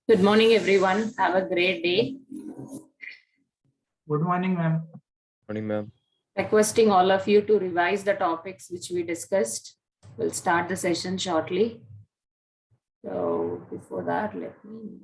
Good morning, everyone. Have a great day. Good morning, ma'am. Morning, ma'am. Requesting all of you to revise the topics which we discussed. We'll start the session shortly. So before that, let me.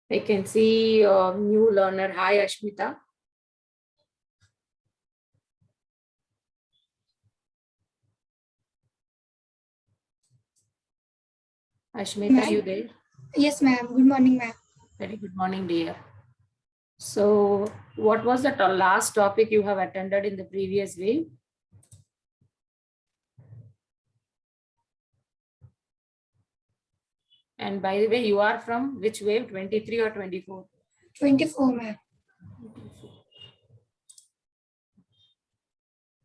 I can see a new learner. Hi, Ashmita. Ashmita, you there? Yes, ma'am. Good morning, ma'am. Very good morning, dear. So, what was the last topic you have attended in the previous week? And by the way, you are from which wave, 23 or 24? 24, ma'am.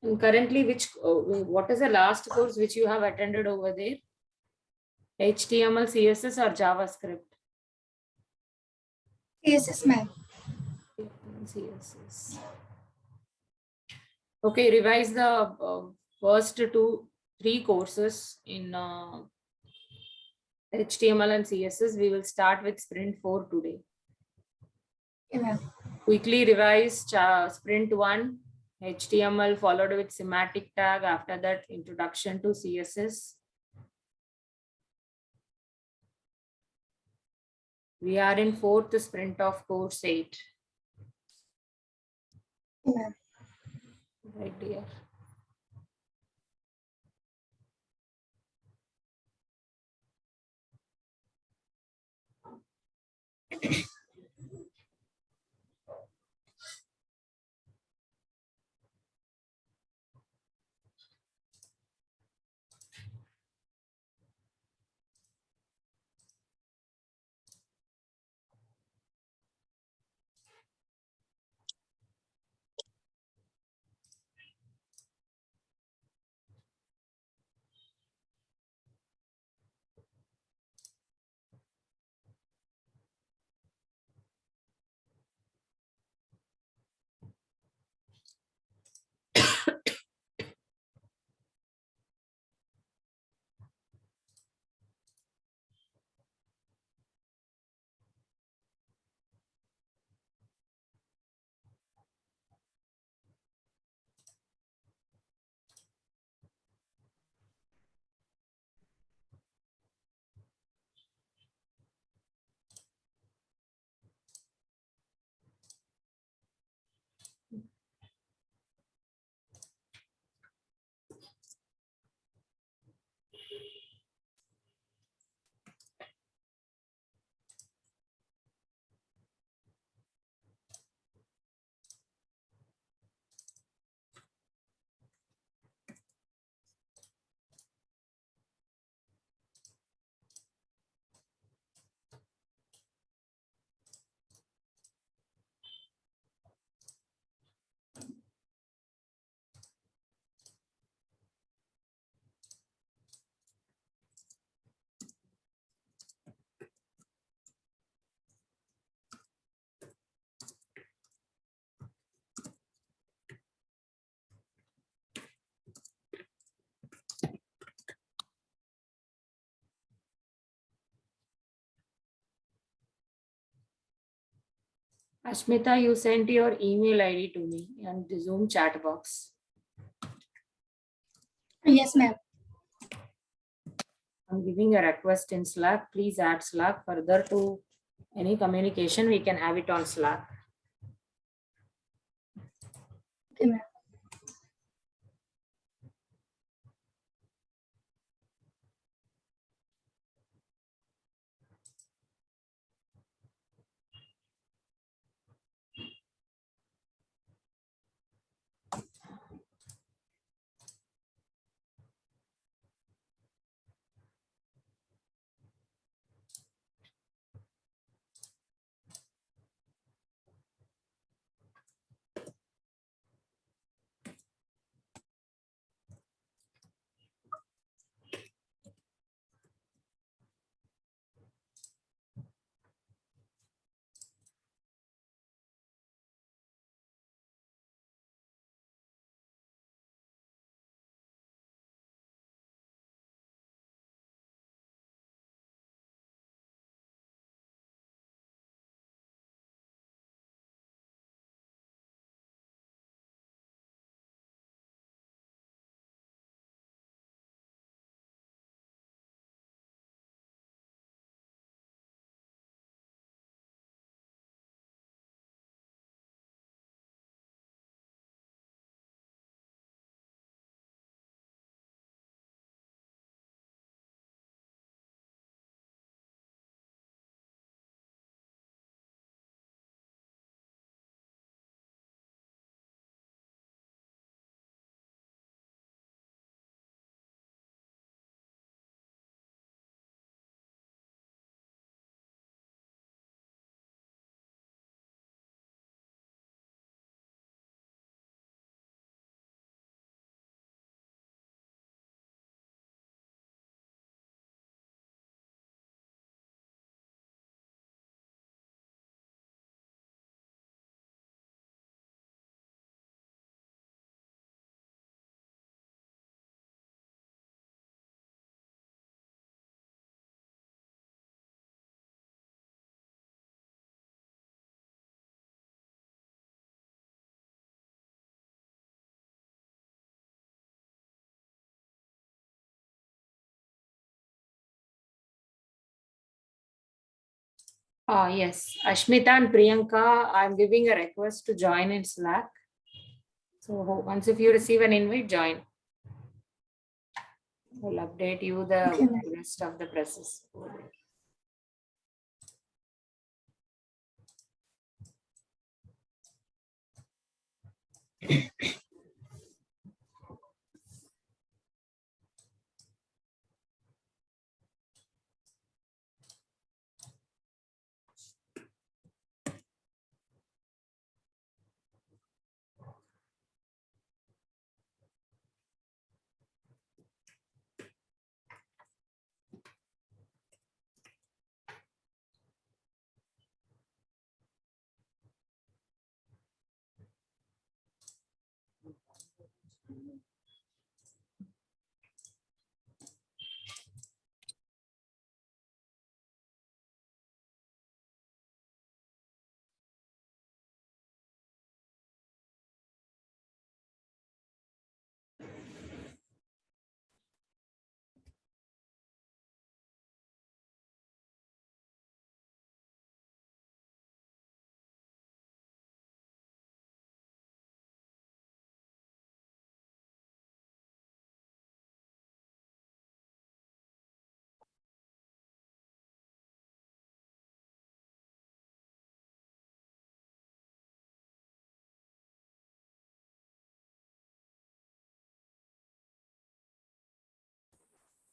And currently, what is the last course which you have attended over there? HTML, CSS or JavaScript? Yes, ma'am. CSS. Okay, revise the first three courses in HTML and CSS. We will start with sprint 4 today. Okay, ma'am. Quickly revise sprint 1, HTML followed with semantic tag. After that, introduction to CSS. We are in fourth sprint of course 8. Okay, ma'am. Right, dear. Ashmita, you sent your email ID to me and the Zoom chat box. Yes, ma'am. I'm giving a request in Slack. Please add Slack further to any communication. We can have it on Slack. Okay, ma'am. Yes, Ashmita and Priyanka, I'm giving a request to join in Slack. So once if you receive an invite, join. I'll update you the Okay, ma'am. rest of the process.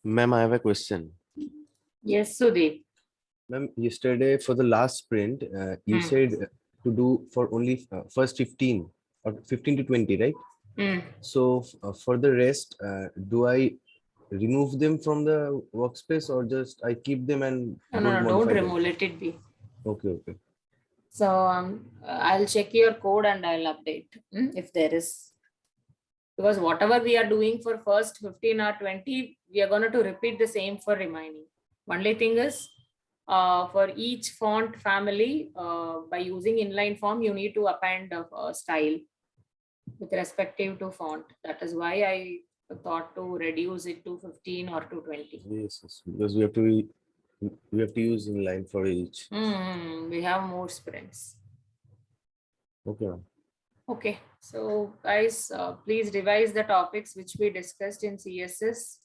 Ma'am, I have a question. Yes, Sudhi. Ma'am, yesterday for the last sprint, you said to do for only first 15 or 15 to 20, right? So for the rest, do I remove them from the workspace or just I keep them and No, don't don't modify them? remove, let it be. Okay, okay. So I'll check your code and I'll update if there is. Because whatever we are doing for first 15 or 20, we are going to repeat the same for remaining. Only thing is, for each font family, by using inline form, you need to append a style with respective to font. That is why I thought to reduce it to 15 or to 20. Yes, yes, because we have to use inline for each. We have more sprints. Okay, ma'am. Okay, so guys, please revise the topics which we discussed in CSS.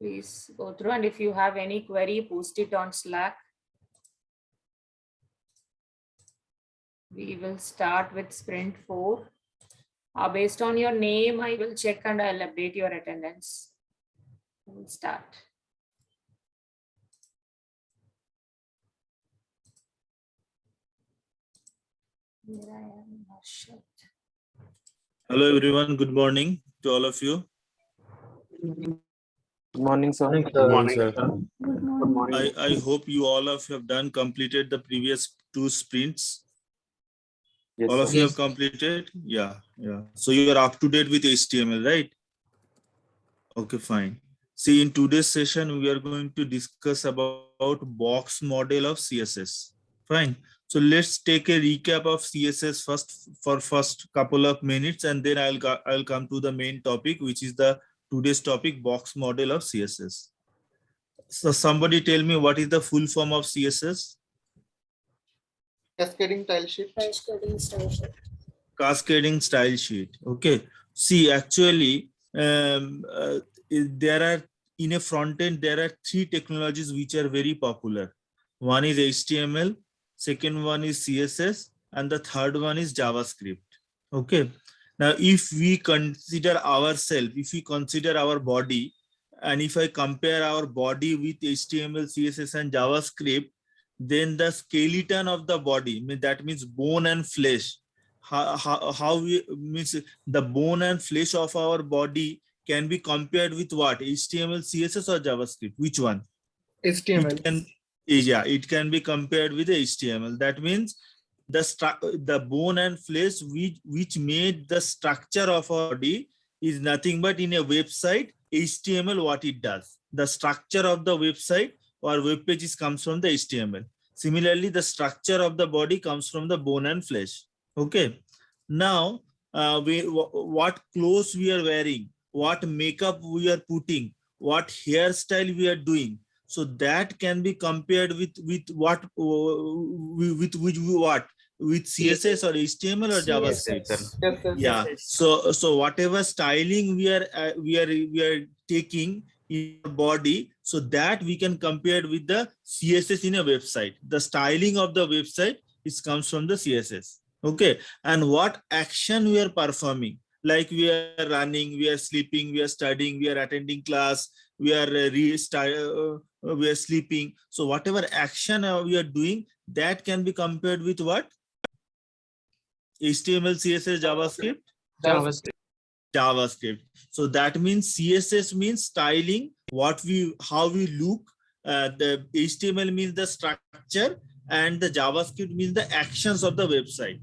Please go through, and if you have any query, post it on Slack. We will start with sprint 4. Based on your name, I will check and I'll update your attendance. We'll start. Here I am, Harshit. Hello everyone, good morning to all of you. Good morning, sir. Good morning, sir. Good morning. I hope you all of you have completed the previous 2 sprints. Yes, All of sir. you have completed? Yeah. So you are up to date with HTML, right? Okay, fine. See, in today's session, we are going to discuss about box model of CSS. Fine. So let's take a recap of CSS first couple of minutes, and then I'll come to the main topic, which is the today's topic, box model of CSS. So somebody tell me what is the full form of CSS? Cascading tile sheet. Cascading style sheet. Okay. See, actually, there are in a front end, there are 3 technologies which are very popular. One is HTML, second one is CSS, and the third one is JavaScript. Okay. Now, if we consider ourselves, if we consider our body, and if I compare our body with HTML, CSS, and JavaScript, then the skeleton of the body, that means bone and flesh, how we means the bone and flesh of our body can be compared with what? HTML, CSS, or JavaScript? Which one? HTML. It can be compared with HTML. That means the bone and flesh which made the structure of our body is nothing but in a website, HTML, what it does. The structure of the website or web pages comes from the HTML. Similarly, the structure of the body comes from the bone and flesh. Okay. Now, what clothes we are wearing, what makeup we are putting, what hairstyle we are doing. So that can be compared with what with CSS or HTML or JavaScript. Yeah. So whatever styling we are taking in our body, so that we can compare with the CSS in a website. The styling of the website comes from the CSS. Okay. And what action we are performing, like we are running, we are sleeping, we are studying, we are attending class, we are we are sleeping. So whatever action we are doing, that can be compared with what? HTML, CSS, JavaScript? JavaScript. So that means CSS means styling, how we look. The HTML means the structure, and the JavaScript means the actions of the website.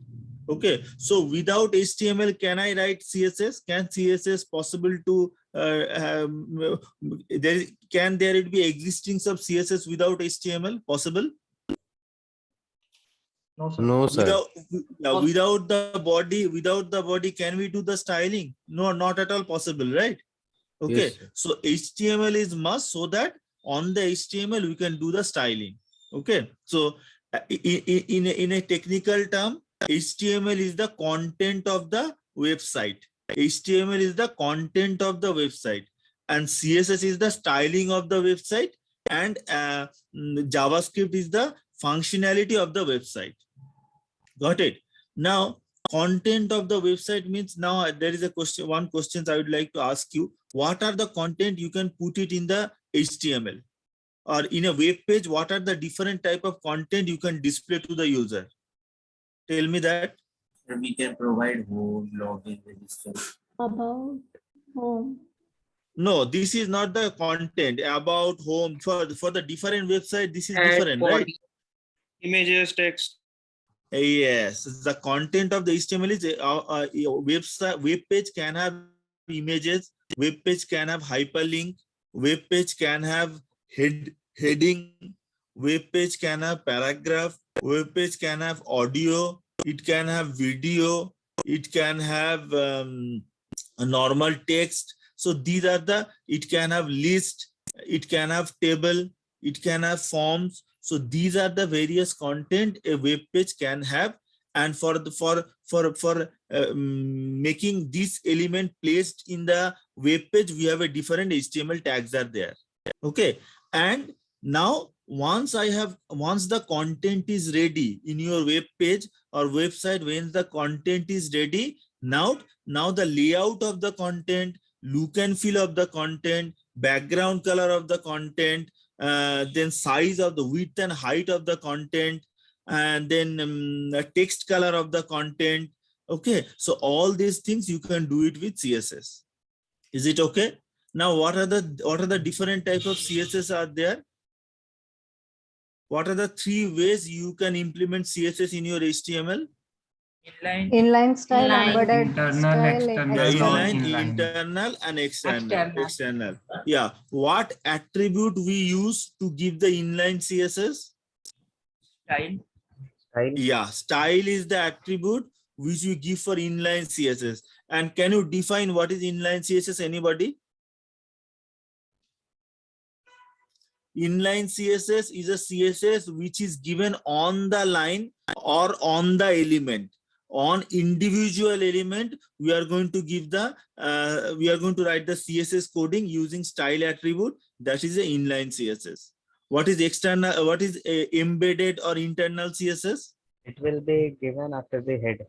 Okay. So without HTML, can I write CSS? Can CSS possible to can there be existence of CSS without HTML possible? No, sir. No, sir. Without the body, can we do the styling? No, not at all possible, right? Okay. Yes, sir. So HTML is must, so that on the HTML we can do the styling. Okay. So in a technical term, HTML is the content of the website. HTML is the content of the website, and CSS is the styling of the website, and JavaScript is the functionality of the website. Got it? Now, content of the website means, now there is a question. One question I would like to ask you: what are the content you can put it in the HTML, or in a web page? What are the different type of content you can display to the user? Tell me that. We can provide home, login, register. About home. No, this is not the content about home. For the different website, this is different, right? Images, text. Yes, the content of the HTML is web page can have images, web page can have hyperlink, web page can have heading, web page can have paragraph, web page can have audio, it can have video, it can have a normal text. So these are the, it can have list, it can have table, it can have forms. So these are the various content a web page can have. And for making this element placed in the web page, we have a different HTML tags are there. Okay. And now once the content is ready in your web page or website, when the content is ready, now the layout of the content, look and feel of the content, background color of the content, then size of the width and height of the content, and then the text color of the content. Okay, so all these things you can do it with CSS. Is it okay? Now what are the different type of CSS are there? What are the 3 ways you can implement CSS in your HTML? Inline style, Inline. embedded Internal, style, external, Inline, non-inline. internal, and external. External. External. Yeah. What attribute we use to give the inline CSS? Style. Yeah, style is the attribute which we give for inline CSS. And can you define what is inline CSS? Anybody? Inline CSS is a CSS which is given on the line or on the element. On individual element, we are going to give the we are going to write the CSS coding using style attribute. That is the inline CSS. What is external? What is embedded or internal CSS? It will be given after the head.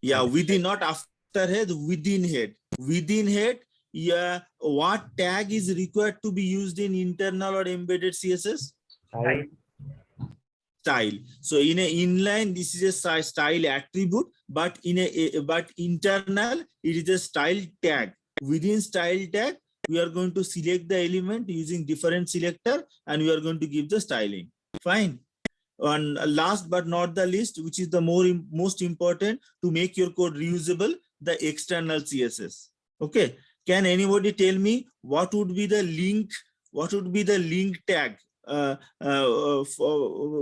Yeah, within, not after head, within head. Within head, yeah, what tag is required to be used in internal or embedded CSS? Style. Style. So in a inline, this is a style attribute, but in but internal, it is a style tag. Within style tag, we are going to select the element using different selector, and we are going to give the styling. Fine. And last but not the least, which is the most important to make your code reusable, the external CSS. Okay. Can anybody tell me what would be the link? What would be the link tag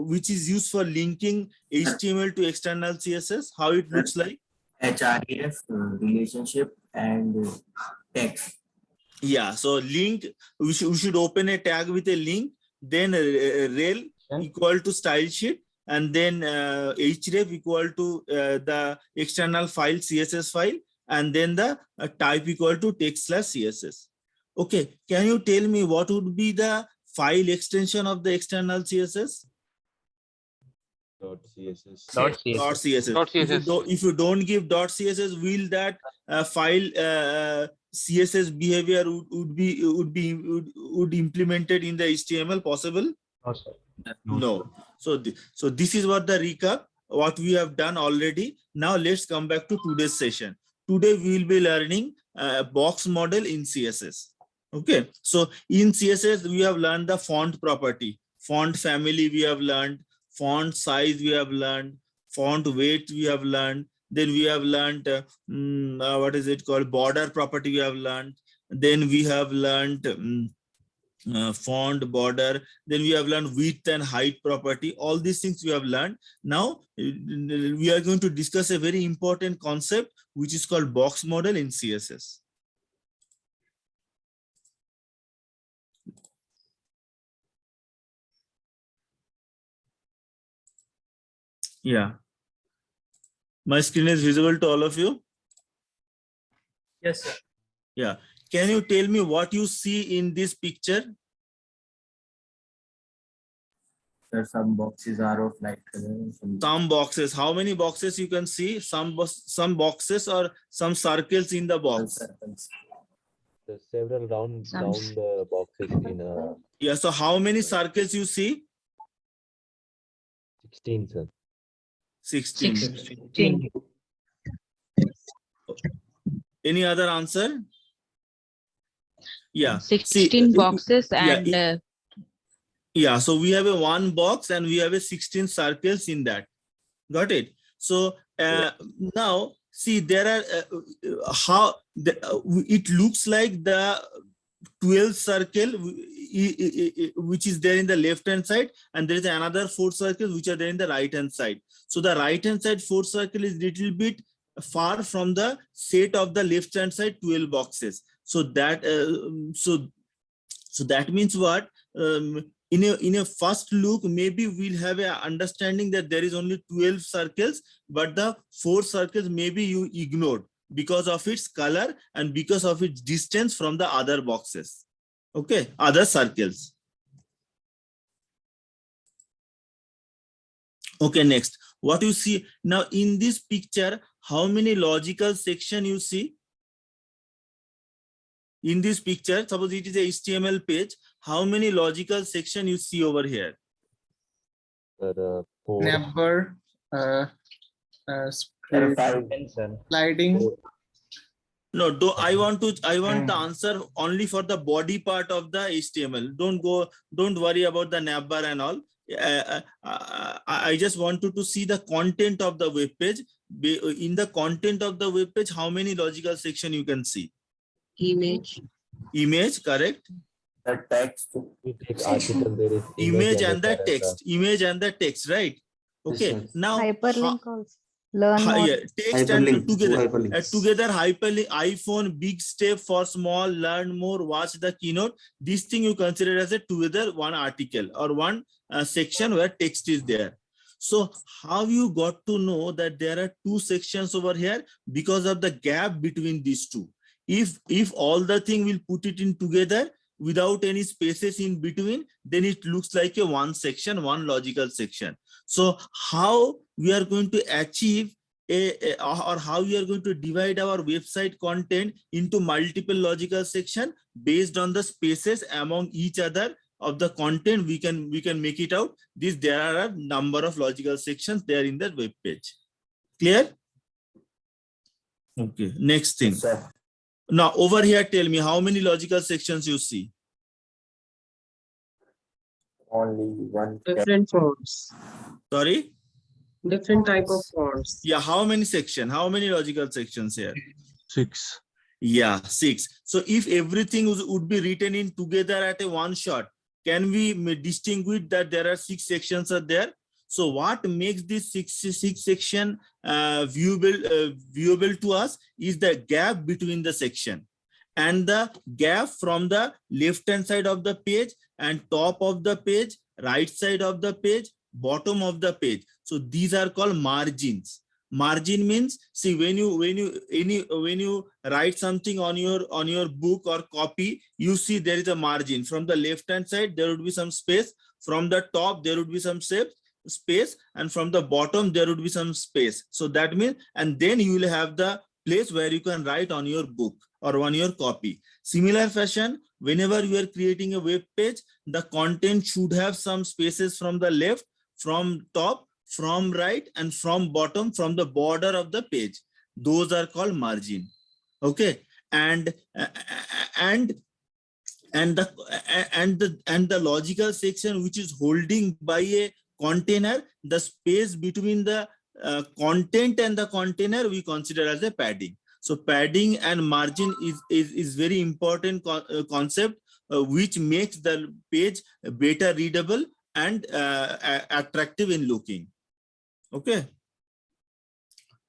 which is used for linking HTML to external CSS? How it looks like? href, relationship, and text. Yeah. So link, we should open a tag with a link, then rel equal to style sheet, and then href equal to the external file, CSS file, and then the type equal to text/CSS. Okay, can you tell me what would be the file extension of the external CSS? .css. .css. If you don't give .css, will that file CSS behavior would implemented in the HTML possible? No, sir. No. So this is what the recap, what we have done already. Now let's come back to today's session. Today we will be learning box model in CSS. Okay. So in CSS, we have learned the font property, font family we have learned, font size we have learned, font weight we have learned. Then we have learned what is it called, border property we have learned. Then we have learned font, border. Then we have learned width and height property. All these things we have learned. Now we are going to discuss a very important concept which is called box model in CSS. Yeah. My screen is visible to all of you? Yes, sir. Yeah. Can you tell me what you see in this picture? Sir, some boxes are of light color. Some boxes. How many boxes you can see? Some boxes or some circles in the box? Circles. There's several round boxes in a Yeah. So how many circles you see? 16, sir. 16. 16. Any other answer? Yeah. 16 boxes and yeah, so we have a one box and we have a 16 circles in that. Got it? So now see, there are it looks like the 12 circle which is there in the left hand side, and there is another 4 circles which are there in the right hand side. So the right hand side 4 circle is little bit far from the set of the left hand side 12 boxes. So that so that means what, in a first look maybe we'll have a understanding that there is only 12 circles, but the 4 circles maybe you ignored because of its color and because of its distance from the other boxes. Okay, other circles. Okay, next, what you see now in this picture, how many logical section you see? In this picture, suppose it is a HTML page, how many logical section you see over here? Four. Number, sliding. No, I want the answer only for the body part of the HTML. Don't worry about the navbar and all. I just wanted to see the content of the web page. In the content of the web page, how many logical section you can see? Image, correct? The text. We take article, there is Image and the paragraph. text, right? Okay. Yes, Now, Hyperlink also. Learn more. yeah, text and together hyperlink, iPhone, big step for small, learn more, watch the keynote. This thing you consider as a together one article or one section where text is there. So how you got to know that there are 2 sections over here? Because of the gap between these two. If all the thing will put it in together without any spaces in between, then it looks like a one section, one logical section. So how we are going to achieve or how we are going to divide our website content into multiple logical section based on the spaces among each other of the content, we can make it out. There are a number of logical sections there in the web page. Clear? Okay, next thing. sir. Now over here, tell me how many logical sections you see? Only one. Different fonts, Sorry? different type of fonts. Yeah, how many section? How many logical sections here? 6. Yeah, 6. So if everything would be written in together at a one shot, can we distinguish that there are 6 sections are there? So what makes this six section viewable to us is the gap between the section and the gap from the left hand side of the page and top of the page, right side of the page, bottom of the page. So these are called margins. Margin means, see, when you write something on your book or copy, you see there is a margin. From the left hand side there would be some space, from the top there would be some space, and from the bottom there would be some space. So that means, and then you will have the place where you can write on your book or on your copy. Similar fashion, whenever you are creating a web page, the content should have some spaces from the left, from top, from right, and from bottom, from the border of the page. Those are called margin. Okay, and the logical section which is holding by a container, the space between the content and the container we consider as a padding. So padding and margin is very important concept which makes the page better readable and attractive in looking. Okay.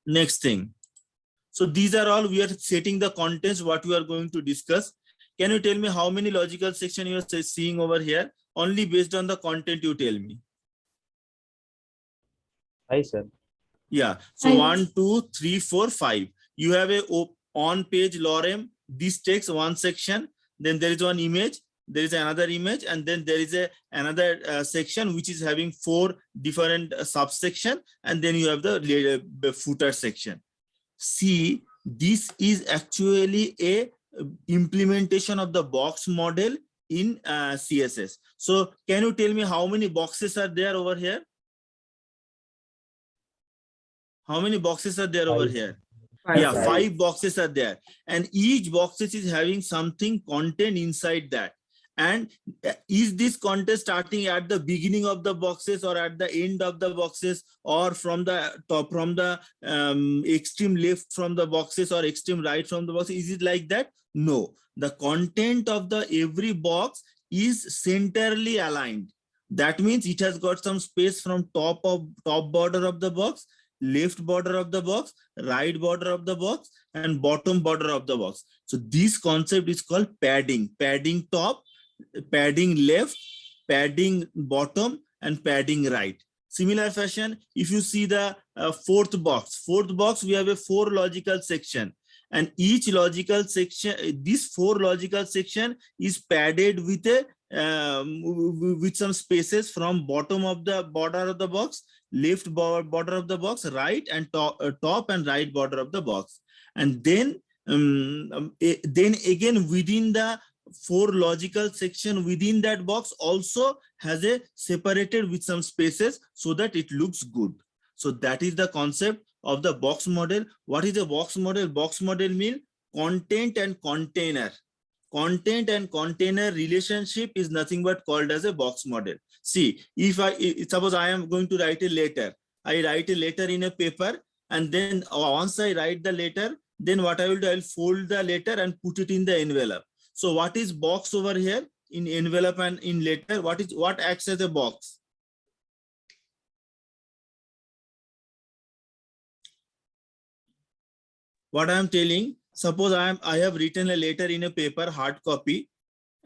Next thing. So these are all, we are setting the contents what we are going to discuss. Can you tell me how many logical section you are seeing over here? Only based on the content you tell me. Hi, sir. Yeah. So 1, 2, 3, 4, 5. You have a on page lorem. This takes one section. Then there is one image. There is another image, and then there is another section which is having 4 different subsection, and then you have the footer section. See, this is actually a implementation of the box model in CSS. So can you tell me how many boxes are there over here? How many boxes are there 5. Over here? 5. Yeah, 5 boxes are there, and each boxes is having something content inside that. And is this content starting at the beginning of the boxes or at the end of the boxes, or from the top, from the extreme left from the boxes or extreme right from the boxes? Is it like that? No, the content of the every box is centrally aligned. That means it has got some space from top border of the box, left border of the box, right border of the box, and bottom border of the box. So this concept is called padding. Padding top, padding left, padding bottom, and padding right. Similar fashion, if you see the fourth box, we have a 4 logical section, and each logical section, this 4 logical section is padded with a with some spaces from bottom of the border of the box, left border of the box, right and top and right border of the box. And then again within the 4 logical section within that box also has a separated with some spaces so that it looks good. So that is the concept of the box model. What is a box model? Box model means content and container. Content and container relationship is nothing but called as a box model. See, if suppose I am going to write a letter, I write a letter in a paper, and then once I write the letter, then what I will do, I'll fold the letter and put it in the envelope. So what is box over here in envelope and in letter? What acts as a box? What I am telling, suppose I have written a letter in a paper, hard copy,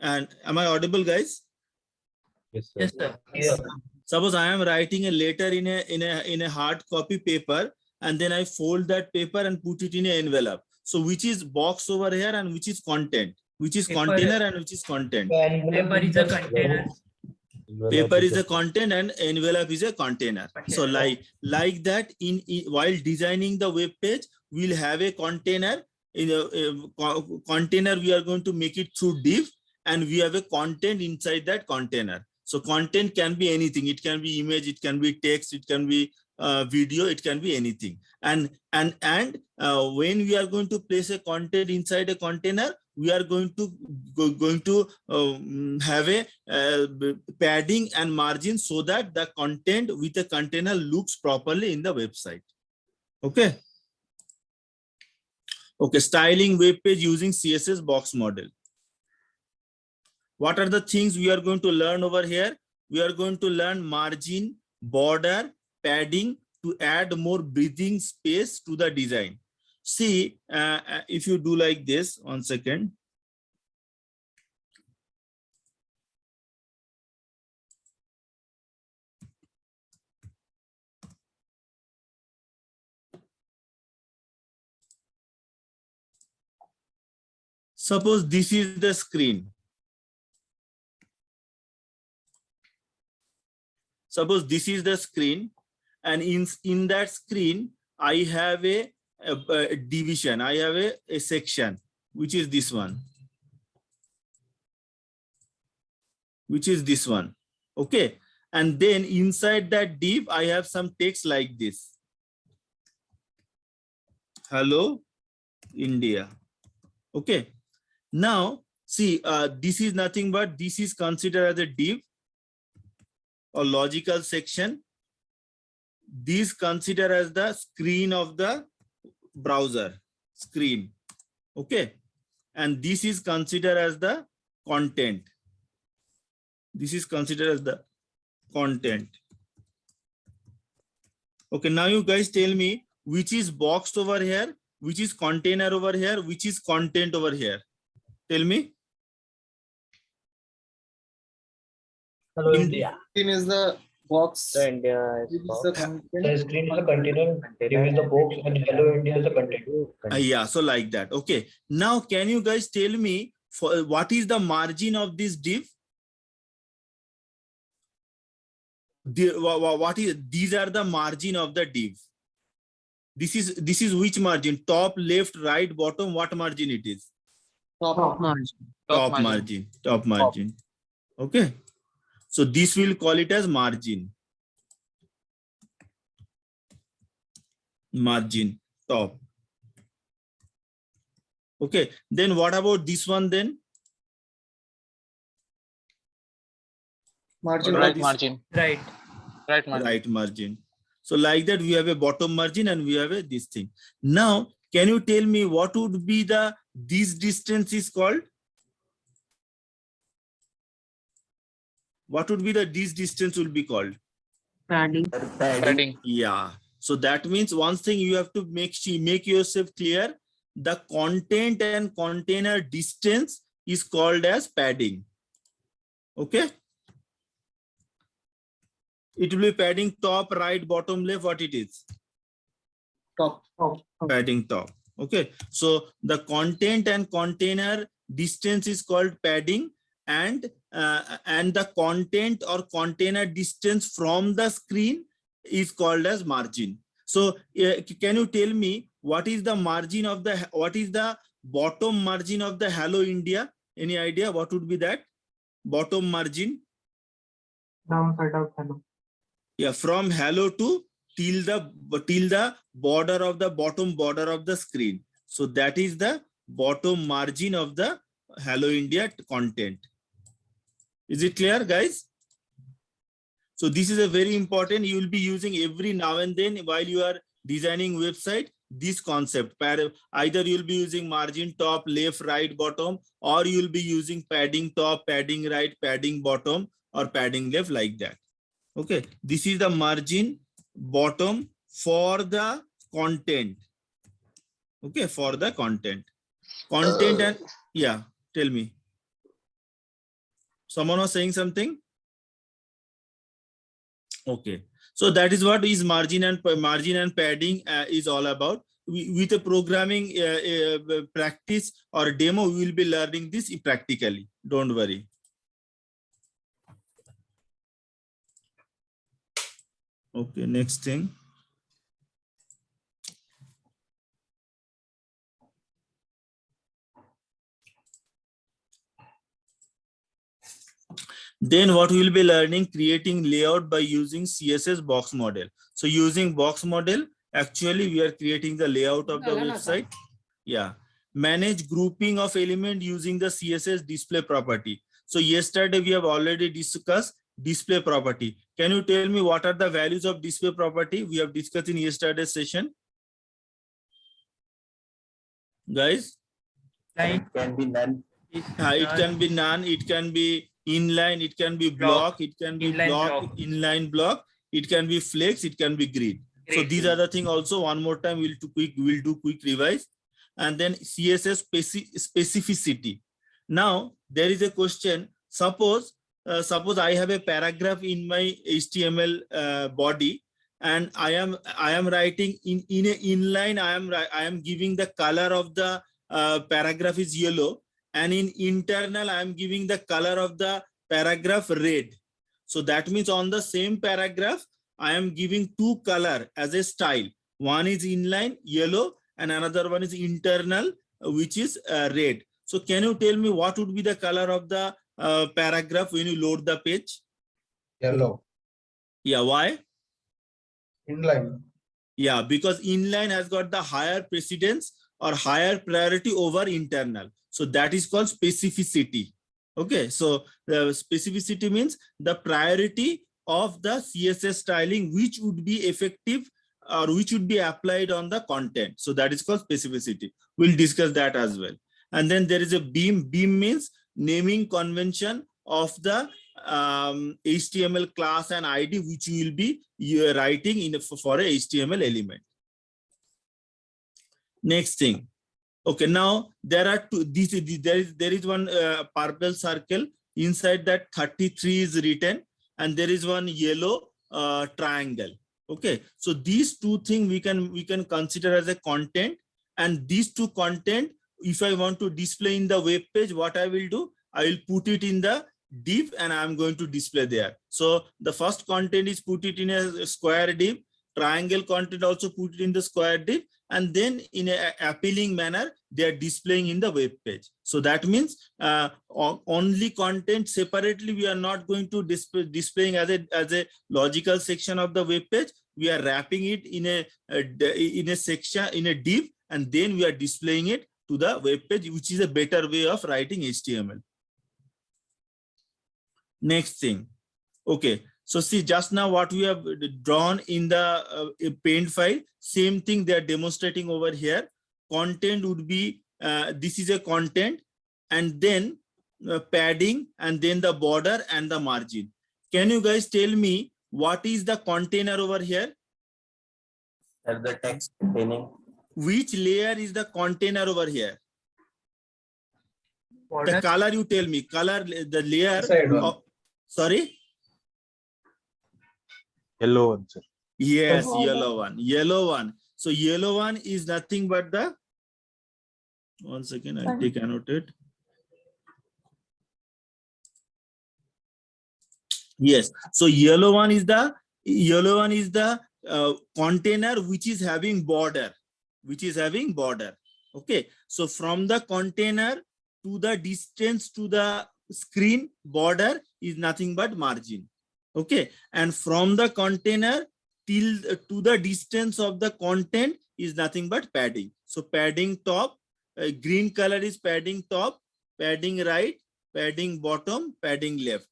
and am I audible, guys? Yes, sir. Yes, sir. Yes. Suppose I am writing a letter in a hard copy paper, and then I fold that paper and put it in an envelope. So which is box over here and which is content? Which is Paper. container and which is content? Paper is a container. Paper is a content and envelope is a container. So like that, while designing the web page, we'll have a container. In a container, we are going to make it through div, and we have a content inside that container. So content can be anything. It can be image, it can be text, it can be video, it can be anything. And when we are going to place a content inside a container, we are going to have a padding and margin so that the content with a container looks properly in the website. Okay. Okay, styling web page using CSS box model. What are the things we are going to learn over here? We are going to learn margin, border, padding to add more breathing space to the design. See, if you do like this, 1 second. Suppose this is the screen. Suppose this is the screen, and in that screen, I have a division. I have a section, which is this one. Which is this one. Okay. And then inside that div, I have some text like this. Hello, India. Okay. Now, see, this is nothing but this is considered as a div or logical section. This considered as the screen of the browser screen. Okay. And this is considered as the content. This is considered as the content. Okay. Now you guys tell me which is boxed over here, which is container over here, which is content over here. Tell me. Hello, India. Screen is the box. The India Div is is box. the content. The screen is a container, div is the box, and hello India is the content. Yeah, so like that. Okay. Now, can you guys tell me for what is the margin of this div? What is these are the margin of the div. This is which margin? Top, left, right, bottom. What margin it is? Top margin. Top margin. Top margin. Okay. So this will call it as margin. Margin, top. Okay. Then what about this one then? Margin. Right margin. Right. Right margin. So like that, we have a bottom margin and we have a this thing. Now, can you tell me what would be the this distance is called? What would be the this distance will be called? Padding. Yeah. So that means one thing you have to make yourself clear. The content and container distance is called as padding. Okay. It will be padding top, right, bottom, left. What it is? Top. Padding top. Okay. So the content and container distance is called padding, and the content or container distance from the screen is called as margin. So can you tell me what is the margin of the bottom margin of the Hello India? Any idea what would be that bottom margin? Downside of hello. Yeah, from hello to till the border of the bottom border of the screen. So that is the bottom margin of the Hello India content. Is it clear, guys? So this is a very important. You will be using every now and then while you are designing website, this concept. Either you will be using margin top, left, right, bottom, or you will be using padding top, padding right, padding bottom, or padding left, like that. Okay, this is the margin bottom for the content. Okay, for the content. And yeah, tell me. Someone was saying something? Okay, so that is what is margin and padding is all about. With a programming practice or demo, we will be learning this practically. Don't worry. Okay, next thing. Then what we will be learning, creating layout by using CSS box model. So using box model, actually we are creating the layout of the website. Yeah. Manage grouping of element using the CSS display property. So yesterday we have already discussed display property. Can you tell me what are the values of display property? We have discussed in yesterday's session. Guys? It can be none. It can be none, it can be inline, it can be block, it can be inline block, it can be flex, it can be grid. So these are the things also. One more time we'll do quick revise. And then CSS specificity. Now there is a question. Suppose I have a paragraph in my HTML body, and I am writing in a inline. I am giving the color of the paragraph is yellow, and in internal I am giving the color of the paragraph red. So that means on the same paragraph I am giving two color as a style. One is inline yellow and another one is internal, which is red. So can you tell me what would be the color of the paragraph when you load the page? Yellow. Yeah, why? Inline. Yeah, because inline has got the higher precedence or higher priority over internal. So that is called specificity. Okay, so the specificity means the priority of the CSS styling which would be effective or which would be applied on the content. So that is called specificity. We'll discuss that as well. And then there is a beam. Beam means naming convention of the HTML class and ID which you will be writing for a HTML element. Next thing. Okay, now there are two. There is one purple circle. Inside that 33 is written, and there is one yellow triangle. Okay, so these two things we can consider as a content, and these two content, if I want to display in the web page, what I will do, I will put it in the div and I'm going to display there. So the first content is put it in a square div, triangle content also put it in the square div, and then in an appealing manner they are displaying in the web page. So that means only content separately we are not going to displaying as a logical section of the web page. We are wrapping it in a section, in a div, and then we are displaying it to the web page, which is a better way of writing HTML. Next thing. Okay, so see just now what we have drawn in the paint file, same thing they are demonstrating over here. Content would be, this is a content, and then padding, and then the border and the margin. Can you guys tell me what is the container over here? The text containing. Which layer is the container over here? The Border. color, you tell me. Color, the layer. Side one. Sorry? Yellow one, sir. Yes, Border. yellow one. Yellow one. So yellow one is nothing but the. One second, I'll take annotate. Yes. So yellow one is the container which is having border, Okay. So from the container to the distance to the screen, border is nothing but margin. Okay. And from the container till to the distance of the content is nothing but padding. So padding top, green color is padding top, padding right, padding bottom, padding left.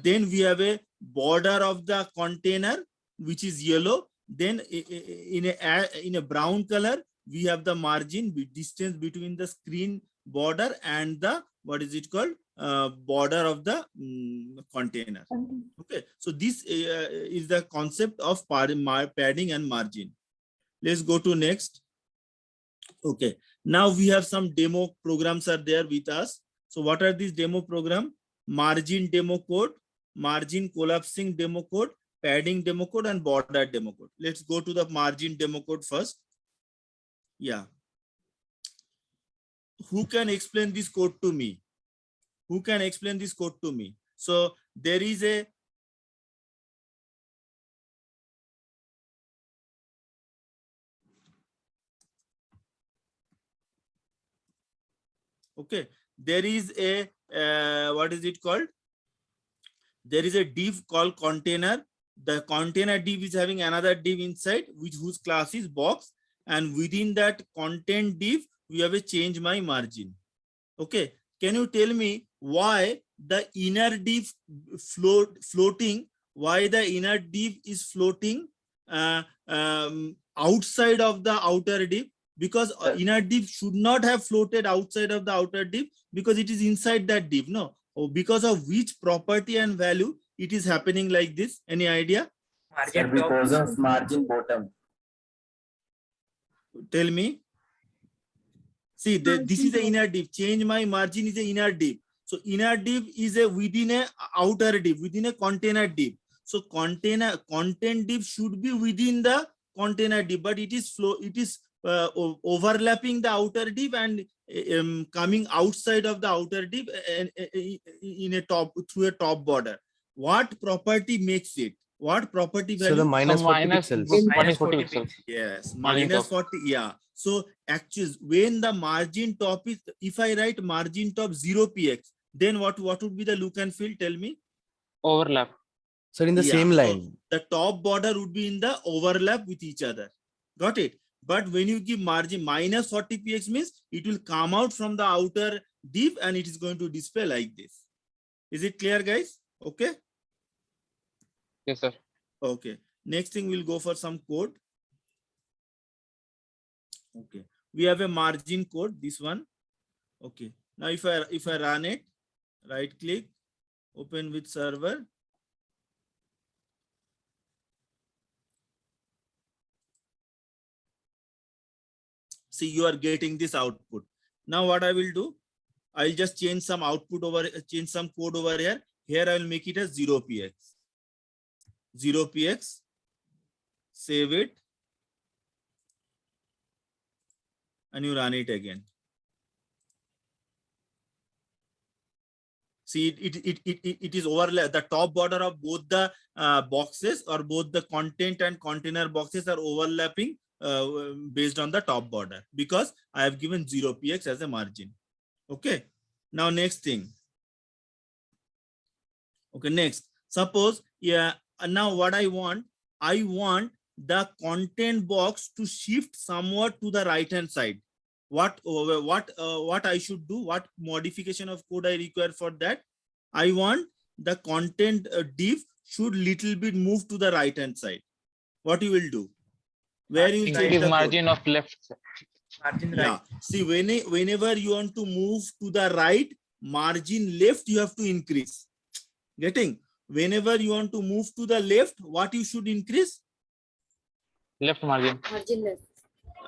Then we have a border of the container which is yellow. Then in a brown color we have the margin, distance between the screen border and the, what is it called, border of the container. Okay, so this is the concept of padding and margin. Let's go to next. Okay, now we have some demo programs are there with us. So what are these demo program? Margin demo code, margin collapsing demo code, padding demo code, and border demo code. Let's go to the margin demo code first. Yeah. Who can explain this code to me? Who can explain this code to me? So there is a okay, there is a what is it called? There is a div called container. The container div is having another div inside, whose class is box, and within that content div we have a change my margin. Okay, can you tell me why the inner div floating? Why the inner div is floating outside of the outer div? Because inner div should not have floated outside of the outer div, because it is inside that div. No, because of which property and value it is happening like this? Any idea? Sir, because of margin bottom. Tell me. See, this is the inner div. Change my margin is the inner div. So inner div is a within a outer div, within a container div. So content div should be within the container div, but it is overlapping the outer div and coming outside of the outer div in a through a top border. What property makes it? What property value? So the minus 40 pixels. Minus 40 pixels. Yes, Margin minus top. 40. Yeah. So actually, when the margin top is, if I write margin top 0px, then what would be the look and feel? Tell me. Overlap. So in the same So line. the top border would be in the overlap with each other. Got it? But when you give margin minus 40px means it will come out from the outer div and it is going to display like this. Is it clear, guys? Okay. Yes, sir. Okay. Next thing, we'll go for some code. Okay. We have a margin code, this one. Okay. Now if I run it, right click, open with server. See, you are getting this output. Now what I will do, I'll just change some output over, change some code over here. Here I will make it as 0px. 0px, save it, and you run it again. See, it is overlap. The top border of both the boxes, or both the content and container boxes, are overlapping based on the top border, because I have given 0px as a margin. Okay. Now next thing. Okay, next. Suppose, yeah. Now what I want the content box to shift somewhat to the right hand side. What I should do? What modification of code I require for that? I want the content div should little bit move to the right hand side. What you will do? Where you change Increase the margin code? of left. Margin Yeah. right. See, whenever you want to move to the right, margin left you have to increase. Getting? Whenever you want to move to the left, what you should increase? Left margin.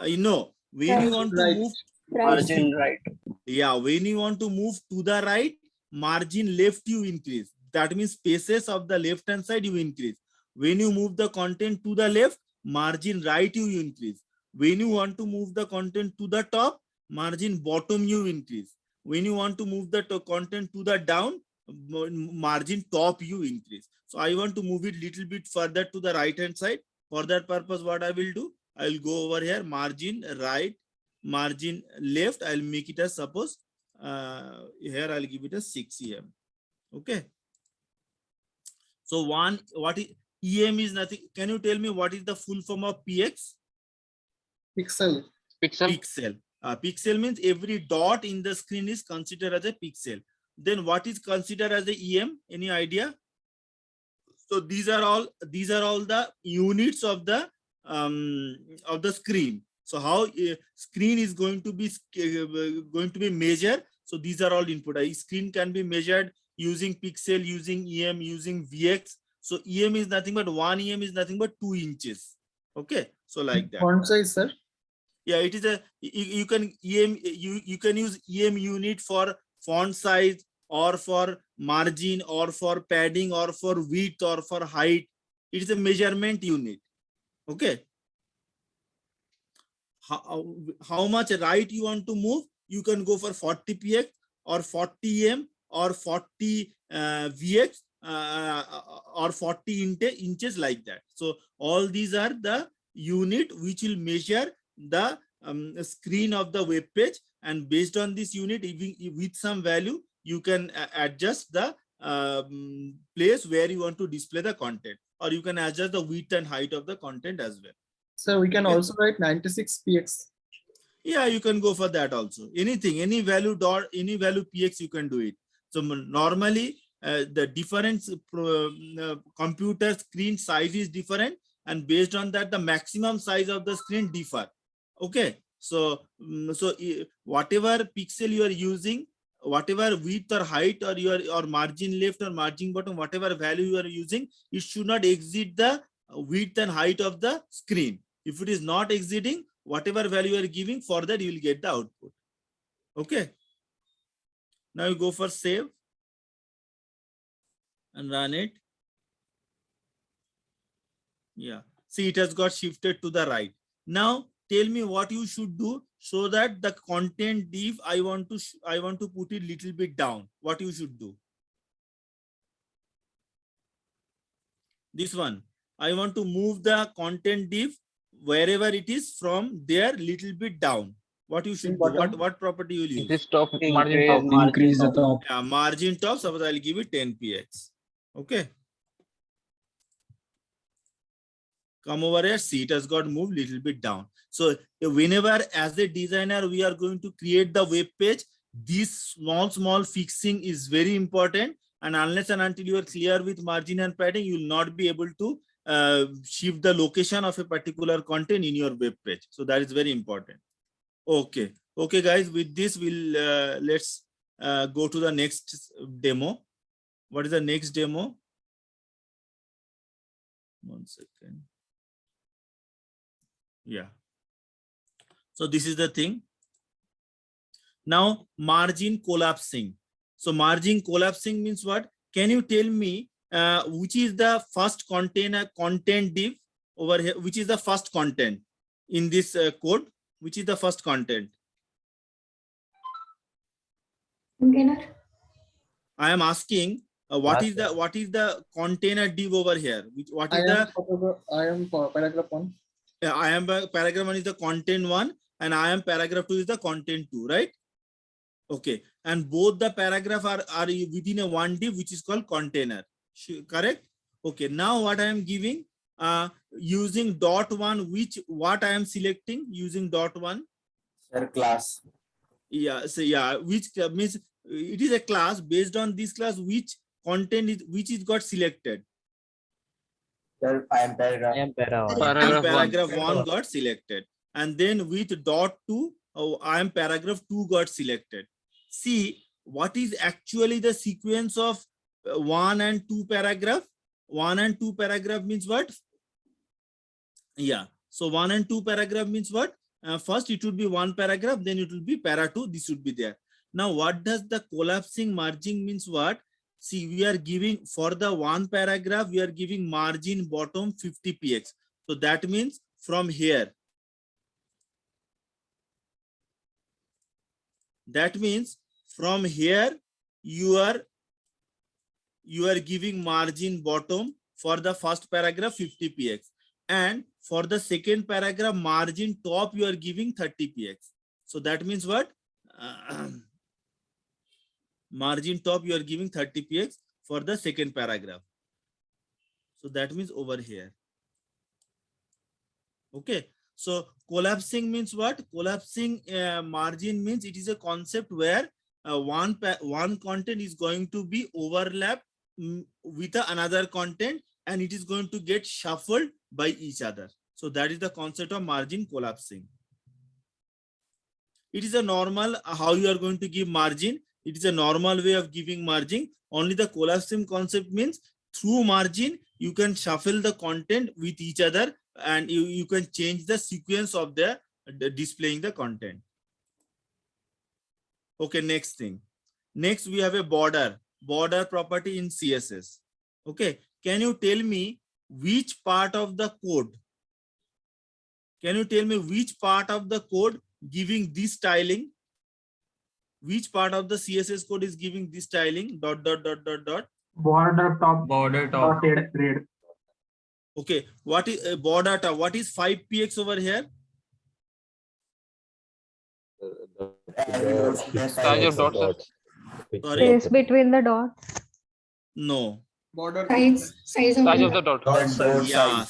You know, when you want to Right. move Margin right. yeah, when you want to move to the right, margin left you increase. That means spaces of the left hand side you increase. When you move the content to the left, margin right you increase. When you want to move the content to the top, margin bottom you increase. When you want to move the content to the down, margin top you increase. So I want to move it little bit further to the right hand side. For that purpose, what I will do, I will go over here, margin right, margin left. I'll make it as, suppose here I'll give it a 6 em. Okay. So what is em is nothing. Can you tell me what is the full form of px? Pixel. Pixel. Pixel. Pixel means every dot in the screen is considered as a pixel. Then what is considered as the em? Any idea? So these are all the units of the screen. So how screen is going to be measured. So these are all input. A screen can be measured using pixel, using em, using vx. So em is nothing but 1 em is nothing but 2 inches. Okay, so like that. Font size, sir. Yeah, it is a you can use em unit for font size, or for margin, or for padding, or for width, or for height. It is a measurement unit. Okay. How much right you want to move? You can go for 40 px or 40 em or 40 vx or 40 inches, like that. So all these are the unit which will measure the screen of the web page, and based on this unit, with some value, you can adjust the place where you want to display the content, or you can adjust the width and height of the content as well. So we can Okay. also write 96 px. Yeah, you can go for that also. Anything, any value px, you can do it. So normally the difference computer screen size is different, and based on that, the maximum size of the screen differ. Okay, so whatever pixel you are using, whatever width or height, or margin left or margin bottom, whatever value you are using, it should not exceed the width and height of the screen. If it is not exceeding, whatever value you are giving, for that you will get the output. Okay. Now you go for save and run it. Yeah. See, it has got shifted to the right. Now tell me what you should do so that the content div, I want to put it little bit down. What you should do? This one. I want to move the content div wherever it is from there little bit down. What you should do? What property you will use? This top margin top. Increase the top. Yeah, margin top. Suppose I'll give it 10 px. Okay. Come over here. See, it has got moved little bit down. So whenever, as a designer, we are going to create the web page, this small fixing is very important. And unless and until you are clear with margin and padding, you will not be able to shift the location of a particular content in your web page. So that is very important. Okay. Okay, guys, with this, we'll let's go to the next demo. What is the next demo? 1 second. Yeah. So this is the thing. Now margin collapsing. So margin collapsing means what? Can you tell me which is the first content div over here? Which is the first content in this code? Which is the first content? Container. I am asking what is the container div over here? What is I am paragraph 1. I am paragraph 1 is the content 1, and I am paragraph 2 is the content 2, right? Okay, and both the paragraph are within a one div, which is called container. Correct? Okay, now what I am giving using .1, what I am selecting using .1? Sir, class. Yeah, so yeah, which means it is a class. Based on this class, which content is which is got selected? Sir, I am paragraph. I am para. And Paragraph paragraph 1 got selected. And then with dot 2, I am paragraph 2 got selected. See, what is actually the sequence of 1 and 2 paragraph? 1 and 2 paragraph means what? Yeah. So 1 and 2 paragraph means what? First it would be 1 paragraph, then it will be para 2. This would be there. Now, what does the collapsing margin means? What? See, we are giving for the 1 paragraph, we are giving margin bottom 50 px. So that means from here. That means from here you are giving margin bottom for the first paragraph 50 px, and for the second paragraph margin top you are giving 30 px. So that means what? Margin top you are giving 30 px for the second paragraph. So that means over here. Okay. So collapsing means what? Collapsing margin means it is a concept where one content is going to be overlapped with another content, and it is going to get shuffled by each other. So that is the concept of margin collapsing. It is a normal how you are going to give margin. It is a normal way of giving margin. Only the collapsing concept means through margin you can shuffle the content with each other, and you can change the sequence of the displaying the content. Okay, next thing. Next we have a border property in CSS. Okay, can you tell me which part of the code? Can you tell me which part of the code giving this styling? Which part of the CSS code is giving this styling? Dot dot dot dot dot. Border top. Dotted red. Okay, what is border top? What is 5 px over here? Size of dots. Sorry? Space between the dots. No. Border Size of the dot. Yeah,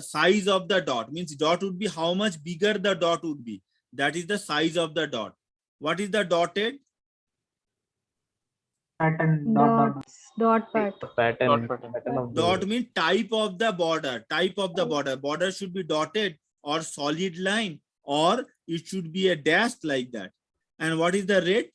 size of the dot means dot would be how much bigger the dot would be. That is the size of the dot. What is the dotted? pattern. Dot pattern. Dot means type of the border. Type of the border. Border should be dotted or solid line, or it should be a dashed like that. And what is the red?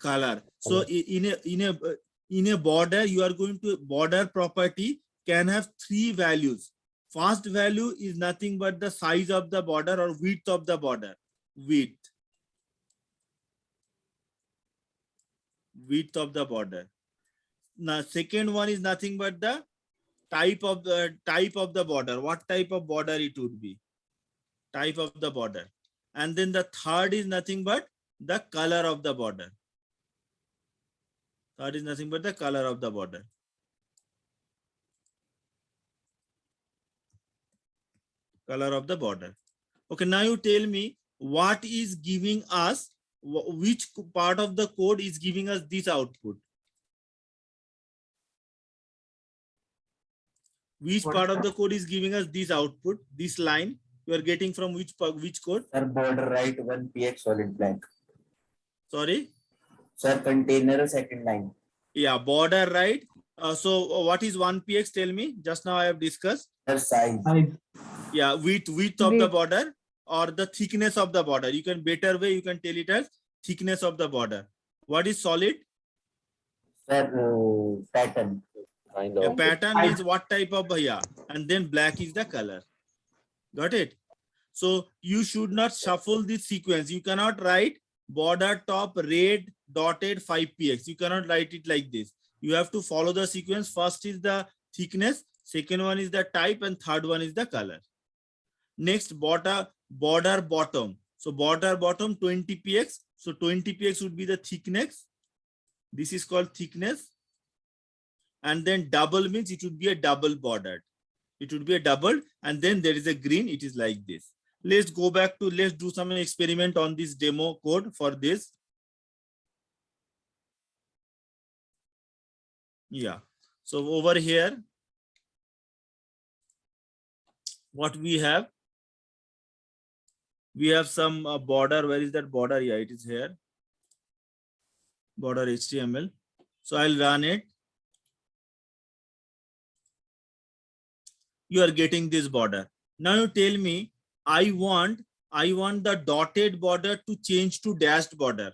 Color. So in a border, you are going to border property can have 3 values. First value is nothing but the size of the border or width of the border. Width of the border. Now second one is nothing but the type of the border. What type of border it would be? Type of the border. And then the third is nothing but the color of the border. Third is nothing but the color of the border. Color of the border. Okay, now you tell me what is giving us, which part of the code is giving us this output? Which part of the code is giving us this output, this line? You are getting from which code? Sir, border right 1 px solid blank. Sorry? Sir, container second line. Yeah, border right. So what is 1 px? Tell me. Just now I have discussed. Sir, size. Yeah, width of the border or the thickness of the border. You can better way you can tell it as thickness of the border. What is solid? Sir, pattern. A pattern means what type of, yeah, and then black is the color. Got it? So you should not shuffle this sequence. You cannot write border top red dotted 5 px. You cannot write it like this. You have to follow the sequence. First is the thickness, second one is the type, and third one is the color. Next, border bottom. So border bottom 20 px. So 20 px would be the thickness. This is called thickness. And then double means it would be a double bordered. It would be a double, and then there is a green. It is like this. Let's go back to, let's do some experiment on this demo code for this. Yeah. So over here, what we have some border. Where is that border? Yeah, it is here. border HTML. So I'll run it. You are getting this border. Now you tell me, I want the dotted border to change to dashed border.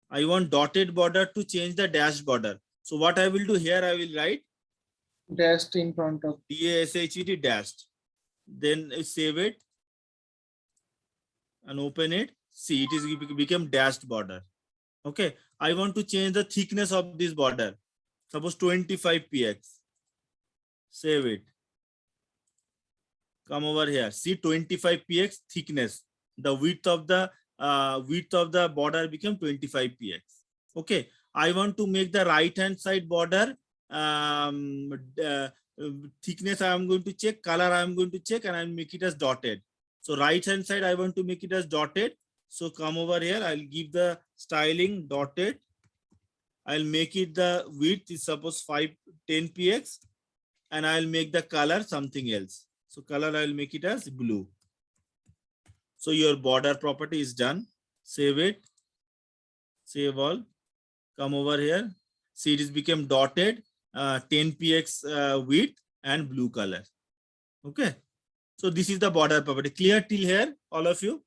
I want dotted border to change the dashed border. So what I will do here, I will write Dashed in front of. DASHED dashed. Then save it and open it. See, it is become dashed border. Okay. I want to change the thickness of this border. Suppose 25px. Save it. Come over here. See 25px thickness. The width of the border become 25px. Okay. I want to make the right hand side border thickness. I am going to check. Color I am going to check, and I will make it as dotted. So right hand side I want to make it as dotted. So come over here. I'll give the styling dotted. I'll make it the width is suppose 10px, and I'll make the color something else. So color I'll make it as blue. So your border property is done. Save it. Save all. Come over here. See, it is become dotted, 10px width and blue color. Okay. So this is the border property. Clear till here, all of you?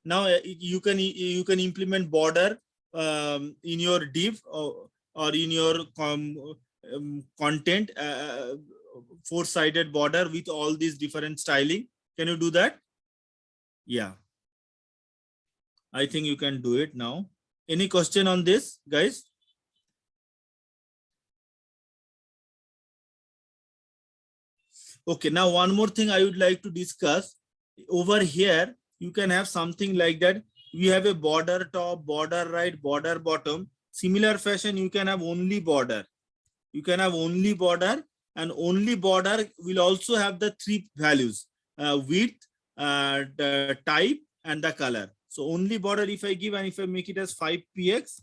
Now you can implement border in your div or in your content, four-sided border with all these different styling. Can you do that? Yeah. I think you can do it now. Any question on this, guys? Okay, now one more thing I would like to discuss. Over here, you can have something like that. We have a border top, border right, border bottom. Similar fashion, you can have only border. You can have only border, and only border will also have the three values, width, the type, and the color. So only border if I give, and if I make it as 5px,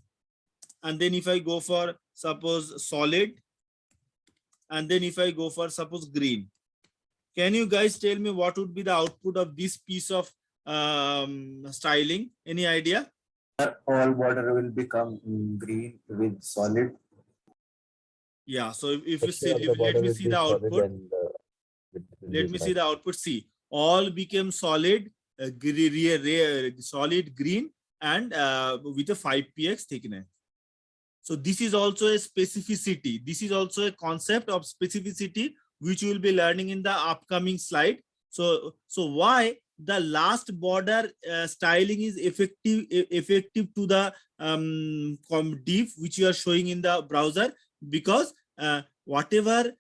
and then if I go for suppose solid, and then if I go for suppose green. Can you guys tell me what would be the output of this piece of styling? Any idea? All border will become green with solid. Yeah. So if you see, let me see the output. Let me see the output. See, all became solid, solid green, and with a 5px thickness. So this is also a specificity. This is also a concept of specificity, which you will be learning in the upcoming slide. So why the last border styling is effective to the div which you are showing in the browser, because whatever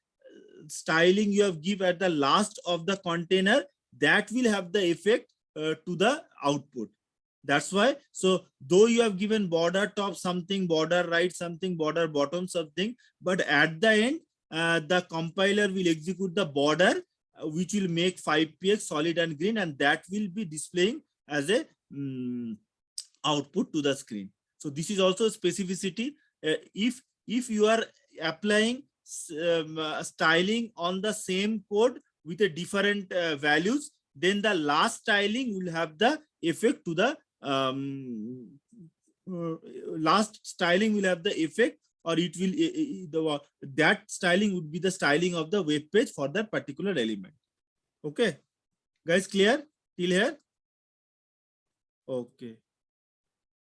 styling you have give at the last of the container, that will have the effect to the output. That's why. So though you have given border top something, border right something, border bottom something, but at the end the compiler will execute the border which will make 5px solid and green, and that will be displaying as a output to the screen. So this is also specificity. If you are applying styling on the same code with a different values, then the last styling will have the effect to the last styling will have the effect, or it will that styling would be the styling of the web page for that particular element. Okay, guys, clear till here? Okay.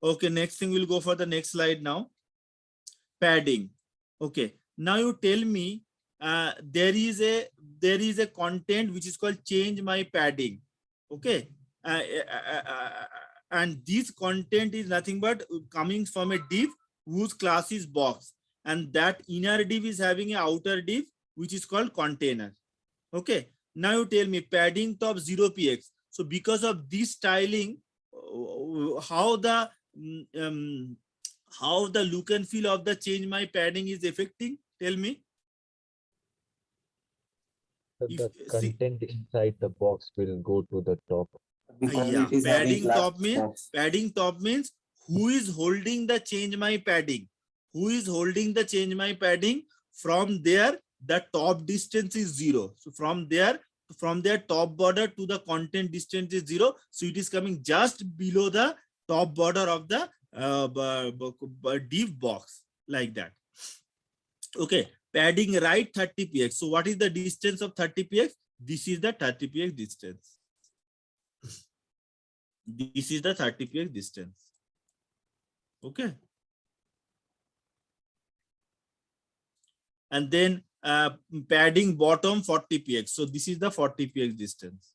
Okay, next thing we'll go for the next slide now. Padding. Okay, now you tell me there is a content which is called change my padding. Okay, and this content is nothing but coming from a div whose class is box, and that inner div is having an outer div which is called container. Okay, now you tell me padding top 0px. So because of this styling, how the look and feel of the change my padding is affecting? Tell me. The content inside the box will go to the top. Yeah, padding top means who is holding the change my padding? Who is holding the change my padding? From there, the top distance is 0. So from their top border to the content distance is 0. So it is coming just below the top border of the div box like that. Okay, padding right 30 px. So what is the distance of 30 px? This is the 30 px distance. This is the 30 px distance. Okay. And then padding bottom 40 px. So this is the 40 px distance.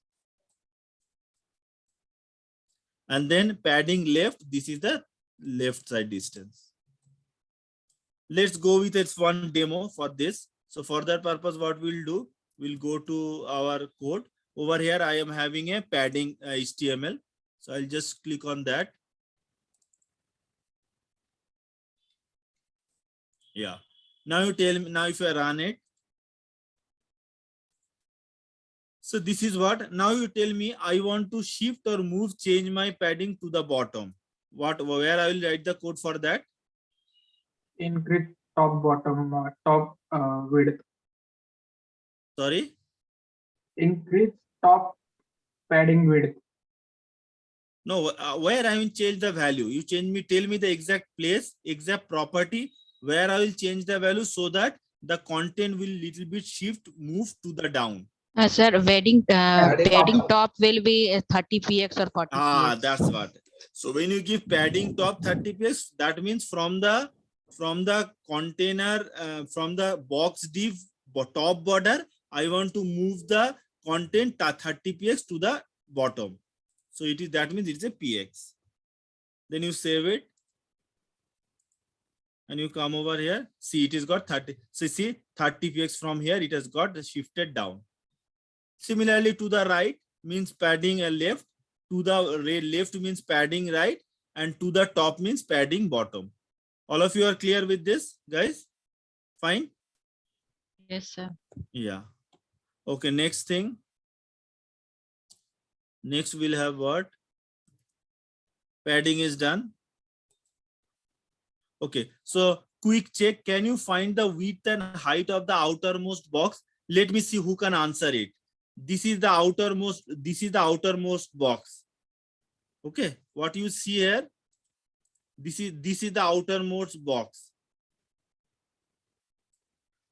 And then padding left, this is the left side distance. Let's go with its one demo for this. So for that purpose, what we'll do, we'll go to our code. Over here, I am having a padding HTML. So I'll just click on that. Yeah. Now you tell me, now if I run it. So this is what, now you tell me I want to shift or move, change my padding to the bottom. Where I will write the code for that? Increase top bottom top width. Sorry? Increase top padding width. No, where I will change the value. You tell me the exact place, exact property where I will change the value so that the content will little bit shift, move to the down. Sir, padding top will be 30 px or 40 px. That's what. So when you give padding top 30 px, that means from the container, from the box div top border, I want to move the content 30 px to the bottom. So it is, that means it's a px. Then you save it. And you come over here. See, it has got 30. So see, 30 px from here, it has got shifted down. Similarly, to the right means padding left, to the left means padding right, and to the top means padding bottom. All of you are clear with this, guys? Fine? Yes, sir. Yeah. Okay, next thing. Next we'll have what? Padding is done. Okay, so quick check. Can you find the width and height of the outermost box? Let me see who can answer it. This is the outermost box. Okay, what you see here, this is the outermost box.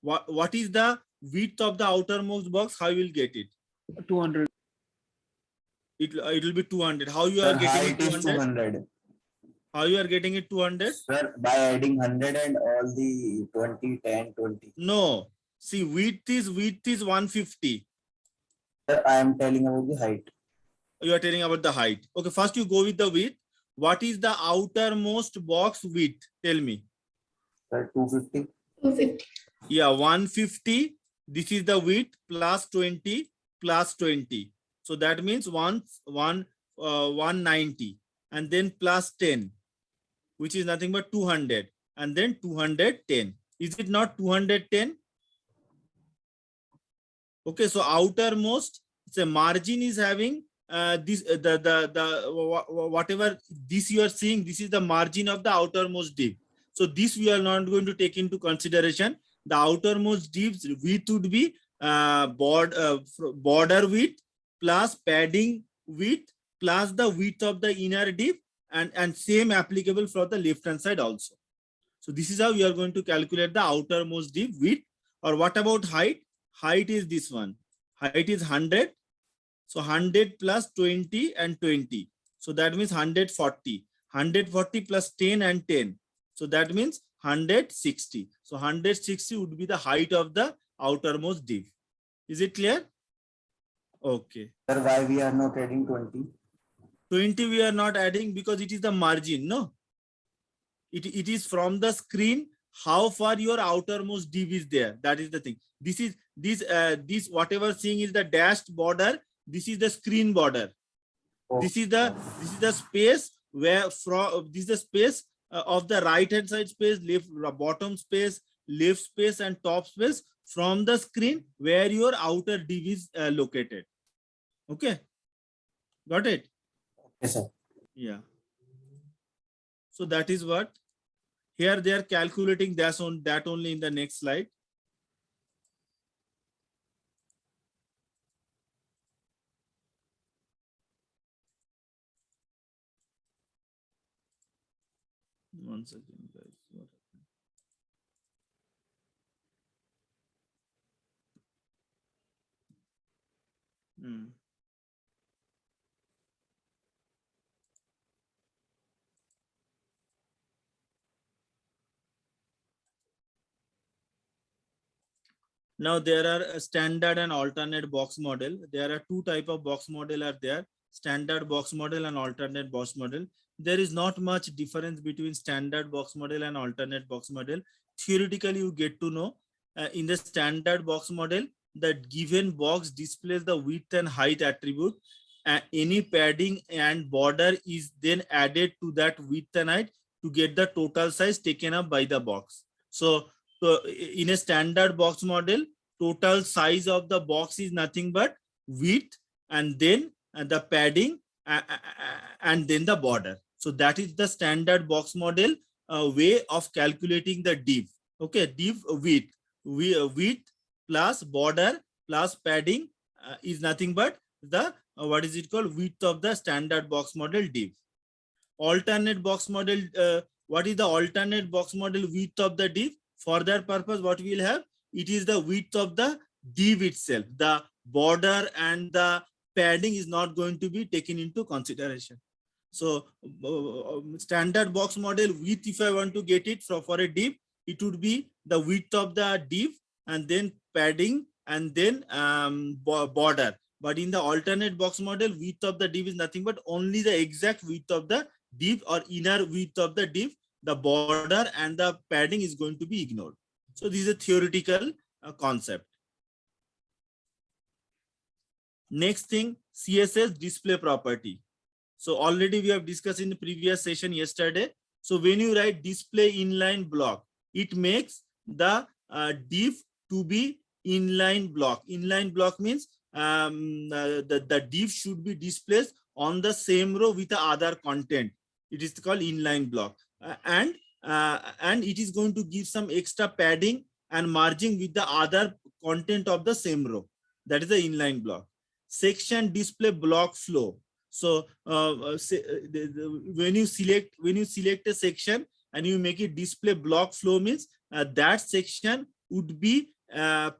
What is the width of the outermost box? How you will get it? 200. It will be 200. How you are getting it? 200. How you are getting it 200? Sir, by adding 100 and all the 20, 10, 20. No. See, width is 150. Sir, I am telling about the height. You are telling about the height. Okay, first you go with the width. What is the outermost box width? Tell me. Sir, 250. 250. Yeah, 150. This is the width plus 20 plus 20. So that means 190. And then plus 10, which is nothing but 200. And then 210. Is it not 210? Okay, so outermost, the margin is having this whatever this you are seeing, this is the margin of the outermost div. So this we are not going to take into consideration. The outermost div's width would be border width plus padding width plus the width of the inner div, and same applicable for the left hand side also. So this is how we are going to calculate the outermost div width. Or what about height? Height is this one. Height is 100. So 100 plus 20 and 20. So that means 140. 140 plus 10 and 10. So that means 160. So 160 would be the height of the outermost div. Is it clear? Okay. Sir, why we are not adding 20? 20 we are not adding because it is the margin, no? It is from the screen how far your outermost div is there. That is the thing. This whatever seeing is the dashed border. This is the screen border. Oh. This is the space where from this is the space of the right hand side space, left bottom space, left space, and top space from the screen where your outer div is located. Okay, got it? Yes, sir. Yeah. So that is what here they are calculating that only in the next slide. 1 second, guys. What happened? Now there are a standard and alternate box model. There are two type of box model are there: standard box model and alternate box model. There is not much difference between standard box model and alternate box model. Theoretically, you get to know in the standard box model, the given box displays the width and height attribute. Any padding and border is then added to that width and height to get the total size taken up by the box. So in a standard box model, total size of the box is nothing but width and then the padding and then the border. So that is the standard box model way of calculating the div. Okay, div width. Width plus border plus padding is nothing but the what is it called, width of the standard box model div. Alternate box model, what is the alternate box model width of the div? For that purpose, what we will have, it is the width of the div itself. The border and the padding is not going to be taken into consideration. So standard box model width, if I want to get it for a div, it would be the width of the div and then padding and then border. But in the alternate box model, width of the div is nothing but only the exact width of the div or inner width of the div. The border and the padding is going to be ignored. So this is a theoretical concept. Next thing, CSS display property. So already we have discussed in the previous session yesterday. So when you write display inline block, it makes the div to be inline block. Inline block means the div should be displayed on the same row with the other content. It is called inline block. And it is going to give some extra padding and margin with the other content of the same row. That is the inline block. Section display block flow. So when you select a section and you make it display block flow, means that section would be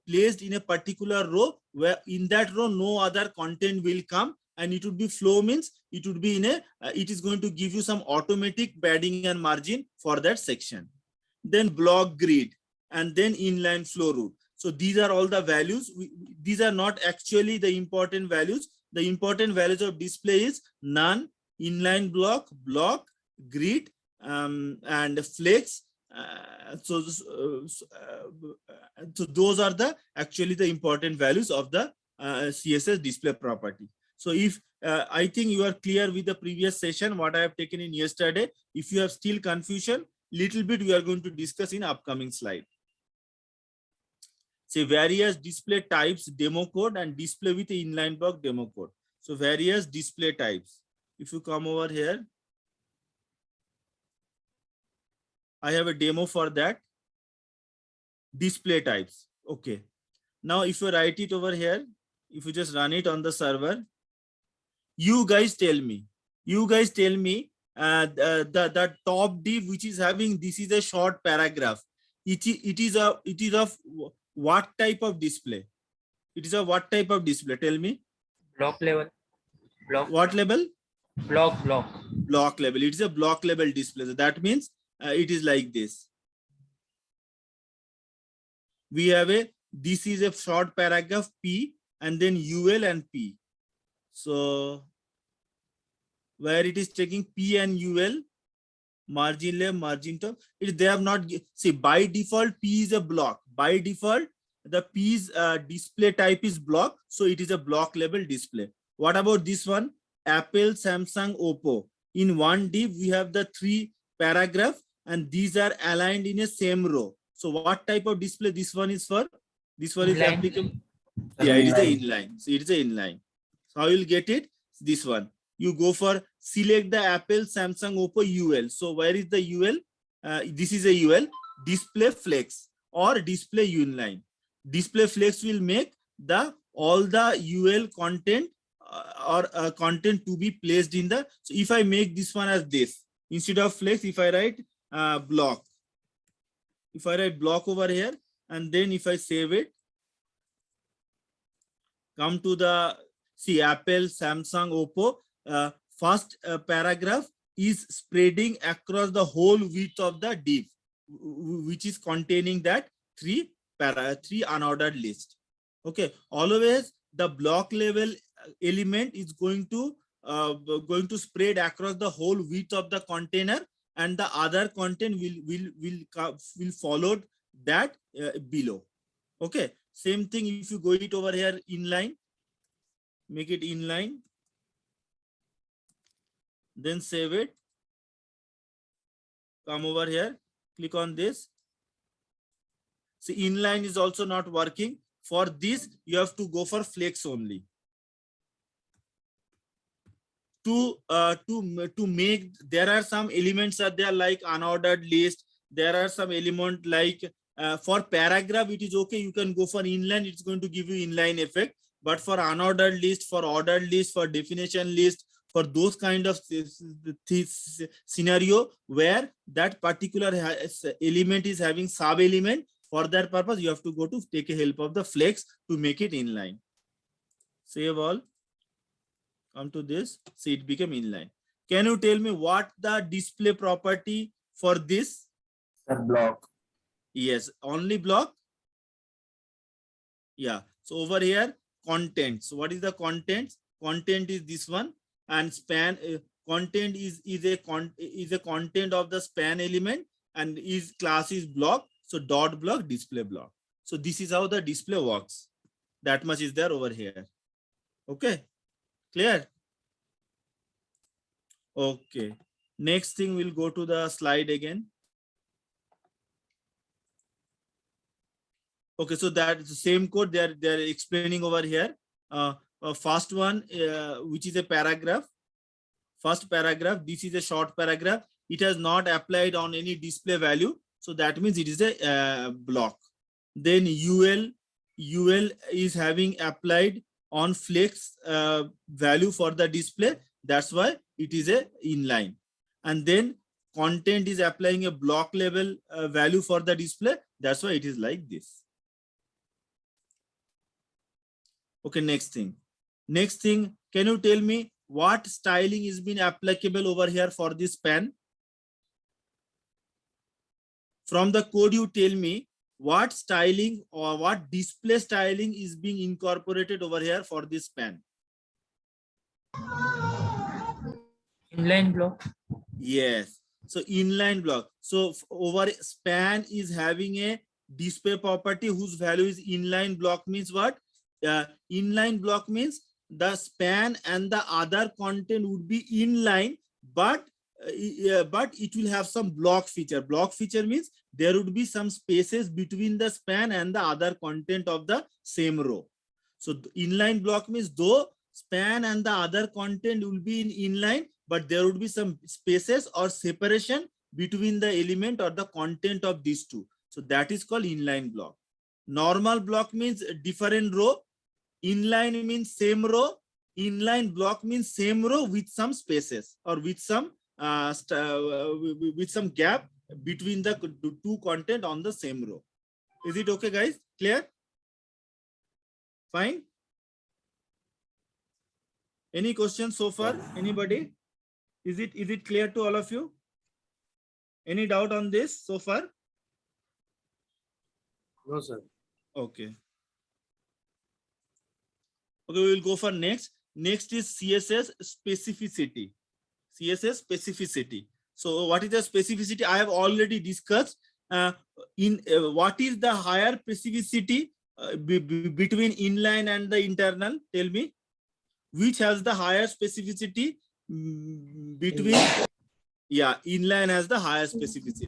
placed in a particular row, where in that row no other content will come, and it would be flow means it would be in a it is going to give you some automatic padding and margin for that section. Then block grid and then inline flow route. So these are all the values. These are not actually the important values. The important values of display is none, inline block, block, grid, and flex. So those are the actually the important values of the CSS display property. So if I think you are clear with the previous session, what I have taken in yesterday. If you have still confusion, little bit we are going to discuss in upcoming slide. Say various display types demo code and display with inline block demo code. So various display types. If you come over here, I have a demo for that. Display types. Okay. Now if you write it over here, if you just run it on the server, you guys tell me the top div which is having this is a short paragraph. It is of what type of display? It is a what type of display? Tell me. Block level. Block. What level? Block level. It is a block level display. So that means it is like this. We have this is a short paragraph P and then UL and P. So where it is taking P and UL, margin left, margin top, they have not see by default P is a block. By default the P's display type is block, so it is a block level display. What about this one? Apple, Samsung, Oppo. In one div we have the 3 paragraph and these are aligned in a same row. So what type of display this one is for? This one is applicable. Yeah, it is a inline. So it is a inline. So how you will get it? This one. You go for select the Apple, Samsung, Oppo, UL. So where is the UL? This is a UL. Display flex or display inline. Display flex will make the all the UL content or content to be placed in the. So if I make this one as this, instead of flex, if I write block. If I write block over here, and then if I save it, come to the, see, Apple, Samsung, Oppo, first paragraph is spreading across the whole width of the div, which is containing that three unordered list. Okay, always the block level element is going to spread across the whole width of the container, and the other content will follow that below. Okay, same thing if you go it over here inline, make it inline, then save it, come over here, click on this. See, inline is also not working. For this, you have to go for flex only. To make, there are some elements are there like unordered list. There are some element like for paragraph, it is okay. You can go for inline. It's going to give you inline effect. But for unordered list, for ordered list, for definition list, for those kind of scenario where that particular element is having sub element, for that purpose, you have to go to take a help of the flex to make it inline. Save all. Come to this, see it became inline. Can you tell me what the display property for this? Sir, block. Yes, only block. Yeah. So over here, content. So what is the content? Content is this one, and span content is a content of the span element, and is class is block. So dot block, display block. So this is how the display works. That much is there over here. Okay. Clear? Okay. Next thing, we'll go to the slide again. Okay, so that's the same code they're explaining over here. First one, which is a paragraph. First paragraph, this is a short paragraph. It has not applied on any display value. So that means it is a block. Then UL is having applied on flex value for the display. That's why it is a inline. And then content is applying a block level value for the display. That's why it is like this. Okay, next thing. Next thing, can you tell me what styling is being applicable over here for this span? From the code, you tell me what styling or what display styling is being incorporated over here for this span. Inline block. Yes. So inline block. So over span is having a display property whose value is inline block. Means what? Inline block means the span and the other content would be inline, but it will have some block feature. Block feature means there would be some spaces between the span and the other content of the same row. So inline block means though span and the other content will be in inline, but there would be some spaces or separation between the element or the content of these two. So that is called inline block. Normal block means different row. Inline means same row. Inline block means same row with some spaces or with some gap between the two content on the same row. Is it okay, guys? Clear? Fine. Any questions so far? Anybody? Is it clear to all of you? Any doubt on this so far? No, sir. Okay. Okay, we will go for next. Next is CSS specificity. CSS specificity. So what is the specificity? I have already discussed. What is the higher specificity between inline and the internal? Tell me. Which has the higher specificity between? Yeah, inline has the higher specificity.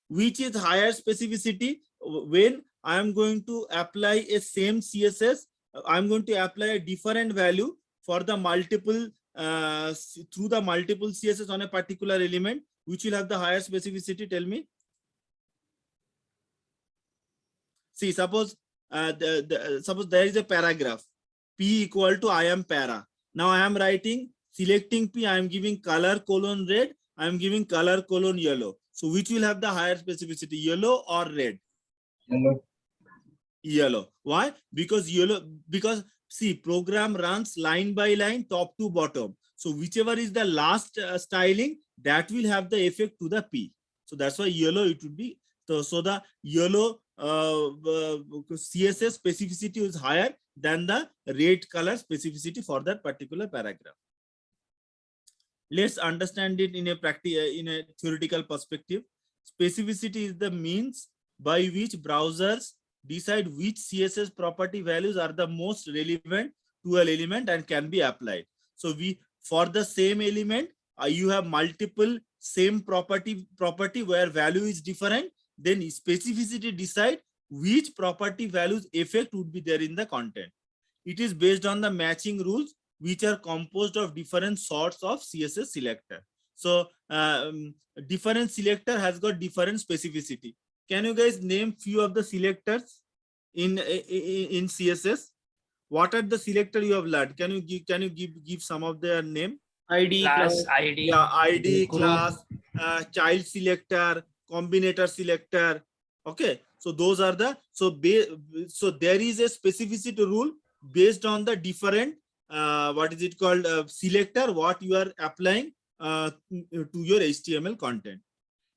Which is higher specificity? When I am going to apply a same CSS, I'm going to apply a different value for the multiple through the multiple CSS on a particular element. Which will have the higher specificity? Tell me. See, suppose suppose there is a paragraph. P equal to I am para. Now I am writing, selecting P, I am giving color colon red, I am giving color colon yellow. So which will have the higher specificity, yellow or red? Yellow. Why? Because see, program runs line by line, top to bottom. So whichever is the last styling, that will have the effect to the P. So that's why yellow it would be. So the yellow CSS specificity is higher than the red color specificity for that particular paragraph. Let's understand it in a theoretical perspective. Specificity is the means by which browsers decide which CSS property values are the most relevant to an element and can be applied. So for the same element, you have multiple same property where value is different, then specificity decide which property values effect would be there in the content. It is based on the matching rules, which are composed of different sorts of CSS selector. So different selector has got different specificity. Can you guys name few of the selectors in CSS? What are the selector you have learned? Can you give some of their name? ID, class, ID. Yeah, ID, group. class, child selector, combinator selector. Okay, so those are the so there is a specificity rule based on the different what is it called selector what you are applying to your HTML content.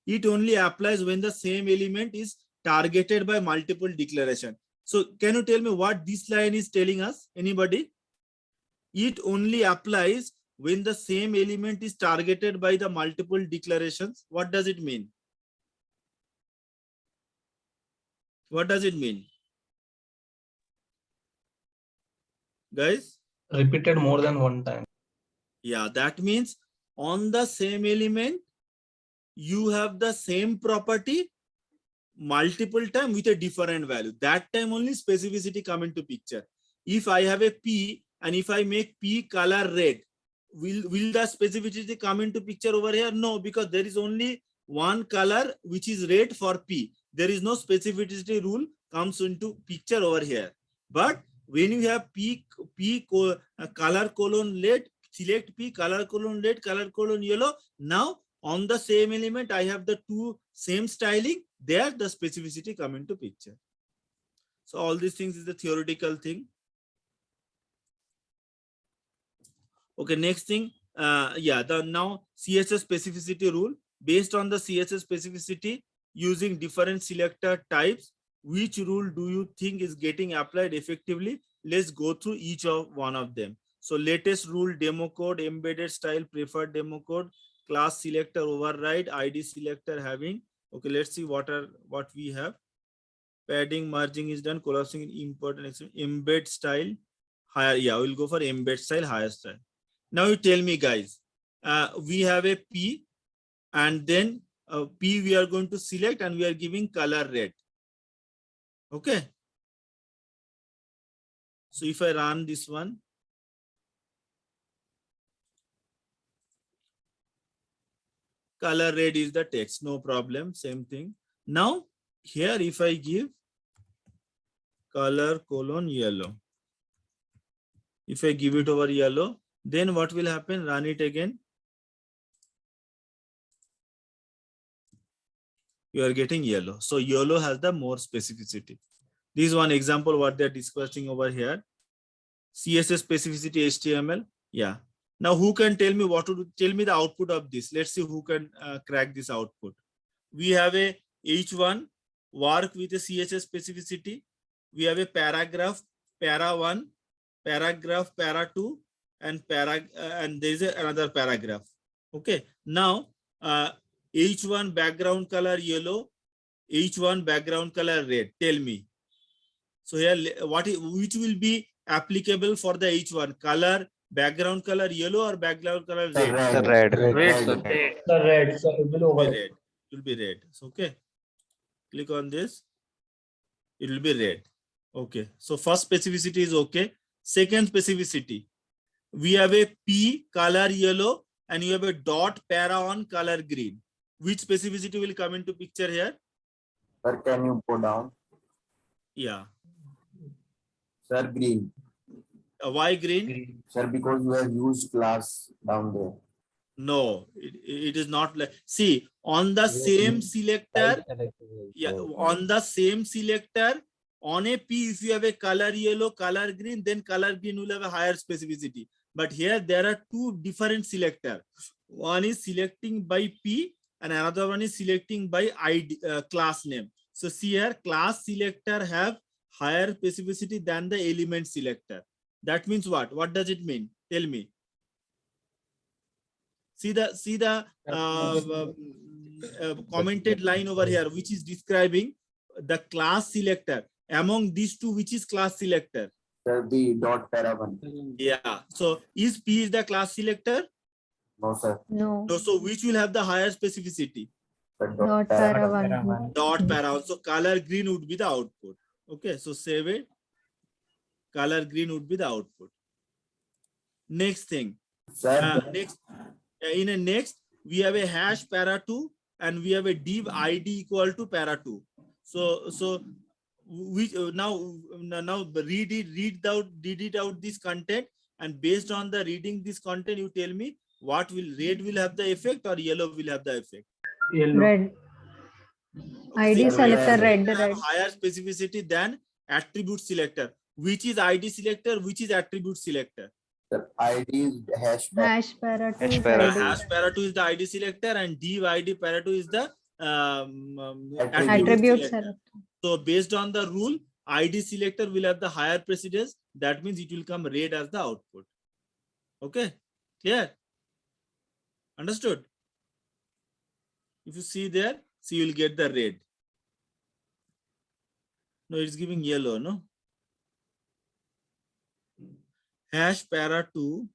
It only applies when the same element is targeted by multiple declaration. So can you tell me what this line is telling us? Anybody? It only applies when the same element is targeted by the multiple declarations. What does it mean? What does it mean? Guys? Repeated more than one time. Yeah, that means on the same element, you have the same property multiple time with a different value. That time only specificity come into picture. If I have a P and if I make P color red, will the specificity come into picture over here? No, because there is only one color which is red for P. There is no specificity rule comes into picture over here. But when you have P color colon red, select P color colon red, color colon yellow. Now on the same element, I have the two same styling. There the specificity come into picture. So all these things is the theoretical thing. Okay, next thing, now CSS specificity rule. Based on the CSS specificity, using different selector types, which rule do you think is getting applied effectively? Let's go through each of one of them. So latest rule, demo code, embedded style, preferred demo code, class selector override, ID selector having. Okay, let's see what we have. Padding, merging is done, collapsing, import and embed style, higher. Yeah, we'll go for embed style, higher style. Now you tell me, guys, we have a P and then P we are going to select and we are giving color red. Okay. So if I run this one, color red is the text, no problem, same thing. Now here if I give color colon yellow, if I give it over yellow, then what will happen? Run it again. You are getting yellow. So yellow has the more specificity. This is one example what they're discussing over here. CSS specificity HTML. Yeah. Now who can tell me tell me the output of this? Let's see who can crack this output. We have a H1 work with a CSS specificity. We have a paragraph, para 1, paragraph, para 2, and and there is another paragraph. Okay. Now H1 background color yellow, H1 background color red. Tell me. So here, which will be applicable for the H1 color? Background color yellow or background color red? Red. The red. So it will red. It will be red. So, okay. Click on this. It will be red. Okay. So first specificity is okay. Second specificity. We have a P color yellow and you have a dot para on color green. Which specificity will come into picture here? Sir, can you go down? Yeah. Sir, green. Why green? Sir, because you have used class down there. No, it is not like, see, on the same selector, yeah, on the same selector, on a P, if you have a color yellow, color green, then color green will have a higher specificity. But here there are two different selector. One is selecting by P and another one is selecting by ID, class name. So see here, class selector have higher specificity than the element selector. That means what? What does it mean? Tell me. See the commented line over here, which is describing the class selector. Among these two, which is class selector? The dot para one. Yeah. So is P is the class selector? No, sir. No. No. So which will have the higher specificity? The Dot para one. Dot para. So color green would be the output. Okay. So save it. Color green would be the output. Next thing. Sir, Next. In a next, we have a hash para2 and we have a div ID equal to para2. So we now read it out this content, and based on the reading this content, you tell me what will red will have the effect or yellow will have the effect. Red. ID See, selector red. have higher specificity than attribute selector. Which is ID selector? Which is attribute selector? the ID is hash. Hash para two. Hash para. Hash para2 is the ID selector and div ID para2 is the Attribute selector. selector. So based on the rule, ID selector will have the higher precedence. That means it will come red as the output. Okay, clear? Understood? If you see there, see, you will get the red. No, it's giving yellow, no? Hash para2.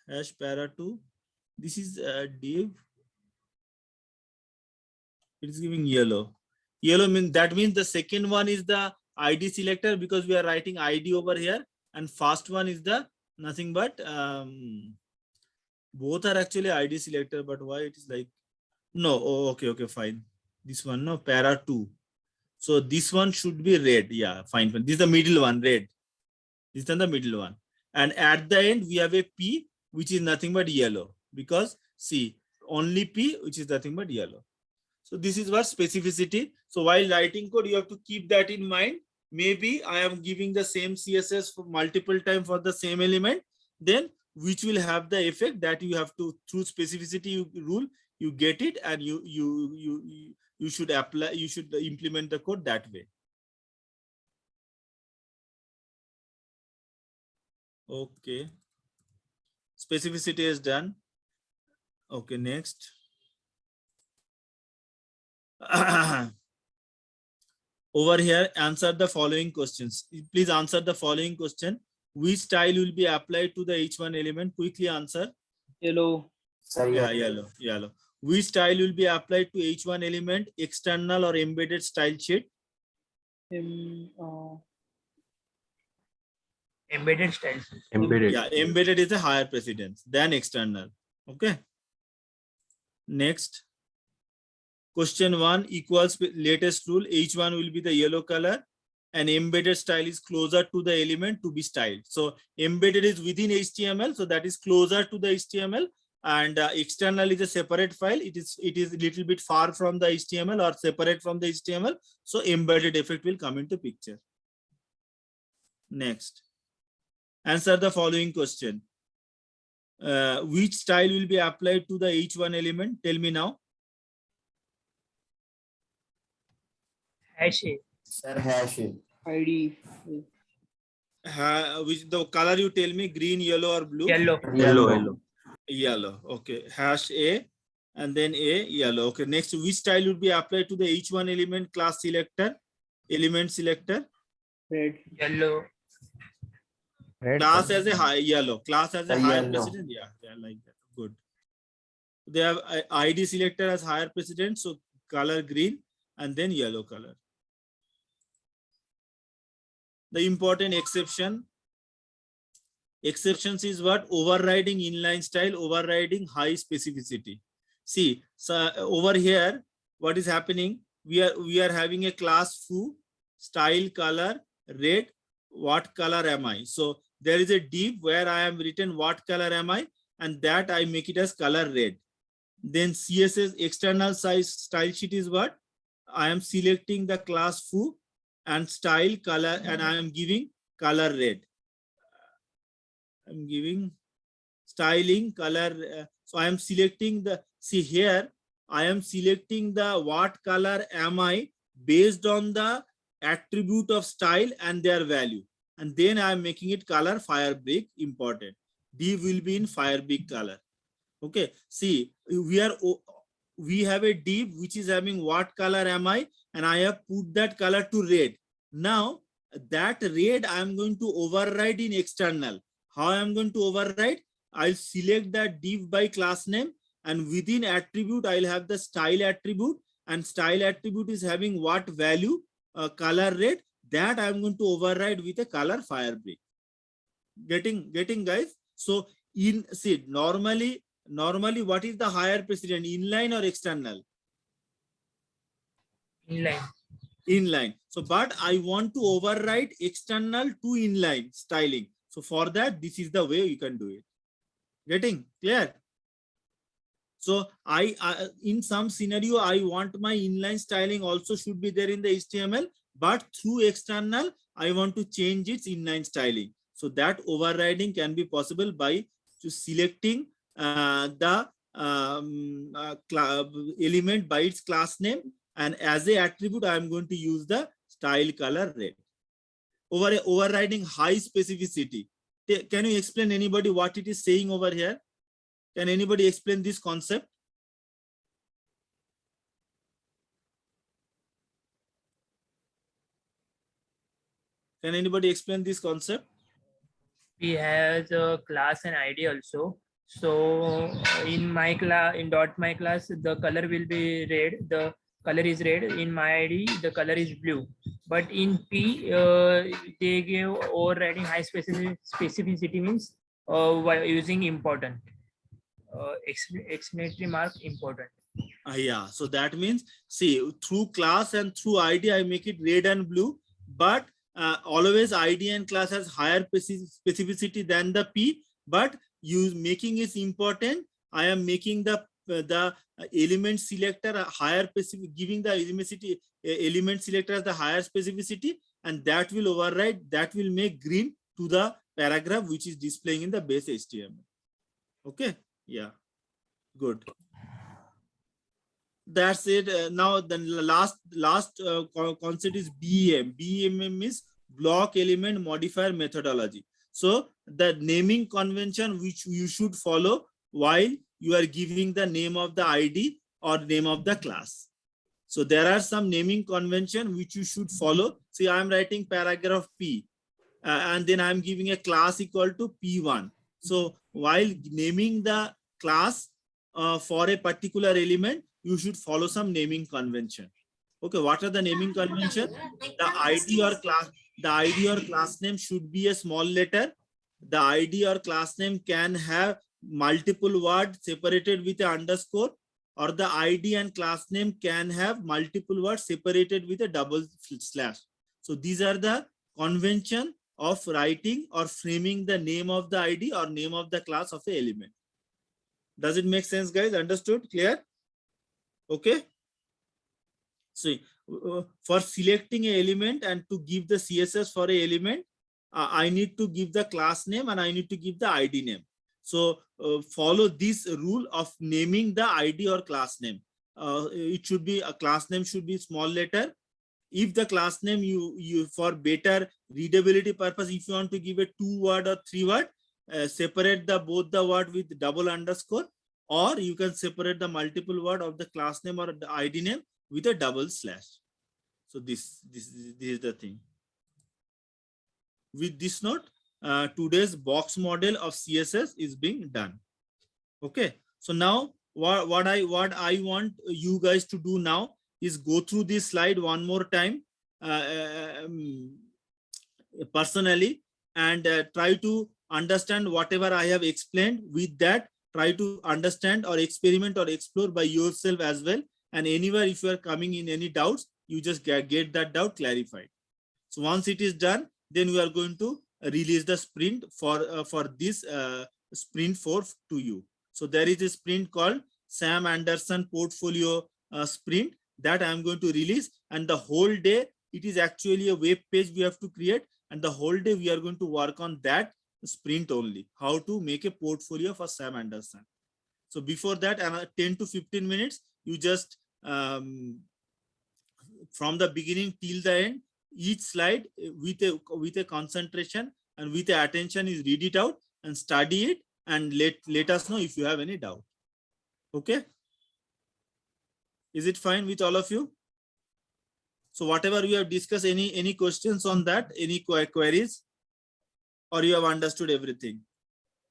Hash para2. This is div. It's giving yellow. Yellow means, that means the second one is the ID selector because we are writing ID over here, and first one is the nothing but both are actually ID selector, but why it is like, no, oh, okay, fine. This one, no, para2. So this one should be red. Yeah, fine. This is the middle one, red. This is the middle one. And at the end, we have a P, which is nothing but yellow, because see, only P, which is nothing but yellow. So this is what specificity. So while writing code, you have to keep that in mind. Maybe I am giving the same CSS for multiple times for the same element, then which will have the effect that you have to, through specificity rule, you get it, and you should apply, you should implement the code that way. Okay. Specificity is done. Okay, next. Over here, answer the following questions. Please answer the following question. Which style will be applied to the H1 element? Quickly answer. Yellow. Sir, Yeah, yellow. Which style will be applied to H1 element? External or embedded style sheet? Embedded style. Embedded. Yeah, embedded is a higher precedence than external. Okay. Next. Question 1 equals latest rule. H1 will be the yellow color and embedded style is closer to the element to be styled. So embedded is within HTML. So that is closer to the HTML, and external is a separate file. It is a little bit far from the HTML or separate from the HTML. So embedded effect will come into picture. Next. Answer the following question. Which style will be applied to the H1 element? Tell me now. Hash. Sir, hash. ID. Which the color you tell me, green, yellow or blue? Yellow. Okay. Hash A and then A, yellow. Okay. Next, which style would be applied to the H1 element class selector? Element selector? Red. Yellow. Red. Class as a high yellow. Class as a higher Yellow. precedence. Yeah, like that. Good. They have ID selector as higher precedence, so color green and then yellow color. The important exceptions is what? Overriding inline style, overriding high specificity. See, so over here, what is happening? We are having a class foo, style color, red. What color am I? So there is a div where I am written what color am I, and that I make it as color red. Then CSS external size style sheet is what? I am selecting the class foo and style color, and I am giving color red. I'm giving styling color. So I am selecting the, see here, I am selecting the what color am I based on the attribute of style and their value. And then I am making it color Firebrick important. Div will be in Firebrick color. Okay, see, we have a div which is having what color am I, and I have put that color to red. Now that red I am going to override in external. How I am going to override? I'll select that div by class name, and within attribute I'll have the style attribute, and style attribute is having what value, color red. That I'm going to override with a color Firebrick. Getting guys? So in, see, normally what is the higher precedent, inline or external? Inline. Inline. So but I want to override external to inline styling. So for that, this is the way you can do it. Getting clear? So I in some scenario I want my inline styling also should be there in the HTML, but through external I want to change its inline styling. So that overriding can be possible by selecting the element by its class name, and as a attribute I am going to use the style color red. Overriding high specificity. Can you explain, anybody, what it is saying over here? Can anybody explain this concept? Can anybody explain this concept? We have a class and ID also. So in my class, in .my class, the color will be red. The color is red. In my ID, the color is blue. But in P, they give overriding high specificity means while using important. Exclamatory mark important. Yeah, so that means, see, through class and through ID I make it red and blue, but always ID and class has higher specificity than the P, but you making is important. I am making the element selector a higher specific, giving the element selector as the higher specificity, and that will override, that will make green to the paragraph which is displaying in the base HTML. Okay, yeah, good. That's it. Now the last concept is BEM. BEM is block element modifier methodology. So the naming convention which you should follow while you are giving the name of the ID or name of the class. So there are some naming convention which you should follow. See, I am writing paragraph P, and then I am giving a class equal to P1. So while naming the class for a particular element, you should follow some naming convention. Okay, what are the naming convention? The ID or class name should be a small letter. The ID or class name can have multiple words separated with an underscore, or the ID and class name can have multiple words separated with a double slash. So these are the convention of writing or framing the name of the ID or name of the class of the element. Does it make sense, guys? Understood? Clear? Okay. So for selecting an element and to give the CSS for an element, I need to give the class name and I need to give the ID name. So follow this rule of naming the ID or class name. It should be, a class name should be small letter. If the class name you for better readability purpose, if you want to give a 2-word or 3-word, separate both the word with double underscore, or you can separate the multiple word of the class name or the ID name with a double slash. So this is the thing. With this note, today's box model of CSS is being done. Okay. So now what I want you guys to do now is go through this slide one more time personally, and try to understand whatever I have explained. With that, try to understand or experiment or explore by yourself as well. And anywhere, if you are coming in any doubts, you just get that doubt clarified. So once it is done, then we are going to release the sprint for this sprint 4 to you. So there is a sprint called Sam Anderson portfolio sprint that I'm going to release, and the whole day it is actually a web page we have to create, and the whole day we are going to work on that sprint only, how to make a portfolio for Sam Anderson. So before that, 10 to 15 minutes, you just from the beginning till the end, each slide with a concentration and with a attention is read it out and study it, and let us know if you have any doubt. Okay, is it fine with all of you? So whatever we have discussed, any questions on that, any queries, or you have understood everything,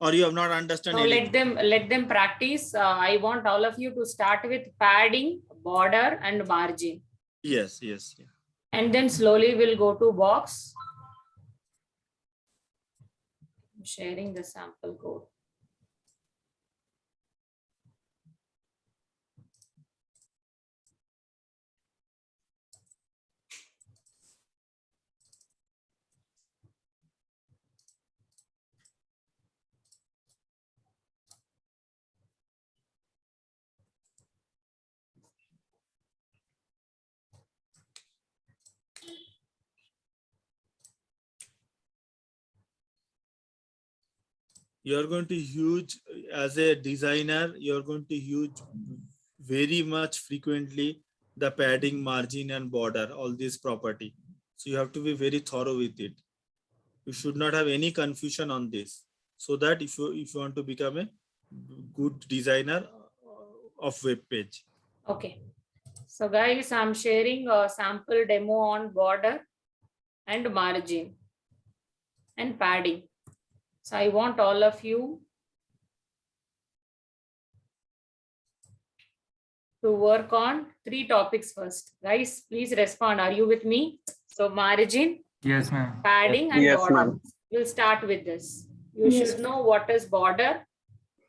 or you have not understood anything? Let them practice. I want all of you to start with padding, border, and margin. Yes, yes, yeah. And then slowly we'll go to box. I'm sharing the sample code. You're going to use, as a designer, you're going to use very much frequently the padding, margin, and border, all these property. So you have to be very thorough with it. You should not have any confusion on this, so that if you want to become a good designer of web page. Okay. So guys, I'm sharing a sample demo on border and margin and padding. So I want all of you to work on 3 topics first. Guys, please respond. Are you with me? So margin, Yes, ma'am. padding, and Yes, border. ma'am. We'll start with this. You should know what is border,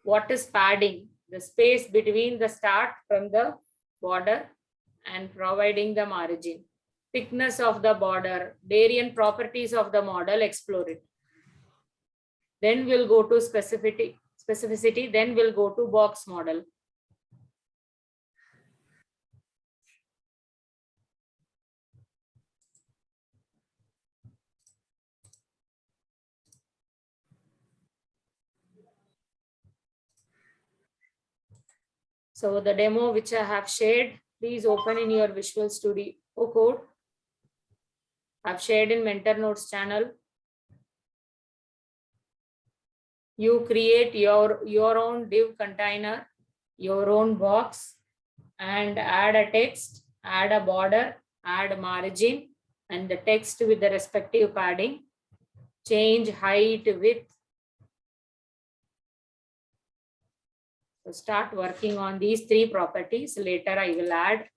what is padding, the space between the start from the border and providing the margin. Thickness of the border, variant properties of the model, explore it. Then we'll go to specificity, then we'll go to box model. So the demo which I have shared, please open in your Visual Studio Code. I've shared in Mentor Notes channel. You create your own div container, your own box, and add a text, add a border, add a margin, and the text with the respective padding. Change height, width. So start working on these 3 properties. Later I will add.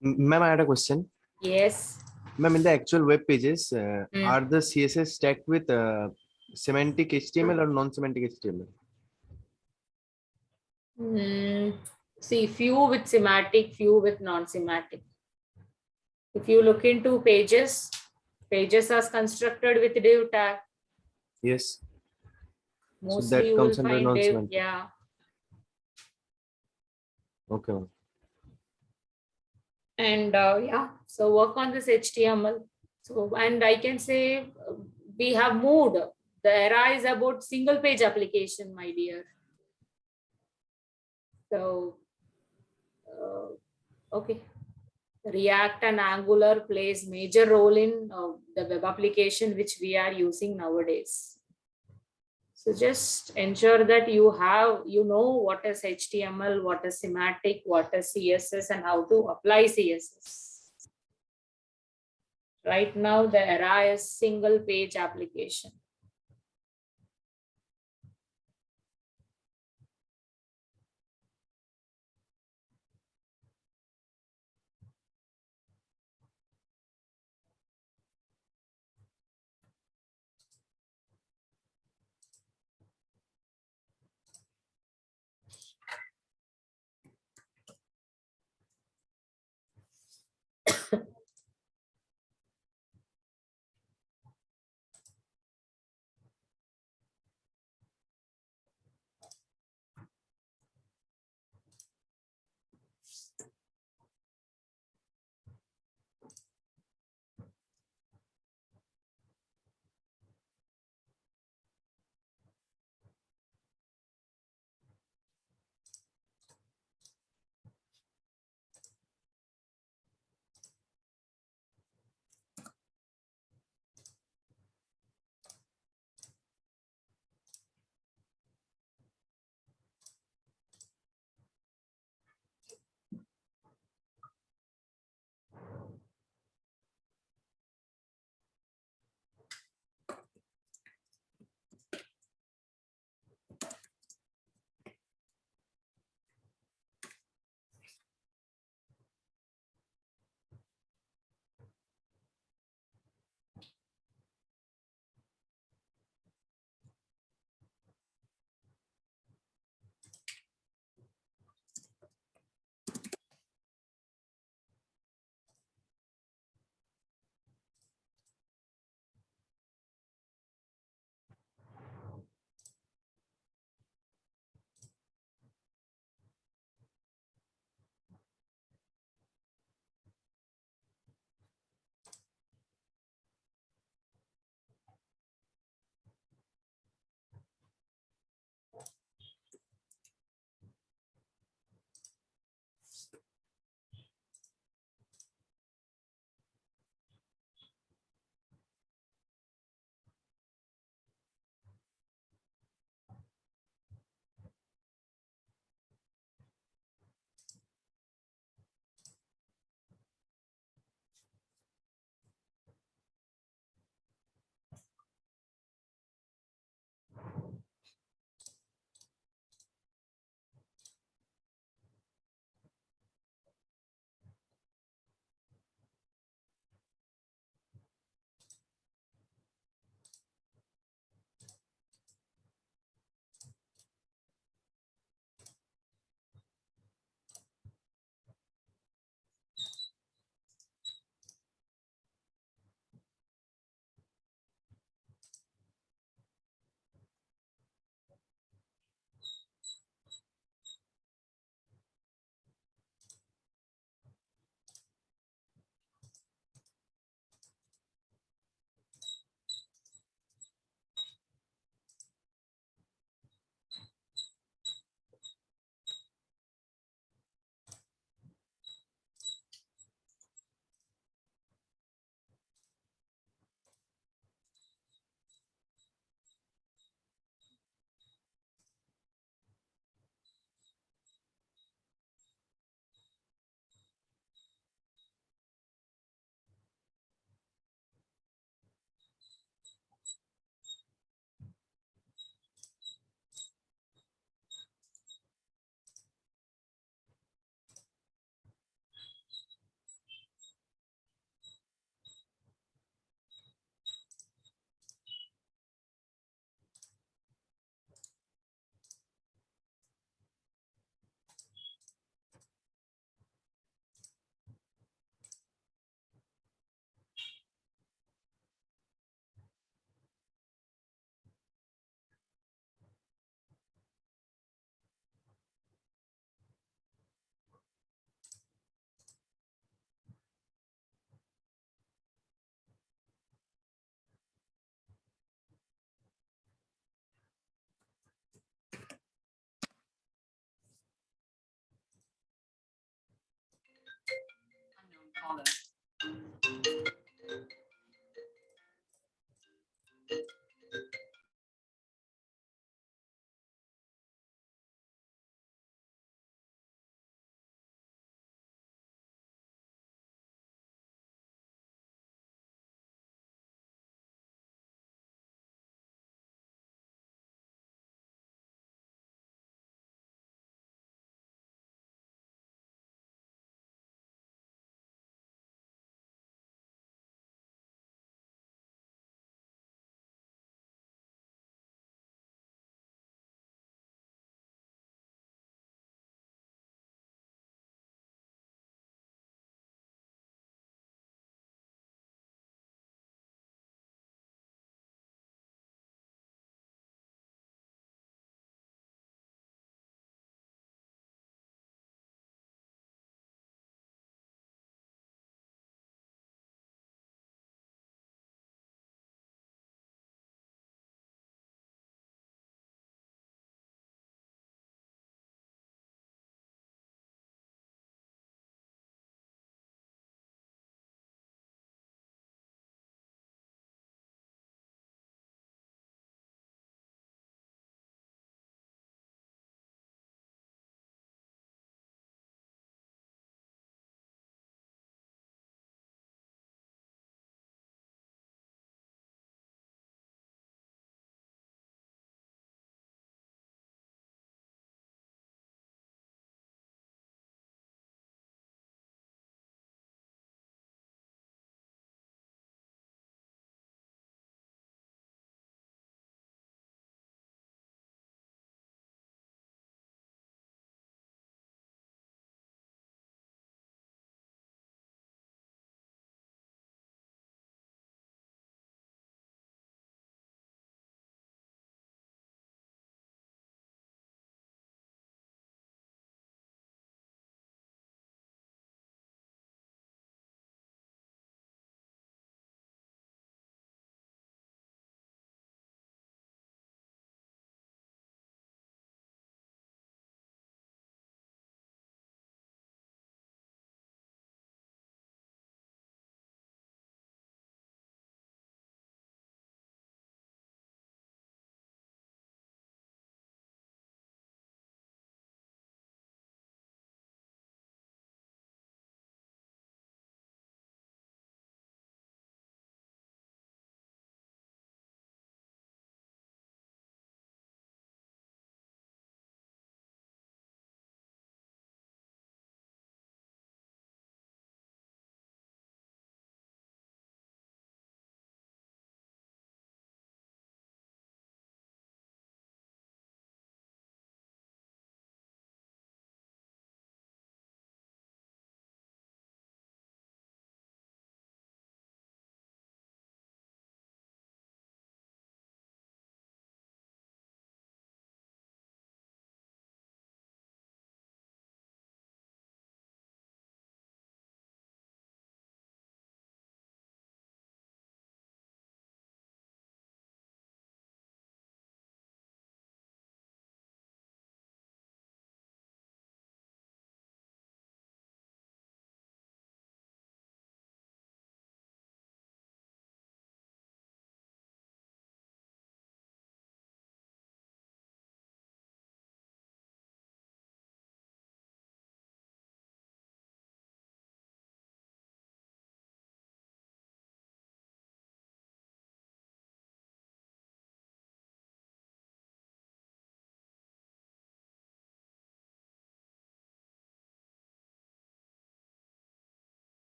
Ma'am, I had a question. Yes. Ma'am, in the actual web pages, are the CSS stacked with semantic HTML or non-semantic HTML? See, few with semantic, few with non-semantic. If you look into pages, pages are constructed with div tag. Yes. Mostly so that you comes will under find div, non-semantic. yeah. Okay. And yeah, so work on this HTML. So, and I can say we have moved. The era is about single page application, my dear. So, okay. React and Angular plays major role in the web application which we are using nowadays. So just ensure that you know what is HTML, what is semantic, what is CSS, and how to apply CSS. Right now, the era is single page application.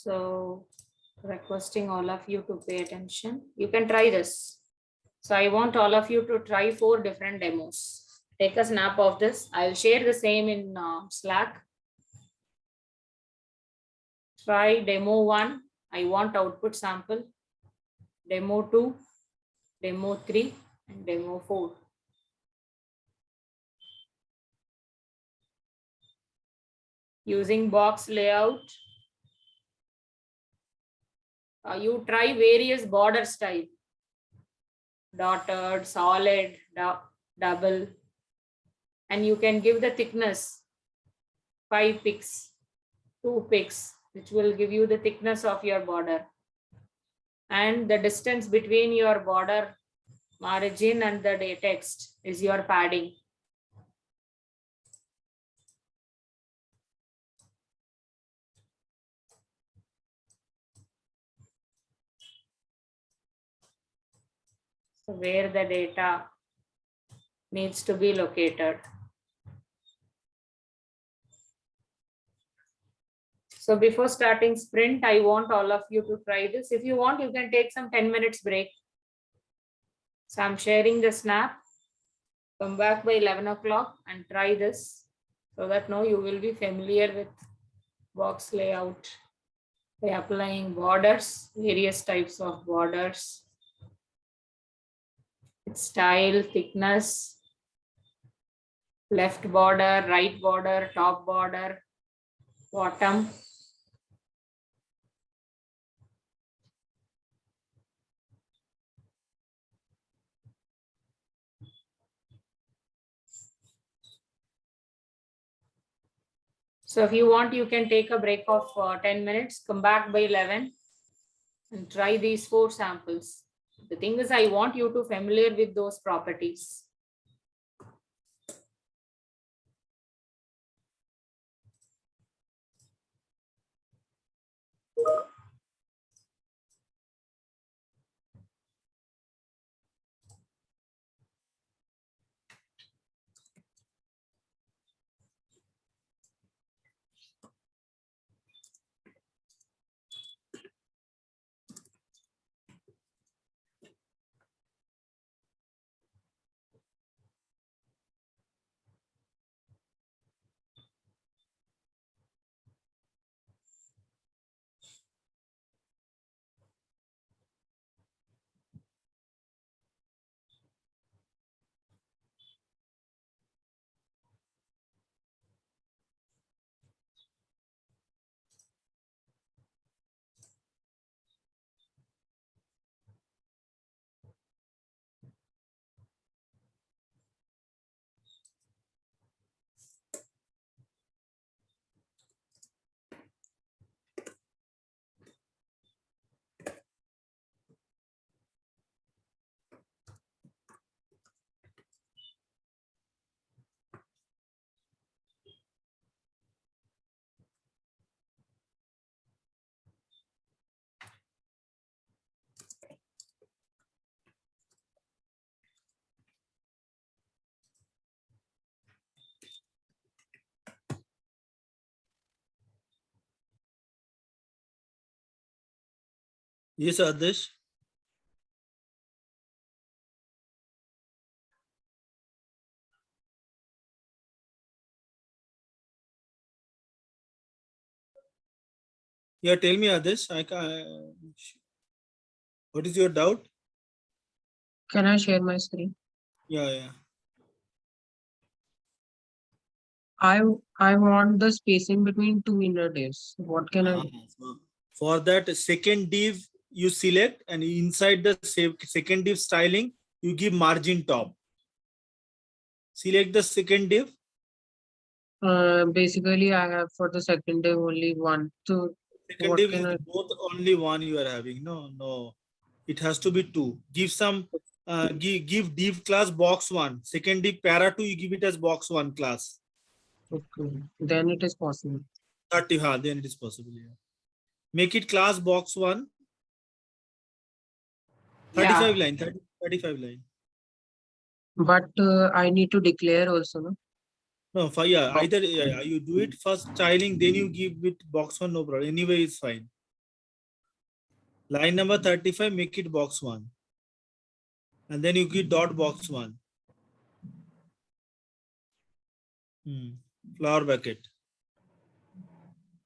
So requesting all of you to pay attention. You can try this. So I want all of you to try 4 different demos. Take a snap of this. I'll share the same in Slack. Try demo 1. I want output sample. Demo 2, demo 3, and demo 4. Using box layout, you try various border style. Dotted, solid, double. And you can give the thickness 5 pixels, 2 pixels, which will give you the thickness of your border. And the distance between your border margin and the text is your padding. So where the data needs to be located. So before starting sprint, I want all of you to try this. If you want, you can take some 10 minutes break. So I'm sharing the snap. Come back by 11 o'clock and try this so that now you will be familiar with box layout by applying borders, various types of borders, style, thickness, left border, right border, top border, bottom. So if you want, you can take a break of 10 minutes, come back by 11 and try these 4 samples. The thing is, I want you to familiar with those properties. Yes, Adesh. Yeah, tell me, Adesh. What is your doubt? Can I share my screen? Yeah. I want the spacing between 2 inner divs. What can I do? For that second div, you select, and inside the second div styling, you give margin top. Select the second div. Basically, I have for the second div only one. So Second what div can is I? both only one you are having. No. It has to be 2. Give some. Give div class box 1. Second div para 2. You give it as box 1 class. Okay, then it is possible. 30. Then it is possible. Yeah. Make it class box 1. 35 line. 35 line. But I need to declare also, no? No, either you do it first styling, then you give it box 1, no problem. Anyway, it's fine. Line number 35, make it box 1. And then you give dot box 1. Flower bucket.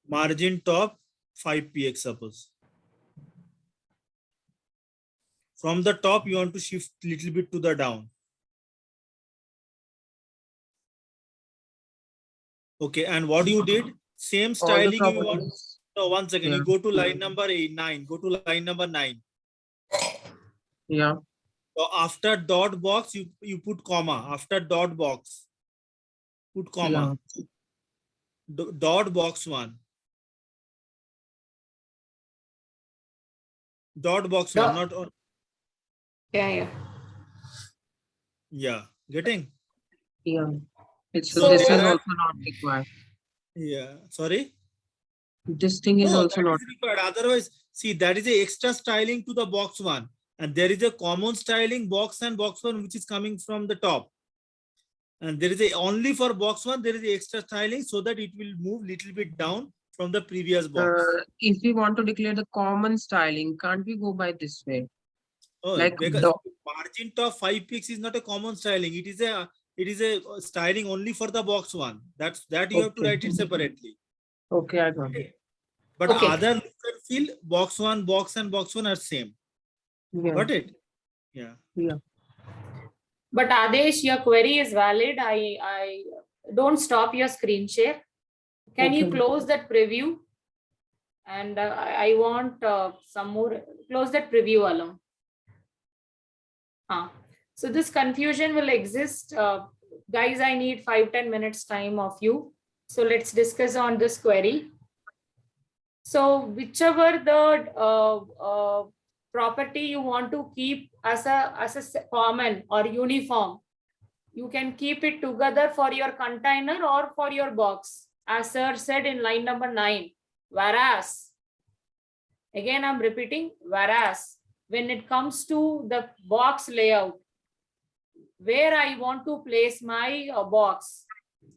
Margin top 5px suppose. From the top, you want to shift little bit to the down. Okay, and what you did? Same styling you want. No, 1 second. You go to line number 9. Go to line number 9. Yeah. So after dot box, you put comma. After dot box, put comma. Yeah. Dot box 1. Dot box 1, not on. Yeah. Yeah, getting? Yeah. So This is also not required. Yeah, sorry? This thing is also not required. Otherwise, see, that is a extra styling to the box 1. And there is a common styling box and box 1, which is coming from the top. And there is a only for box 1, there is a extra styling so that it will move little bit down from the previous box. If we want to declare the common styling, can't we go by this way? Oh, like because margin top 5 px is not a common styling. It is a styling only for the box 1. That you have to write it separately. Okay, I got it. But other look and feel, box 1, box and box 1 are same. Yeah. Got it? Yeah. Yeah. But Adesh, your query is valid. I don't stop your screen share. Can you close that preview? And I want some more. Close that preview alone. So this confusion will exist. Guys, I need 5-10 minutes time of you. So let's discuss on this query. So whichever the property you want to keep as a common or uniform, you can keep it together for your container or for your box, as sir said in line number 9. Whereas, again I'm repeating, whereas when it comes to the box layout, where I want to place my box,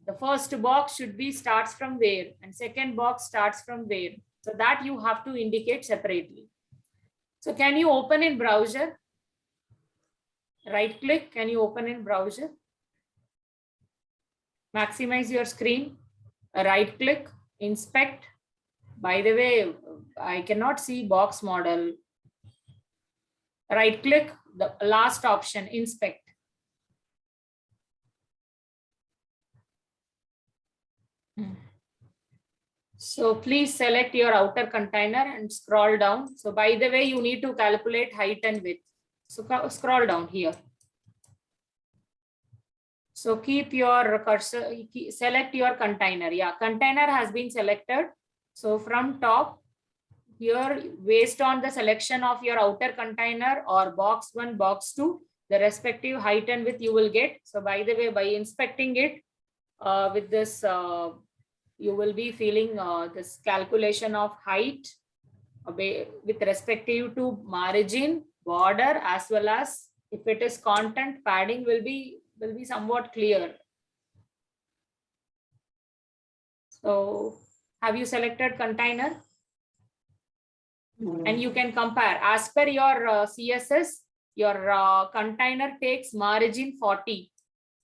the first box should be starts from where and second box starts from where. So that you have to indicate separately. So can you open in browser? Right click, can you open in browser? Maximize your screen, right click, inspect. By the way, I cannot see box model. Right click, the last option, inspect. So please select your outer container and scroll down. So by the way, you need to calculate height and width. So scroll down here. So keep your cursor, select your container. Yeah, container has been selected. So from top here, based on the selection of your outer container or box 1, box 2, the respective height and width you will get. So by the way, by inspecting it with this, you will be feeling this calculation of height with respective to margin, border, as well as if it is content, padding will be somewhat clear. So have you selected container? And you can compare as per your CSS, your container takes margin 40.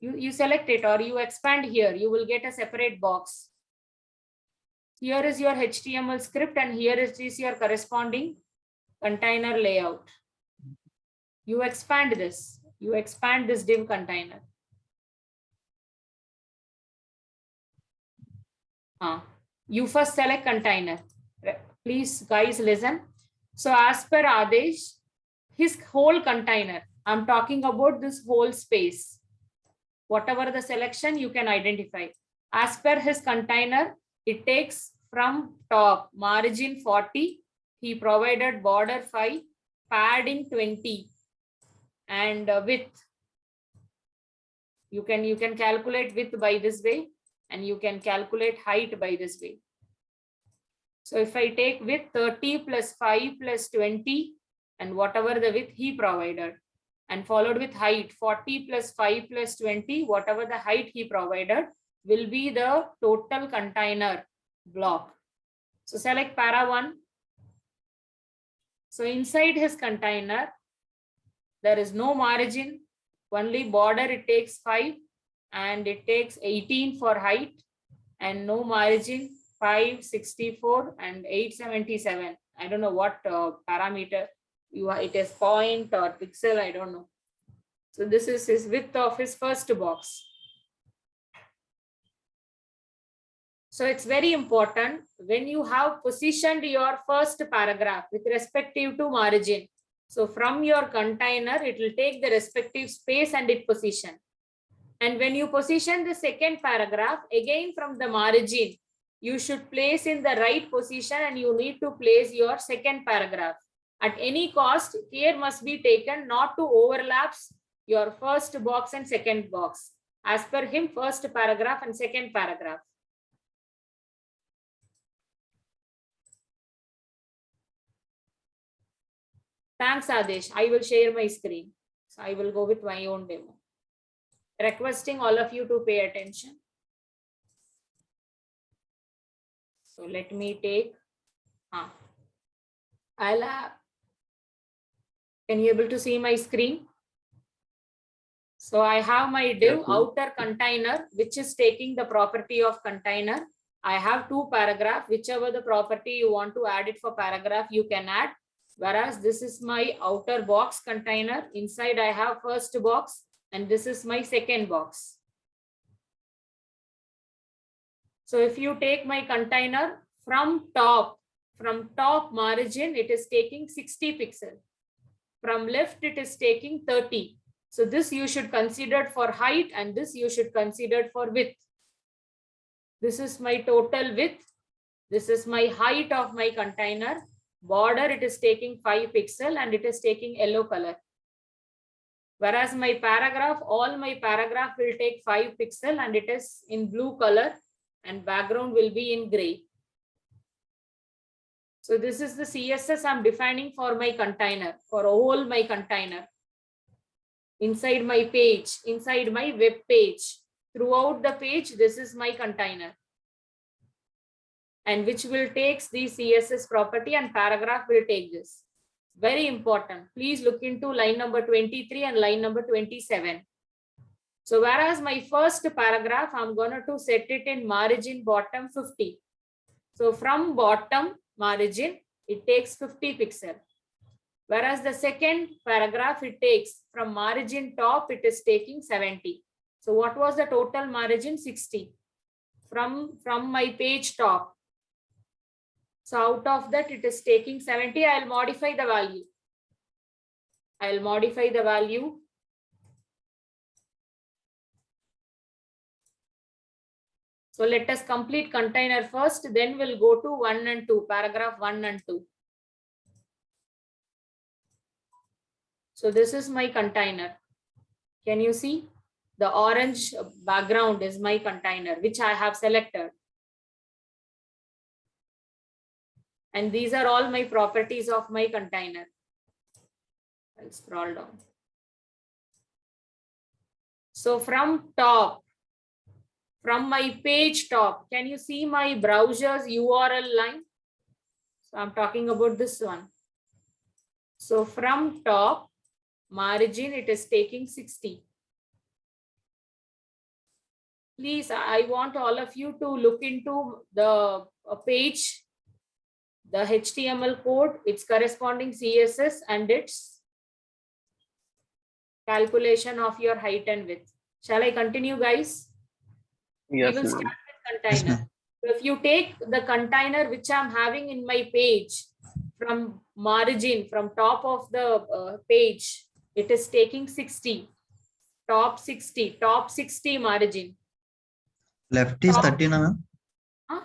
You select it or you expand here, you will get a separate box. Here is your HTML script and here is your corresponding container layout. You expand this div container. You first select container. Please guys listen. So as per Adesh, his whole container, I'm talking about this whole space. Whatever the selection you can identify. As per his container, it takes from top margin 40. He provided border 5, padding 20, and width. You can calculate width by this way, and you can calculate height by this way. So if I take width 30 plus 5 plus 20, and whatever the width he provided, and followed with height 40 plus 5 plus 20, whatever the height he provided will be the total container block. So select para 1. So inside his container, there is no margin, only border it takes 5 and it takes 18 for height and no margin 5, 64 and 877. I don't know what parameter it is, point or pixel, I don't know. So this is his width of his first box. So it's very important when you have positioned your first paragraph with respective to margin. So from your container, it will take the respective space and its position. And when you position the second paragraph, again from the margin, you should place in the right position and you need to place your second paragraph. At any cost, care must be taken not to overlap your first box and second box. As per him, first paragraph and second paragraph. Thanks, Adesh. I will share my screen. So I will go with my own demo. Requesting all of you to pay attention. So let me take, can you able to see my screen? So I have my div outer container, which is taking the property of container. I have two paragraph, whichever the property you want to add it for paragraph, you can add. Whereas this is my outer box container. Inside I have first box and this is my second box. So if you take my container from top margin, it is taking 60 pixel. From left, it is taking 30. So this you should consider for height and this you should consider for width. This is my total width. This is my height of my container. Border, it is taking 5 pixel and it is taking yellow color. Whereas my paragraph, all my paragraph will take 5 pixel and it is in blue color and background will be in gray. So this is the CSS I'm defining for my container, for all my container. Inside my page, inside my web page, throughout the page, this is my container. And which will take the CSS property and paragraph will take this. Very important. Please look into line number 23 and line number 27. So whereas my first paragraph, I'm going to set it in margin bottom 50. So from bottom margin, it takes 50 pixel. Whereas the second paragraph, it takes from margin top, it is taking 70. So what was the total margin? 60 from my page top. So out of that, it is taking 70. I'll modify the value. I'll modify the value. So let us complete container first, then we'll go to 1 and 2, paragraph 1 and 2. So this is my container. Can you see? The orange background is my container, which I have selected. And these are all my properties of my container. I'll scroll down. So from top, from my page top, can you see my browser's URL line? So I'm talking about this one. So from top margin, it is taking 60. Please, I want all of you to look into the page, the HTML code, its corresponding CSS and its calculation of your height and width. Shall I continue, guys? Yes, We will start with container. So if you take the container which I'm having in my page from margin, from top of the page, it is taking 60, top 60 margin. Left is 30 na ma'am? Huh?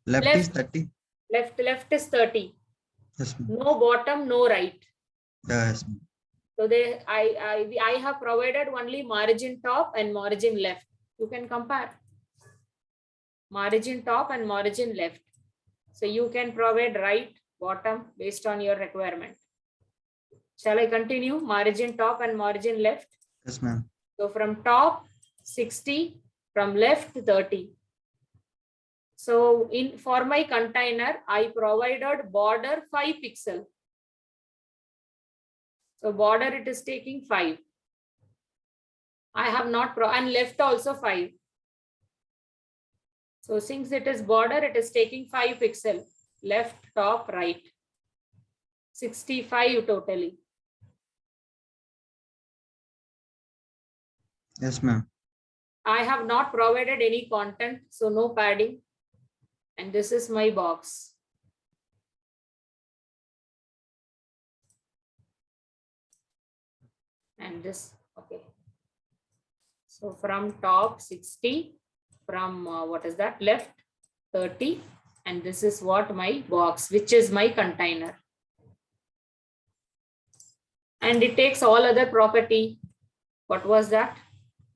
Left is 30. Left is 30. Yes, no bottom, no right. Yes. So I have provided only margin top and margin left. You can compare margin top and margin left. So you can provide right, bottom based on your requirement. Shall I continue? Margin top and margin left. Yes, ma'am. So from top 60, from left 30. So for my container, I provided border 5 pixel. So border it is taking 5. I have not and left also 5. So since it is border, it is taking 5 pixel. Left, top, right. 65 totally. Yes, ma'am. I have not provided any content, so no padding. And this is my box. And this, okay. So from top 60, from what is that, left 30, and this is what my box, which is my container. And it takes all other property. What was that?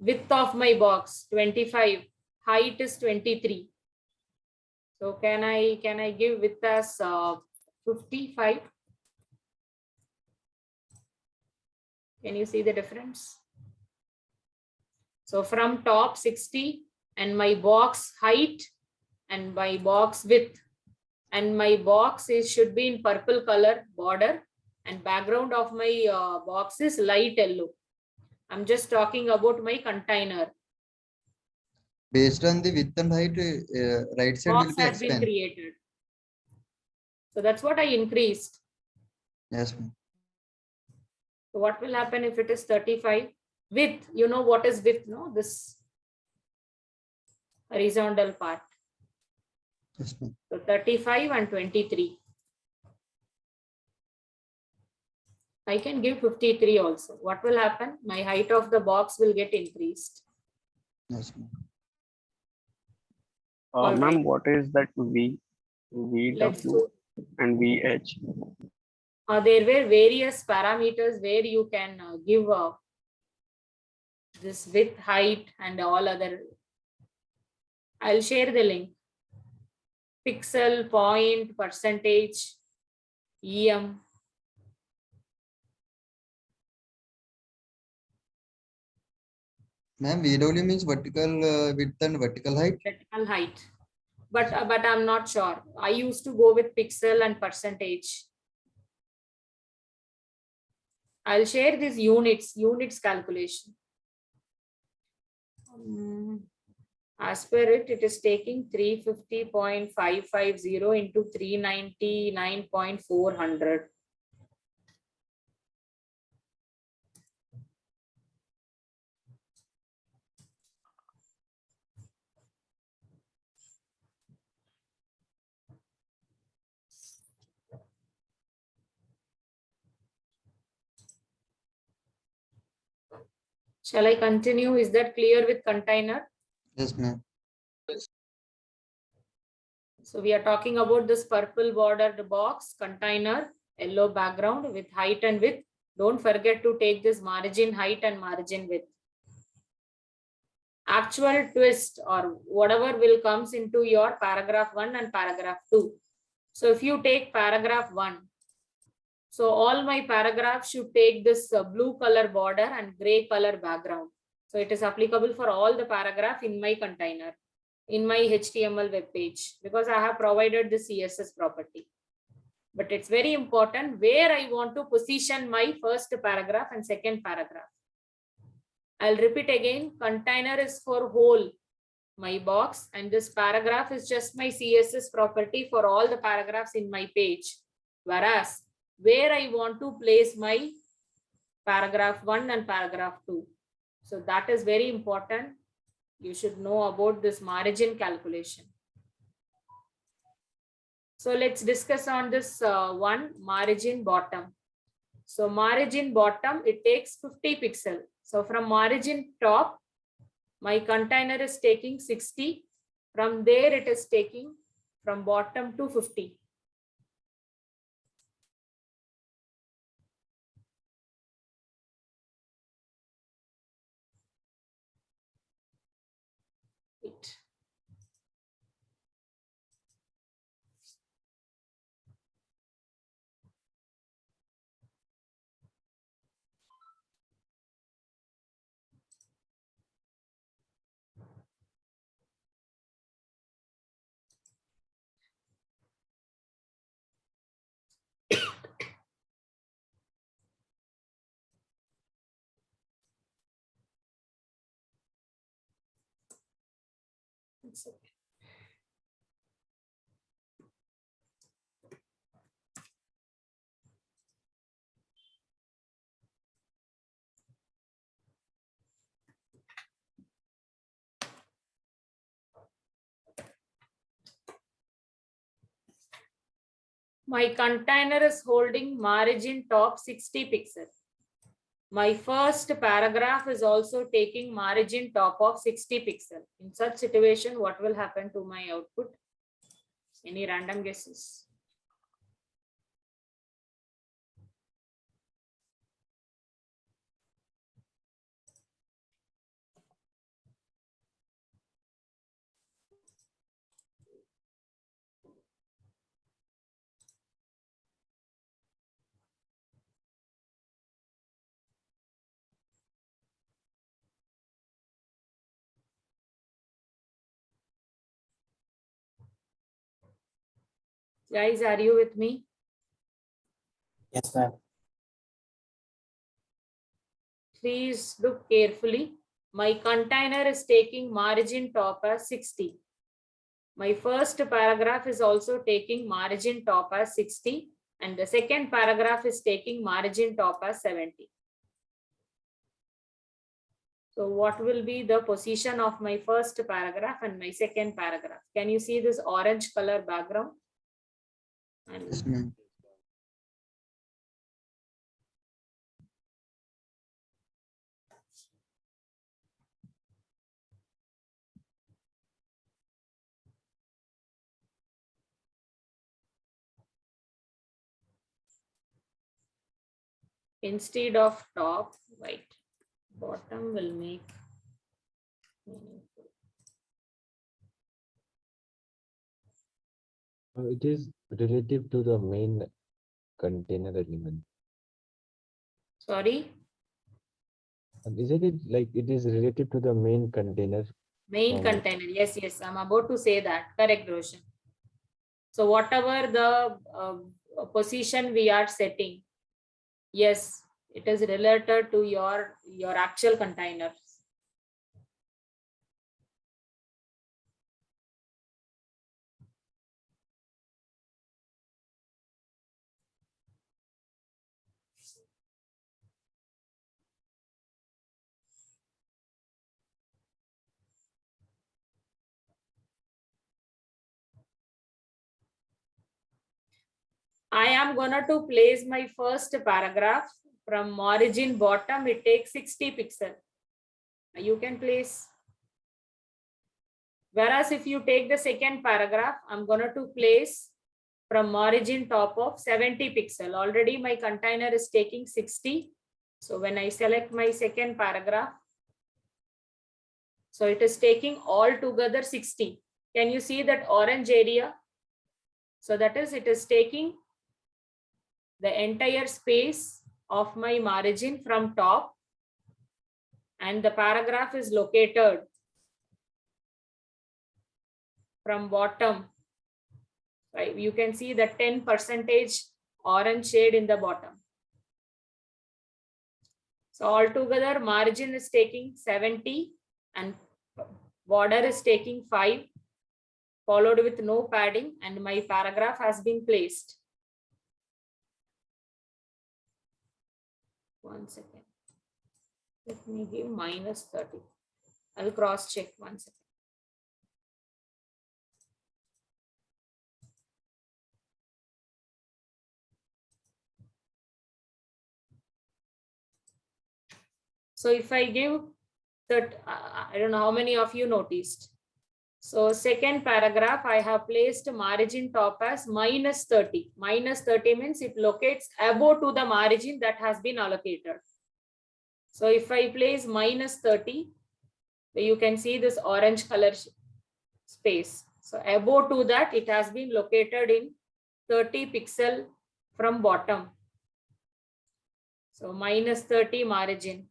Width of my box 25, height is 23. So can I give width as 55? Can you see the difference? So from top 60 and my box height and my box width, and my box should be in purple color border, and background of my box is light yellow. I'm just talking about my container. Based on the width and height, right side Box will be has been expand. created. So that's what I increased. Yes, ma'am. So what will happen if it is 35? Width, you know what is width, no? This horizontal part. Yes, ma'am. So 35 and 23. I can give 53 also. What will happen? My height of the box will get increased. Yes, ma'am. Ma'am, what is that VW and VH? There were various parameters where you can give this width, height, and all other. I'll share the link. Pixel, point, percentage, EM. Ma'am, VW means vertical width and vertical height. Vertical height. But I'm not sure. I used to go with pixel and percentage. I'll share these units calculation. As per it, it is taking 350.550 into 399.400. Shall I continue? Is that clear with container? Yes, ma'am. So we are talking about this purple bordered box, container, yellow background with height and width. Don't forget to take this margin height and margin width. Actual twist or whatever will comes into your paragraph 1 and paragraph 2. So if you take paragraph 1, so all my paragraphs should take this blue color border and gray color background. So it is applicable for all the paragraph in my container, in my HTML web page, because I have provided the CSS property. But it's very important where I want to position my first paragraph and second paragraph. I'll repeat again, container is for whole my box, and this paragraph is just my CSS property for all the paragraphs in my page. Whereas where I want to place my paragraph 1 and paragraph 2. So that is very important. You should know about this margin calculation. So let's discuss on this one, margin bottom. So margin bottom, it takes 50 pixel. So from margin top, my container is taking 60. From there, it is taking from bottom to 50. It. One second. My container is holding margin top 60 pixels. My first paragraph is also taking margin top of 60 pixels. In such situation, what will happen to my output? Any random guesses? Guys, are you with me? Yes, ma'am. Please look carefully. My container is taking margin top as 60. My first paragraph is also taking margin top as 60. And the second paragraph is taking margin top as 70. So what will be the position of my first paragraph and my second paragraph? Can you see this orange color background? Yes, ma'am. Instead of top, right, bottom will make meaningful. It is relative to the main container element. Sorry? Isn't it like it is related to the main container? Main container, yes, yes, I'm about to say that. Correct, Roshan. So whatever the position we are setting, yes, it is related to your actual container. I am gonna to place my first paragraph from margin bottom. It takes 60 pixels. You can place. Whereas if you take the second paragraph, I'm gonna to place from margin top of 70 pixel. Already my container is taking 60. So when I select my second paragraph, so it is taking all together 60. Can you see that orange area? So that is, it is taking the entire space of my margin from top, and the paragraph is located from bottom. Right? You can see the 10% orange shade in the bottom. So altogether margin is taking 70 and border is taking 5, followed with no padding, and my paragraph has been placed. One second. Let me give -30. I'll cross check one second. So if I give that, I don't know how many of you noticed. So second paragraph, I have placed margin top as -30. -30 means it locates above to the margin that has been allocated. So if I place -30, you can see this orange color space. So above to that, it has been located in 30 pixel from bottom. So -30 margin.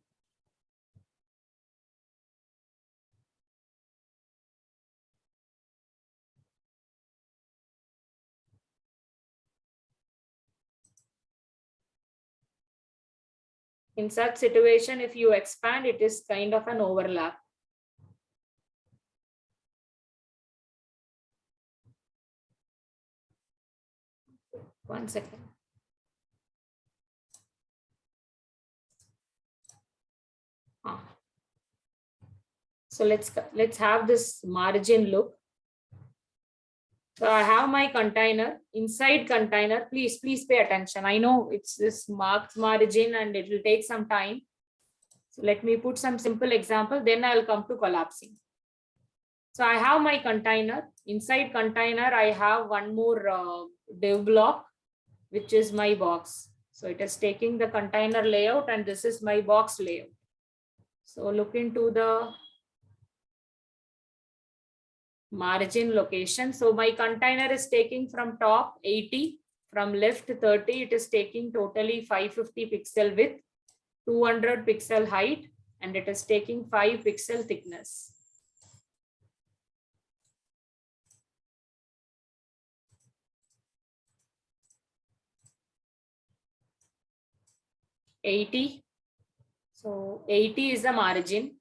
In such situation, if you expand, it is kind of an overlap. 1 second. So let's have this margin look. So I have my container, inside container, please pay attention. I know it's this marked margin and it will take some time. So let me put some simple example, then I'll come to collapsing. So I have my container, inside container, I have one more div block, which is my box. So it is taking the container layout and this is my box layout. So look into the margin location. So my container is taking from top 80, from left 30, it is taking totally 550 pixel width, 200 pixel height, and it is taking 5 pixel thickness. So 80 is the margin.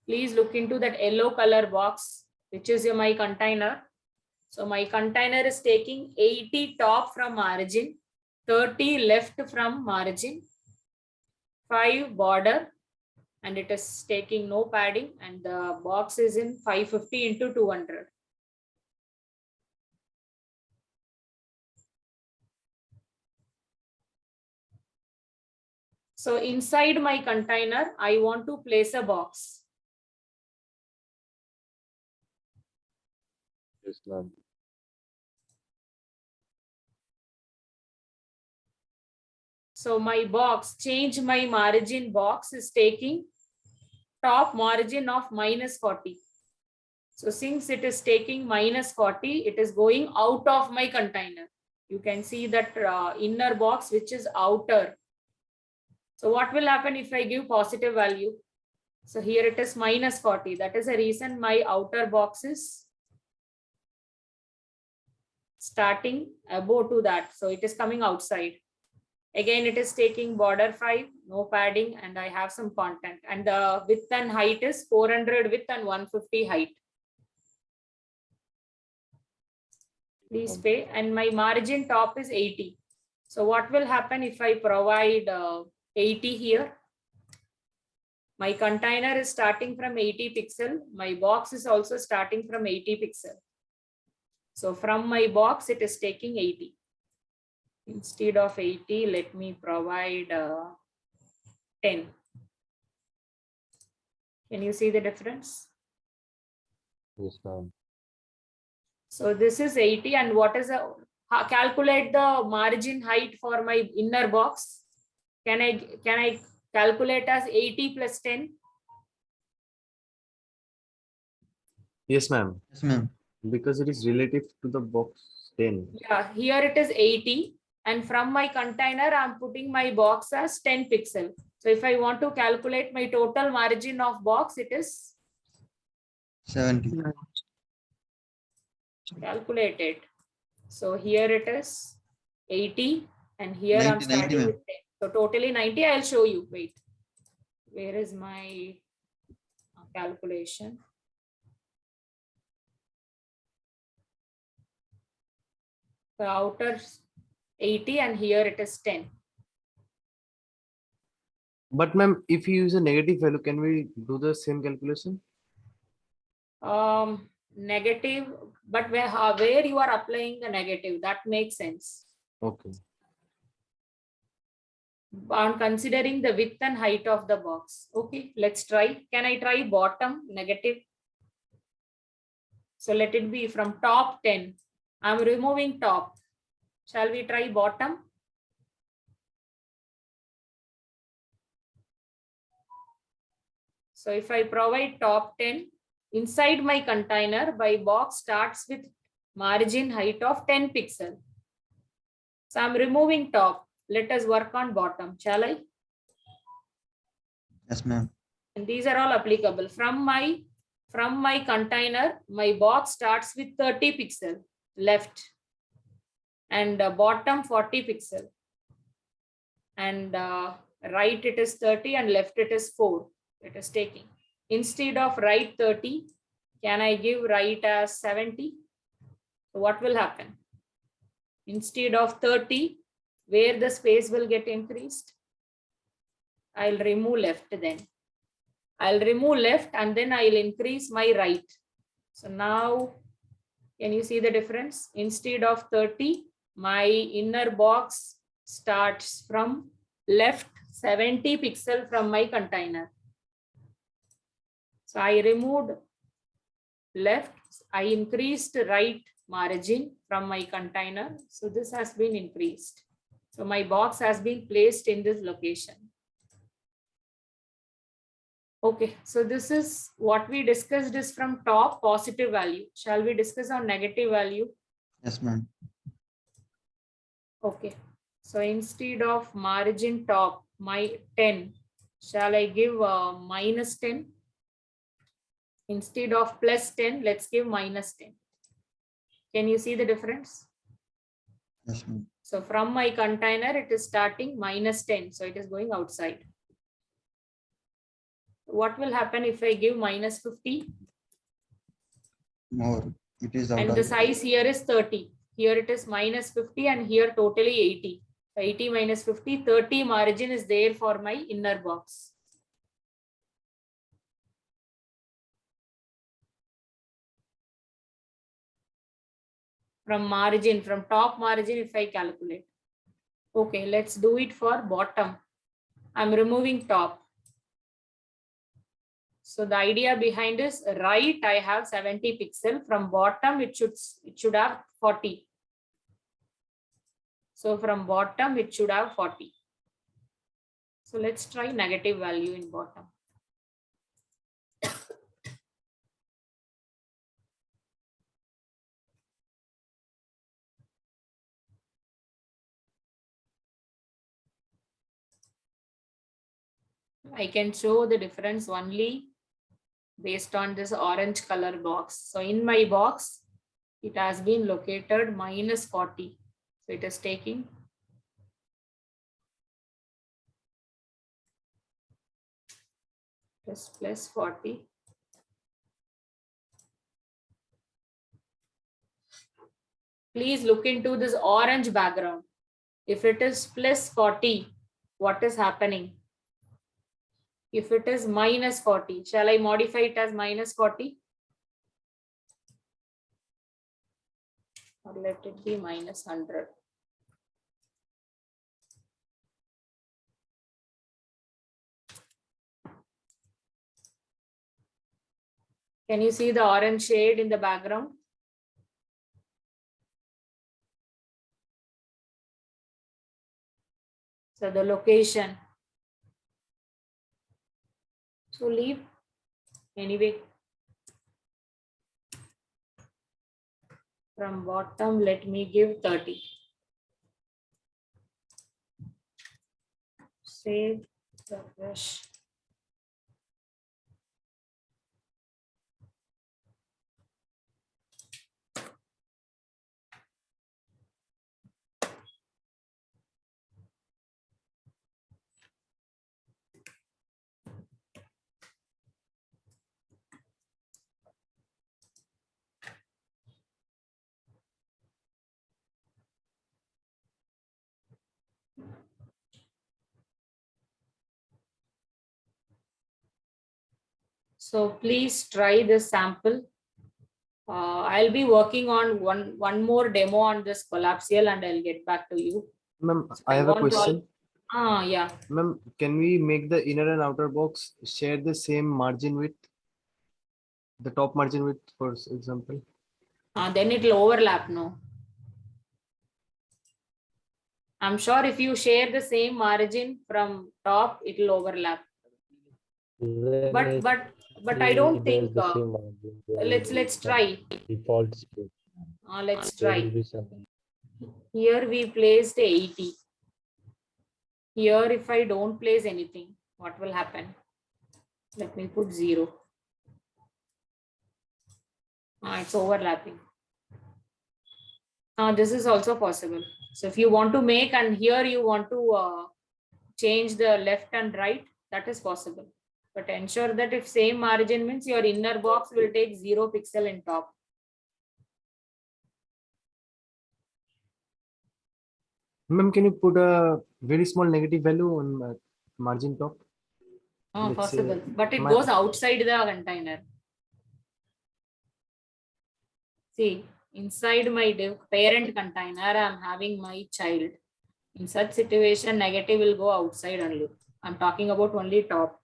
Please look into that yellow color box, which is my container. So my container is taking 80 top from margin, 30 left from margin, 5 border, and it is taking no padding, and the box is in 550 into 200. So inside my container, I want to place a box. Yes, ma'am. So my box, change my margin box is taking top margin of minus 40. So since it is taking minus 40, it is going out of my container. You can see that inner box, which is outer. So what will happen if I give positive value? So here it is minus 40. That is the reason my outer box is starting above to that. So it is coming outside. Again, it is taking border 5, no padding, and I have some content. And the width and height is 400 width and 150 height. Please pay. And my margin top is 80. So what will happen if I provide 80 here? My container is starting from 80 pixel. My box is also starting from 80 pixel. So from my box, it is taking 80. Instead of 80, let me provide 10. Can you see the difference? Yes, ma'am. So this is 80, and what is calculate the margin height for my inner box? Can I calculate as 80 plus 10? Yes, ma'am. Yes, ma'am. Because it is relative to the box 10. Yeah, here it is 80. And from my container, I'm putting my box as 10 pixel. So if I want to calculate my total margin of box, it is 70. Calculated. So here it is 80, and here 90, I'm starting 90, with 10. So totally 90. I'll show you. Wait, where is my calculation? The outer 80, and here it is 10. But ma'am, if you use a negative value, can we do the same calculation? Negative, but where you are applying the negative, that makes sense. Okay. On considering the width and height of the box. Okay, let's try. Can I try bottom negative? So let it be from top 10. I'm removing top. Shall we try bottom? So if I provide top 10, inside my container, my box starts with margin height of 10 pixel. So I'm removing top. Let us work on bottom, shall I? Yes, ma'am. And these are all applicable. From my container, my box starts with 30 pixel left, and bottom 40 pixel, and right it is 30, and left it is 4. It is taking. Instead of right 30, can I give right as 70? So what will happen? instead of 30, where the space will get increased? I'll remove left then. I'll remove left and then I'll increase my right. So now, can you see the difference? Instead of 30, my inner box starts from left 70 pixel from my container. So I removed left, I increased right margin from my container. So this has been increased. So my box has been placed in this location. Okay, so this is what we discussed is from top positive value. Shall we discuss on negative value? Yes, ma'am. Okay, so instead of margin top, my 10, shall I give minus 10? Instead of plus 10, let's give minus 10. Can you see the difference? Yes, ma'am. So from my container, it is starting minus 10. So it is going outside. What will happen if I give minus 50? More. It is out And of the size here is 30. Here it is minus 50 and here totally 80. 80 minus 50, 30 margin is there for my inner box. From margin, from top margin, if I calculate. Okay, let's do it for bottom. I'm removing top. So the idea behind is right, I have 70 pixel. From bottom, it should have 40. So from bottom, it should have 40. So let's try negative value in bottom. I can show the difference only based on this orange color box. So in my box, it has been located minus 40. So it is taking plus 40. Please look into this orange background. If it is plus 40, what is happening? If it is minus 40, shall I modify it as minus 40? Or let it be minus 100. Can you see the orange shade in the background? So the location. So leave anyway. From bottom, let me give 30. Save, refresh. So please try this sample. I'll be working on one more demo on this collapsial and I'll get back to you. Ma'am, So I have a question. Yeah. Ma'am, can we make the inner and outer box share the same margin width? The top margin width, for example? Then it will overlap, no? I'm sure if you share the same margin from top, it will overlap. But I don't think. Let's try. Default state. Let's There try. will be some. Here we placed 80. Here, if I don't place anything, what will happen? Let me put 0. It's overlapping. This is also possible. So if you want to make and here you want to change the left and right, that is possible. But ensure that if same margin means your inner box will take 0 pixel in top. Ma'am, can you put a very small negative value on margin top? Oh, Let's say possible, but it my- goes outside the container. See, inside my parent container, I'm having my child. In such situation, negative will go outside only. I'm talking about only top.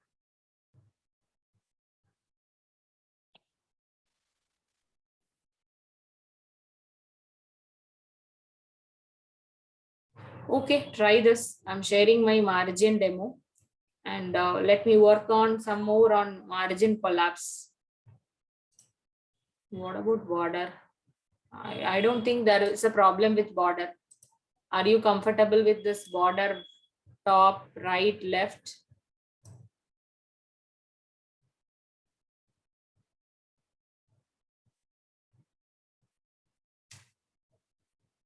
Okay, try this. I'm sharing my margin demo, and let me work on some more on margin collapse. What about border? I don't think there is a problem with border. Are you comfortable with this border, top, right, left?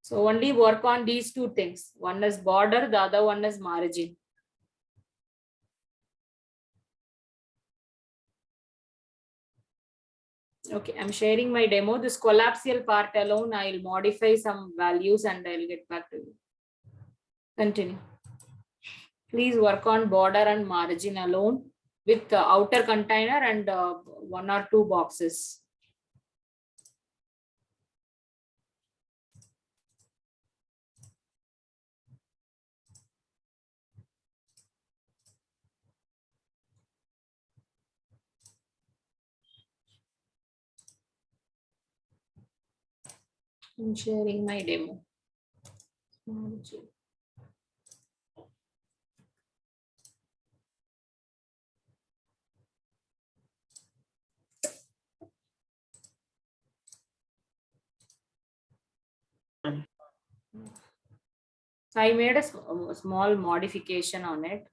So only work on these two things. One is border, the other one is margin. Okay, I'm sharing my demo. This collapsial part alone, I'll modify some values and I'll get back to you. Continue. Please work on border and margin alone with the outer container and 1 or 2 boxes. I'm sharing my demo. Margin. So I made a small modification on it.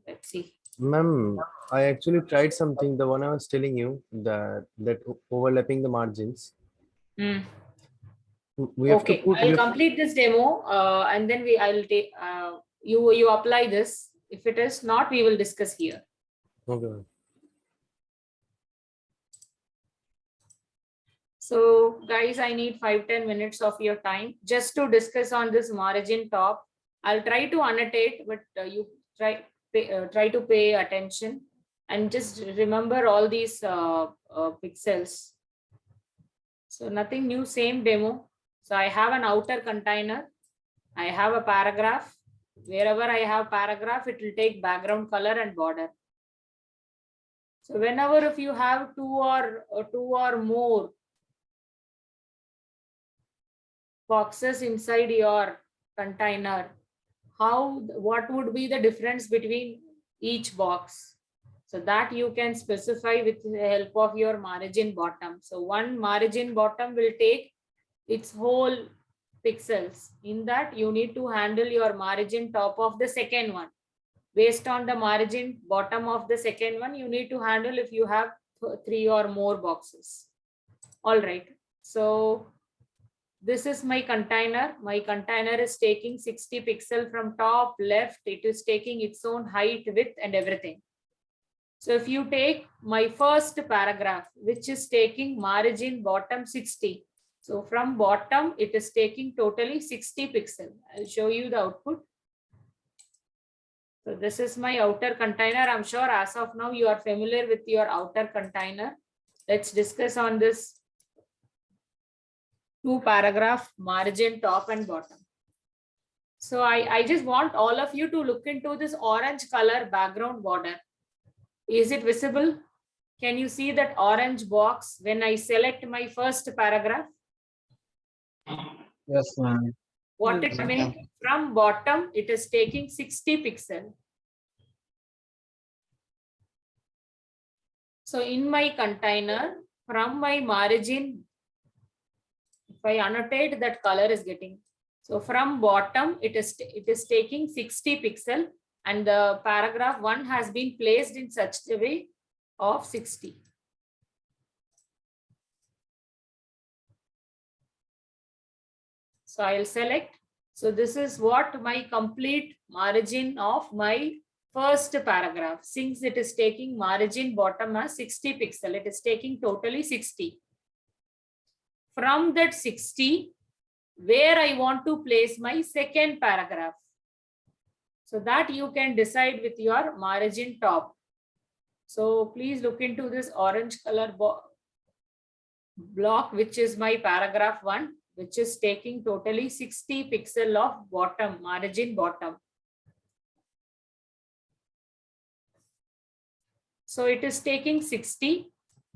Let's see. Ma'am, I actually tried something. The one I was telling you that overlapping the margins. We have to Okay, put. I'll complete this demo and then I'll take you apply this. If it is not, we will discuss here. Okay. So guys, I need 5-10 minutes of your time just to discuss on this margin top. I'll try to annotate, but you try to pay attention and just remember all these pixels. So nothing new, same demo. So I have an outer container. I have a paragraph. Wherever I have paragraph, it will take background color and border. So whenever if you have two or more boxes inside your container, what would be the difference between each box? So that you can specify with the help of your margin bottom. So one margin bottom will take its whole pixels. In that you need to handle your margin top of the second one. Based on the margin bottom of the second one, you need to handle if you have 3 or more boxes. All right. So this is my container. My container is taking 60 pixel from top left. It is taking its own height, width, and everything. So if you take my first paragraph, which is taking margin bottom 60. So from bottom, it is taking totally 60 pixel. I'll show you the output. So this is my outer container. I'm sure as of now you are familiar with your outer container. Let's discuss on this 2 paragraph margin top and bottom. So I just want all of you to look into this orange color background border. Is it visible? Can you see that orange box when I select my first paragraph? Yes, ma'am. What it means, from bottom, it is taking 60 pixel. So in my container, from my margin, if I annotate, that color is getting. So from bottom, it is taking 60 pixel and the paragraph 1 has been placed in such a way of 60. So I'll select. So this is what my complete margin of my first paragraph. Since it is taking margin bottom as 60 pixel, it is taking totally 60. From that 60, where I want to place my second paragraph. So that you can decide with your margin top. So please look into this orange color block, which is my paragraph 1, which is taking totally 60 pixel of bottom, margin bottom. So it is taking 60,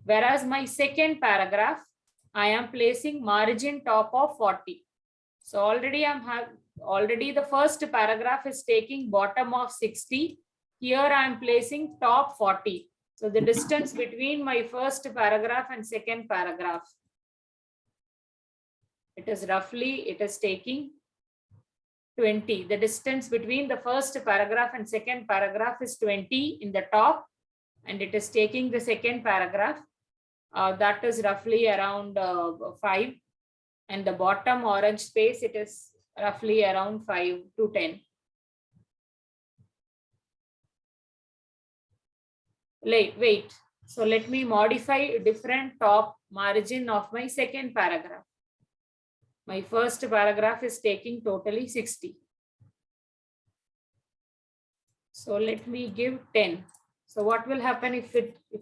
whereas my second paragraph, I am placing margin top of 40. So already the first paragraph is taking bottom of 60. Here I am placing top 40. So the distance between my first paragraph and second paragraph, it is taking 20. The distance between the first paragraph and second paragraph is 20 in the top, and it is taking the second paragraph. That is roughly around 5. And the bottom orange space, it is roughly around 5 to 10. Wait. So let me modify a different top margin of my second paragraph. My first paragraph is taking totally 60. So let me give 10. So what will happen if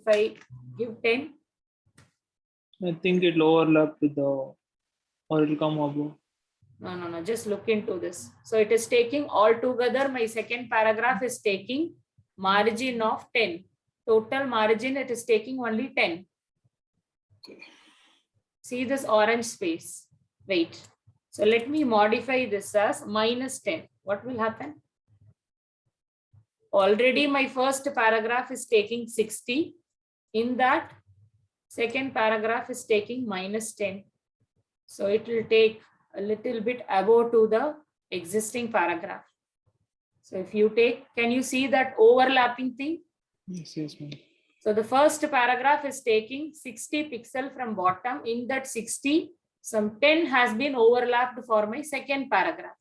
I give 10? I think it will overlap with the, or it will come above. No. Just look into this. So it is taking altogether, my second paragraph is taking margin of 10. Total margin, it is taking only 10. See this orange space. Wait. So let me modify this as minus 10. What will happen? Already my first paragraph is taking 60. In that, second paragraph is taking minus 10. So it will take a little bit above to the existing paragraph. So if you take, can you see that overlapping thing? Yes, ma'am. So the first paragraph is taking 60 pixel from bottom. In that 60, some 10 has been overlapped for my second paragraph.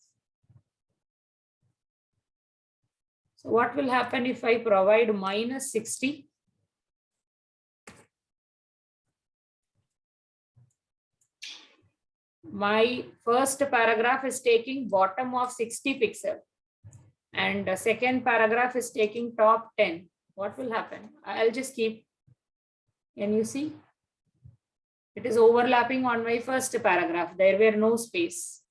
So what will happen if I provide minus 60? My first paragraph is taking bottom of 60 pixel and the second paragraph is taking top 10. What will happen? I'll just keep, can you see? It is overlapping on my first paragraph. There were no space.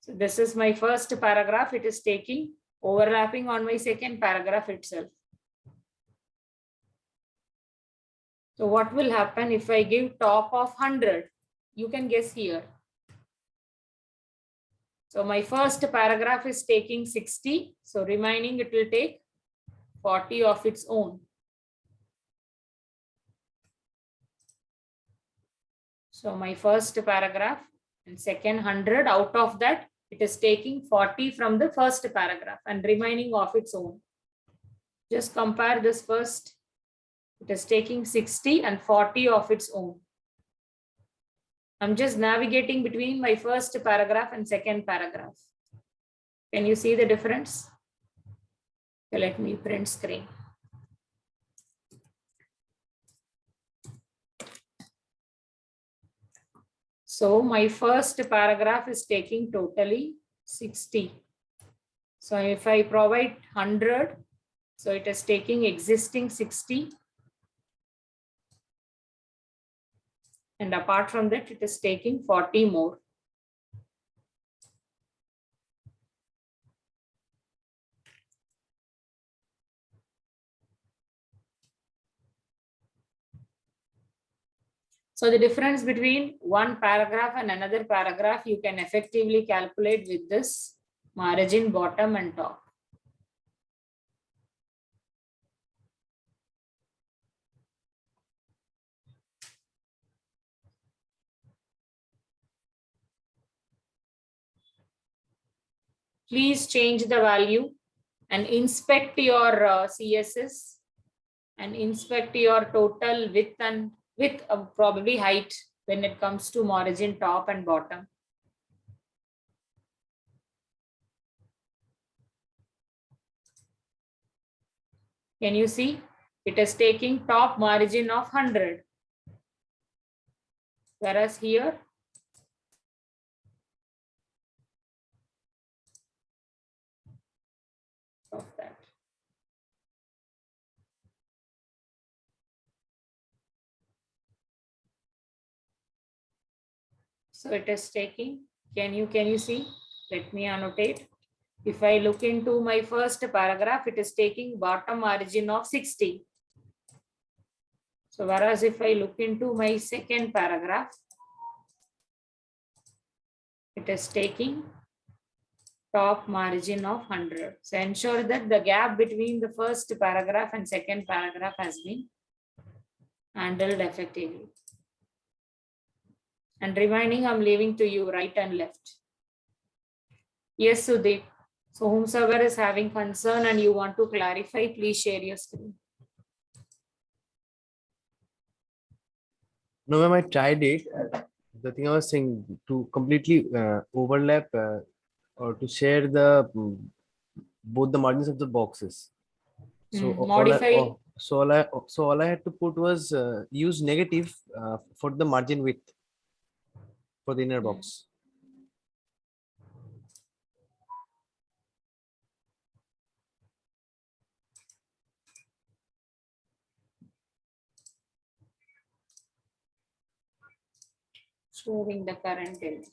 So this is my first paragraph. It is taking overlapping on my second paragraph itself. So what will happen if I give top of 100? You can guess here. So my first paragraph is taking 60. So remaining it will take 40 of its own. So my first paragraph and second 100, out of that, it is taking 40 from the first paragraph and remaining of its own. Just compare this first. It is taking 60 and 40 of its own. I'm just navigating between my first paragraph and second paragraph. Can you see the difference? Okay, let me print screen. So my first paragraph is taking totally 60. So if I provide 100, so it is taking existing 60. And apart from that, it is taking 40 more. So the difference between one paragraph and another paragraph, you can effectively calculate with this margin bottom and top. Please change the value and inspect your CSS and inspect your total width and probably height when it comes to margin top and bottom. Can you see? It is taking top margin of 100. Whereas here, of that. So it is taking, can you see? Let me annotate. If I look into my first paragraph, it is taking bottom margin of 60. So whereas if I look into my second paragraph, it is taking top margin of 100. So ensure that the gap between the first paragraph and second paragraph has been handled effectively. And reminding, I'm leaving to you right and left. Yes, Sudeep. So whomsoever is having concern and you want to clarify, please share your screen. No, ma'am, I tried it. The thing I was saying, to completely overlap or to share the both the margins of the boxes. So modify. all I had to put was use negative for the margin width for the inner box. Showing the current in.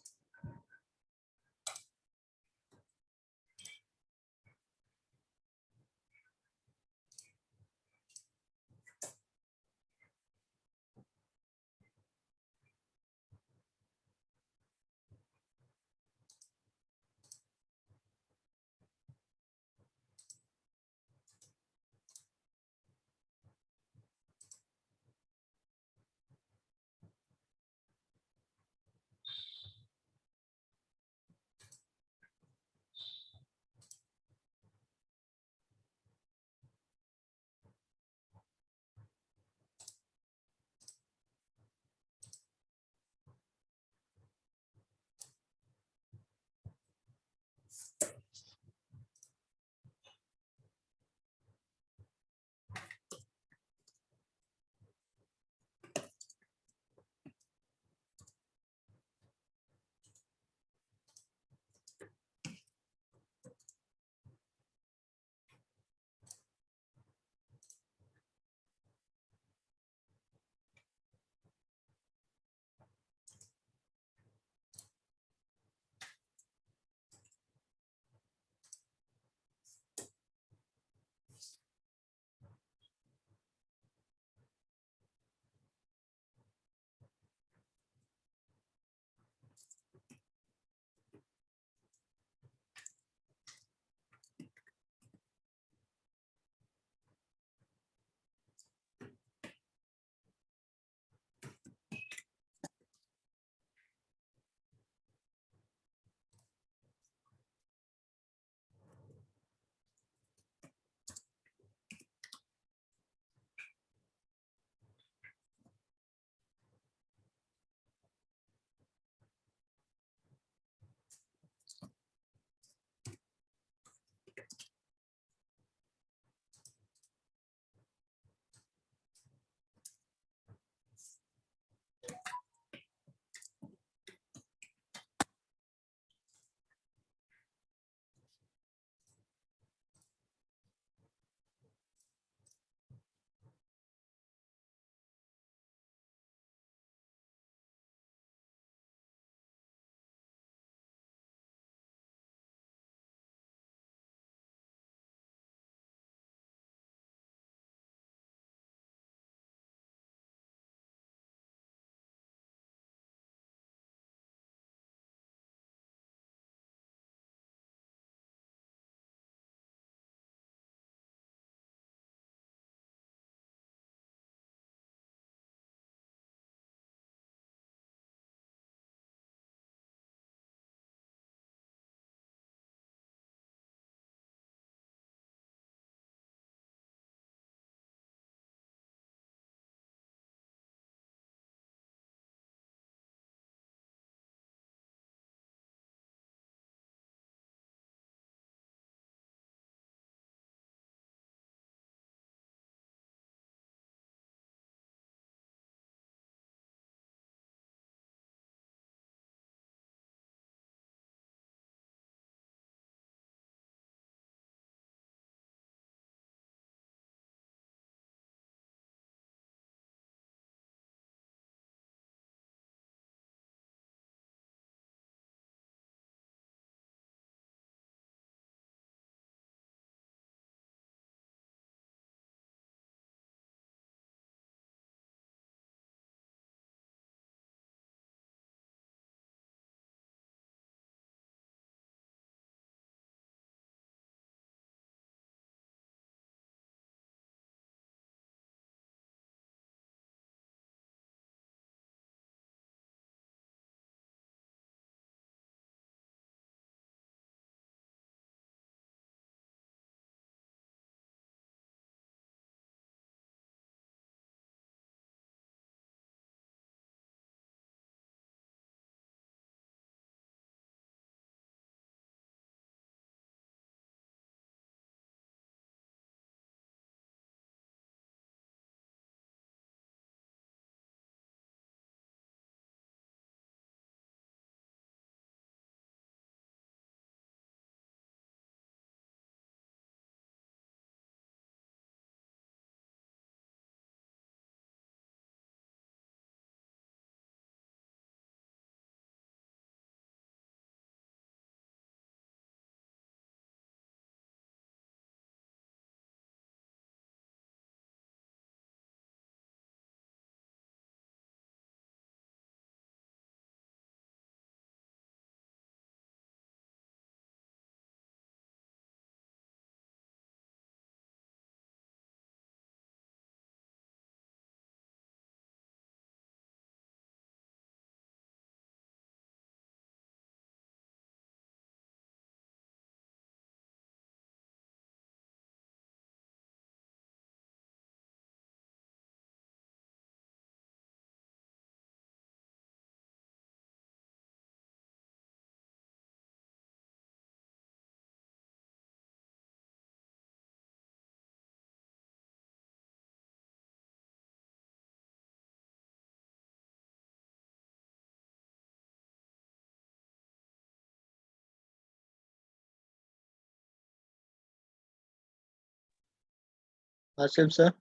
Asif sir,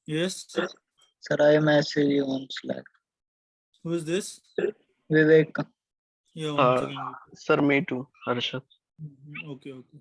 Yes. sir, I message you on Slack. Who is this? Vivek. Yeah, one second. Sir, me too, Harshad. Okay, okay.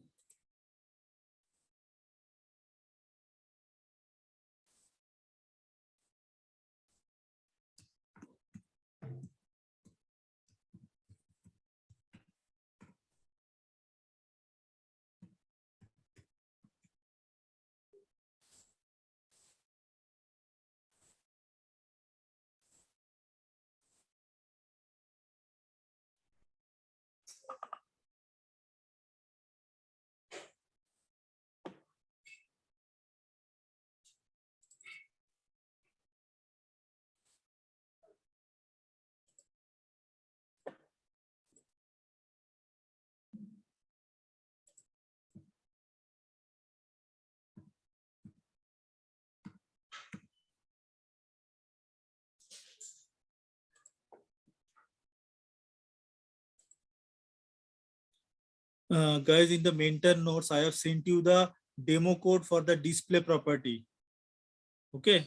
Guys, in the mentor notes, I have sent you the demo code for the display property. Okay.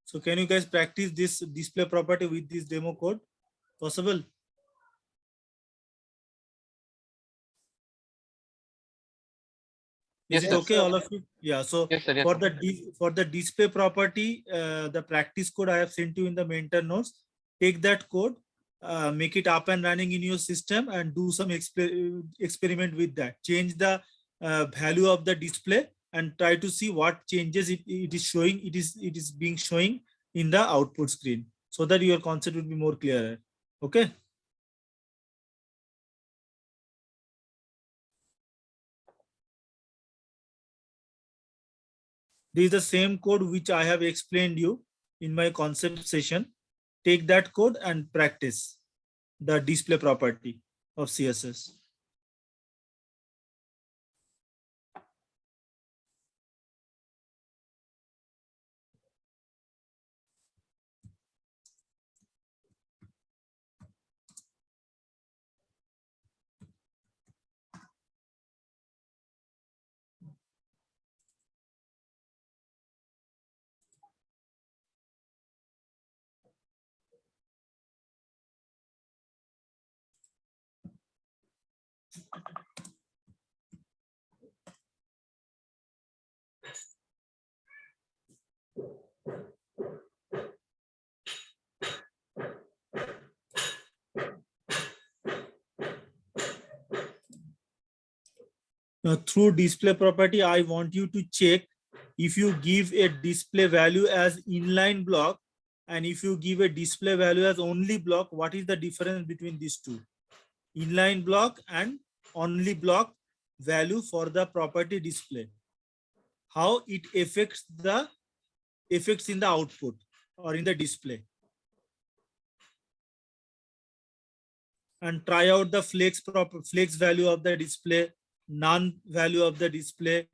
So can you guys practice this display property with this demo code? Possible? Is it okay, all of you? Yeah. So for the display property, the practice code I have sent you in the mentor notes. Take that code, make it up and running in your system, and do some experiment with that. Change the value of the display and try to see what changes it is showing. It is being showing in the output screen, so that your concept will be more clearer. Okay. This is the same code which I have explained you in my concept session. Take that code and practice the display property of CSS. Now, through display property, I want you to check if you give a display value as inline block and if you give a display value as only block, what is the difference between these two? Inline block and only block value for the property display. How it affects in the output or in the display. And try out the flex value of the display, none value of the display.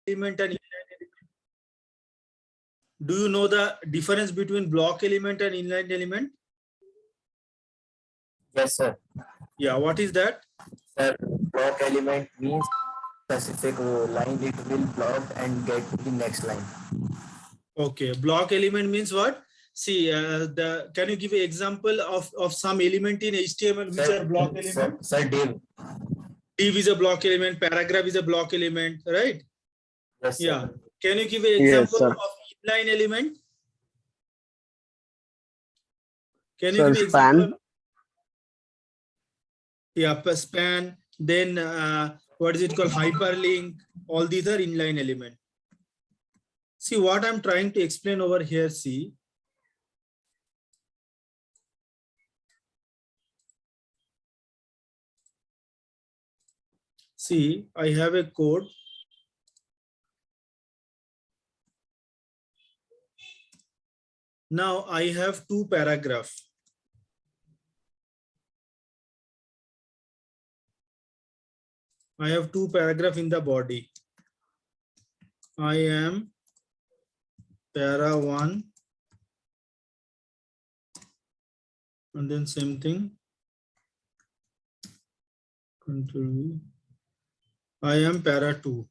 element and inline element? Do you know the difference between block element and inline element? Yes, sir. Yeah, what is that? Sir, block element means specific line it will block and get to the next line. Okay, block element means what? See, can you give an example of some element in HTML which are block element? Sir, div. Div is a block element, paragraph is a block element, right? Yes, sir. Yeah. Can you give an Yes, example sir. of inline element? Can you Sir, give an span. example? Yeah, span. Then what is it called? Hyperlink. All these are inline element. See what I'm trying to explain over here. See. See, I have a code. Now I have two paragraphs. I have two paragraphs in the body. I am para 1 and then same thing. Control V. I am para 2.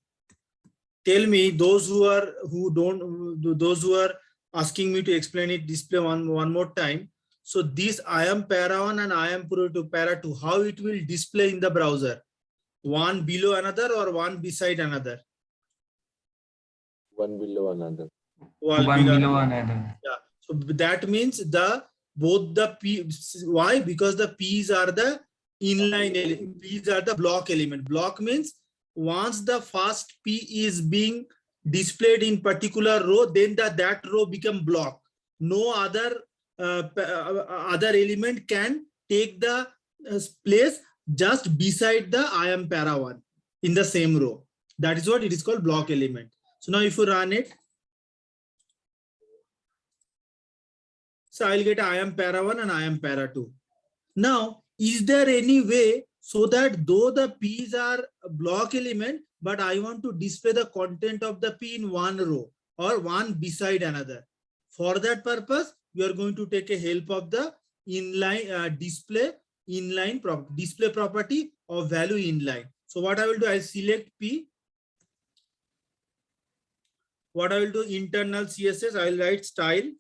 Tell me those who are asking me to explain it, display one more time. So this I am para 1 and I am para 2. How it will display in the browser? One below another or one beside another? One below another. One below another. Yeah. So that means both the P. Why? Because the P's are the inline element. P's are the block element. Block means once the first P is being displayed in particular row, then that row become block. No other other element can take the place just beside the I am para 1 in the same row. That is what it is called, block element. So now if you run it, so I'll get I am para 1 and I am para 2. Now, is there any way so that though the P's are block element, but I want to display the content of the P in one row or one beside another? For that purpose, you are going to take a help of the inline display property of value inline. So what I will do, I select P. What I will do, internal CSS, I will write style.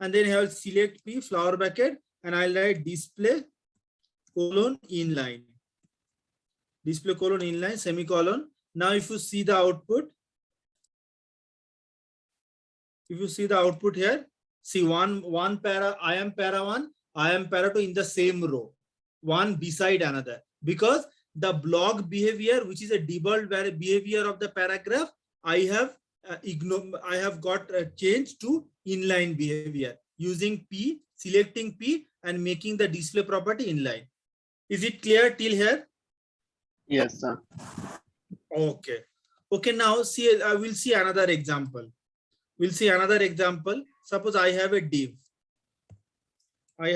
And then I will select P, flower bracket, and I'll write display colon inline. Display colon inline, semicolon. Now if you see the output, here, see one para, I am para 1, I am para 2 in the same row, one beside another. Because the block behavior, which is a default behavior of the paragraph, I have got changed to inline behavior using P, selecting P and making the display property inline. Is it clear till here? Yes, sir. Okay. Okay, now see, I will see another example. We'll see another example. Suppose I have a div. And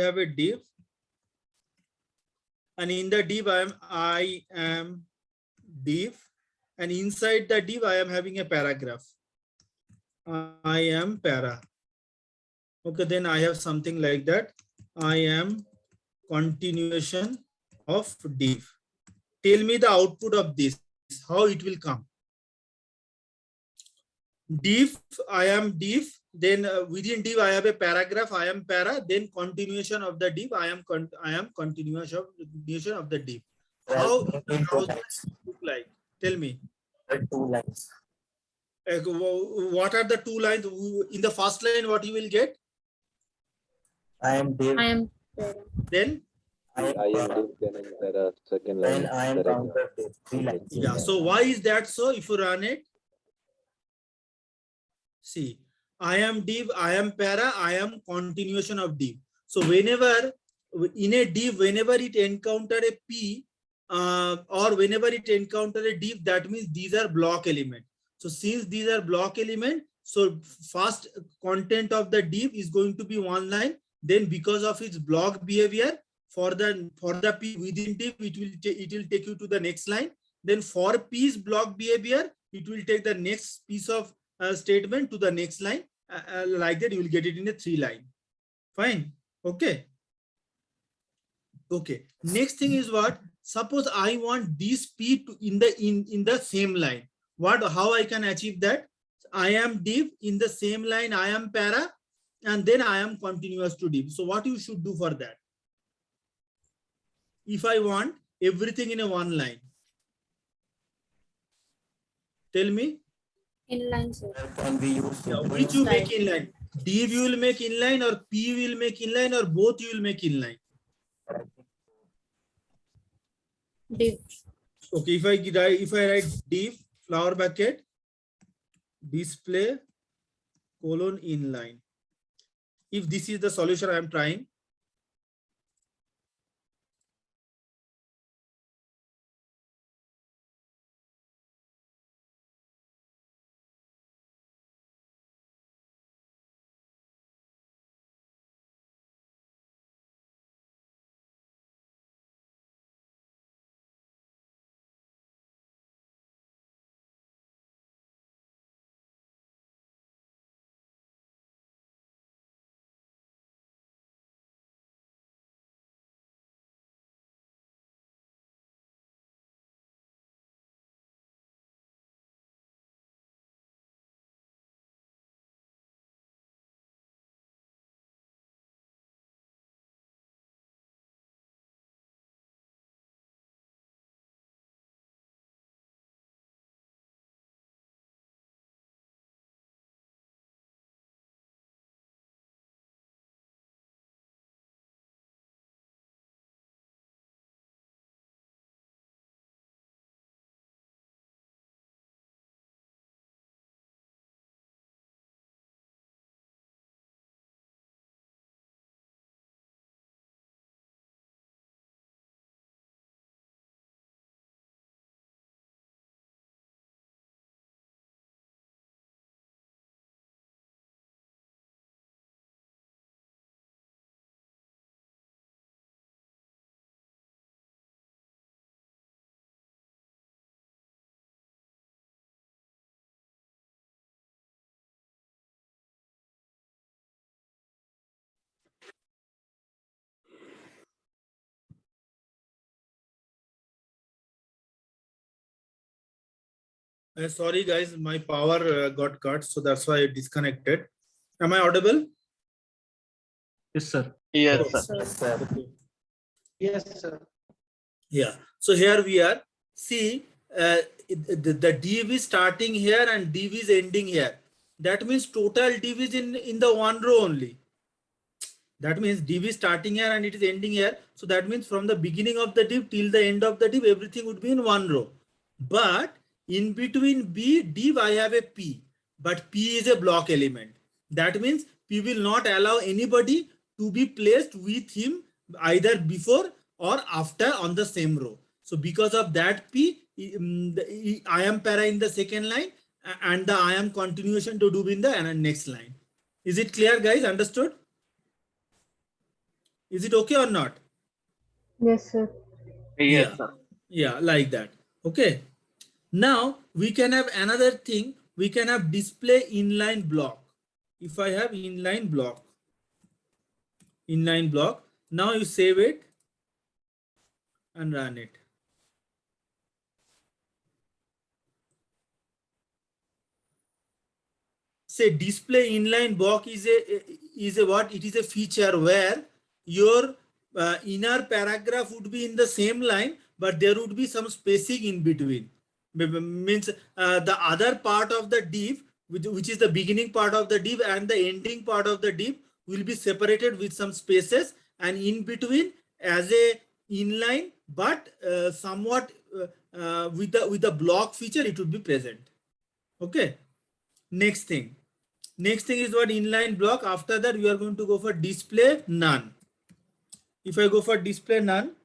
in the div, I am div. And inside the div, I am having a paragraph. I am para. Okay, then I have something like that. I am continuation of div. Tell me the output of this, how it will come. Div, I am div. Then within div, I have a paragraph. I am para. Then continuation of the div. I am continuation of the div. How does it look like? Tell me. The 2 lines. What are the 2 lines? In the first line, what you will get? I am div. I am Then I am div, then there are second line. Then I am counter div. 3 lines. yeah. So why is that so? If you run it, see, I am div, I am para, I am continuation of div. So whenever in a div, whenever it encounter a P or whenever it encounter a div, that means these are block element. So since these are block element, so first content of the div is going to be one line. Then because of its block behavior, for the P within div, it will take you to the next line. Then for P's block behavior, it will take the next piece of statement to the next line. Like that, you will get it in a 3 line. Fine. Okay. Okay. Next thing is what? Suppose I want this P to in the same line. How I can achieve that? I am div in the same line, I am para, and then I am continuous to div. So what you should do for that? If I want everything in a one line, tell me. Inline, sir. Can we use Which you make inline? Div you will make inline, or P will make inline, or both you will make inline? Div. Okay, if I write div flower bucket display colon inline. If this is the solution I am trying, sorry guys, my power got cut, so that's why I disconnected. Am I audible? Yes, sir. Yes, Yes, sir. sir. Yes, sir. Yeah. So here we are. See, the div is starting here and div is ending here. That means total div is in the one row only. That means div is starting here and it is ending here. So that means from the beginning of the div till the end of the div, everything would be in one row. But in between B div, I have a P. But P is a block element. That means P will not allow anybody to be placed with him either before or after on the same row. So because of that P, I am para in the second line and the I am continuation to do in the next line. Is it clear, guys? Understood? Is it okay or not? Yes, sir. Yes, sir. Yeah, like that. Okay. Now we can have another thing. We can have display inline block. If I have inline block, now you save it and run it. Say display inline block is a what? It is a feature where your inner paragraph would be in the same line, but there would be some spacing in between. Means the other part of the div, which is the beginning part of the div and the ending part of the div, will be separated with some spaces, and in between as a inline, but somewhat with the block feature, it would be present. Okay. Next thing is what? Inline block. After that, we are going to go for display none. If I go for display none,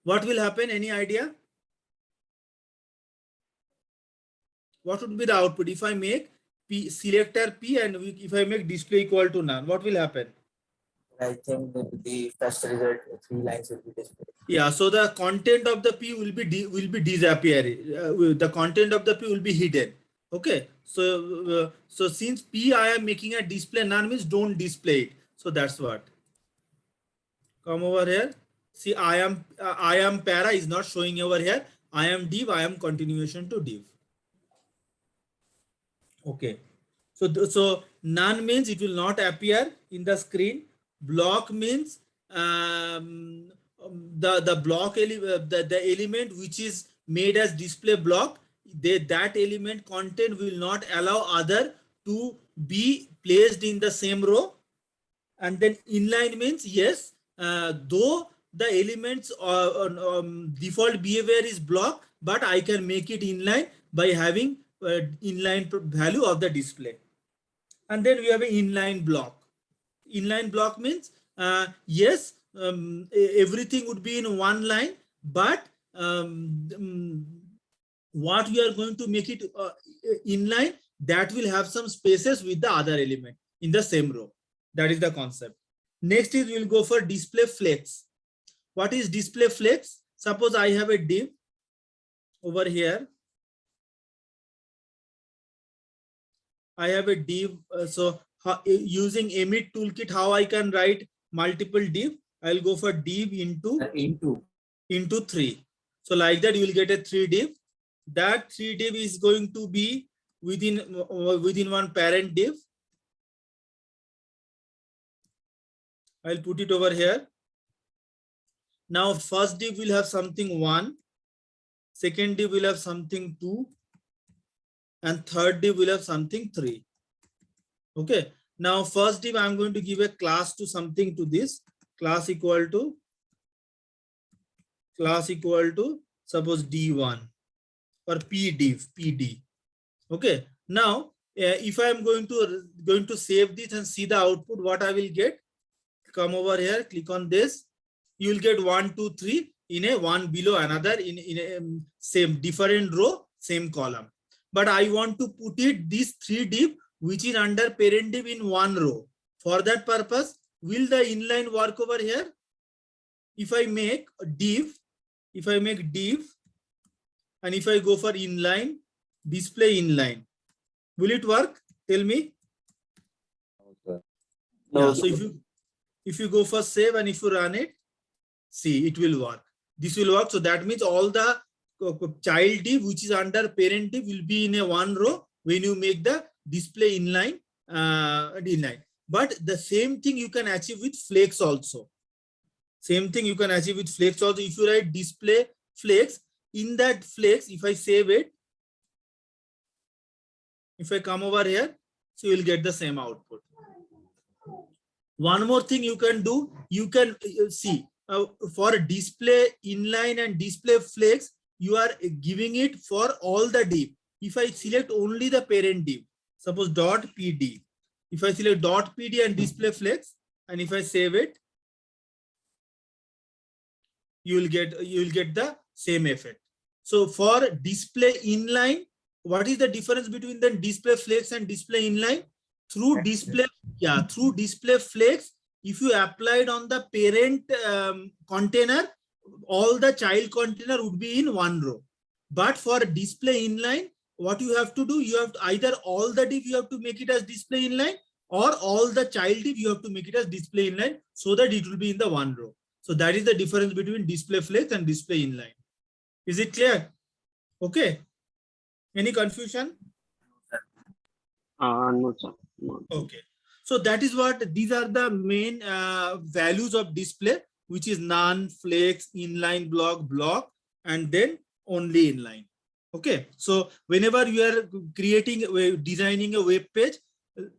what will happen? Any idea? What would be the output if I make P selector P and if I make display equal to none? What will happen? I think the first result, 3 lines will be displayed. Yeah, so the content of the P will be disappearing. The content of the P will be hidden. Okay, so since P I am making a display none means don't display it. So that's what. Come over here. See, I am para is not showing over here. I am div, I am continuation to div. Okay. So none means it will not appear in the screen. Block means the block the element which is made as display block, that element content will not allow other to be placed in the same row. And then inline means yes, though the elements default behavior is block, but I can make it inline by having inline value of the display. And then we have an inline block. Inline block means yes, everything would be in one line, but what we are going to make it inline, that will have some spaces with the other element in the same row. That is the concept. Next is we'll go for display flex. What is display flex? Suppose I have a div over here. I have a div. Using emit toolkit, how I can write multiple div? I'll go for div into 3. So like that, you will get a 3 div. That 3 div is going to be within one parent div. I'll put it over here. Now first div will have something 1, second div will have something 2, and third div will have something 3. Okay. Now first div I'm going to give a class to something to this. Class equal to suppose D1 or PD. Okay. Now if I'm going to save this and see the output, what I will get? Come over here, click on this. You will get 1, 2, 3 in a one below another in a same different row, same column. But I want to put it this 3 div which is under parent div in one row. For that purpose, will the inline work over here? If I make a div, and if I go for inline, display inline, will it work? Tell me. Okay. Yeah, so if you go for save and if you run it, see, it will work. This will work. So that means all the child div which is under parent div will be in a one row when you make the display inline. But the same thing you can achieve with flex also. If you write display flex, in that flex, if I save it, if I come over here, so you will get the same output. One more thing you can do, you can see for display inline and display flex, you are giving it for all the div. If I select only the parent div, suppose .pd, if I select .pd and display flex, and if I save it, you will get the same effect. So for display inline, what is the difference between the display flex and display inline? Through display flex, if you applied on the parent container, all the child container would be in one row. But for display inline, what you have to do, you have to either all the div you have to make it as display inline, or all the child div you have to make it as display inline, so that it will be in the one row. So that is the difference between display flex and display inline. Is it clear? Okay. Any confusion? No, sir. No. Okay. So that is what, these are the main values of display, which is none, flex, inline block, and then only inline. Okay. So whenever you are designing a web page,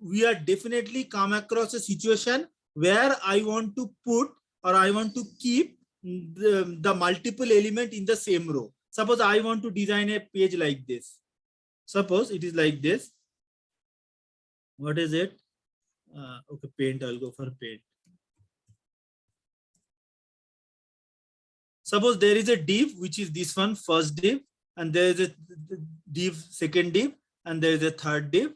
we are definitely come across a situation where I want to put, or I want to keep the multiple element in the same row. Suppose I want to design a page like this. Suppose it is like this. What is it? Okay, paint. I'll go for paint. Suppose there is a div, which is this one, first div, and there is a div, second div, and there is a third div.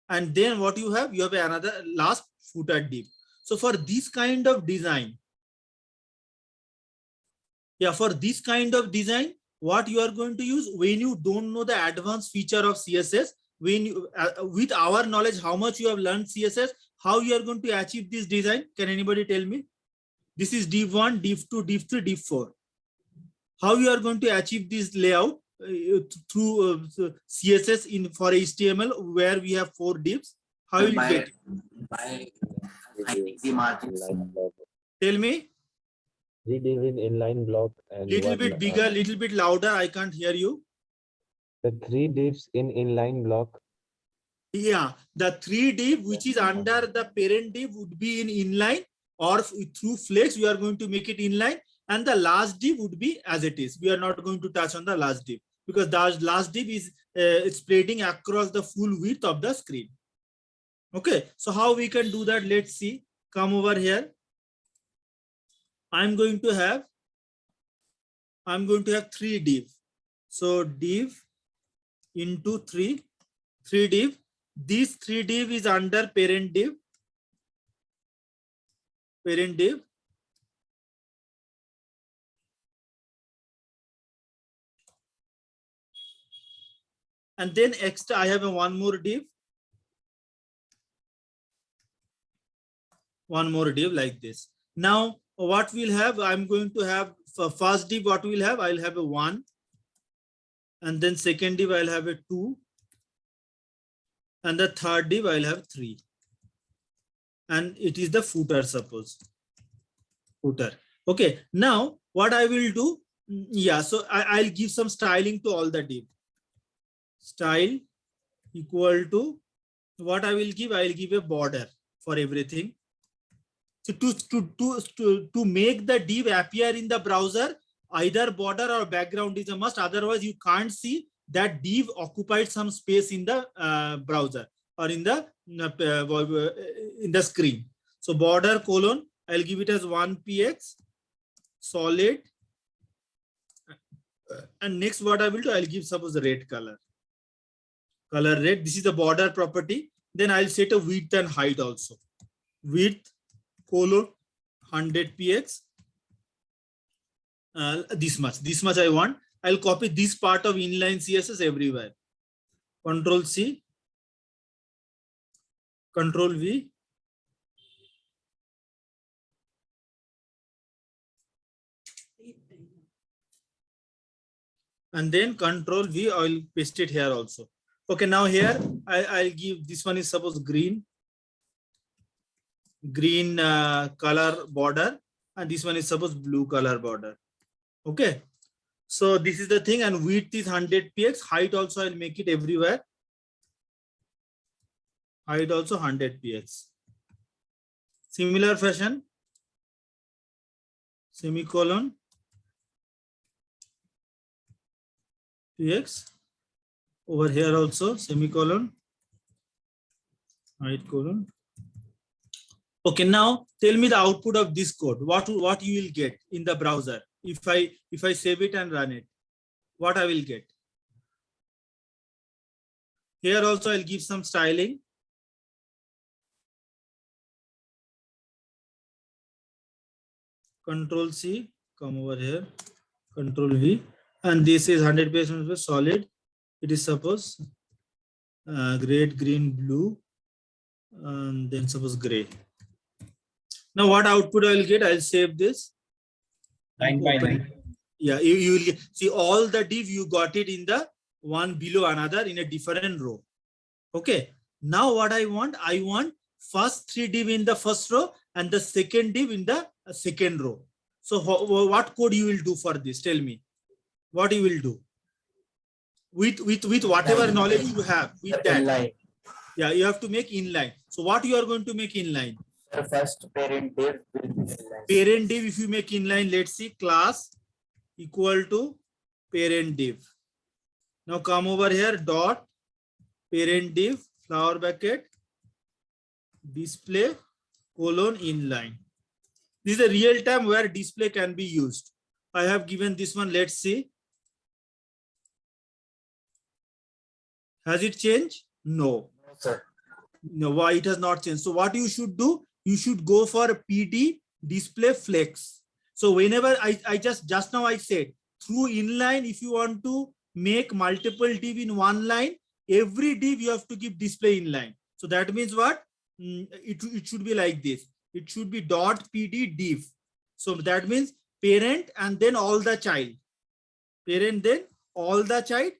And then what you have another last footer div. So for this kind of design, what you are going to use when you don't know the advanced feature of CSS, when you, with our knowledge, how much you have learned CSS, how you are going to achieve this design? Can anybody tell me? This is div 1, div 2, div 3, div 4. How you are going to achieve this layout through CSS in for HTML where we have 4 divs? How will you get it? By assigning the margins. Tell me. 3 div in inline block and Little one, bit bigger, little bit louder. I can't hear you. the 3 divs in inline block. Yeah, the 3 div which is under the parent div would be in inline, or through flex we are going to make it inline, and the last div would be as it is. We are not going to touch on the last div because the last div is spreading across the full width of the screen. Okay, so how we can do that? Let's see. Come over here. I'm going to have 3 div. So div into 3 div. This 3 div is under parent div. And then extra, I have one more div. One more div like this. Now, what we'll have, I'm going to have for first div, what we'll have, I'll have a 1. And then second div, I'll have a 2. And the third div, I'll have 3. And it is the footer, suppose. Footer. Okay. Now, what I will do, yeah, so I'll give some styling to all the div. Style equal to what I will give a border for everything. So to make the div appear in the browser, either border or background is a must. Otherwise, you can't see that div occupied some space in the browser or in the screen. So border colon, I'll give it as 1px solid. And next, what I will do, I'll give suppose the red color. Color red. This is the border property. Then I'll set a width and height also. Width colon 100px. This much I want. I'll copy this part of inline CSS everywhere. Control C, Control V. And then Control V, I'll paste it here also. Okay, now here I'll give this one is suppose green color border, and this one is suppose blue color border. Okay, so this is the thing, and width is 100px, height also I'll make it everywhere. Height also 100px. Similar fashion, semicolon px. Over here also semicolon, height colon. Okay, now tell me the output of this code. What you will get in the browser if I save it and run it? What I will get? Here also I'll give some styling. Control C, come over here, Control V, and this is 100% solid. It is suppose red, green, blue, and then suppose gray. Now what output I will get? I'll save this. 9 by 9. Yeah, you will see all the div you got it in the one below another in a different row. Okay. Now what I want first 3 div in the first row and the second div in the second row. So what code you will do for this? Tell me what you will do with whatever knowledge you have with that. Inline. Yeah, you have to make inline. So what you are going to make inline? The first parent div will be inline. Parent div, if you make inline, let's see, class equal to parent div. Now come over here, dot parent div, flower bracket, display colon inline. This is a real time where display can be used. I have given this one. Let's see. Has it changed? No. No, sir. No, why it has not changed? So what you should do? you should go for PD display flex. So whenever I just now I said through inline, if you want to make multiple div in one line, every div you have to give display inline. So that means what? It should be like this. It should be dot PD div. So that means parent and then all the child. Parent then all the child,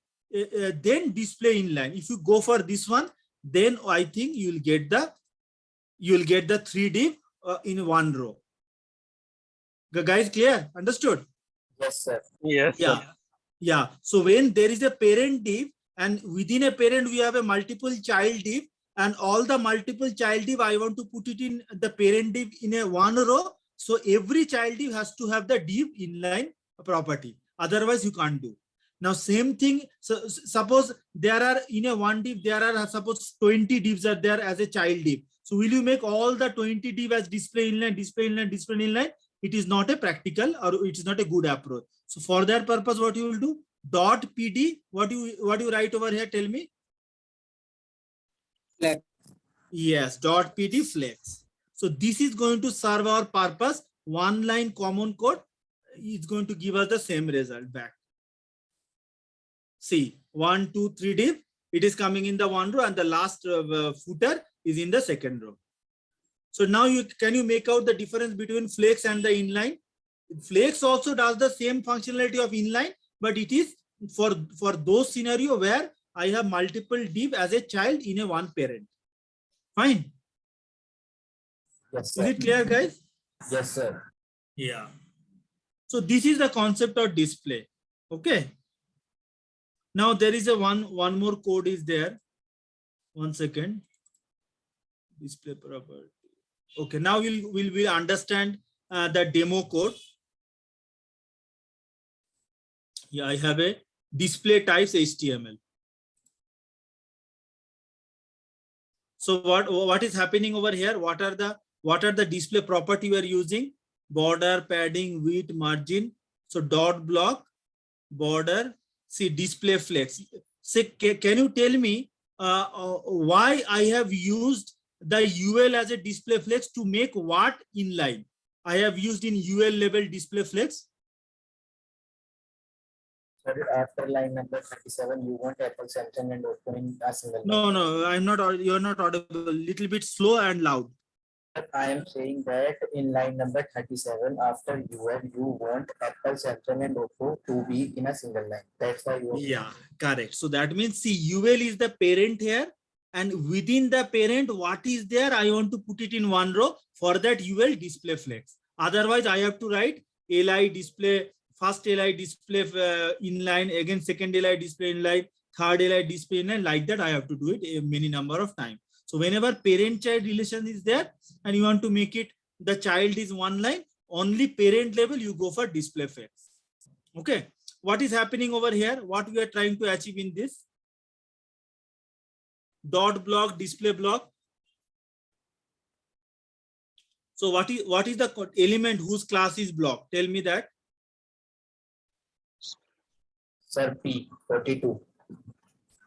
then display inline. If you go for this one, then I think you'll get the 3 div in one row. Guys, clear? Understood? Yes, sir. Yes, Yeah. sir. Yeah. So when there is a parent div and within a parent we have a multiple child div, and all the multiple child div I want to put it in the parent div in a one row. So every child div has to have the div inline property. Otherwise you can't do. Now same thing. So suppose there are in a one div, there are suppose 20 divs are there as a child div. So will you make all the 20 div as display inline, display inline, display inline? It is not a practical, or it is not a good approach. So for that purpose, what you will do? Dot PD. What you write over here? Tell me. Flex. Yes, dot PD flex. So this is going to serve our purpose. One line common code is going to give us the same result back. See, 1, 2, 3 div. It is coming in the one row, and the last footer is in the second row. So now can you make out the difference between flex and the inline? Flex also does the same functionality of inline, but it is for those scenario where I have multiple div as a child in a one parent. Fine. Yes, Is sir. it clear, guys? Yes, sir. Yeah. So this is the concept of display. Okay. Now there is a one more code is there. 1 second. Display property. Okay. Now we'll understand the demo code. Yeah, I have a display types HTML. So what is happening over here? What are the display property we are using? Border, padding, width, margin. So dot block, border, see display flex. Say, can you tell me why I have used the UL as a display flex to make what inline? I have used in UL level display flex. After line number 37, you want Apple, Samsung, and Oppo in a single line. No, I'm not. You're not audible. Little bit slow and loud. I am saying that in line number 37, after UL, you want Apple, Samsung, and Oppo to be in a single line. That's why you. Yeah, correct. So that means see, UL is the parent here, and within the parent, what is there? I want to put it in one row. For that, UL display flex. Otherwise, I have to write LI display. First LI display inline, again second LI display inline, third LI display inline. Like that, I have to do it a many number of times. So whenever parent-child relation is there, and you want to make it the child is one line, only parent level you go for display flex. Okay. What is happening over here? What we are trying to achieve in this? Dot block, display block. So what is the element whose class is block? Tell me that. Sir, P 42.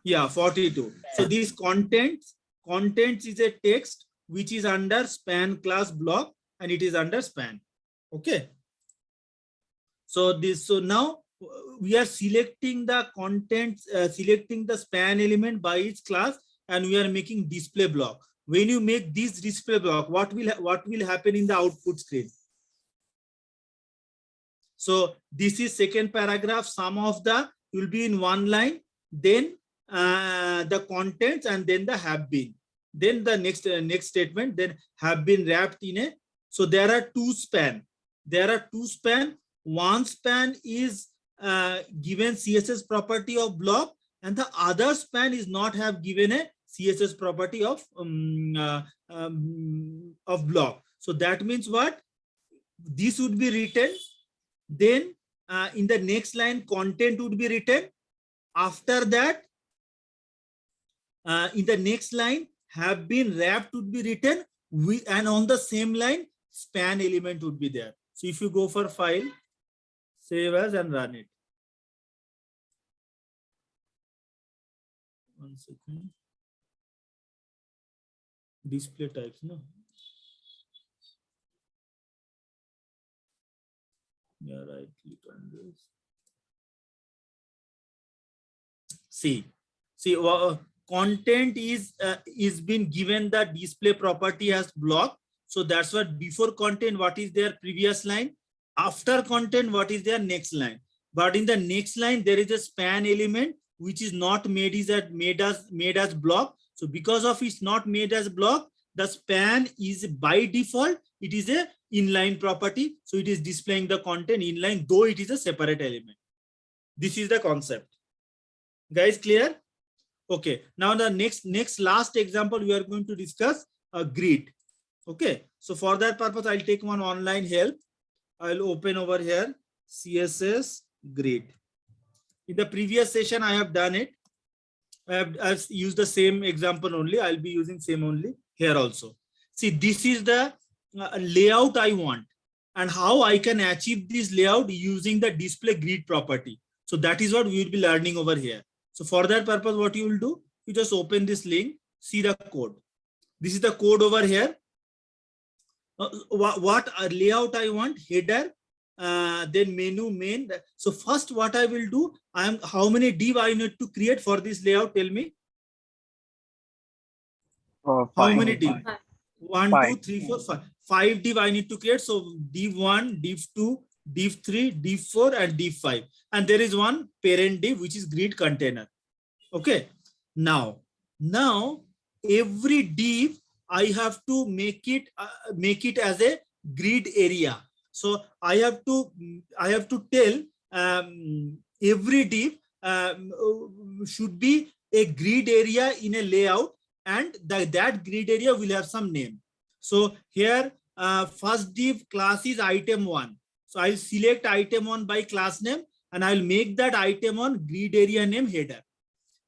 Yeah, 42. So this contents is a text which is under span class block, and it is under span. Okay. So now we are selecting the contents, selecting the span element by its class, and we are making display block. When you make this display block, what will happen in the output screen? So this is second paragraph. Some of the will be in one line, then the contents, and then the have been. Then the next statement, then have been wrapped in a. So there are two span. One span is given CSS property of block, and the other span is not have given a CSS property of block. So that means what? This would be written. Then in the next line, content would be written. After that, in the next line, have been wrapped would be written. And on the same line, span element would be there. So if you go for file, save as and run it. 1 second. Display types, no? Yeah, right click on this. See, content is been given the display property as block. So that's what before content, what is their previous line? After content, what is their next line? But in the next line, there is a span element which is not made as block. So because of it's not made as block, the span is by default, it is a inline property. So it is displaying the content inline, though it is a separate element. This is the concept. Guys, clear? Okay. Now the next last example we are going to discuss a grid. Okay. So for that purpose, I'll take one online help. I'll open over here CSS grid. In the previous session, I have done it. I've used the same example only. I'll be using same only here also. See, this is the layout I want and how I can achieve this layout using the display grid property. So that is what we will be learning over here. So for that purpose, what you will do, you just open this link, see the code. This is the code over here. What layout I want, header, then menu, main. So first what I will do, how many div I need to create for this layout? Tell me. How many div? 1, 2, 3, 4, 5. 5 div I need to create. So div 1, div 2, div 3, div 4, and div 5. And there is one parent div, which is grid container. Okay. Now every div I have to make it as a grid area. So I have to tell every div should be a grid area in a layout, and that grid area will have some name. So here first div class is item 1. So I'll select item 1 by class name and I'll make that item 1 grid area name header.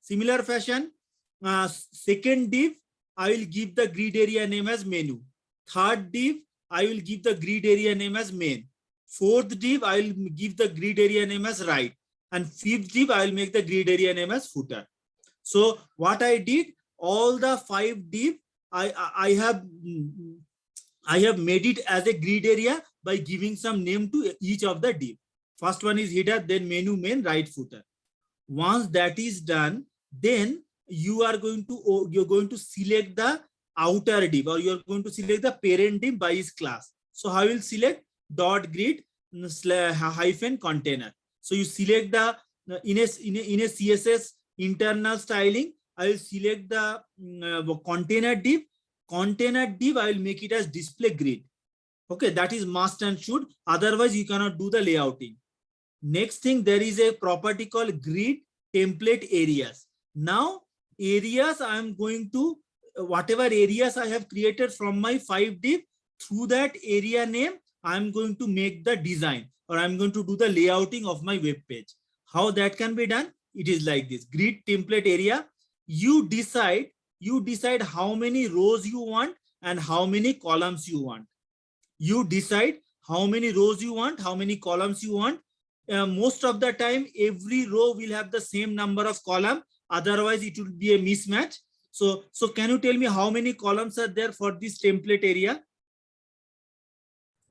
Similar fashion, second div, I will give the grid area name as menu. Third div, I will give the grid area name as main. Fourth div, I will give the grid area name as right. And fifth div, I will make the grid area name as footer. So what I did, all the 5 div, I have made it as a grid area by giving some name to each of the div. First one is header, then menu, main, right, footer. Once that is done, then you're going to select the outer div, or you're going to select the parent div by its class. So I will select dot grid hyphen container. So you select the in a CSS internal styling, I will select the container div. Container div, I will make it as display grid. Okay, that is must and should. Otherwise, you cannot do the layouting. Next thing, there is a property called grid template areas. Now, areas, I am going to, whatever areas I have created from my 5 div, through that area name, I am going to make the design, or I'm going to do the layouting of my web page. How that can be done? It is like this: grid template area. You decide how many rows you want and how many columns you want. You decide how many rows you want, how many columns you want. Most of the time, every row will have the same number of columns. Otherwise, it will be a mismatch. So can you tell me how many columns are there for this template area?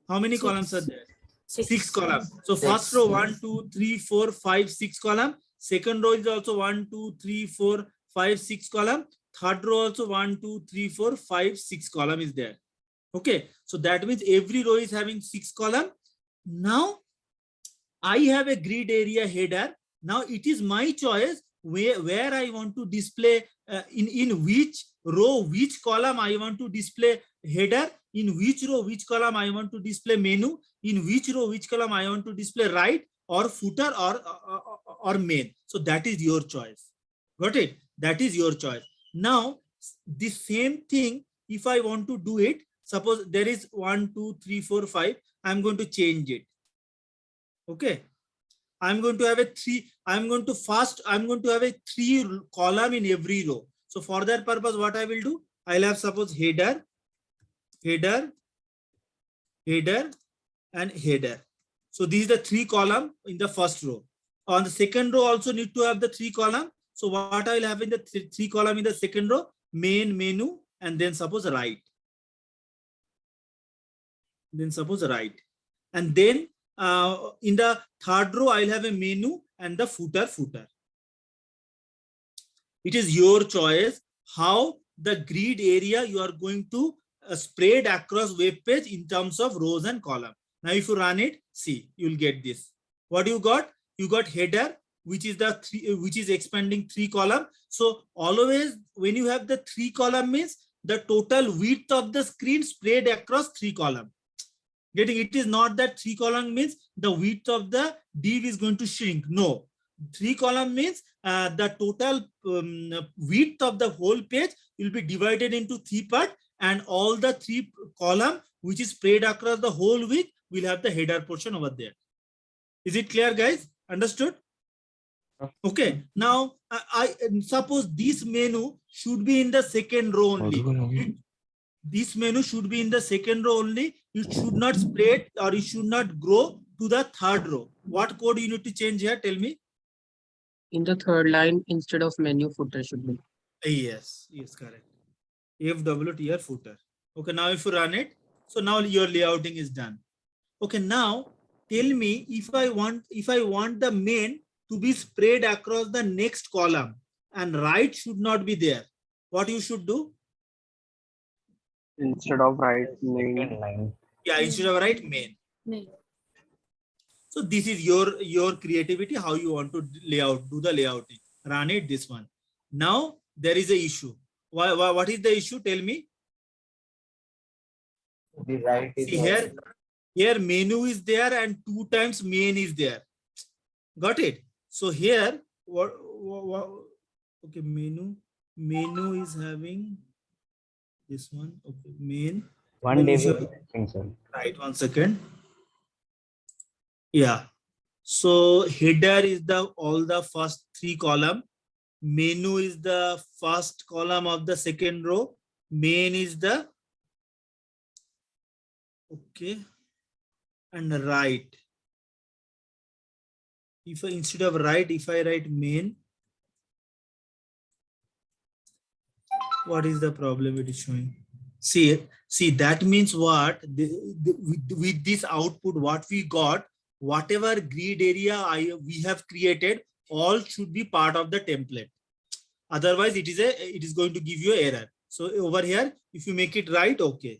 How many columns are there? 6 columns. So first row 1, 2, 3, 4, 5, 6 column. Second row is also 1, 2, 3, 4, 5, 6 column. Third row also 1, 2, 3, 4, 5, 6 column is there. Okay. So that means every row is having 6 column. Now I have a grid area header. Now it is my choice where I want to display, in which row, which column I want to display header, in which row, which column I want to display menu, in which row, which column I want to display right or footer or main. So that is your choice. Got it? That is your choice. Now, the same thing, if I want to do it, suppose there is 1, 2, 3, 4, 5, I'm going to change it. Okay. I'm going to have a 3 column in every row. So for that purpose, what I will do, I'll have suppose header, and header. So these are the 3 column in the first row. On the second row also need to have the 3 column. So what I will have in the 3 column in the second row, main, menu, and then suppose right. And then in the third row, I'll have a menu and the footer. It is your choice how the grid area you are going to spread across web page in terms of rows and column. Now, if you run it, see, you'll get this. What you got? You got header, which is expanding 3 column. So always when you have the 3 column means the total width of the screen spread across 3 column. Getting it is not that 3 column means the width of the div is going to shrink. No, 3 column means the total width of the whole page will be divided into 3 parts, and all the 3 column which is spread across the whole width will have the header portion over there. Is it clear, guys? Understood? Okay. Now I suppose this menu should be in the second row only. This menu should be in the second row only. It should not spread or it should not grow to the third row. What code you need to change here? Tell me. In the third line, instead of menu, footer should be. Yes, correct. FWT footer. Okay, now if you run it, so now your layouting is done. Okay, now tell me if I want the main to be spread across the next column and right should not be there. What you should do? Instead of right main. Yeah, instead of right main. So this is your creativity, how you want to do the layouting. Run it, this one. Now there is a issue. What is the issue? Tell me. The right is See here menu is there and 2 times main is there. Got it? So here okay, menu is having this one. Okay, main. one day. Right, 1 second. Yeah. So header is all the first 3 column. Menu is the first column of the second row. Main is the okay, and right. If instead of right, if I write main, what is the problem it is showing? See that means what? With this output, what we got, whatever grid area we have created, all should be part of the template. Otherwise, it is going to give you an error. So over here, if you make it right, okay.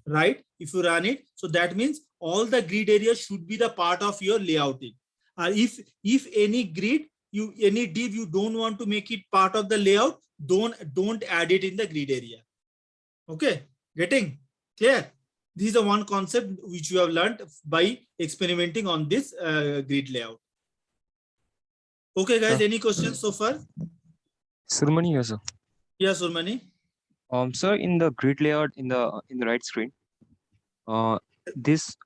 Right? If you run it, so that means all the grid areas should be the part of your layouting. If any grid, any div you don't want to make it part of the layout, don't add it in the grid area. Okay, getting clear? This is the one concept which you have learned by experimenting on this grid layout. Okay, guys, any questions so far? Surmani, yes, sir. Yeah, Surmani. Sir, in the grid layout in the right screen, this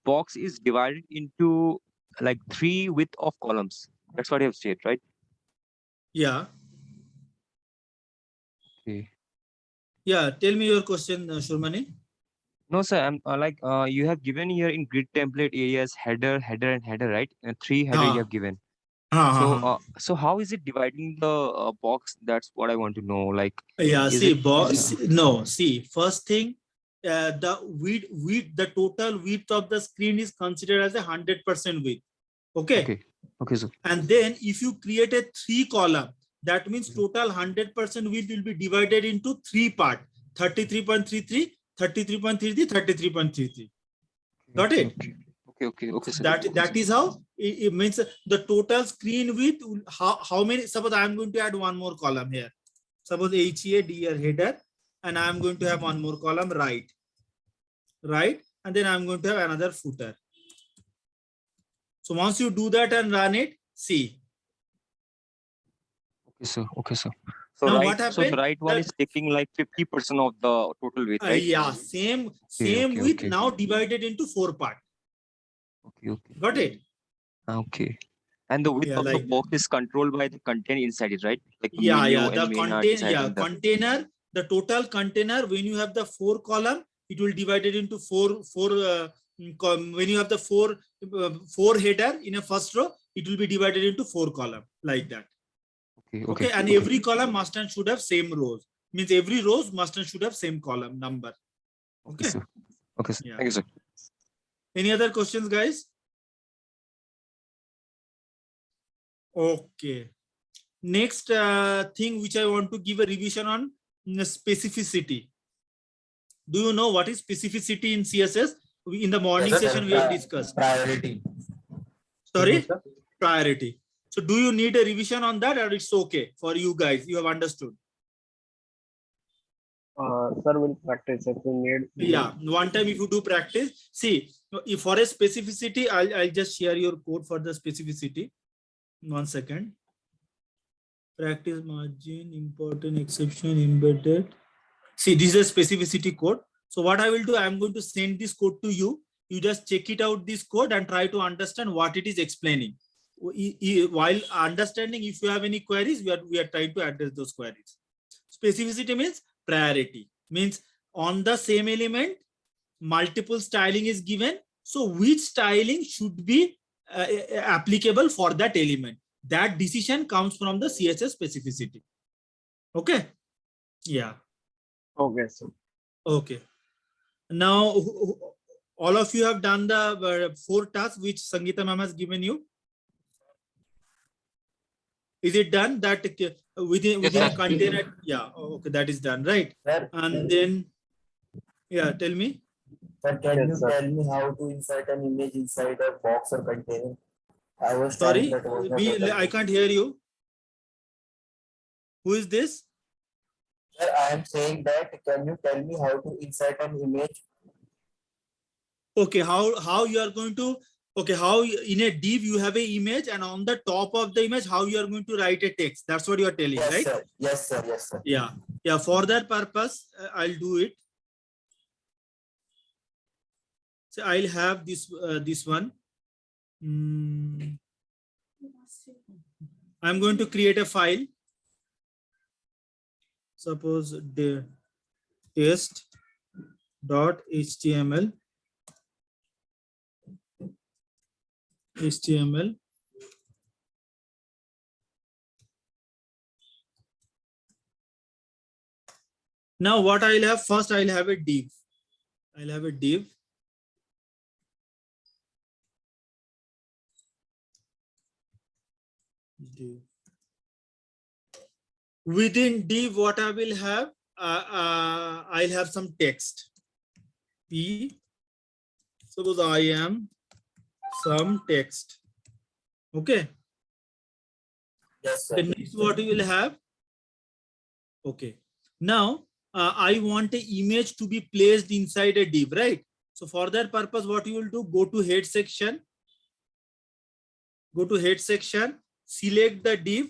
box is divided into like 3 width of columns. That's what you have said, right? Yeah. Okay. Yeah, tell me your question, Surmani. No, sir. I'm you have given here in grid template areas header, and header, right? And 3 header you have given. So how is it dividing the box? That's what I want to know. Like, yeah, see, first thing, the width, the total width of the screen is considered as 100% width. Okay, sir. And then if you create a 3 column, that means total 100% width will be divided into 3 parts: 33.33, 33.33, 33.33. Got it? Okay, sir. That is how it means the total screen width. How many? Suppose I am going to add one more column here. Suppose HEADR header, and I am going to have one more column right, and then I am going to have another footer. So once you do that and run it, see. Okay, sir. So now right, what happened? So the right one is taking like 50% of the total width, right? Yeah, same width now divided into 4 parts. Okay. Got it? Okay. And the width of the box is controlled by the content inside it, right? Like the container, the total container, when you have the 4 column, it will divide it into 4 when you have the 4 header in a first row, it will be divided into 4 column like that. Okay. And every column must and should have same rows. Means every rows must and should have same column number. Okay. Okay, sir. Yeah. Thank you, sir. Any other questions, guys? Okay. Next thing which I want to give a revision on, specificity. Do you know what is specificity in CSS? In the morning session we have discussed. Priority. Sorry? Priority. So do you need a revision on that, or it's okay for you guys? You have understood? Sir, will practice if we need. Yeah, one time if you do practice, see, if for a specificity, I'll just share your code for the specificity. 1 second. Practice margin, important exception, embedded. See, this is a specificity code. So what I will do, I'm going to send this code to you. You just check it out, this code, and try to understand what it is explaining. While understanding, if you have any queries, we are trying to address those queries. Specificity means priority, means on the same element, multiple styling is given. So which styling should be applicable for that element? That decision comes from the CSS specificity. Okay. Yeah. Okay, sir. Okay. Now, all of you have done the 4 tasks which Sangeeta ma'am has given you. Is it done? That within a container? Yeah. Okay, that is done, right? And then, yeah, tell me. Sir, can you tell me how to insert an image inside a box or container? I was Sorry, that was not I can't hear you. Who is this? Sir, I am saying that, can you tell me how to insert an image? Okay, how you are going to, okay, how in a div you have an image, and on the top of the image, how you are going to write a text. That's what you are telling, Yes, right? sir. Yes, sir. Yes, sir. Yeah. Yeah, for that purpose, I'll do it. So I'll have this one. I'm going to create a file. Suppose the test.html. Now what I'll have first, I'll have a div. I'll have a div. Within div, what I will have, I'll have some text. P. Suppose I am some text. Okay. Yes, sir. The next, what we will have. Okay. Now I want an image to be placed inside a div, right? So for that purpose, what you will do, go to head section. Go to head section, select the div,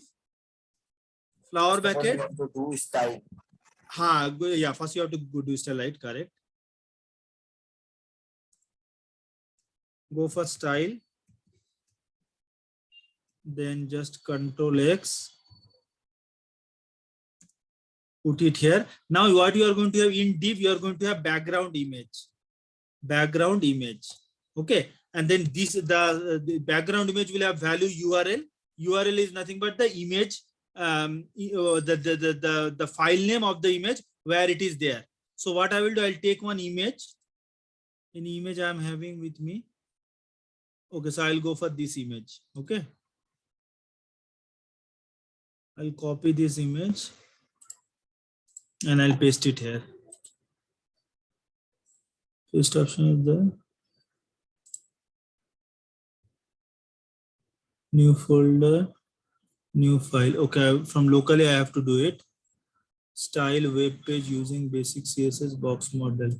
flower bucket. You have to do style. Yeah, first you have to go do style, right? Correct. Go for style. Then just Control X. Put it here. Now what you are going to have in div, you are going to have background image. Background image. Okay. And then this, the background image will have value URL. URL is nothing but the image, the file name of the image where it is there. So what I will do, I'll take one image. An image I am having with me. Okay, so I'll go for this image. Okay. I'll copy this image and I'll paste it here. Paste option is there. New folder, new file. Okay, from locally I have to do it. Style web page using basic CSS box model.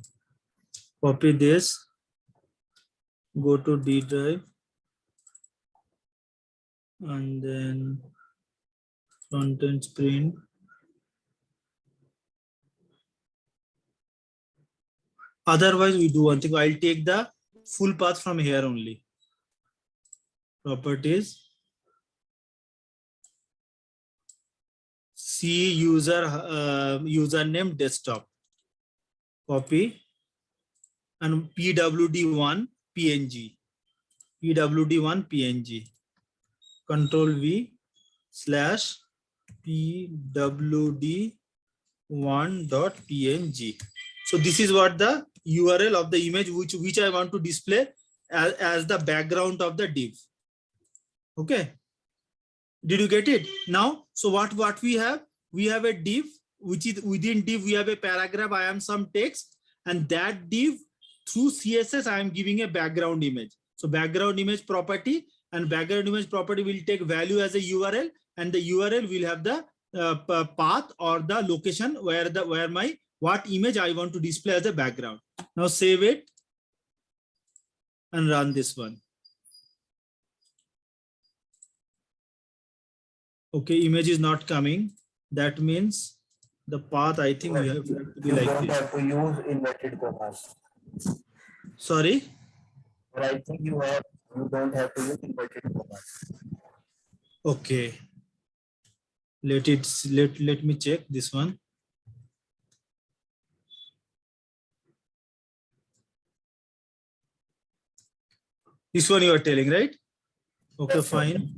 Copy this. Go to D drive. And then content print. Otherwise, we do one thing. I'll take the full path from here only. Properties. C user username desktop. Copy. And PWD1 PNG. PWD1 PNG. Control V / PWD1.png. So this is what the URL of the image which I want to display as the background of the div. Okay. Did you get it? Now, so what we have? We have a div, which is within div, we have a paragraph, I am some text, and that div through CSS, I am giving a background image. So background image property, and background image property will take value as a URL, and the URL will have the path or the location where what image I want to display as a background. Now save it and run this one. Okay, image is not coming. That means the path, I think we have to be like this. You don't have to use inverted commas. Sorry? But I think you don't have to use inverted commas. Okay. Let me check this one. This one you are telling, right? Okay, yes, fine.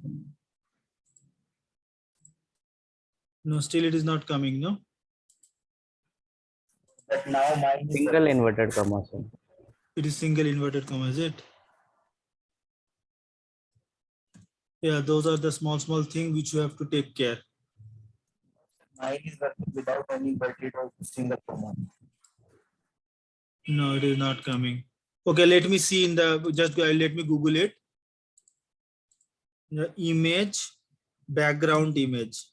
No, still it is not coming, no? But now mine is Single inverted comma, sir. It is single inverted comma, is it? Yeah, those are the small things which you have to take care. Mine is working without any inverted or single comma. No, it is not coming. Okay, let me see in the, let me Google it. The image, background image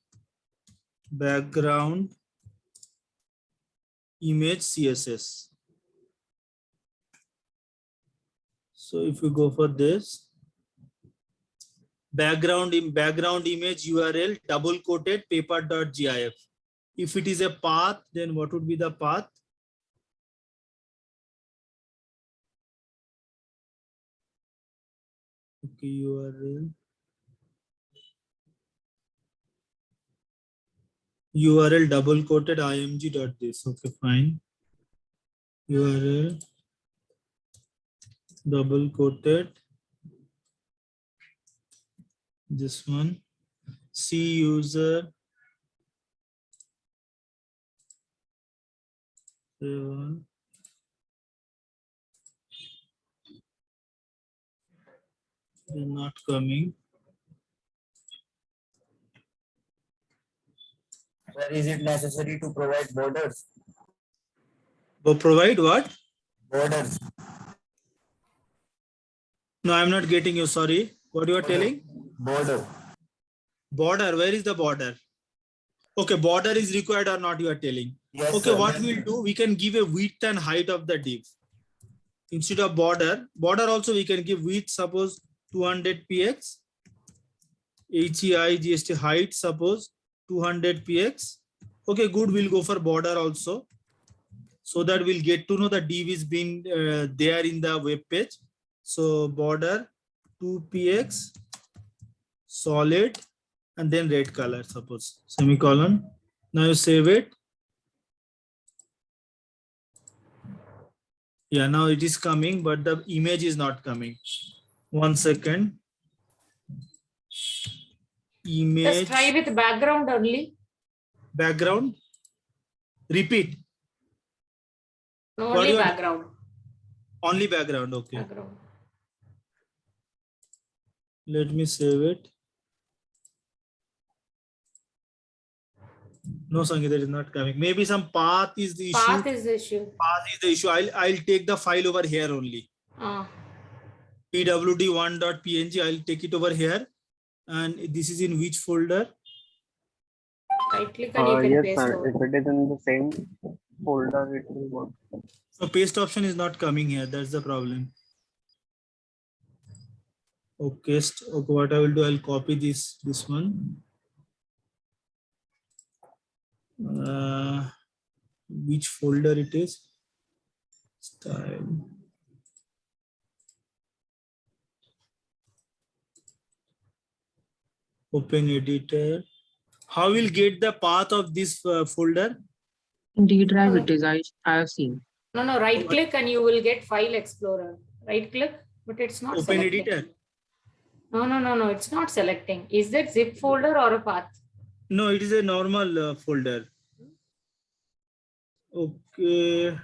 CSS. So if you go for this, background image URL double quoted paper.gif. If it is a path, then what would be the path? Okay, URL double quoted img.this. Okay, fine. URL double quoted this one. C user 7. They're not coming. Where is it necessary to provide borders? Provide what? Borders. No, I'm not getting you. Sorry. What you are telling? Border. Border. Where is the border? Okay, border is required or not, you are telling. Yes, okay, sir. What we'll do, we can give a width and height of the div. Instead of border also we can give width, suppose 200 px. HEI GST height, suppose 200 px. Okay, good, we'll go for border also. So that we'll get to know the div is being there in the web page. So border 2px solid and then red color, suppose semicolon. Now you save it. Yeah, now it is coming, but the image is not coming. 1 second. Image. Just try with background only. Background. Repeat. No, only background. Only background, okay. Background. Let me save it. No, Sangeeta, it is not coming. Maybe some path is the issue. Path is the issue. Path is the issue. I'll take the file over here only. pwd1.png. I'll take it over here. And this is in which folder? Right click and you can yes, paste sir. over. If it is in the same folder, it will work. So paste option is not coming here. That's the problem. Okay, okay, what I will do, I'll copy this one. Which folder it is? Style. Open editor. How will get the path of this folder? In D drive it is. I have seen. No, right click and you will get File Explorer. Right click, but it's not Open selecting. editor. No, it's not selecting. Is that zip folder or a path? No, it is a normal folder. Okay.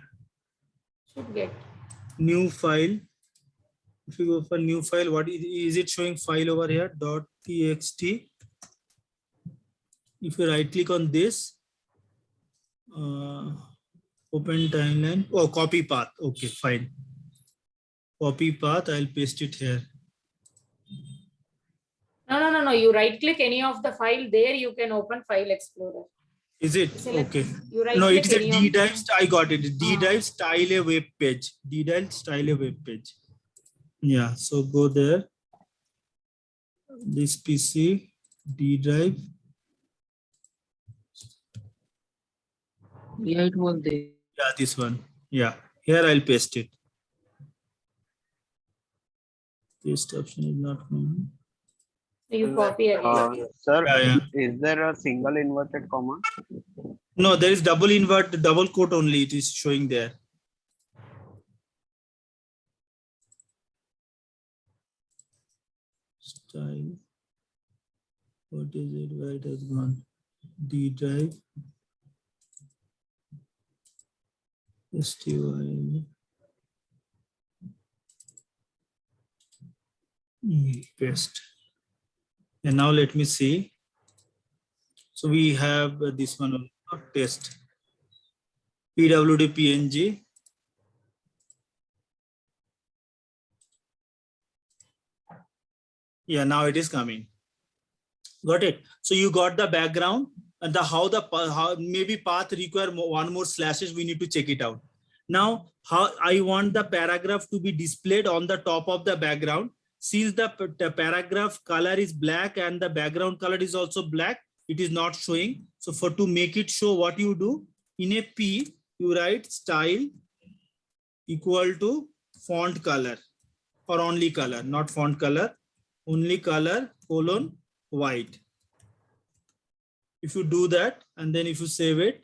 Should get. New file. If you go for new file, what is it showing file over here? .txt. If you right click on this, open timeline. Oh, copy path. Okay, fine. Copy path. I'll paste it here. No. You right click any of the file there, you can open File Explorer. Is it? Select, Okay. you right No, click it's a any of D-dive. I got it. D-dive style a web page. D-dive style a web page. Yeah. So go there. This PC, D-drive. Yeah, it was there. Yeah, this one. Yeah. Here I'll paste it. Paste option is not known. You copy again. Sir, Yeah. is there a single inverted comma? No, there is double invert, double quote only. It is showing there. Style. What is it? Where it has gone? D drive. STY. Paste. And now let me see. So we have this one test. PWD PNG. Yeah, now it is coming. Got it. So you got the background and how maybe path require one more slashes. We need to check it out. Now, how I want the paragraph to be displayed on the top of the background. Since the paragraph color is black and the background color is also black, it is not showing. So to make it show, what you do in a P, you write style equal to font color or only color, not font color, only color colon white. If you do that and then if you save it,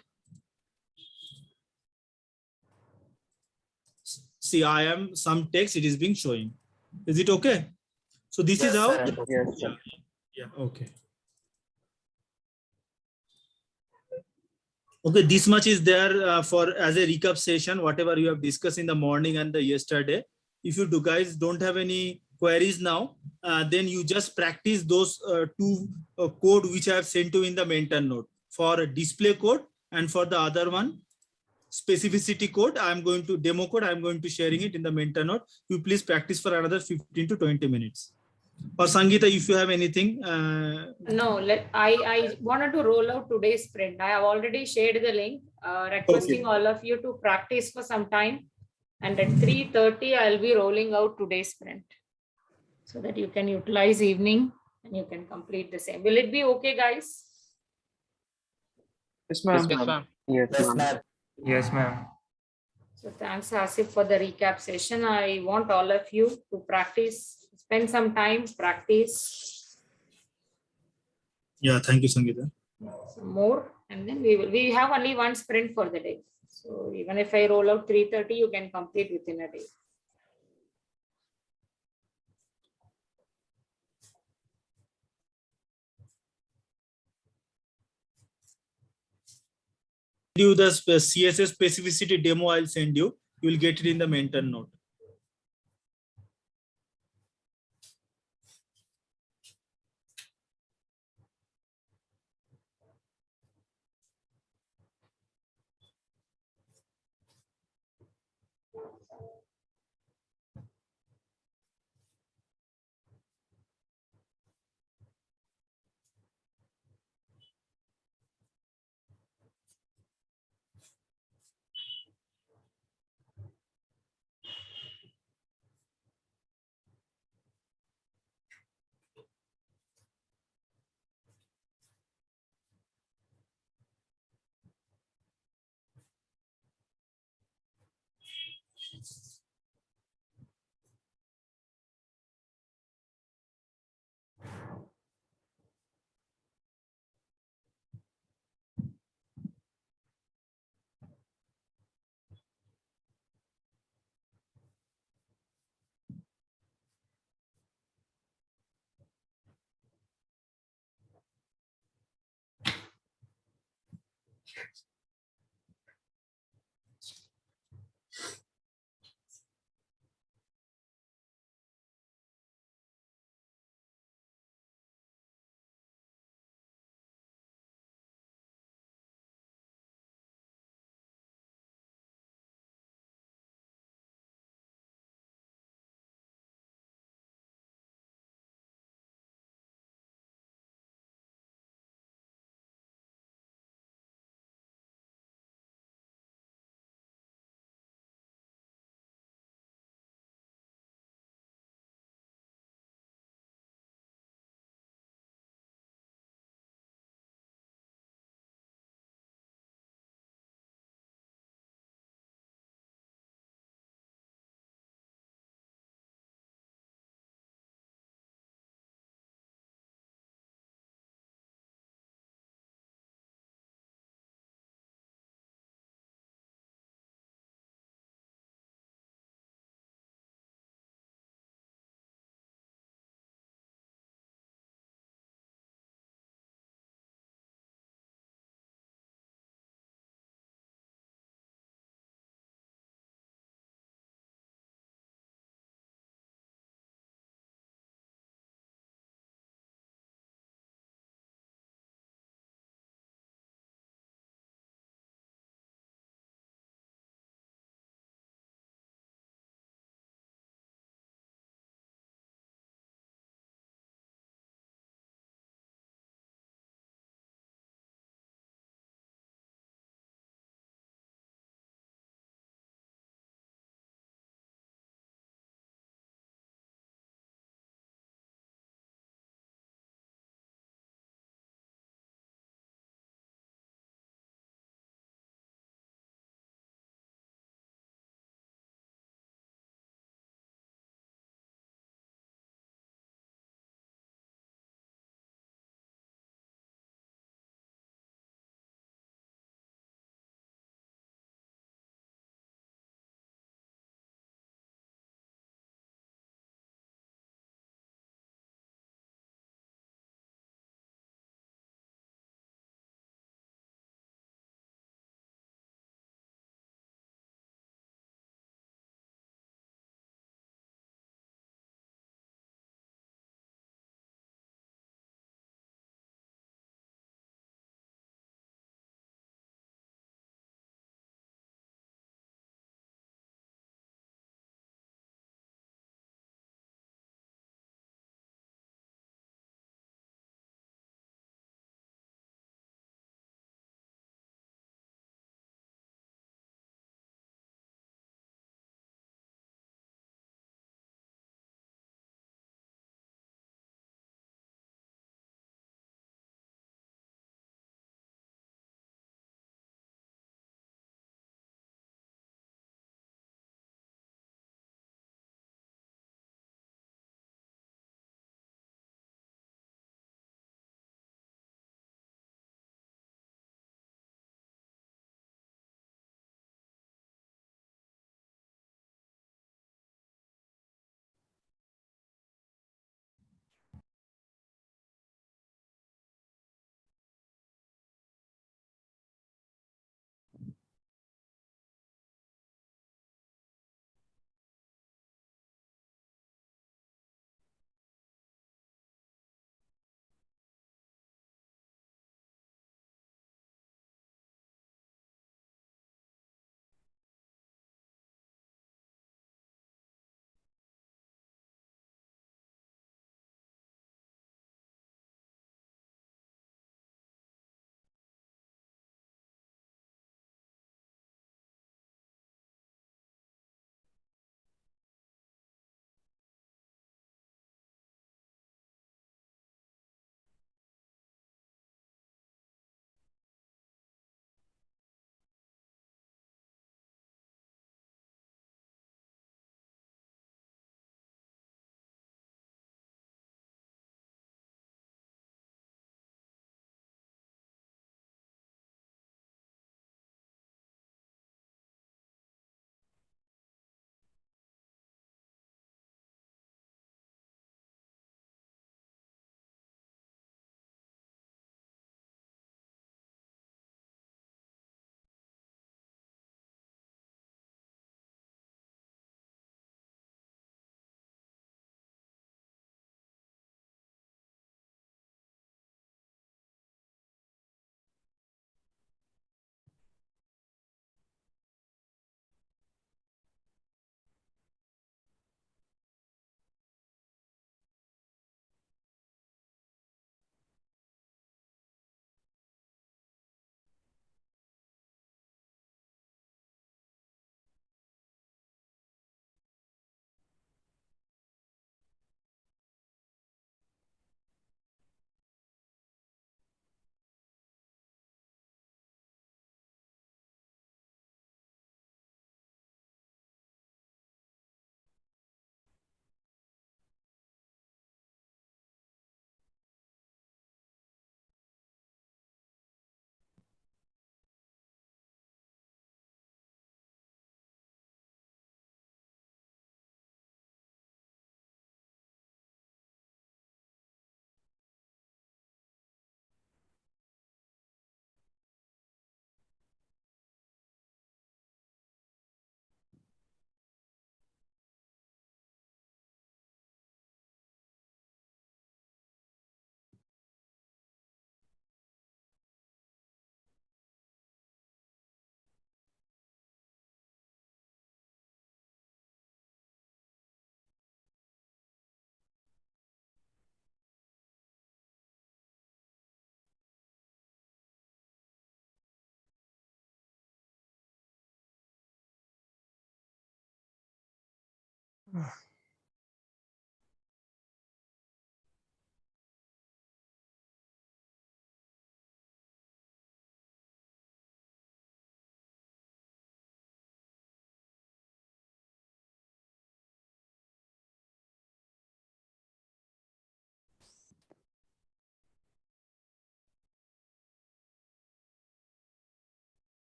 see I am some text, it is being showing. Is it okay? So this is how. Yes, sir. Yeah, okay. Okay, this much is there for as a recap session, whatever you have discussed in the morning and the yesterday. If you guys don't have any queries now, then you just practice those two code which I have sent you in the mentor note for display code and for the other one specificity code. I'm going to demo code. I'm going to sharing it in the mentor note. You please practice for another 15 to 20 minutes. Or Sangeeta, if you have anything. No, I wanted to roll out today's sprint. I have already shared the link, requesting all of you to practice for some time. And at 3:30, I'll be rolling out today's sprint so that you can utilize evening and you can complete the same. Will it be okay, guys? Yes, ma'am. Yes, ma'am. Yes, ma'am. So thanks, Asif, for the recap session. I want all of you to practice, spend some time, practice. Yeah, thank you, Sangeeta. Some more, and then we have only one sprint for the day. So even if I roll out 3:30, you can complete within a day. You the CSS specificity demo I'll send you. You will get it in the mentor note.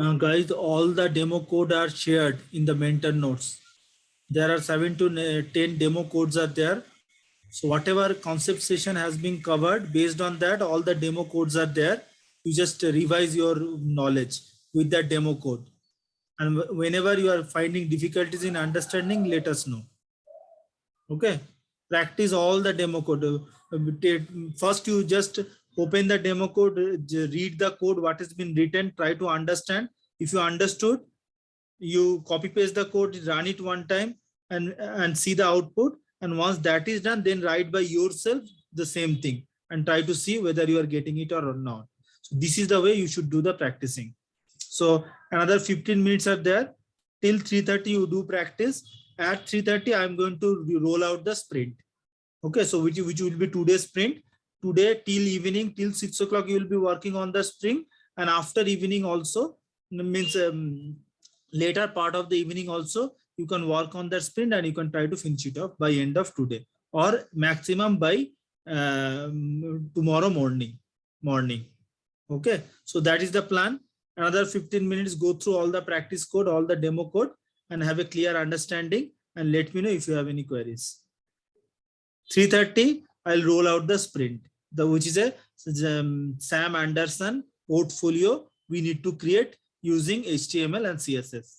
Guys, all the demo code are shared in the mentor notes. There are 7 to 10 demo codes are there. So whatever concept session has been covered, based on that, all the demo codes are there. You just revise your knowledge with that demo code. And whenever you are finding difficulties in understanding, let us know. Okay. Practice all the demo code. First, you just open the demo code, read the code, what has been written, try to understand. If you understood, you copy paste the code, run it one time and see the output. And once that is done, then write by yourself the same thing and try to see whether you are getting it or not. So this is the way you should do the practicing. So another 15 minutes are there. Till 3:30 you do practice. At 3:30 I'm going to roll out the sprint. Okay, so which will be today's sprint. Today till evening, till 6 o'clock you will be working on the sprint, and after evening also, means later part of the evening also you can work on that sprint and you can try to finish it off by end of today or maximum by tomorrow morning. Okay, so that is the plan. Another 15 minutes, go through all the practice code, all the demo code, and have a clear understanding, and let me know if you have any queries. 3:30 I'll roll out the sprint, which is a Sam Anderson portfolio we need to create using HTML and CSS.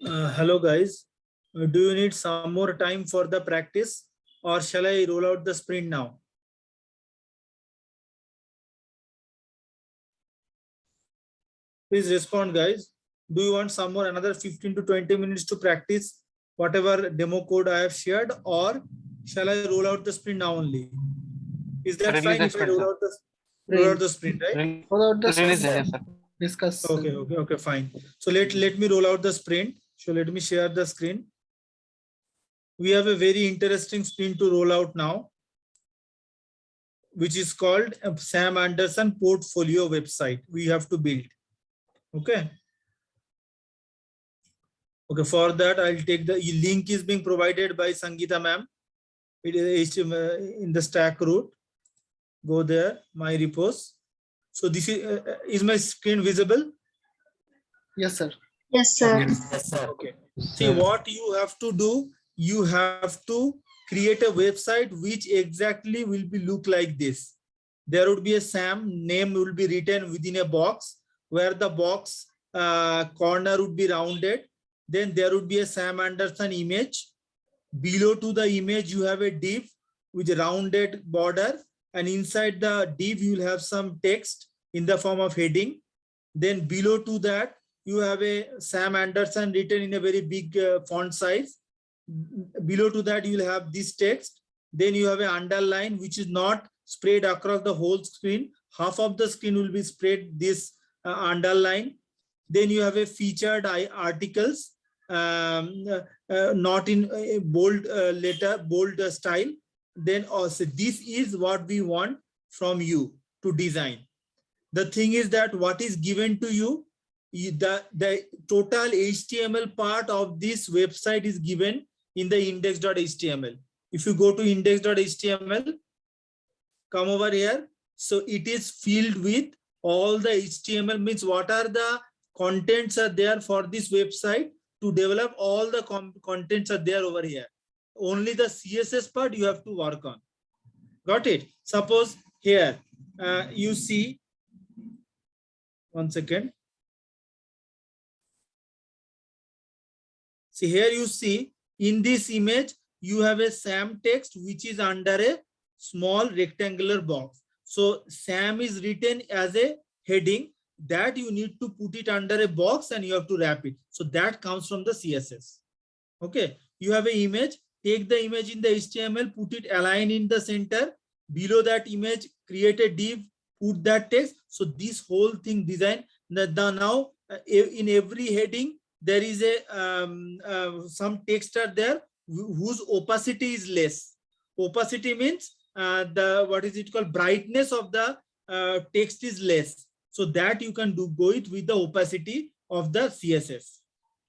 Hello guys, do you need some more time for the practice or shall I roll out the sprint now? Please respond guys. Do you want some more another 15 to 20 minutes to practice whatever demo code I have shared, or shall I roll out the sprint now only? Is that Release fine the if I sprint, roll sir. out the sprint, right? Roll out the sprint, yes, sir. Discuss. Okay, fine. So let me roll out the sprint. So let me share the screen. We have a very interesting sprint to roll out now, which is called Sam Anderson portfolio website we have to build. Okay. Okay, for that I'll take the link is being provided by Sangeeta ma'am. It is in the stack root. Go there, my repos. So this is my screen visible? Yes, sir. Yes, sir. Yes, sir. Okay. See what you have to do. You have to create a website which exactly will be look like this. There would be a Sam name will be written within a box where the box corner would be rounded. Then there would be a Sam Anderson image. Below to the image, you have a div with a rounded border, and inside the div, you will have some text in the form of heading. Then below to that, you have a Sam Anderson written in a very big font size. Below to that, you will have this text. Then you have an underline, which is not spread across the whole screen. Half of the screen will be spread this underline. Then you have a featured articles, not in a bold letter, bold style. Then also this is what we want from you to design. The thing is that what is given to you, the total HTML part of this website is given in the index.html. If you go to index.html, come over here. So it is filled with all the HTML, means what are the contents are there for this website. To develop all the contents are there over here. Only the CSS part you have to work on. Got it? Suppose here you see, one second. See here you see in this image, you have a Sam text which is under a small rectangular box. So Sam is written as a heading that you need to put it under a box and you have to wrap it. So that comes from the CSS. Okay. You have an image, take the image in the HTML, put it align in the center. Below that image, create a div, put that text. So this whole thing design. Now in every heading, there is a some text are there whose opacity is less. Opacity means the what is it called, brightness of the text is less. So that you can go it with the opacity of the CSS.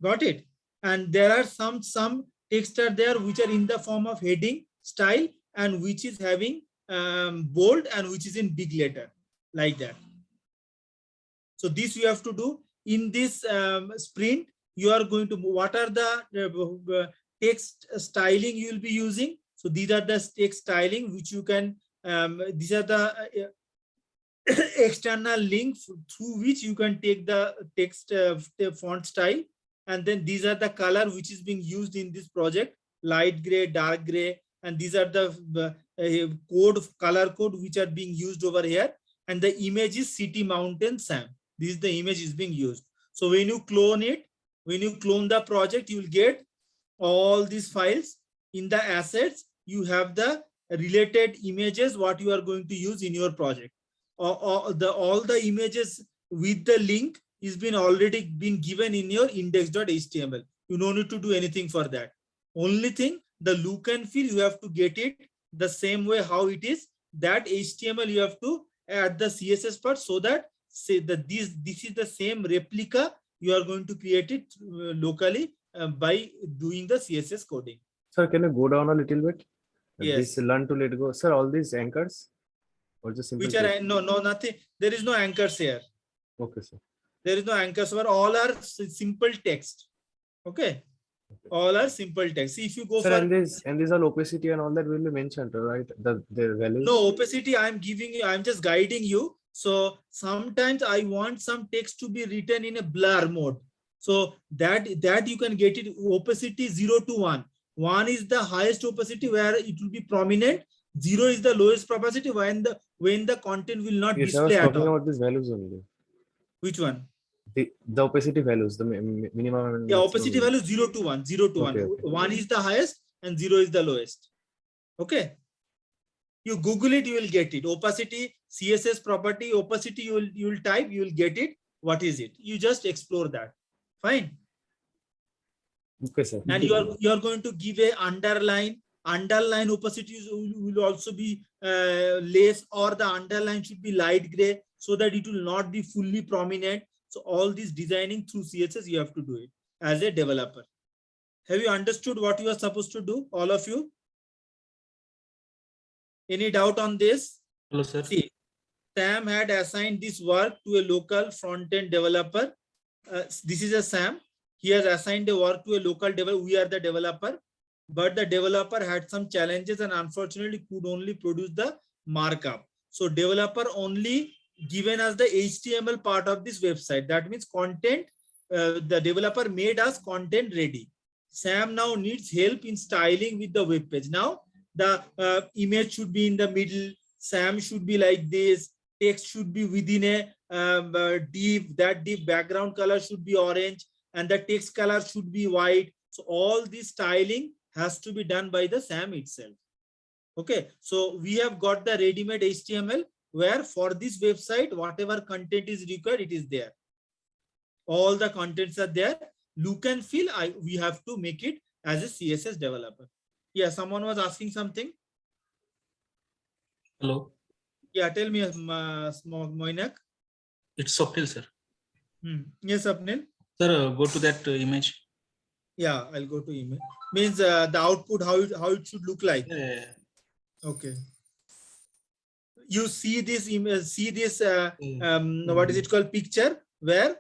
Got it? And there are some text are there which are in the form of heading style and which is having bold and which is in big letter like that. So this you have to do in this sprint. You are going to, what are the text styling you will be using? So these are the text styling which you can, these are the external links through which you can take the text font style. And then these are the color which is being used in this project: light gray, dark gray, and these are the color code which are being used over here, and the image is city mountain SAM. This is the image is being used. So when you clone it, when you clone the project, you will get all these files. In the assets, you have the related images what you are going to use in your project. All the images with the link is been already been given in your index.html. You don't need to do anything for that. Only thing, the look and feel, you have to get it the same way how it is. That HTML you have to add the CSS part, so that say that this is the same replica. You are going to create it locally by doing the CSS coding. Sir, can you go down a little bit? Yes. This learn to let go. Sir, all these anchors or just simple Which are text? no nothing. There is no anchors here. Okay, sir. There is no anchors, where all are simple text. Okay. All are simple text. See, if you go Sir, for and these all opacity and all that will be mentioned, right? The values. no opacity, I'm giving you, I'm just guiding you. So sometimes I want some text to be written in a blur mode. So that you can get it opacity 0 to 1. 1 is the highest opacity where it will be prominent. 0 is the lowest opacity when the content will not Yes, display I was at talking all. about these values only. Which one? The opacity values, the minimum and Yeah, maximum opacity value 0 to 1. 0 to 1. Okay, okay. 1 is the highest and 0 is the lowest. Okay. You Google it, you will get it. Opacity, CSS property, opacity, you will type, you will get it. What is it? You just explore that. Fine. Okay, sir. And you are going to give a underline. Underline opacity will also be less, or the underline should be light gray, so that it will not be fully prominent. So all this designing through CSS, you have to do it as a developer. Have you understood what you are supposed to do, all of you? Any doubt on this? Hello, sir. See, Sam had assigned this work to a local front-end developer. This is a Sam. He has assigned a work to a local developer. We are the developer, but the developer had some challenges and unfortunately could only produce the markup. So developer only given us the HTML part of this website. That means content. The developer made us content ready. Sam now needs help in styling with the web page. Now the image should be in the middle. Sam should be like this. Text should be within a div. That div background color should be orange, and the text color should be white. So all this styling has to be done by the Sam itself. Okay, so we have got the ready-made HTML where for this website, whatever content is required, it is there. All the contents are there. Look and feel, we have to make it as a CSS developer. Yeah, someone was asking something. Hello. Yeah, tell me, Moinak. It's Swapnil, sir. Yes, Swapnil. Sir, go to that image. Yeah, I'll go to image. Means the output, how it should look like. Yeah. Okay. You see this image, see this what is it called, picture, where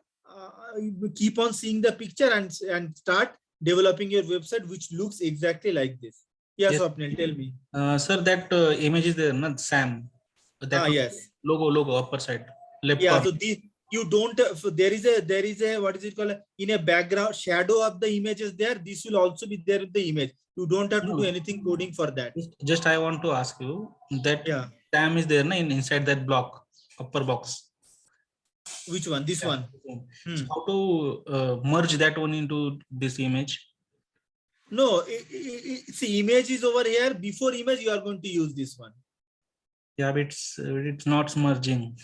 you keep on seeing the picture and start developing your website which looks exactly like this. Yes, Swapnil, tell me. Sir, that image is there, not Sam. That yes. Logo upper side. Left yeah, corner. so you don't, so there is a what is it called, in a background shadow of the images there. This will also be there with the image. You don't have to do anything coding for that. Just I want to ask you that Sam is there inside that block, upper box. Which one? This one. So how to merge that one into this image? No, see, image is over here. Before image, you are going to use this one. Yeah, but it's not merging.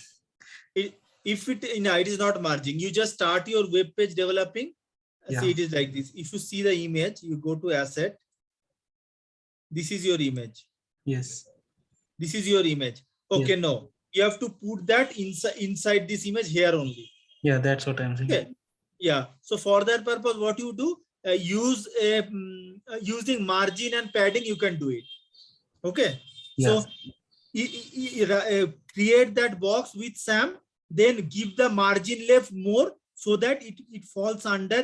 It is not merging. You just start your web page developing. Yeah. See, it is like this. If you see the image, you go to asset. This is your image. Yes. This is your image. Okay, yes. No. You have to put that inside this image here only. Yeah, that's what I'm saying. Okay. Yeah. So for that purpose, what you do, using margin and padding, you can do it. Okay. Yeah. So create that box with Sam, then give the margin left more so that it falls under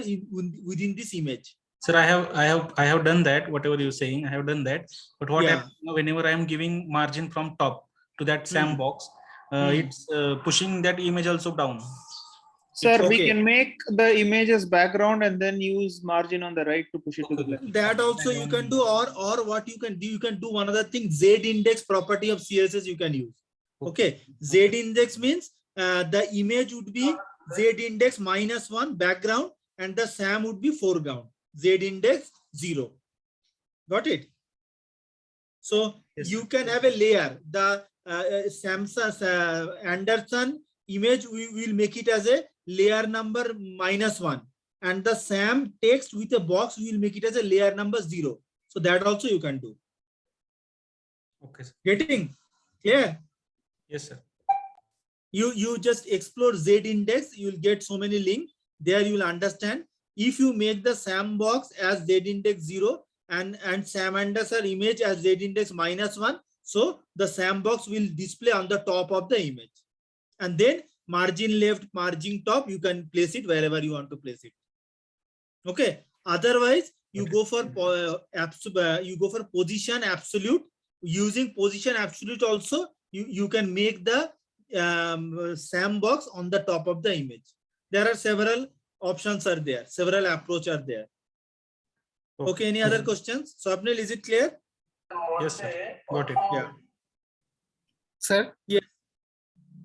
within this image. Sir, I have done that. Whatever you're saying, I have done that. But what happens whenever I am giving margin from top to that Sam box, it's pushing that image also down. Sir, okay. we can make the image as background and then use margin on the right to push it to the left. That also you can do, or what you can do one other thing, Z index property of CSS you can use. Okay, Z index means the image would be Z index -1 background and the SAM would be foreground. Z index 0. Got it? So yes, you can have a layer. The Samsung Anderson image, we will make it as a layer number -1. And the SAM text with a box, we will make it as a layer number 0. So that also you can do. Okay, sir. Getting clear? Yes, sir. You just explore Z index, you will get so many links. There you will understand. If you make the SAM box as Z index 0 and Sam Anderson image as Z index -1, so the SAM box will display on the top of the image. And then margin left, margin top, you can place it wherever you want to place it. Okay. Otherwise, you go for position absolute. Using position absolute also, you can make the SAM box on the top of the image. There are several options are there. Several approaches are there. Okay. Any other questions? Swapnil, is it clear? Yes, sir. Got it. Yeah. Sir? Yes.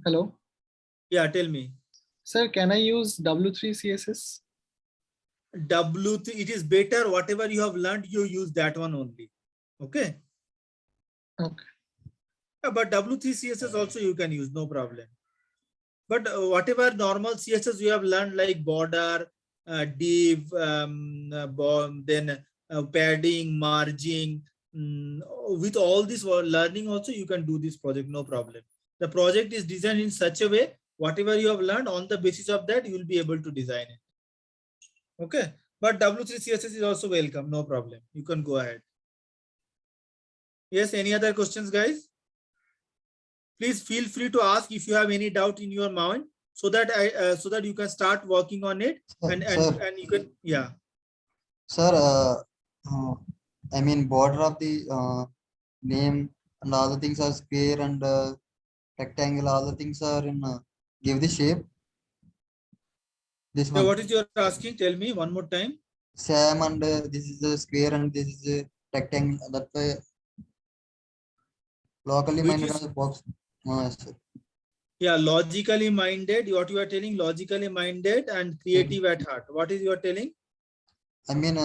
Hello? Yeah, tell me. Sir, can I use W3 CSS? W3, it is better. Whatever you have learned, you use that one only. Okay. Okay. Yeah, but W3 CSS also you can use, no problem. But whatever normal CSS you have learned, like border, div, then padding, margin, with all this learning also you can do this project, no problem. The project is designed in such a way, whatever you have learned, on the basis of that, you will be able to design it. Okay. But W3 CSS is also welcome, no problem. You can go ahead. Yes, any other questions, guys? Please feel free to ask if you have any doubt in your mind, so that so that you can start working on it, and you can, yeah. Sir, I mean border of the name and all the things are square and rectangle. All the things are in give the shape. This one. Yeah, what is your asking? Tell me one more time. Sam and this is a square and this is a rectangle. That way, locally minded on the box. Sir. Yeah, logically minded. What you are telling, logically minded and creative at heart. What is you are telling? I mean,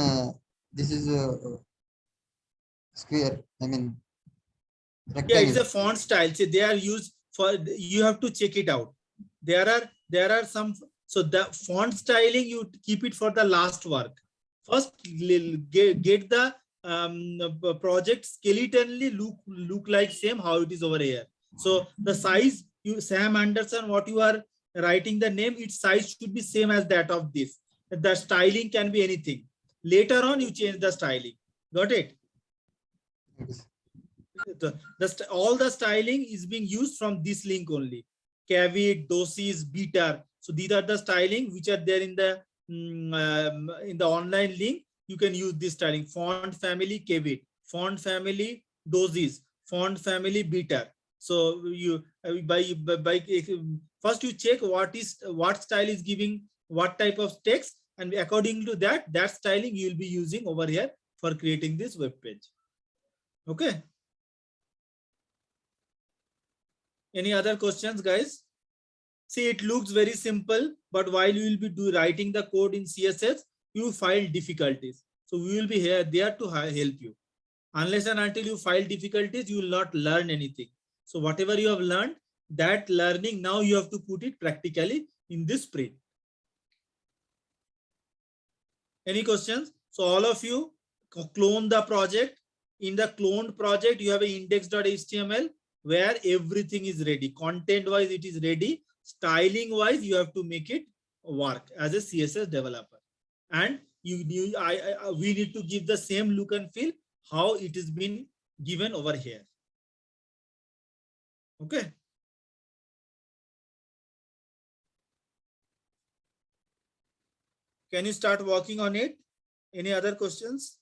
this is a square. I mean, rectangle. Yeah, it's a font style. See, they are used for. You have to check it out. There are some. So the font styling, you keep it for the last work. First, get the project skeletonly look like same how it is over here. So the size, you Sam Anderson, what you are writing the name, its size should be same as that of this. The styling can be anything. Later on, you change the styling. Got it? All the styling is being used from this link only. Caveat, dosis, beater. So these are the styling which are there in the online link. You can use this styling: font family, caveat, font family, dosis, font family, beater. So you by first you check what style is giving what type of text, and according to that styling you will be using over here for creating this web page. Okay. Any other questions, guys? See, it looks very simple, but while you will be writing the code in CSS, you find difficulties. So we will be here there to help you. Unless and until you find difficulties, you will not learn anything. So whatever you have learned, that learning now you have to put it practically in this sprint. Any questions? So all of you clone the project. In the cloned project, you have an index.html where everything is ready. Content wise, it is ready. Styling wise, you have to make it work as a CSS developer. And we need to give the same look and feel how it is been given over here. Okay. Can you start working on it? Any other questions?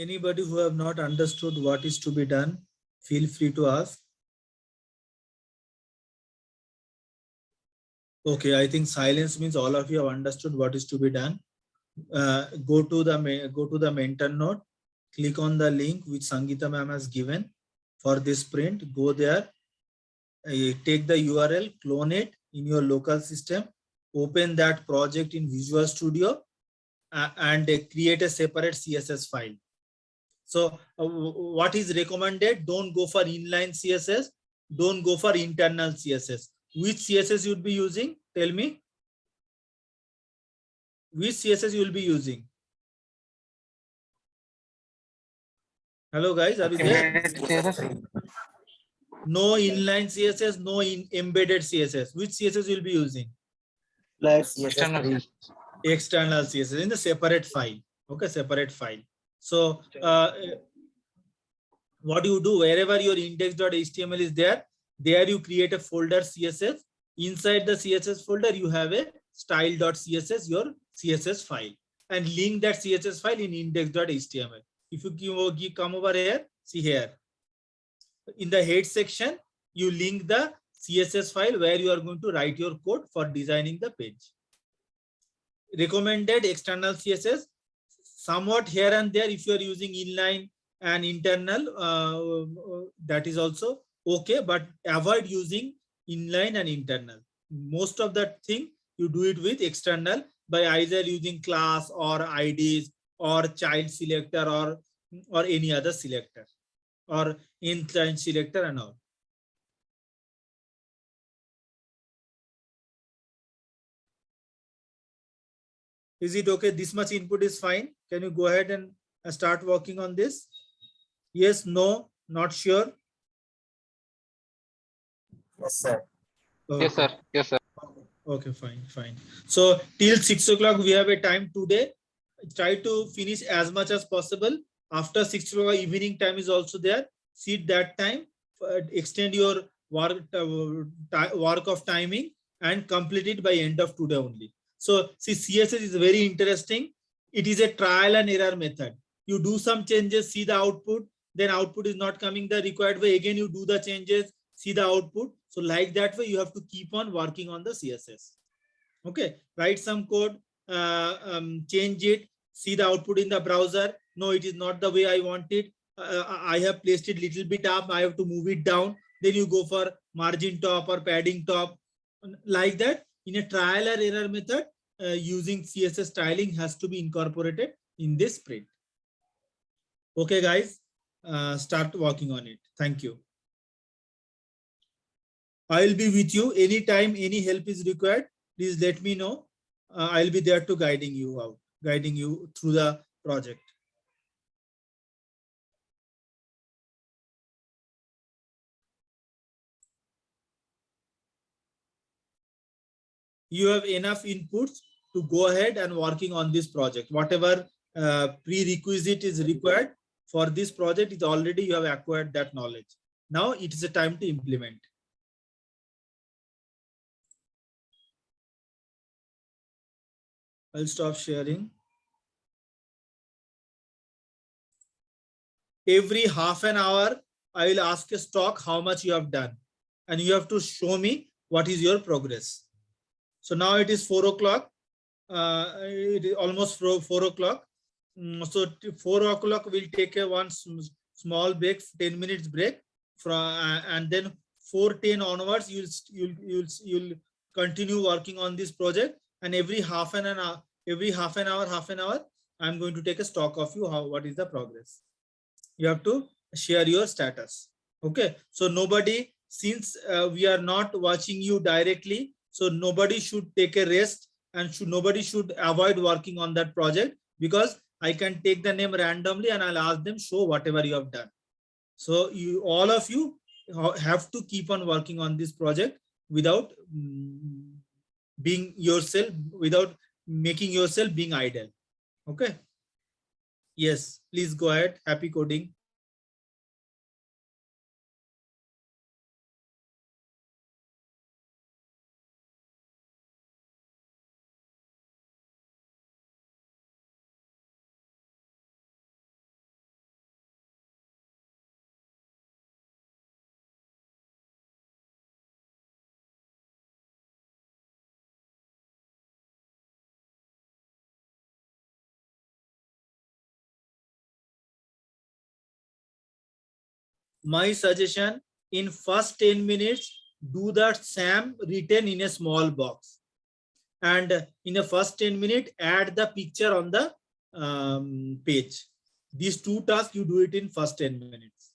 Anybody who have not understood what is to be done, feel free to ask. Okay, I think silence means all of you have understood what is to be done. Go to the mentor node, click on the link which Sangeeta ma'am has given for this print. Go there, take the URL, clone it in your local system, open that project in Visual Studio, and create a separate CSS file. So what is recommended? Don't go for inline CSS. Don't go for internal CSS. Which CSS you would be using? Tell me. Which CSS you will be using? Hello guys, are you there? No inline CSS, no embedded CSS. Which CSS you will be using? External CSS in the separate file. Okay, separate file. So what you do, wherever your index.html is there you create a folder CSS. Inside the CSS folder, you have a style.css, your CSS file, and link that CSS file in index.html. If you come over here, see here, in the head section, you link the CSS file where you are going to write your code for designing the page. Recommended external CSS, somewhat here and there, if you are using inline and internal, that is also okay, but avoid using inline and internal. Most of that thing you do it with external by either using class or IDs or child selector or any other selector or inline selector and all. Is it okay? This much input is fine. Can you go ahead and start working on this? Yes, no, not sure. Yes, sir. Okay. Yes, sir. Yes, sir. Okay, fine. So till 6 o'clock we have a time today. Try to finish as much as possible. After 6 o'clock evening time is also there. Sit that time, extend your work of timing and complete it by end of today only. So see, CSS is very interesting. It is a trial and error method. You do some changes, see the output, then output is not coming the required way. Again, you do the changes, see the output. So like that way, you have to keep on working on the CSS. Okay, write some code, change it, see the output in the browser. No, it is not the way I want it. I have placed it little bit up. I have to move it down. Then you go for margin top or padding top. Like that, in a trial or error method, using CSS styling has to be incorporated in this sprint. Okay, guys, start working on it. Thank you. I will be with you anytime any help is required. Please let me know. I'll be there to guiding you through the project. You have enough inputs to go ahead and working on this project. Whatever prerequisite is required for this project is already you have acquired that knowledge. Now it is a time to implement. I'll stop sharing. Every half an hour, I will ask a stock how much you have done. And you have to show me what is your progress. So now it is 4 o'clock. It is almost 4 o'clock. So 4 o'clock we'll take a one small break, 10 minutes break, and then 4:10 onwards you'll continue working on this project. And every half an hour, I'm going to take a stock of you. What is the progress? You have to share your status. Okay. So nobody, since we are not watching you directly, so nobody should take a rest and nobody should avoid working on that project, because I can take the name randomly and I'll ask them show whatever you have done. So all of you have to keep on working on this project without being yourself, without making yourself being idle. Okay. Yes, please go ahead. Happy coding. my suggestion, in first 10 minutes, do that SAM written in a small box. And in the first 10 minutes, add the picture on the page. These two tasks, you do it in first 10 minutes.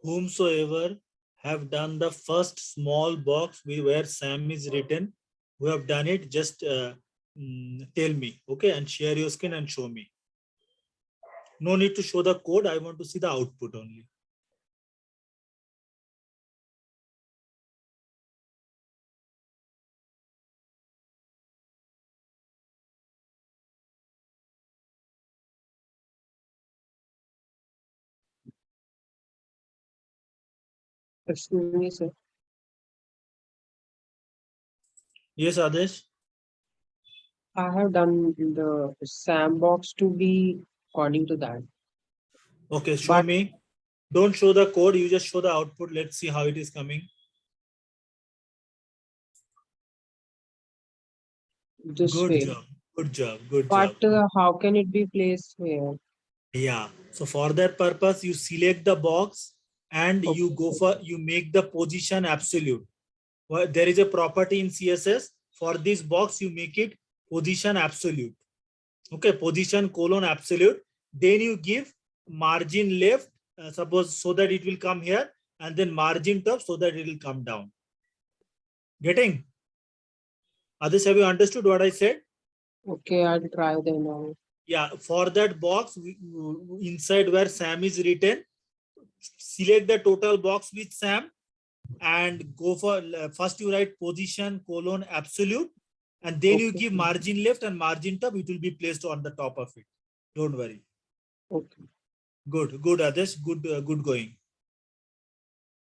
Whomsoever have done the first small box where SAM is written, who have done it, just tell me, okay, and share your screen and show me. No need to show the code. I want to see the output only. Excuse me, sir. Yes, Adesh. I have done the sandbox to be according to that. Okay, show me. Don't show the code. You just show the output. Let's see how it is coming. Good job. Good job. Good job. But how can it be placed here? Yeah. So for that purpose, you select the box and you go for, you make the position absolute. Well, there is a property in CSS. For this box, you make it position absolute. Okay, position colon absolute. Then you give margin left, suppose, so that it will come here, and then margin top so that it will come down. Getting? Others, have you understood what I said? Okay, I'll try them now. Yeah, for that box, inside where SAM is written, select the total box with SAM and go for, first you write position colon absolute, and then you give margin left and margin top, it will be placed on the top of it. Don't worry. Okay. Good, good, Adesh. Good, good going.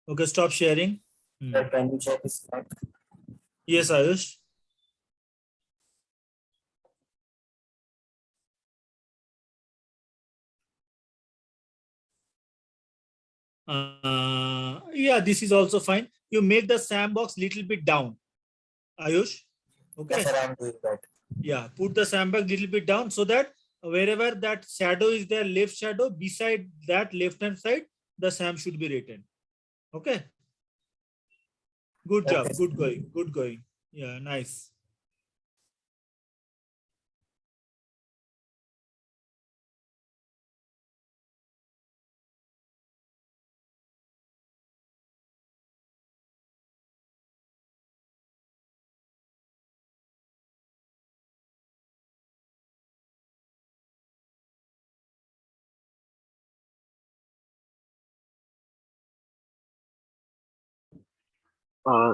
Okay, stop sharing. Can you check this? Yes, Ayush. Yeah, this is also fine. You make the sandbox little bit down, Ayush. Okay. Yes, sir, I am doing that. Yeah, put the sandbox little bit down so that wherever that shadow is there, left shadow, beside that left hand side, the SAM should be written. Okay. Good job. Okay. Good going. Good going. Yeah, nice.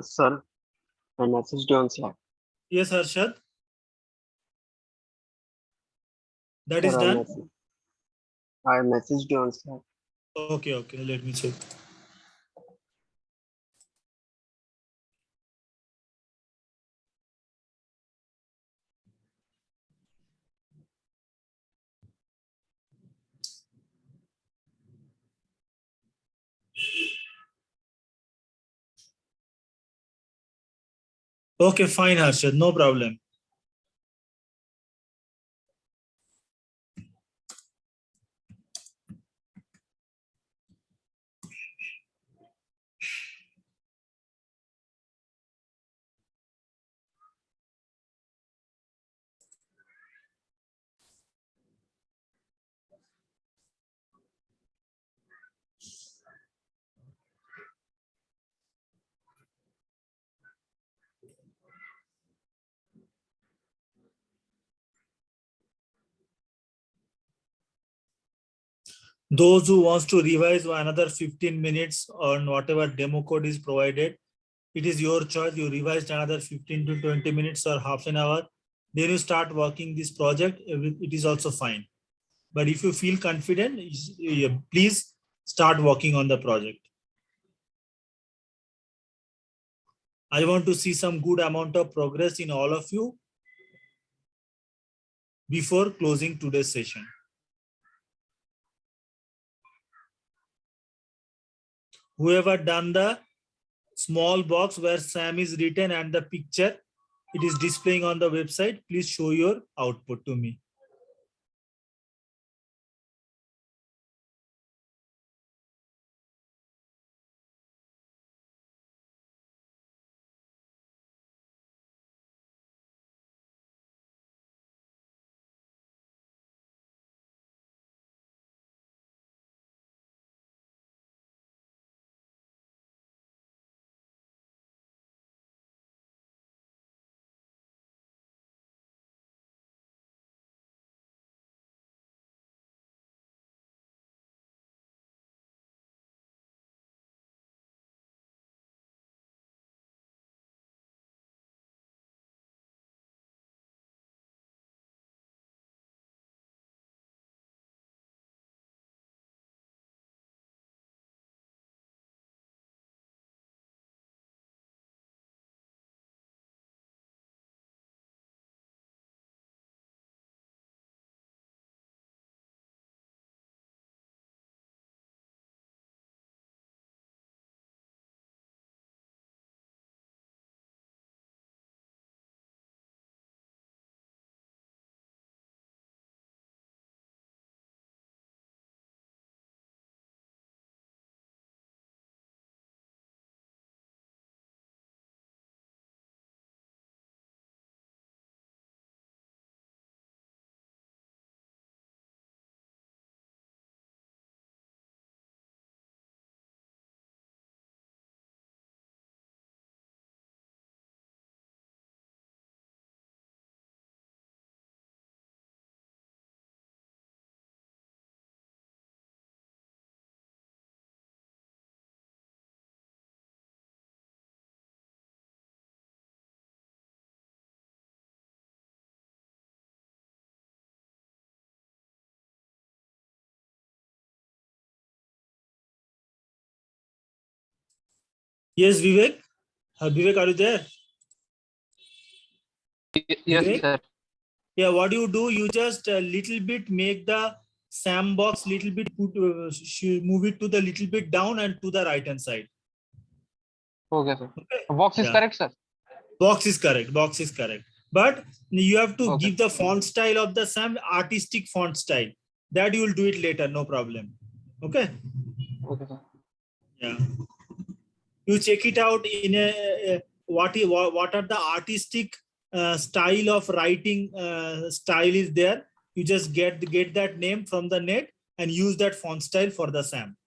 Sir, I messaged you on Slack. Yes, Harshad. That Sir, is done. I messaged you on Slack. Okay, okay. Let me check. Okay, fine, Harshad. No problem. Those who wants to revise another 15 minutes on whatever demo code is provided, it is your choice. You revised another 15 to 20 minutes or half an hour. Then you start working this project. It is also fine. But if you feel confident, please start working on the project. I want to see some good amount of progress in all of you before closing today's session. Whoever done the small box where SAM is written and the picture, it is displaying on the website, please show your output to me. Yes, Vivek. Vivek, are you there? Yes, Vivek? sir. Yeah, what do? You just a little bit make the SAM box little bit, move it to the little bit down and to the right hand side. Okay, sir. Okay. Box is Yeah. correct, sir. Box is correct. Box is correct. But you have to Okay. give the font style of the SAM artistic font style. That you will do it later, no problem. Okay. Okay, sir. Yeah. You check it out in what are the artistic style of writing style is there. You just get that name from the net and use that font style for the SAM.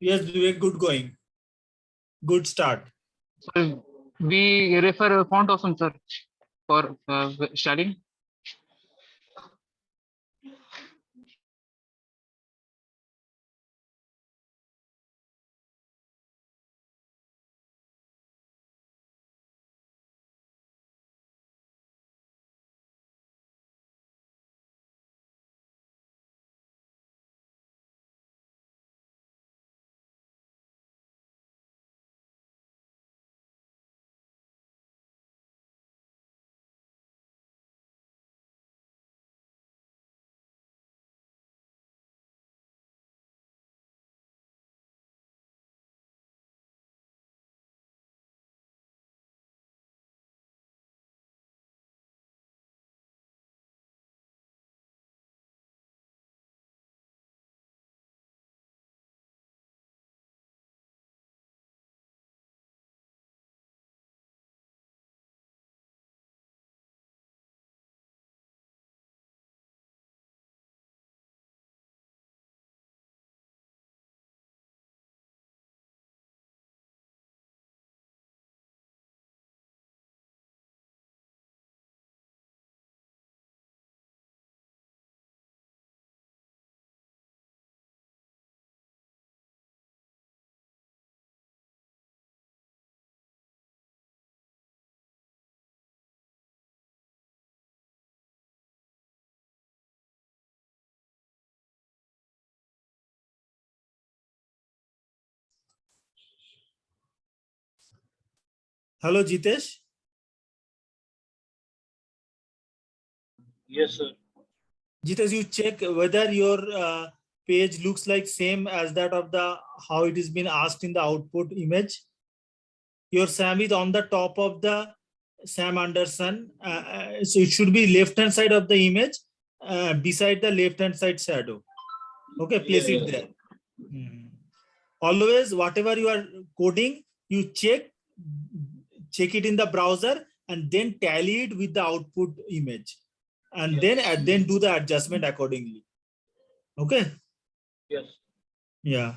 Yes, Vivek, good going. Good start. So we refer a font awesome, sir, for studying. Hello, Jitesh. Yes, sir. Jitesh, you check whether your page looks like same as that of the how it has been asked in the output image. Your SAM is on the top of the Sam Anderson. So it should be left hand side of the image beside the left hand side shadow. Okay, place it there. Always, whatever you are coding, you check it in the browser and then tally it with the output image, and then do the adjustment accordingly. Okay. Yes. Yeah.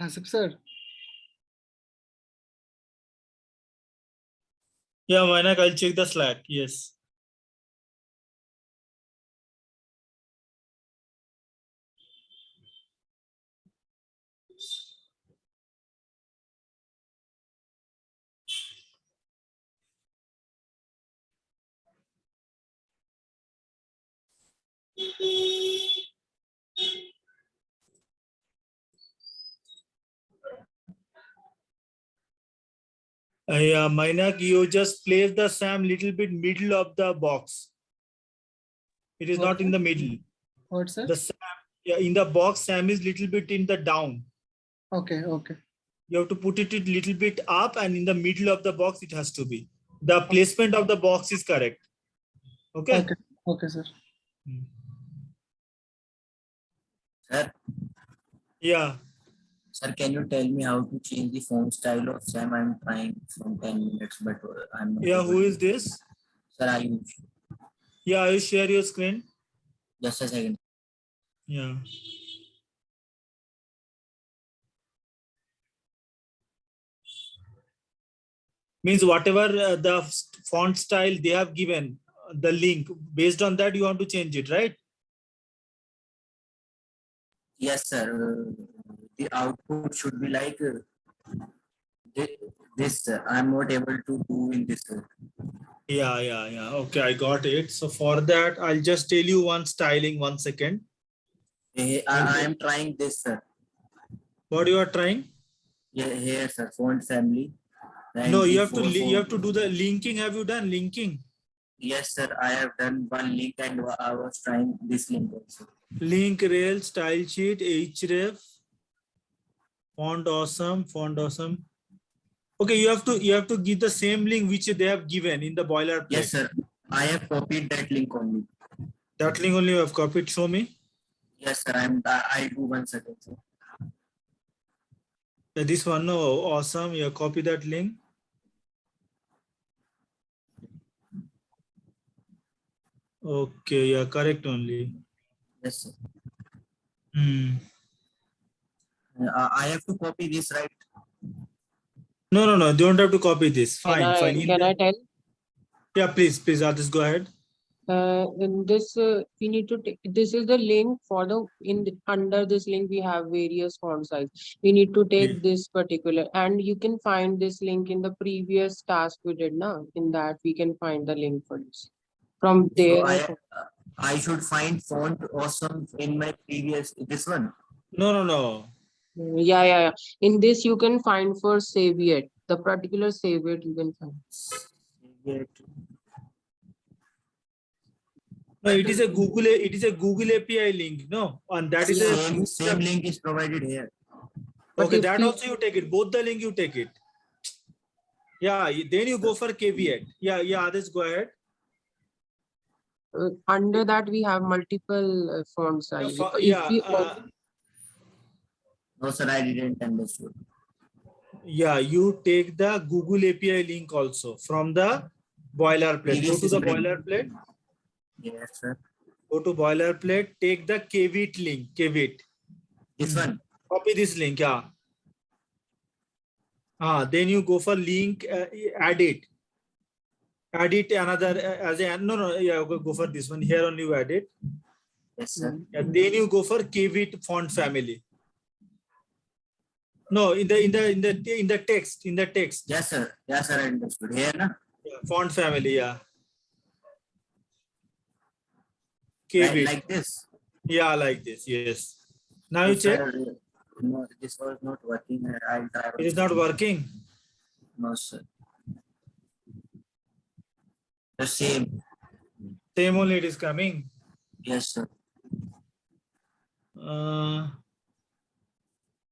Hasib sir. Yeah, Mainak, I'll check the Slack. Yes. Yeah, Mainak, you just place the SAM little bit middle of the box. It is not in the middle. What sir? The SAM, yeah, in the box, SAM is little bit in the down. Okay, okay. You have to put it a little bit up, and in the middle of the box, it has to be. The placement of the box is correct. Okay. Okay, okay, sir. Sir, Yeah. sir, can you tell me how to change the font style of SAM? I'm trying from 10 minutes, but I'm not. Yeah, able who to. is this? Sir, are you? Yeah, you share your screen. Just a second. Yeah. Means whatever the font style they have given, the link, based on that you want to change it, right? Yes, sir. The output should be like this, sir. I'm not able to do in this. Yeah. Okay, I got it. So for that, I'll just tell you one styling, 1 second. I am trying this, sir. What you are trying? Yeah, here, sir. Font family. No, you have to do the linking. Have you done linking? Yes, sir. I have done one link and I was trying this link also. Link rail, style sheet, href, font awesome. Okay, you have to give the same link which they have given in the boilerplate. Yes, sir. I have copied that link only. That link only you have copied. Show me. Yes, sir. I do 1 second, sir. This one, no, awesome. You copy that link. Okay, yeah, correct only. Yes, sir. I have to copy this, right? No. Don't have to copy this. Fine. Can I tell? Yeah, please, just go ahead. In this, we need to take. This is the link for the under this link we have various font size. We need to take this particular, and you can find this link in the previous task we did. Now, in that we can find the link for this. From there, so I should find font awesome in my previous this one. No. Yeah. In this, you can find for save it. The particular save it you can find. No, it is a Google API link. No, and that is a same link is provided here. Okay, that also you take it. Both the link you take it. Yeah, then you go for caveat. Yeah. Others go ahead. Under that we have multiple font size. No, sir, I didn't understand. Yeah, you take the Google API link also from the boilerplate. Go to the boilerplate. Yes, sir. Go to boilerplate. Take the caveat link. Caveat. This one. Copy this link. Yeah. Then you go for link. Add it. Add it another as a no. Yeah, go for this one. Here only you add it. Yes, sir. And then you go for caveat font family. No, in the text. Yes, sir. Yes, sir. I understood. Here, na? Yeah, font family. Yeah. Like this. Yeah, like this. Yes. Now you check. No, this was not working. I'll try. It is not working. No, sir. The same. Same only it is coming. Yes, sir.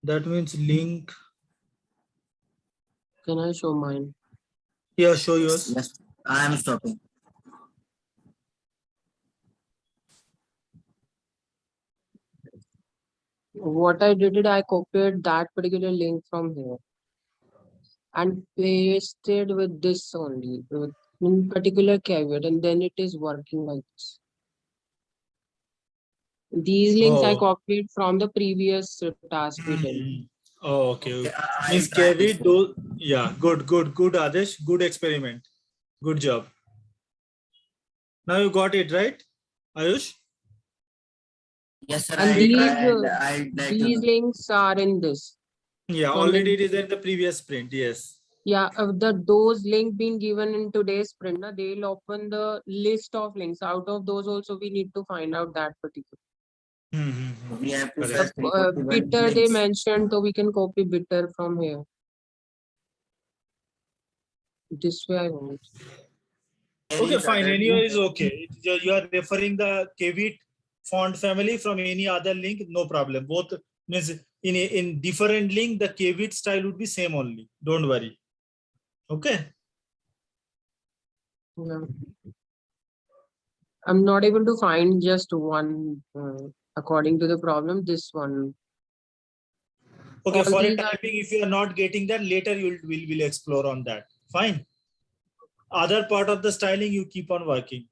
That means link. Can I show mine? Yeah, show yours. Yes, I am stopping. What I did, I copied that particular link from here and pasted with this only, with in particular caveat, and then it is working like this. These links I copied from the previous task we did. Oh, okay. I Means try this Kevit do. Yeah, good, Adesh. Good experiment. Good job. Now you got it right, Ayush? Yes, sir. And I these try and I try these to. links are in this. Yeah, From already in, it is in the previous sprint. Yes. yeah, those link being given in today's sprint, na, they'll open the list of links. Out of those also we need to find out that particular. We have to Correct. search 341 Bitter they links. mentioned, so we can copy bitter from here. This way I want. Okay, fine. Anyway, is okay. You are referring the Kevit font family from any other link, no problem. Both means in different link, the Kevit style would be same only. Don't worry. Okay. Yeah. I'm not able to find just one according to the problem. This one. Okay, All for a these are typing, if you are not getting that, later will explore on that. Fine. Other part of the styling, you keep on working.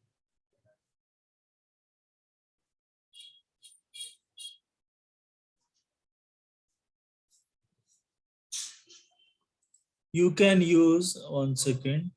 You can use, 1 second.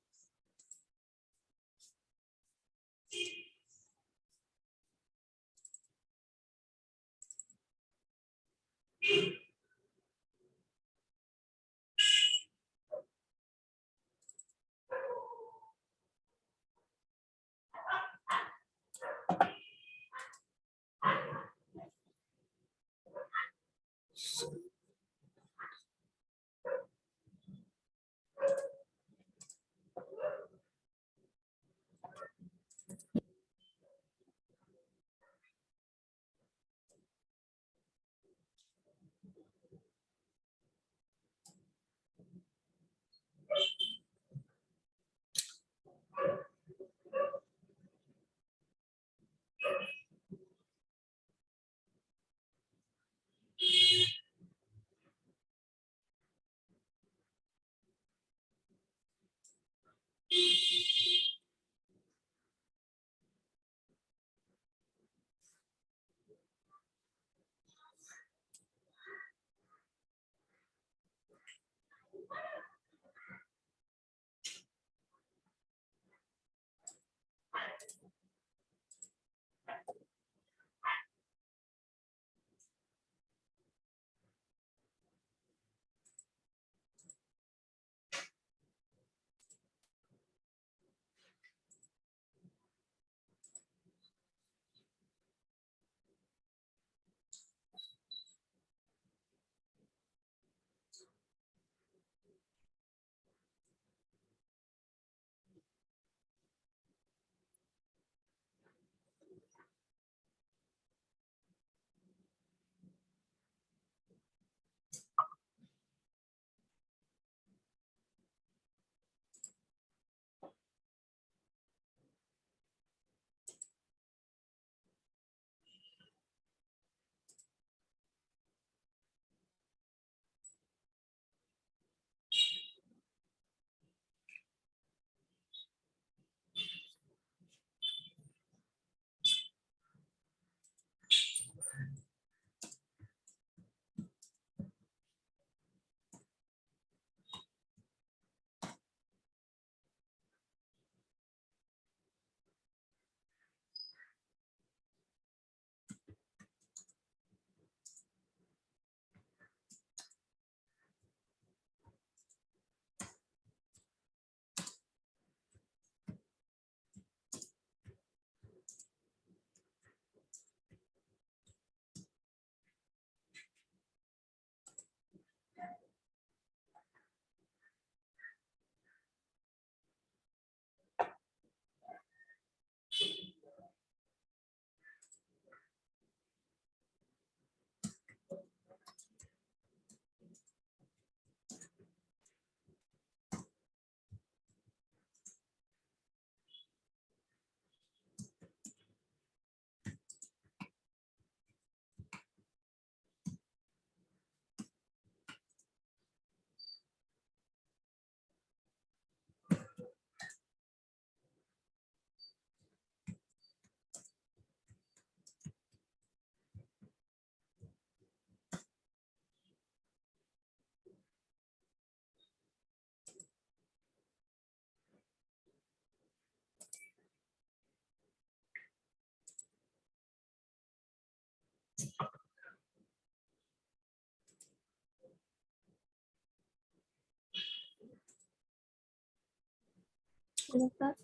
Hello, sir.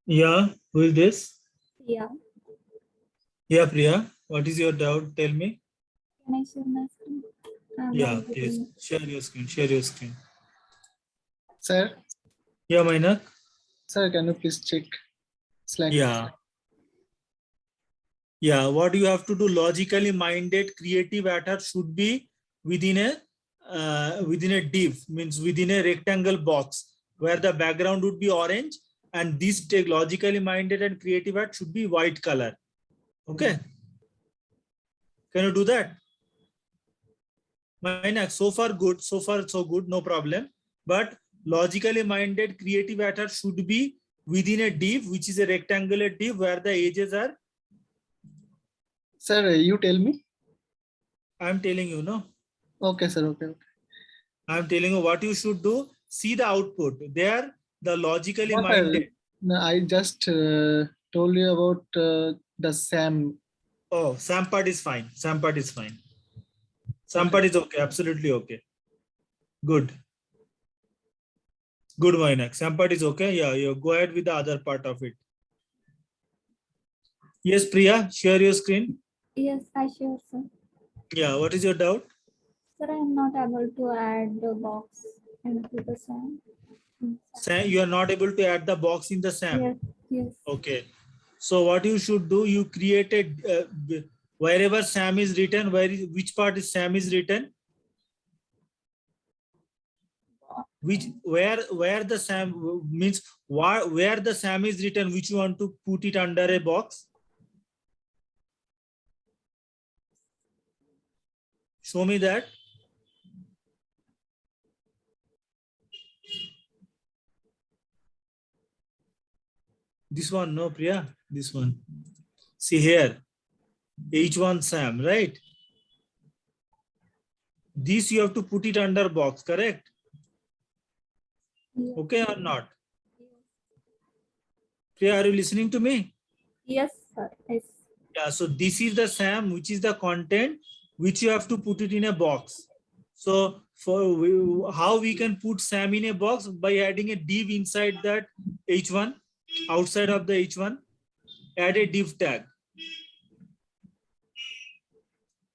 Yeah, who is this? Yeah. Yeah, Priya, what is your doubt? Tell me. Can I share my screen? I'm Yeah, not please getting. share your screen. Share your screen. Sir, Yeah, Mainak. sir, can you please check Slack? Yeah. Yeah, what you have to do, logically minded creative actor should be within a div, means within a rectangle box where the background would be orange, and this take logically minded and creative art should be white color. Okay. Can you do that? Mainak, so far good, so far so good, no problem. But logically minded creative actor should be within a div, which is a rectangular div where the edges are. Sir, you tell me. I'm telling you, no? Okay, sir. Okay. I'm telling you what you should do. See the output. There, the logically What minded. I just told you about the SAM. Oh, SAM part is fine. SAM part is fine. SAM part is okay. Absolutely okay. Good. Good, Mainak. SAM part is okay. Yeah, you go ahead with the other part of it. Yes, Priya, share your screen. Yes, I share, sir. Yeah, what is your doubt? Sir, I am not able to add the box into the SAM. SAM, you are not able to add the box in the SAM. Yes, yes. Okay. So what you should do, you created wherever SAM is written, which part is SAM is written? Where the SAM means where the SAM is written, which you want to put it under a box? Show me that. This one, no, Priya, this one. See here, H1 SAM, right? This you have to put it under box, correct? Yes. Okay or not? Priya, are you listening to me? Yes, sir. Yes. Yeah, so this is the SAM, which is the content, which you have to put it in a box. So how we can put SAM in a box? By adding a div inside that H1, outside of the H1, add a div tag.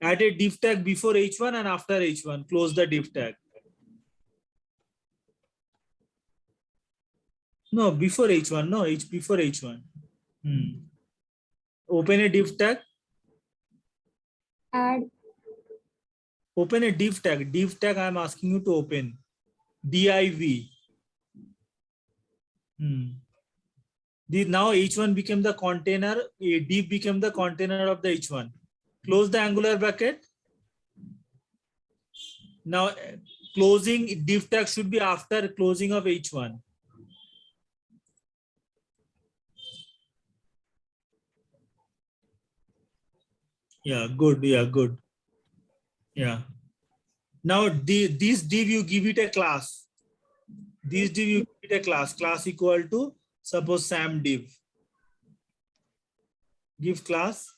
Add a div tag before H1 and after H1, close the div tag. No, before H1, no, before H1. Open a div tag. Add. Open a div tag. Div tag I'm asking you to open. div. Now H1 became the container, a div became the container of the H1. Close the angular bracket. Now closing div tag should be after closing of H1. Yeah, good. Yeah, good. Yeah. Now this div you give it a class. This div you give it a class. Class equal to suppose SAM div. Give class.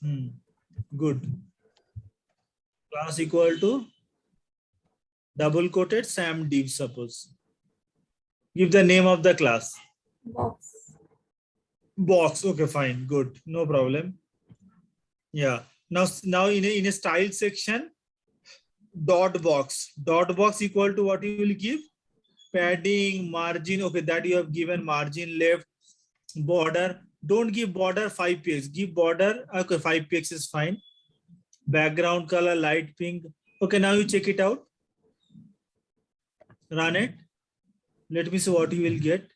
Good. Class equal to double quoted SAM div, suppose. Give the name of the class. Box. Box. Okay, fine. Good. No problem. Yeah. Now in a style section, dot box. Dot box equal to what you will give? Padding, margin. Okay, that you have given margin left, border. Don't give border 5px. Give border. Okay, 5px is fine. Background color light pink. Okay, now you check it out. Run it. Let me see what you will get.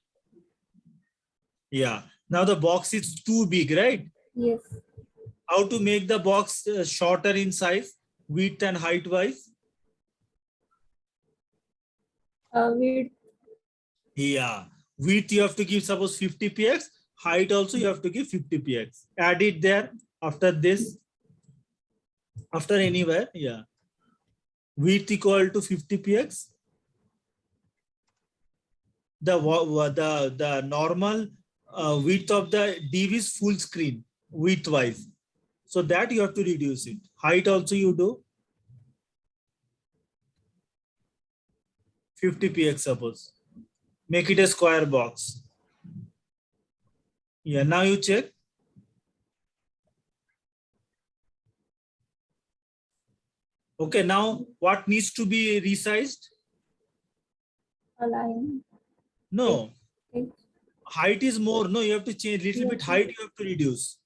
Yeah. Now the box is too big, right? Yes. How to make the box shorter in size, width and height wise? Width. Yeah. Width you have to give suppose 50px. Height also you have to give 50px. Add it there after this. After anywhere. Yeah. Width equal to 50px. The normal width of the div is full screen width wise. So that you have to reduce it. Height also you do. 50 px suppose. Make it a square box. Yeah, now you check. Okay, now what needs to be resized? Align. No. Height is more. No, you have to change little bit. Height you have to reduce.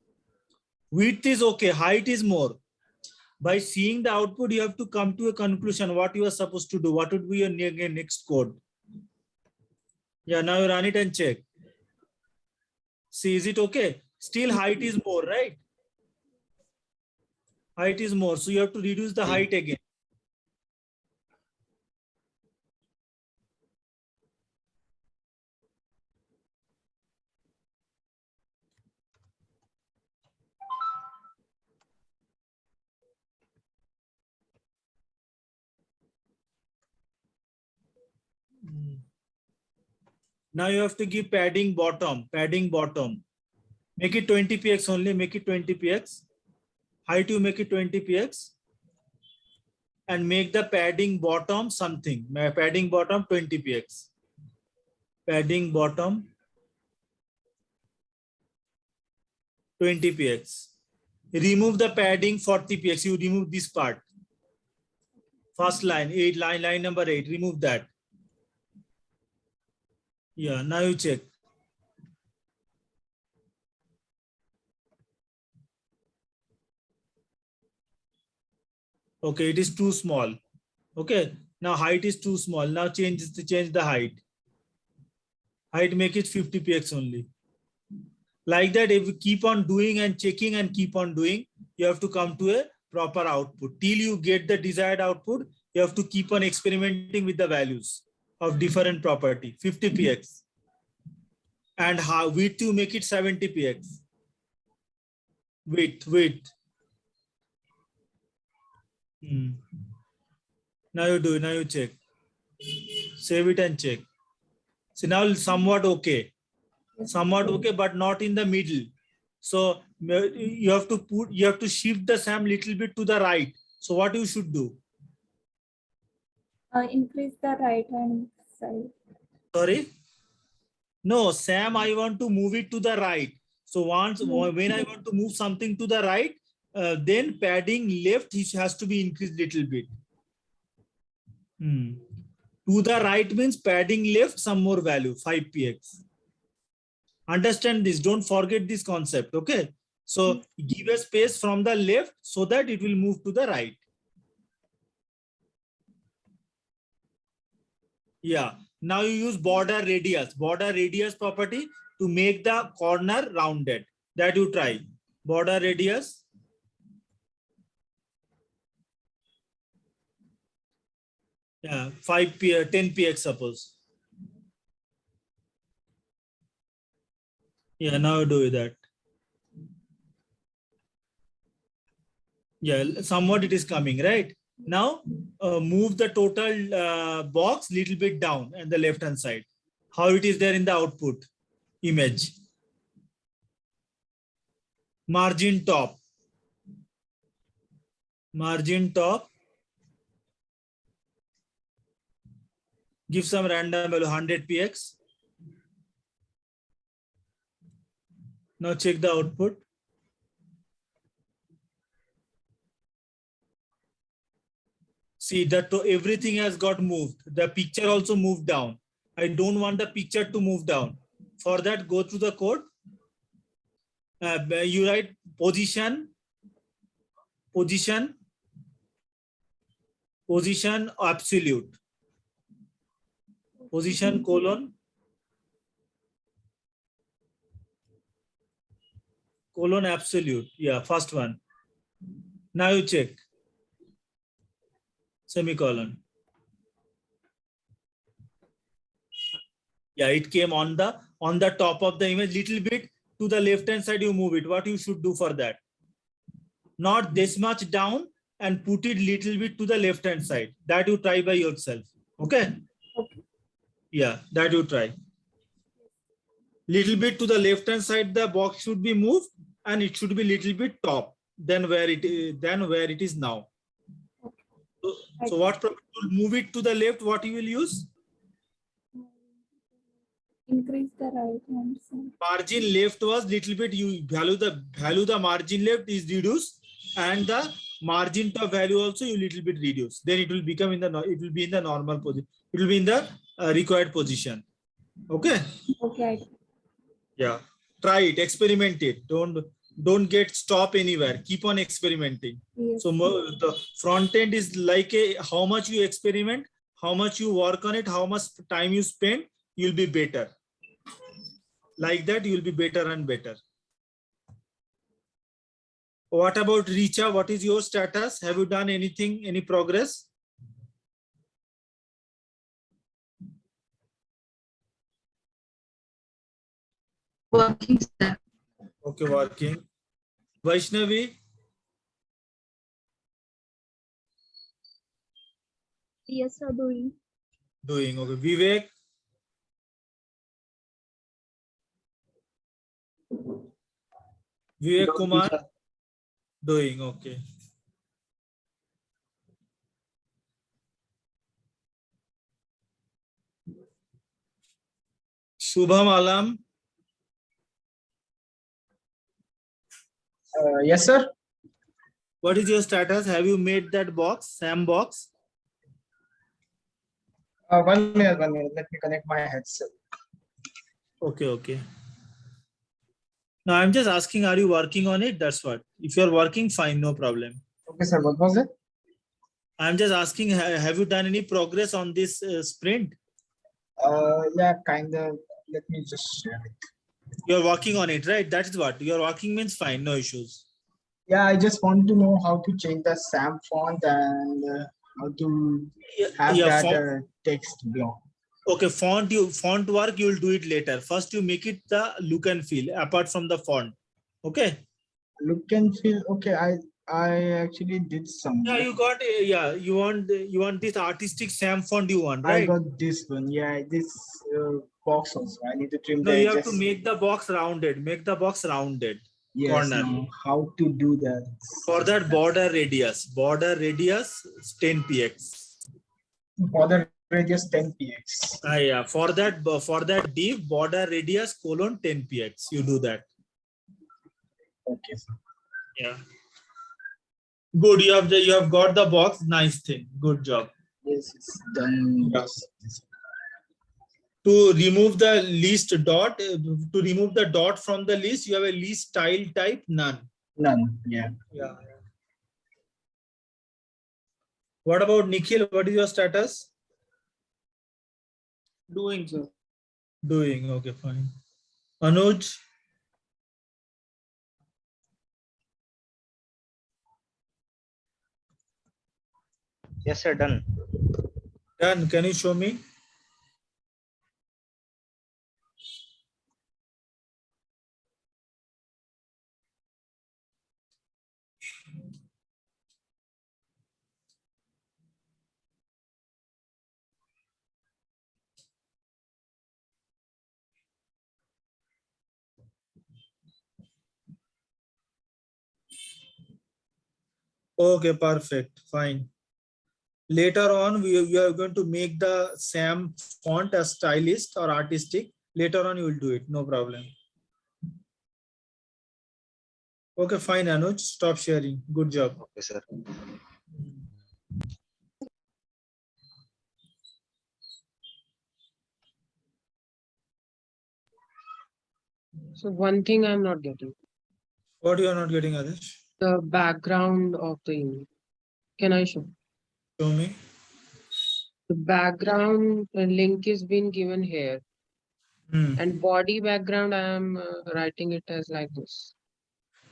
Width is okay. Height is more. By seeing the output, you have to come to a conclusion what you are supposed to do. What would be your next code? Yeah, now you run it and check. See, is it okay? Still height is more, right? Height is more. So you have to reduce the height again. Now you have to give padding bottom. Make it 20 px only, make it 20 px. Height you make it 20 px. And make the padding bottom something. Padding bottom 20 px. Padding bottom 20 px. Remove the padding 40 px. You remove this part. First line, line number 8. Remove that. Yeah, now you check. Okay, it is too small. Okay, now height is too small. Now change the height. Height make it 50 px only. Like that, if you keep on doing and checking and keep on doing, you have to come to a proper output. Till you get the desired output, you have to keep on experimenting with the values of different property. 50 px. And how width you make it 70 px. Width. Now you do, now you check. Save it and check. So now somewhat okay. Somewhat okay, but not in the middle. So you have to shift the SAM little bit to the right. So what you should do? Increase the right hand side. Sorry? No, SAM, I want to move it to the right. So when I want to move something to the right, then padding left has to be increased little bit. To the right means padding left some more value, 5 px. Understand this, don't forget this concept, okay? So give a space from the left so that it will move to the right. Yeah, now you use border radius property to make the corner rounded. That you try. Border radius. Yeah, 10 px suppose. Yeah, now do that. Yeah, somewhat it is coming, right? Now move the total box little bit down and the left hand side. How it is there in the output image. Margin top. Give some random value 100 px. Now check the output. See that everything has got moved. The picture also moved down. I don't want the picture to move down. For that, go through the code. You write position absolute. Position colon absolute. Yeah, first one. Now you check. Semicolon. Yeah, it came on the top of the image little bit to the left hand side. You move it. What you should do for that? Not this much down and put it little bit to the left hand side. That you try by yourself. Okay. Yeah, that you try. Little bit to the left hand side, the box should be moved and it should be little bit top. than where it is now. So what to move it to the left? What you will use? Increase the right hand side. Margin left was little bit. You value the margin left is reduced, and the margin top value also you little bit reduce. Then it will become in the normal position. It will be in the required position. Okay. Okay. Yeah. Try it. Experiment it. Don't get stop anywhere. Keep on experimenting. Yes. So the front end is like how much you experiment, how much you work on it, how much time you spend, you'll be better. Like that, you'll be better and better. What about Richa? What is your status? Have you done anything, any progress? Working, sir. Okay, working. Vaishnavi? Yes, sir, doing. Doing. Okay. Vivek? Vivek Kumar? Doing. Okay. Shubham Alam? Yes, sir. What is your status? Have you made that box, SAM box? 1 minute. Let me connect my headset. Okay, okay. No, I'm just asking, are you working on it? That's what. If you're working, fine, no problem. Okay, sir. What was it? I'm just asking, have you done any progress on this sprint? Yeah, kind of. Let me just share it. You're working on it, right? That is what. You're working means fine, no issues. Yeah, I just want to know how to change the SAM font and how to have that text block. Okay, font work, you'll do it later. First, you make it the look and feel apart from the font. Okay. Look and feel. Okay, I actually did some. Yeah, you got. Yeah, you want this artistic SAM font. You want, right? I got this one. Yeah, this box also. I need to trim no, the you edges. have to make the box rounded. Make the box rounded. Yes. Corner. Now how to do that? For that border radius 10 px. Border radius 10 px. Yeah, for that div border radius colon 10 px. You do that. Okay, sir. Yeah. Good. You have got the box. Nice thing. Good job. Yes, it's done. Yes. To remove the list dot, to remove the dot from the list, you have a list style type none. None. Yeah. Yeah. What about Nikhil? What is your status? Doing, sir. Doing. Okay, fine. Anuj? Yes, sir. Done. Done. Can you show me? Okay, perfect. Fine. Later on, we are going to make the SAM font as stylist or artistic. Later on, you will do it. No problem. Okay, fine, Anuj. Stop sharing. Good job. Okay, sir. So one thing I'm not getting. What you are not getting, Adesh? The background of the image. Can I show? Show me. The background link is being given here. And body background, I am writing it as like this.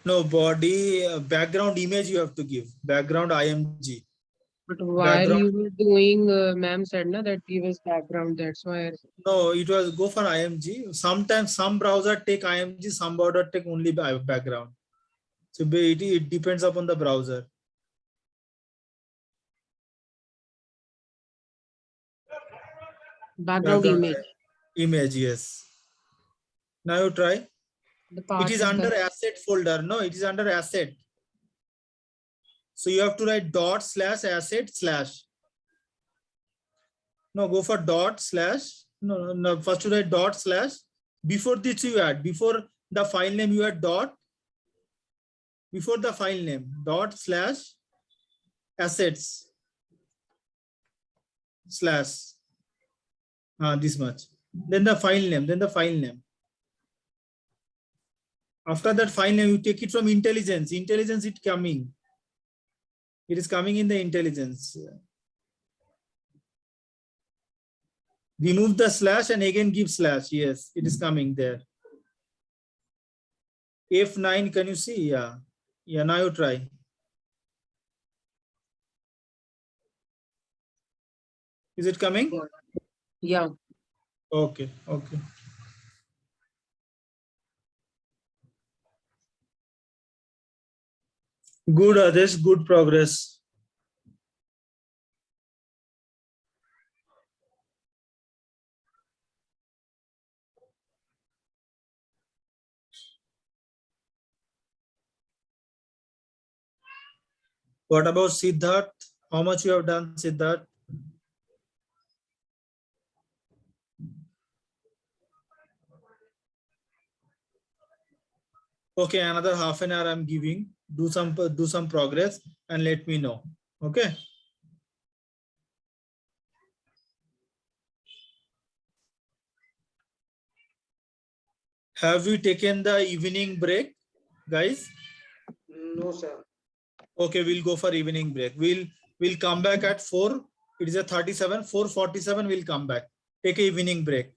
No, body background image you have to give. Background IMG. But while you were doing, ma'am said na, that give us background. That's why. No, it was go for IMG. Sometimes some browser take IMG, some browser take only background. So it depends upon the browser. Background image. Image, yes. Now you try. It is under asset folder. No, it is under asset. So you have to write dot slash asset slash. No, go for dot slash. No. First you write dot slash. Before this you add, before the file name you add dot. Before the file name, dot slash assets slash. This much. Then the file name. After that file name, you take it from intelligence. Intelligence it coming. It is coming in the intelligence. Remove the slash and again give slash. Yes, it is coming there. F9, can you see? Yeah. Now you try. Is it coming? Yeah. Okay. Good, Adesh, good progress. What about Siddharth? How much you have done, Siddharth? Okay, another half an hour I'm giving. Do some progress and let me know. Okay. Have you taken the evening break, guys? No, sir. Okay, we'll go for evening break. We'll come back at 4. It is a 37. 4:47 we'll come back. Take a evening break.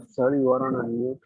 Sir, you are on unmute.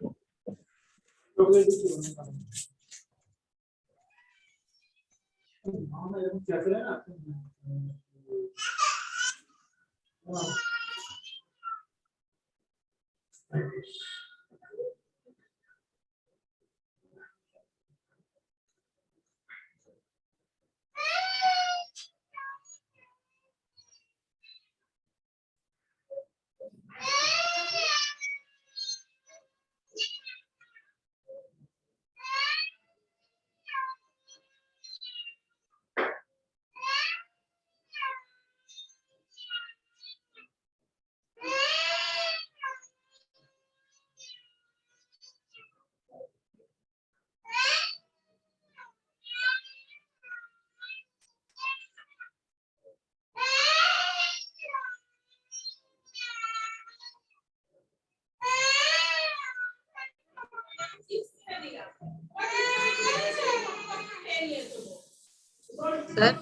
Sir,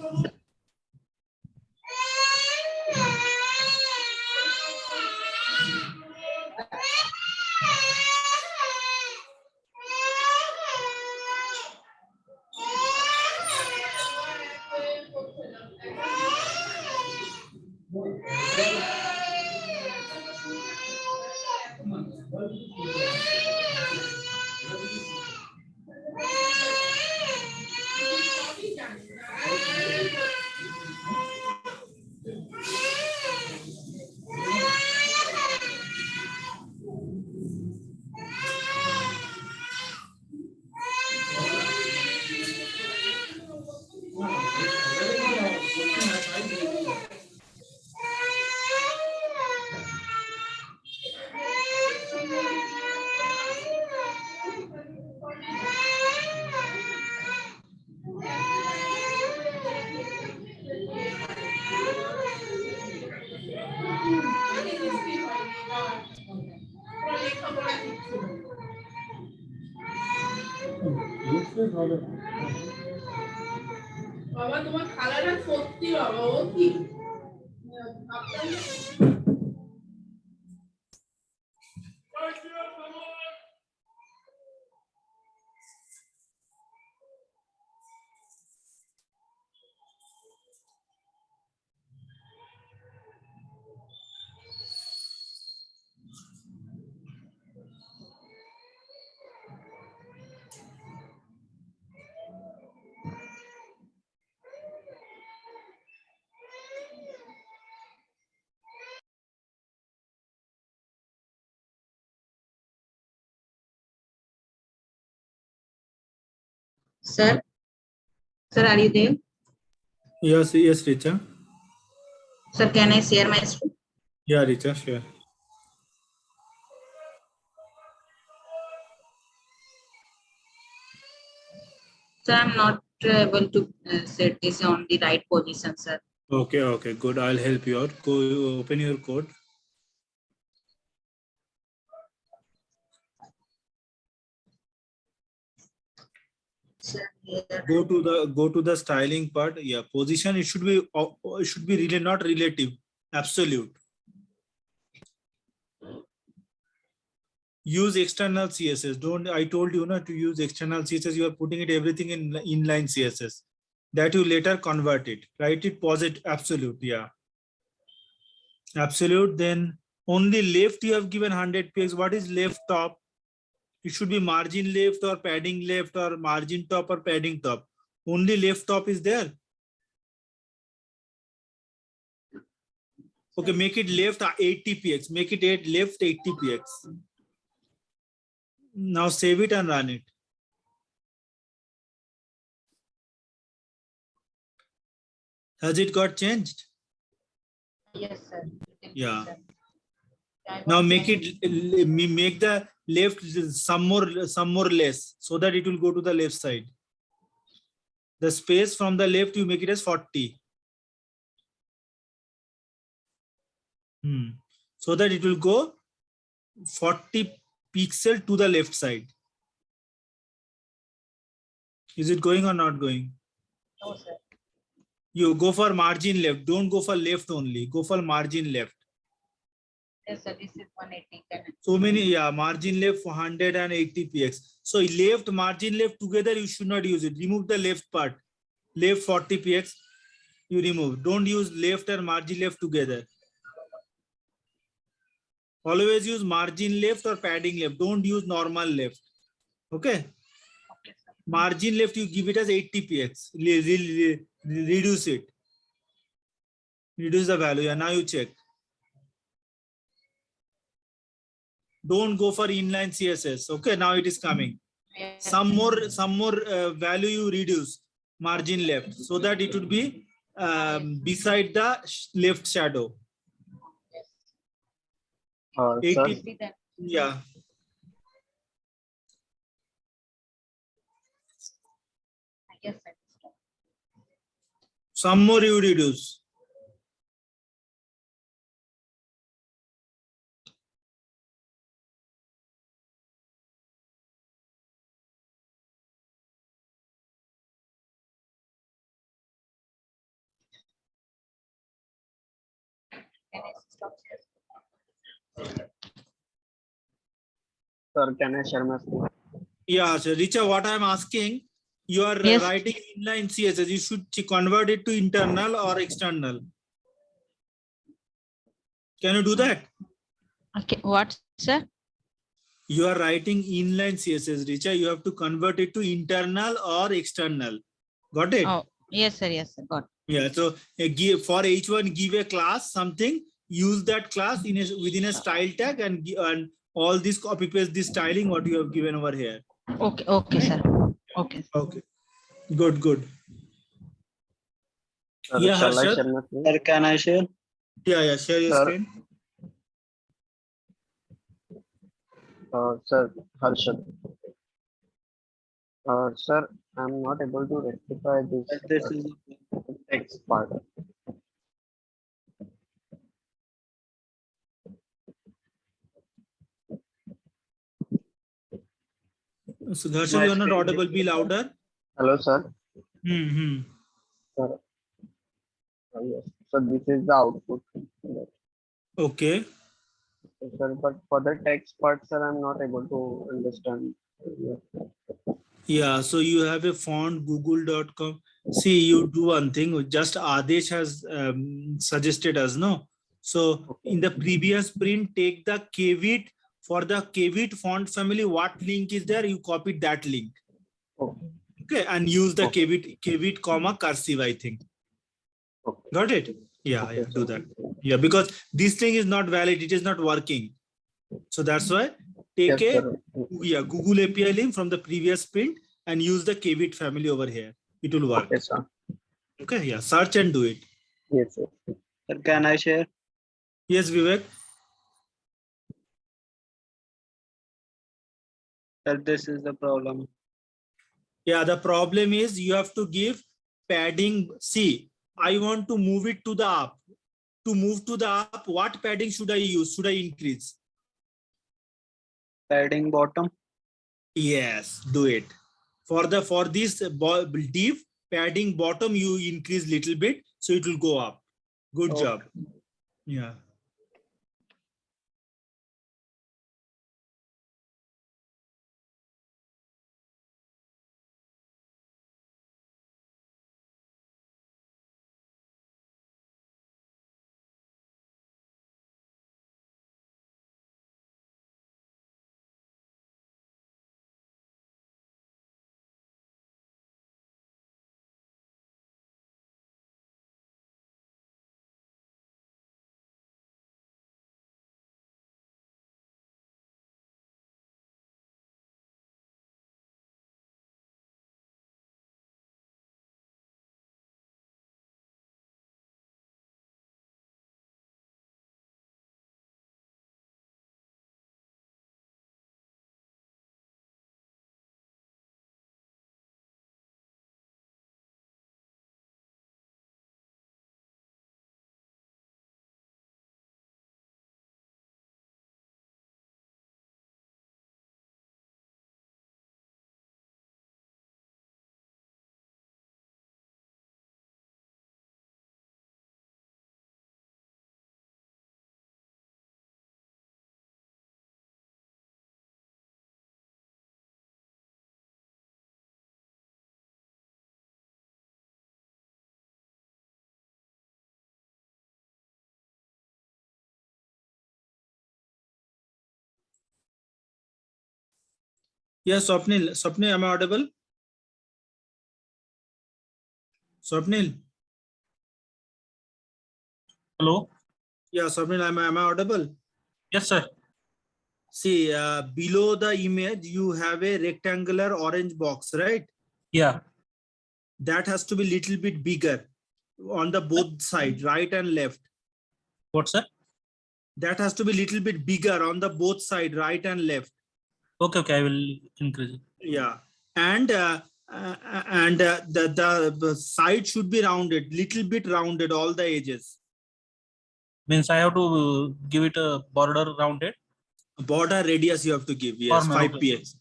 বাবা তোমার খালাটা সত্যি বাবা ও কি আপনার Sir, sir, are you there? Yes, Richa. Sir, can I share my screen? Yeah, Richa, sure. Sir, I'm not able to set this on the right position, sir. Okay, good. I'll help you out. Go open your code. Sir, Go to the styling part. Yeah, position. It should be really not relative, absolute. Use external CSS. Don't, I told you not to use external CSS. You are putting it everything in inline CSS. That you later convert it. Write it positive, absolute. Yeah. Absolute. Then only left you have given 100 px. What is left top? It should be margin left or padding left or margin top or padding top. Only left top is there. Okay, make it left 80 px. Make it left 80 px. Now save it and run it. Has it got changed? Yes, sir. Yeah. Now make the left some more less so that it will go to the left side. The space from the left you make it as 40. So that it will go 40 pixel to the left side. Is it going or not going? No, sir. You go for margin left. Don't go for left only. Go for margin left. Yes, sir. This is 180. So many, yeah, margin left for 180 px. So left, margin left together, you should not use it. Remove the left part. Left 40 px, you remove. Don't use left and margin left together. Always use margin left or padding left. Don't use normal left. Okay. Margin left, you give it as 80 px. Reduce it. Reduce the value. And now you check. Don't go for inline CSS. Okay, now it is coming. Some more value you reduce margin left so that it would be beside the left shadow. 80, yeah. Yes, sir. Some more you reduce. Sir, can I share my screen? Yeah, so Richa, what I'm asking, you are writing inline CSS. You should convert it to internal or external. Can you do that? Okay, what, sir? You are writing inline CSS, Richa. You have to convert it to internal or external. Got it? Oh, yes, sir. Yes, sir. Got it. Yeah. So for H1, give a class something. Use that class within a style tag and all this copy paste this styling what you have given over here. Okay. Okay, sir. Okay. Okay. Good. Sir, Yeah, shall I Harshad? share my screen? Sir, can I share? Yeah. Share your screen. Sir, Harshad. Sir, I'm not able to rectify this text part. So Harshad, you are not audible. Be louder. Hello, sir. Sir, yes. So this is the output. Okay. Sir, but for the text part, sir, I'm not able to understand. Yeah, so you have a font, google.com. See, you do one thing, just Adesh has suggested us, no? So in the previous print, take the KVIT. For the KVIT font family, what link is there? You copy that link. Okay, and use the KVIT comma cursive, I think. Got it? Yeah, do that. Yeah, because this thing is not valid, it is not working. So that's why take Google API link from the previous print and use the KBit family over here. It will work. Okay, sir. Okay, yeah, search and do it. Yes, sir. Sir, can I share? Yes, Vivek. Sir, this is the problem. Yeah, the problem is you have to give padding. See, I want to move it to the up. To move to the up, what padding should I use? Should I increase? Padding bottom. Yes, do it. For this div, padding bottom, you increase little bit, so it will go up. Good job. Yeah. Yes, Swapnil. Swapnil, am I audible? Swapnil. Hello. Yeah, Swapnil, am I audible? Yes, sir. See, below the image, you have a rectangular orange box, right? Yeah. That has to be little bit bigger on the both side, right and left. What's that? That has to be little bit bigger on the both side, right and left. Okay, okay, I will increase it. Yeah, and the side should be rounded, little bit rounded, all the edges. Means I have to give it a border rounded. Border radius you have to give, yes, Corner, 5px,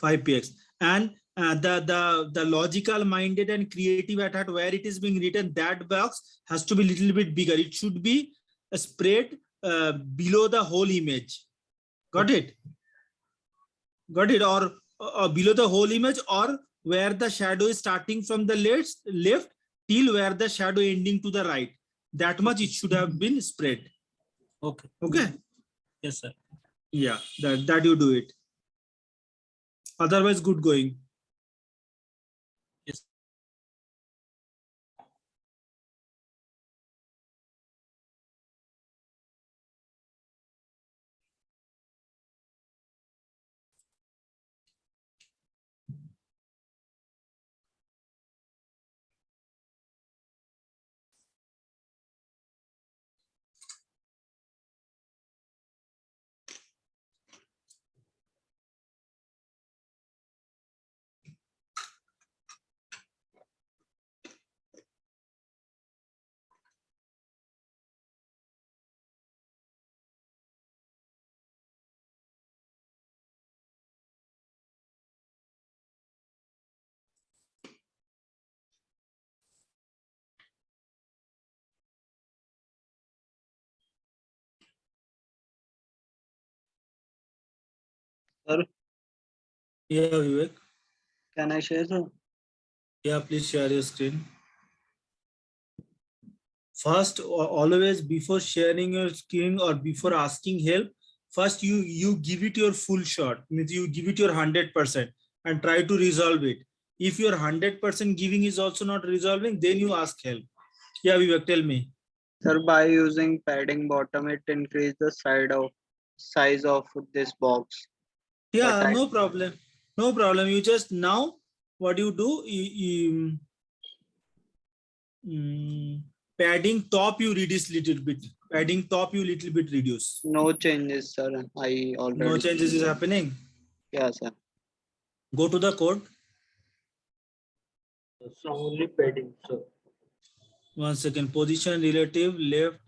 5px, and the logical minded and creative at heart, where it is being written, that box has to be little bit bigger. It should be spread below the whole image. Got it? Got it? Or below the whole image, or where the shadow is starting from the left till where the shadow ending to the right. That much it should have been spread. Okay. Okay. Yes, sir. Yeah, that you do it. Otherwise, good going. Yes. Sir, Yeah, Vivek. can I share, sir? Yeah, please share your screen. First, always before sharing your screen or before asking help, first you give it your full shot. Means you give it your 100% and try to resolve it. If your 100% giving is also not resolving, then you ask help. Yeah, Vivek, tell me. Sir, by using padding bottom, it increase the size of this box. Yeah, no problem. No problem. You just now what you do, padding top you reduce little bit. Padding top you little bit reduce. No changes, sir. I already. No changes is happening. Yeah, sir. Go to the code. So only padding, sir. 1 second. Position relative left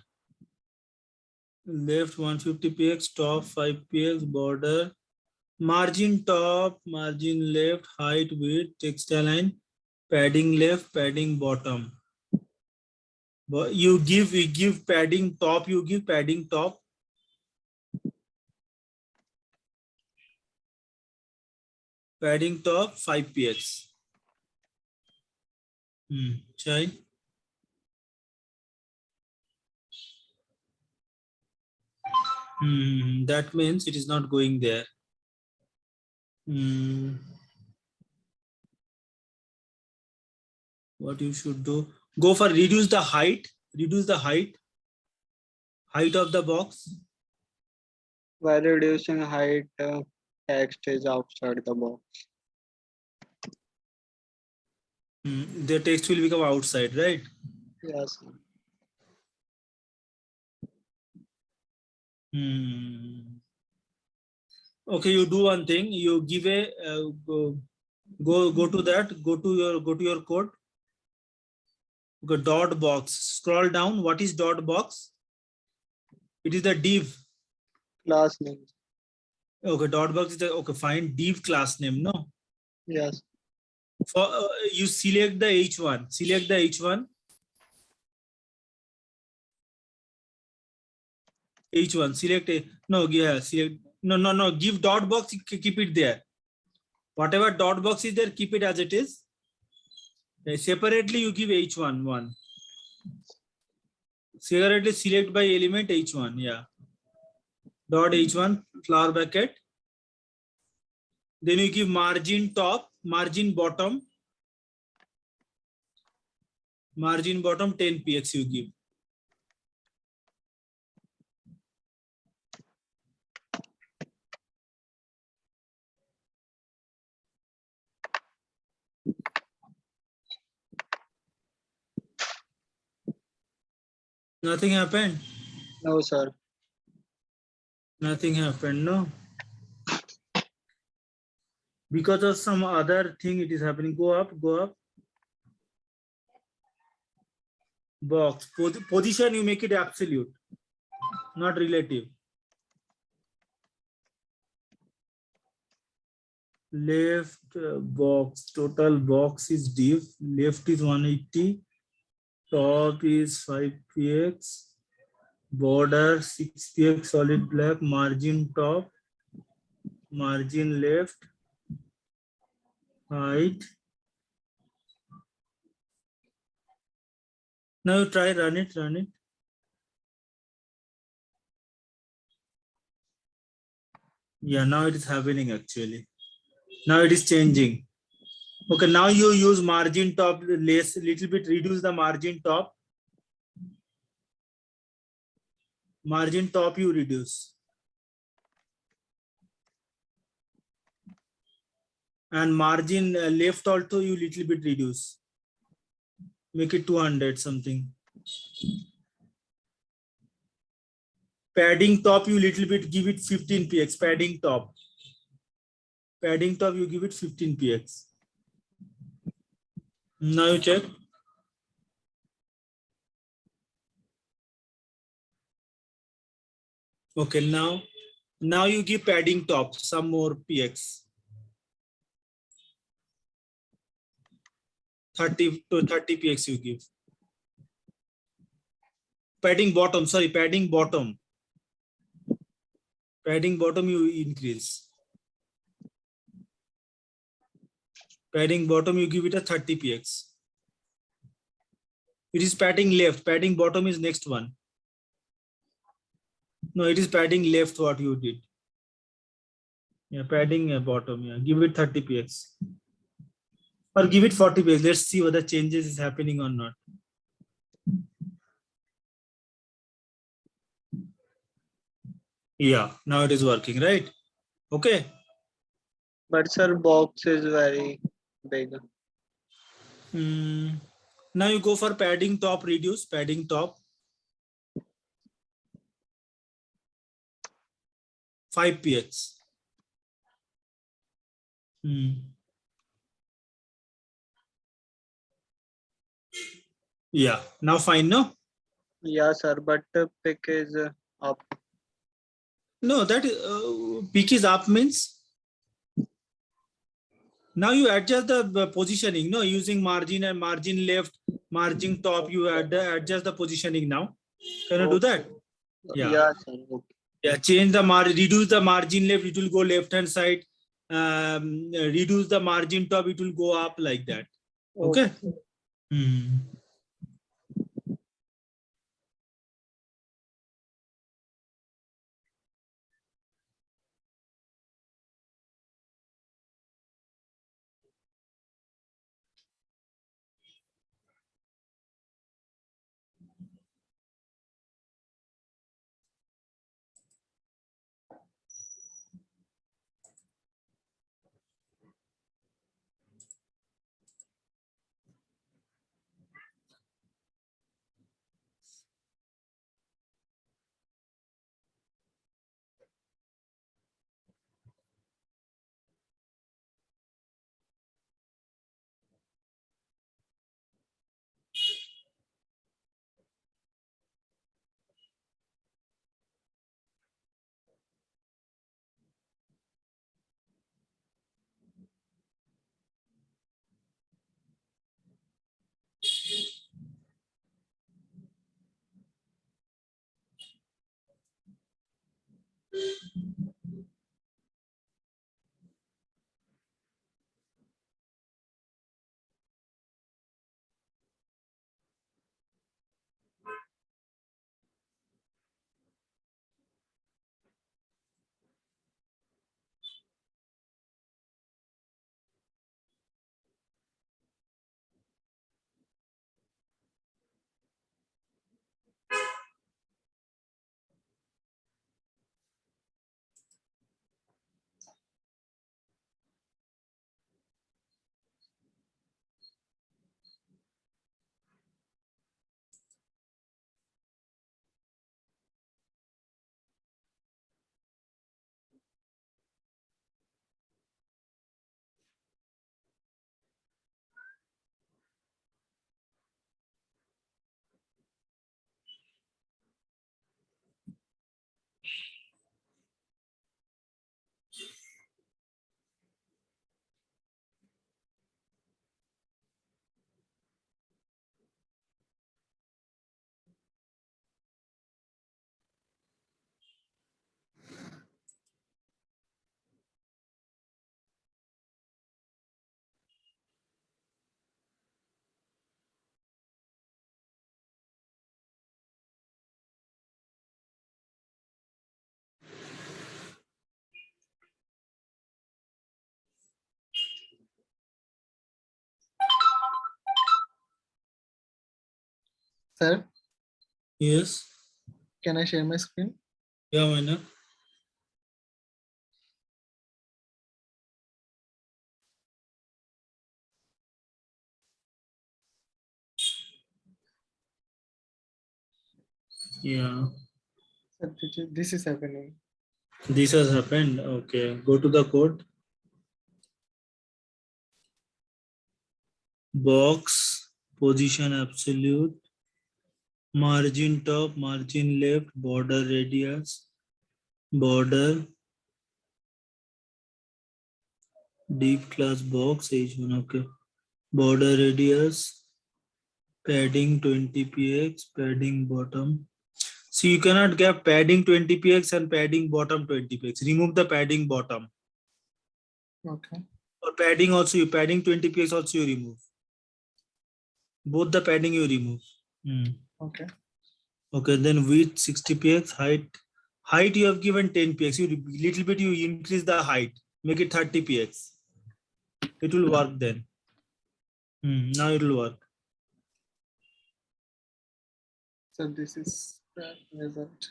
150 px, top 5 px, border, margin top, margin left, height, width, text align, padding left, padding bottom. But you give padding top, you give padding top. Padding top 5 px. Chai. That means it is not going there. What you should do, go for reduce the height of the box. By reducing height, text is outside the box. The text will become outside, right? Yes. Okay, you do one thing. You give a go to that. Go to your code. Okay, dot box. Scroll down. What is dot box? It is the div class name. Okay, dot box is the okay. Fine, div class name. No. Yes. For you select the H1. Select the H1. H1. Select a no. Yeah. Select no. Give dot box. Keep it there. Whatever dot box is there, keep it as it is. Separately, you give H1 one. Separately select by element H1. Yeah. Dot H1 flower bracket. Then you give margin top, margin bottom. Margin bottom 10 px you give. Nothing happened? No, sir. Nothing happened, no? Because of some other thing it is happening. Go up. Box. Position you make it absolute, not relative. Left box, total box is div. Left is 180. Top is 5 px. Border 6 px solid black. Margin top. Margin left. Height. Now you try run it. Yeah, now it is happening actually. Now it is changing. Okay, now you use margin top less, little bit reduce the margin top. Margin top you reduce. And margin left also you little bit reduce. Make it 200 something. Padding top you little bit give it 15 px. Padding top you give it 15 px. Now you check. Okay, now you give padding top some more px. 30 to 30 px you give. Padding bottom you increase. Padding bottom you give it a 30 px. It is padding left. Padding bottom is next one. No, it is padding left what you did. Yeah, padding bottom. Yeah, give it 30 px. Or give it 40 px. Let's see whether changes is happening or not. Yeah, now it is working, right? Okay. But sir, box is very bigger. Now you go for padding top, reduce padding top. 5 px. Yeah, now fine, no? Yeah, sir, but pick is up. No, that peak is up means now you adjust the positioning, no, using margin and margin left, margin top, you adjust the positioning now. Can you do that? Yeah. Yeah, sir. Okay. Yeah, change the margin, reduce the margin left, it will go left hand side. Reduce the margin top, it will go up like that. Okay. Sir, Yes. can I share my screen? Yeah, why not? Yeah. Sir, this is happening. This has happened. Okay. Go to the code. Box, position absolute, margin top, margin left, border radius, border, deep class box, H1. Okay. Border radius, padding 20 px, padding bottom. See, you cannot get padding 20 px and padding bottom 20 px. Remove the padding bottom. Okay. Or padding also, you padding 20 px also you remove. Both the padding you remove. Okay. Okay, then width 60 px, height you have given 10 px. You little bit you increase the height, make it 30 px. It will work then. Now it will work. So this is the result.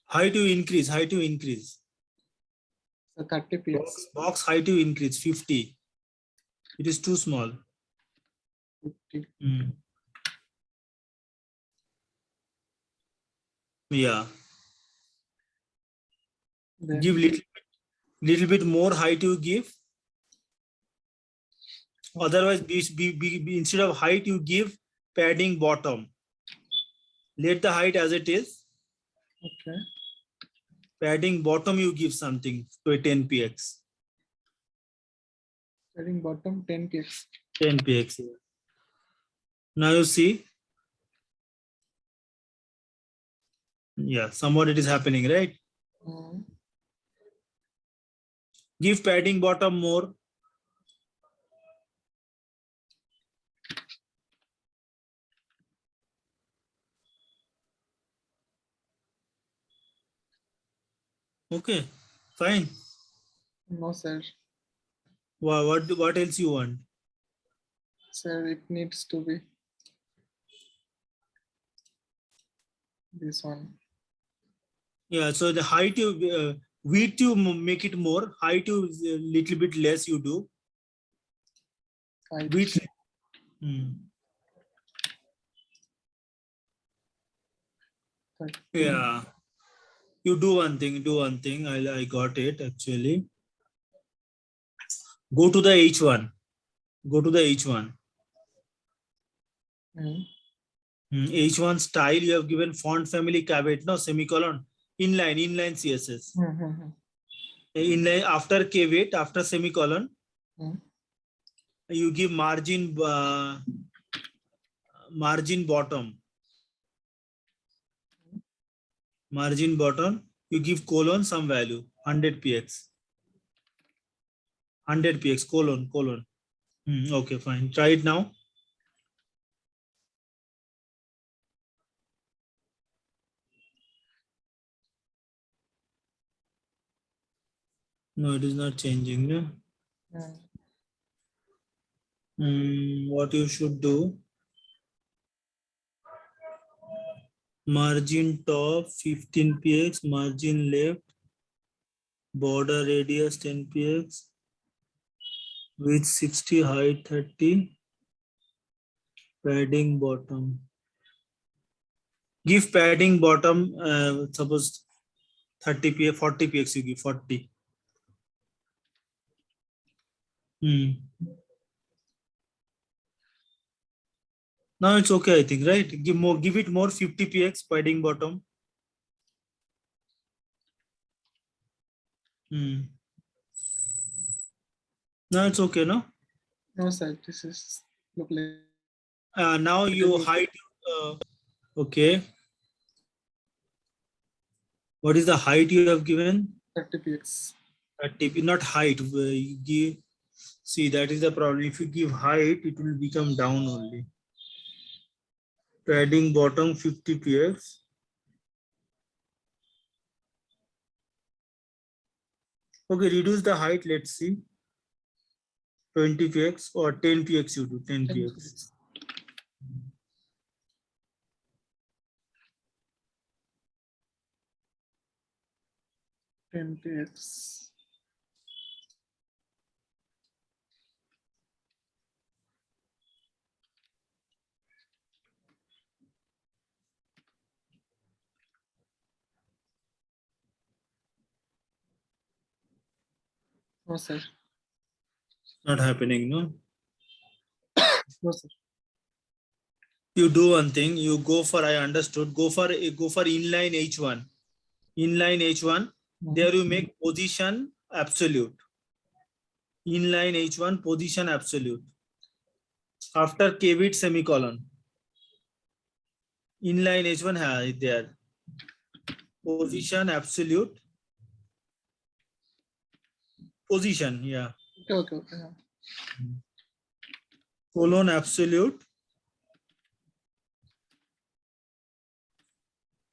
Height you increase, height you increase. So 30 px. Box height you increase 50. It is too small. 50. Yeah. Then Give little bit more height you give. Otherwise, instead of height, you give padding bottom. Let the height as it is. okay. Padding bottom, you give something to a 10 px. Padding bottom 10 px. 10 px. Now you see. Yeah, somewhat it is happening, right? Give padding bottom more. Okay, fine. No, sir. What else you want? Sir, it needs to be this one. Yeah, so the height you width you make it more, height you little bit less you do. Height. Width. Yeah. You do one thing. I got it actually. Go to the H1. Go to the H1. H1 style, you have given font family caveat, no semicolon, inline CSS. Inline after caveat, after semicolon, you give margin bottom. Margin bottom, you give colon some value, 100 px. 100 px colon. Okay, fine. Try it now. No, it is not changing. No? What you should do? Margin top 15 px, margin left, border radius 10 px, width 60, height 30, padding bottom. Give padding bottom, suppose 30 px, 40 px you give 40. Now it's okay, I think, right? Give it more 50 px padding bottom. Now it's okay, no? No, sir. This is look like. Now you height. Okay. What is the height you have given? 30 px. 30, not height. You give. See, that is the problem. If you give height, it will become down only. Padding bottom 50 px. Okay, reduce the height. Let's see. 20 px or 10 px you do. 10 px. px. No, sir. Not happening, no? No, sir. You do one thing. You go for, I understood. Go for inline H1. Inline H1. There you make position absolute. Inline H1 position absolute. After caveat semicolon. Inline H1 there. Position absolute. Position, yeah. Okay. Colon absolute.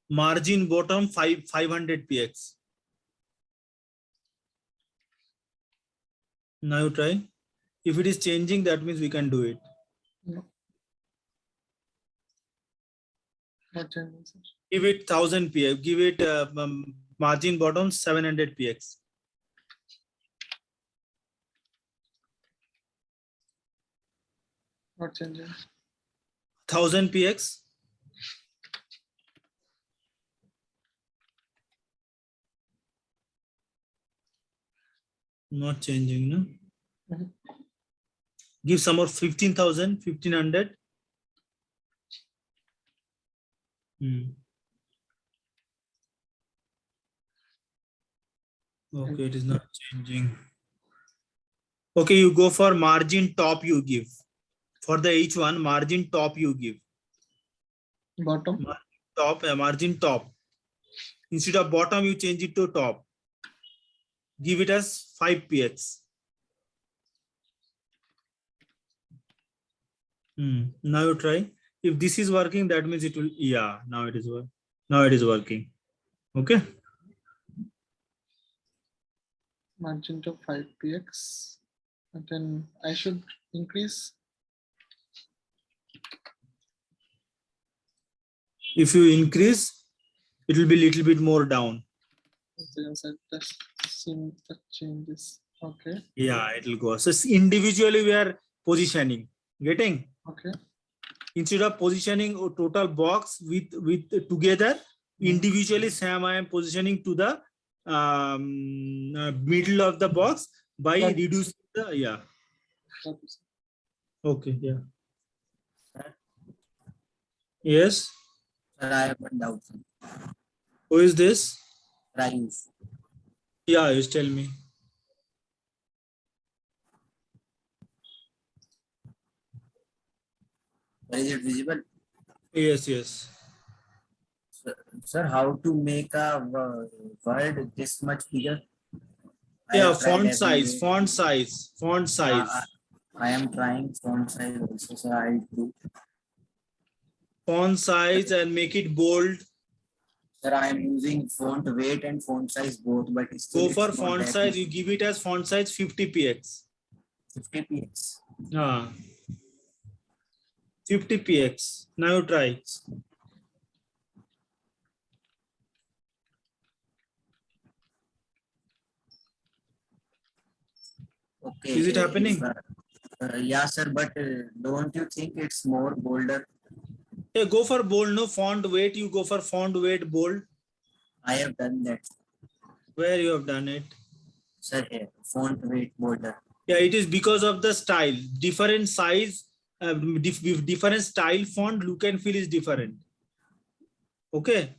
Margin bottom 500 px. Now you try. If it is changing, that means we can do it. No. Not changing, sir. Give it 1000 px. Give it margin bottom 700 px. Not changing. 1000 px. Not changing, no? Give some more 15,000, 1500. Okay, it is not changing. Okay, you go for margin top you give. For the H1, margin top you give. Bottom? Top, margin top. Instead of bottom, you change it to top. Give it as 5 px. Now you try. If this is working, that means it will, yeah, now it is working. Now it is working. Okay. Margin to 5 px. And then I should increase. If you increase, it will be a little bit more down. Just seeing the changes. Okay. Yeah, it will go. So individually we are positioning. Getting? Okay. Instead of positioning a total box with together, individually Sam I am positioning to the middle of the box by reducing the, yeah. Okay, yeah. Yes. Sir, I have one doubt. Who is this? Rayush. Yeah, you tell me. Is it visible? Yes, yes. Sir, how to make a word this much bigger? Yeah, font size. I am trying font size also, sir. I'll do. Font size and make it bold. Sir, I am using font weight and font size both, but still go for font size. You give it as font size 50 px. 50 px. 50 px. Now you try. Okay. Is it happening? Yeah, sir, but don't you think it's more bolder? Hey, go for bold. No font weight. You go for font weight bold. I have done that. Where you have done it? Sir, here, font weight bolder. Yeah, it is because of the style. Different size, different style font, look and feel is different. Okay.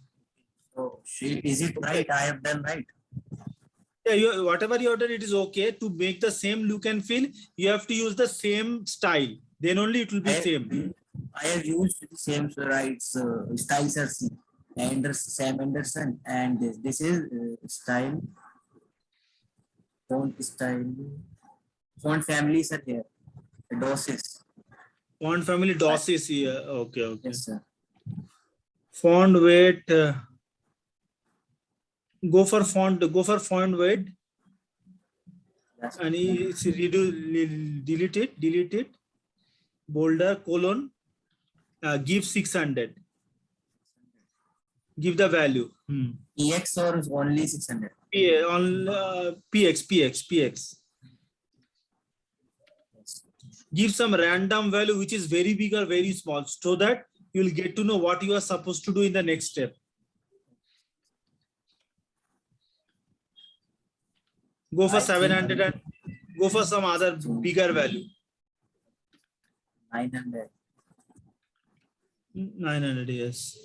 So, is it right? I have done right. Yeah, whatever you order, it is okay. To make the same look and feel, you have to use the same style. Then only it will be same. I have used the same rights style, sir. Sam Anderson, and this is style. Font style. Font family, sir. Here, DOSIS. Font family DOSIS here. Okay, okay. Yes, sir. Font weight. Go for font weight. Yes. And it's delete it. Bolder colon. Give 600. Give the value. PX or only 600? PX. Yes. Give some random value which is very big or very small, so that you will get to know what you are supposed to do in the next step. Go for 700 and go for some other bigger value. 900. 900, yes.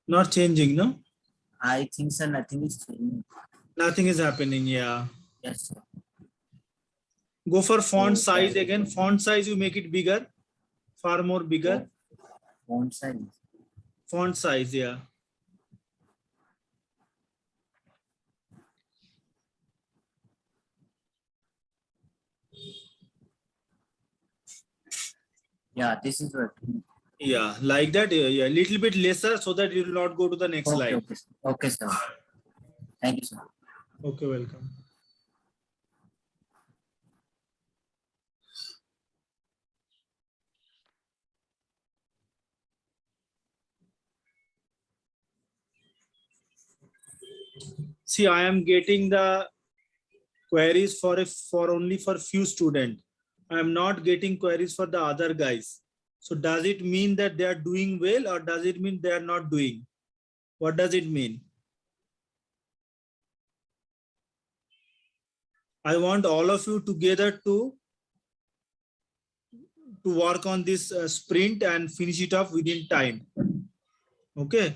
Not changing, no? I think so. Nothing is changing. Nothing is happening, yeah. Yes, sir. Go for font size again. Font size, you make it bigger, far more bigger. Font size. Font size, yeah. Yeah, this is what. Yeah, like that. Yeah, little bit lesser so that you will not go to the next slide. Okay, sir. Thank you, sir. Okay, welcome. See, I am getting the queries for only for few students. I am not getting queries for the other guys. So does it mean that they are doing well, or does it mean they are not doing? What does it mean? I want all of you together to work on this sprint and finish it off within time. Okay.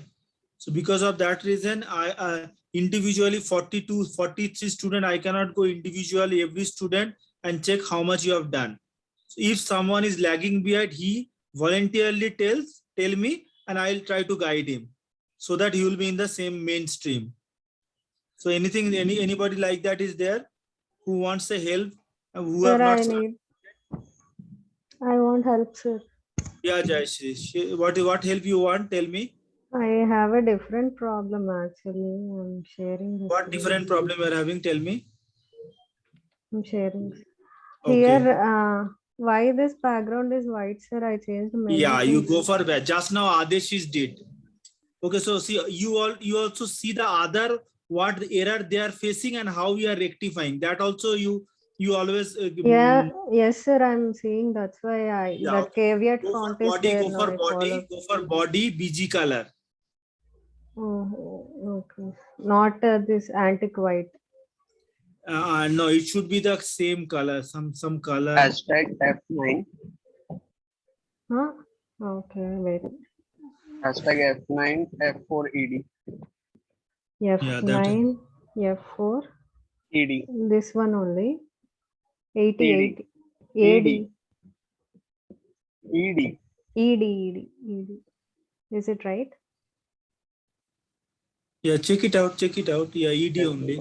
So because of that reason, I individually 43 student, I cannot go individually every student and check how much you have done. So if someone is lagging behind, he voluntarily tell me, and I'll try to guide him so that he will be in the same mainstream. So anybody like that is there who wants a help, who Sir, have not I started? I want help, sir. Yeah, Jayashree, what help you want? Tell me. I have a different problem actually. I'm sharing this. What different problem you're having? Tell me. I'm sharing. Okay. Here, why this background is white, sir? I changed many Yeah, you things. go for that. Just now Adesh is did. Okay, so see, you also see the other what the error they are facing and how we are rectifying. That also you always Yeah, yes, sir. I'm seeing. That's why yeah, that caveat go font for is body, there go now. for I body, follow. go for body BG color. Oh, okay. Not this antique white. No, it should be the same color, some color. Hashtag F9. Huh? Okay, wait. Hashtag F9 F4ED. F9, F4. ED. This one only. 80, 80. 80. ED. ED. Is it right? Yeah, check it out. Yeah, ED only.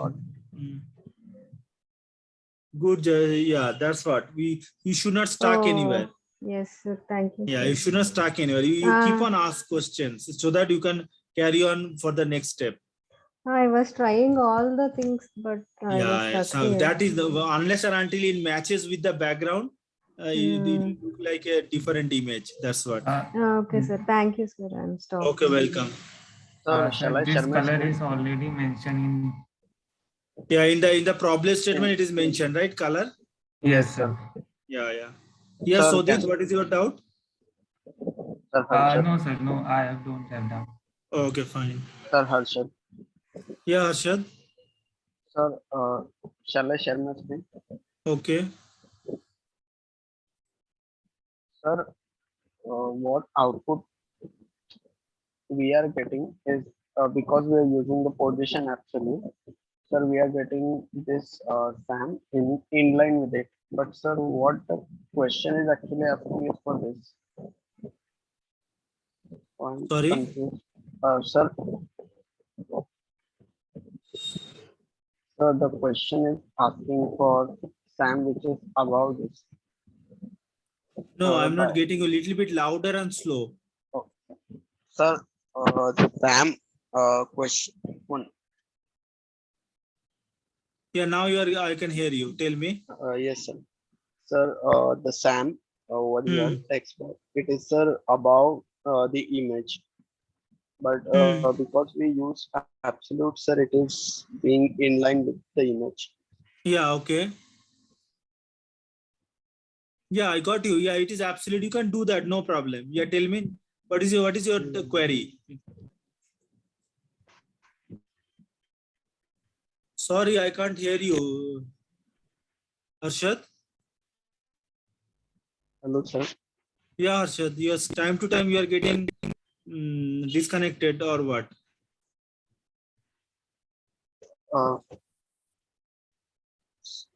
Good. Yeah, that's what you should not stuck anywhere. Yes, sir. Thank you. Yeah, sir. you should not stuck anywhere. You keep on ask questions so that you can carry on for the next step. I was trying all the things, but I was stuck So here. that is the unless or until it matches with the background, it will look like a different image. That's what. Okay, sir. Thank you, sir. I'm stopped. Okay, welcome. Shall I this share my color screen? is already mentioned in. Yeah, in the problem statement it is mentioned, right? Color. Yes, sir. Yeah. Yeah. So this, what is your doubt? No, sir. No, I don't have doubt. Okay, fine. Sir Harshad. Yeah, Harshad. Sir, shall I share my screen? Okay. Sir, what output we are getting is because we are using the position absolute. Sir, we are getting this SAM in line with it. But sir, what the question is actually asking is for this. I'm Sorry. confused. Sir, the question is asking for SAM, which is above this. No, I'm not getting a little bit louder and slow. Sir, the SAM question one. Yeah, now I can hear you. Tell me. Yes, sir. Sir, the SAM over here text box, it is sir above the image, but because we use absolute, sir, it is being in line with the image. Yeah. Okay. Yeah, I got you. Yeah, it is absolute. You can do that. No problem. Yeah, tell me what is your query? Sorry, I can't hear you, Harshad. Hello, sir. Yeah, Harshad. Yes, time to time you are getting disconnected or what?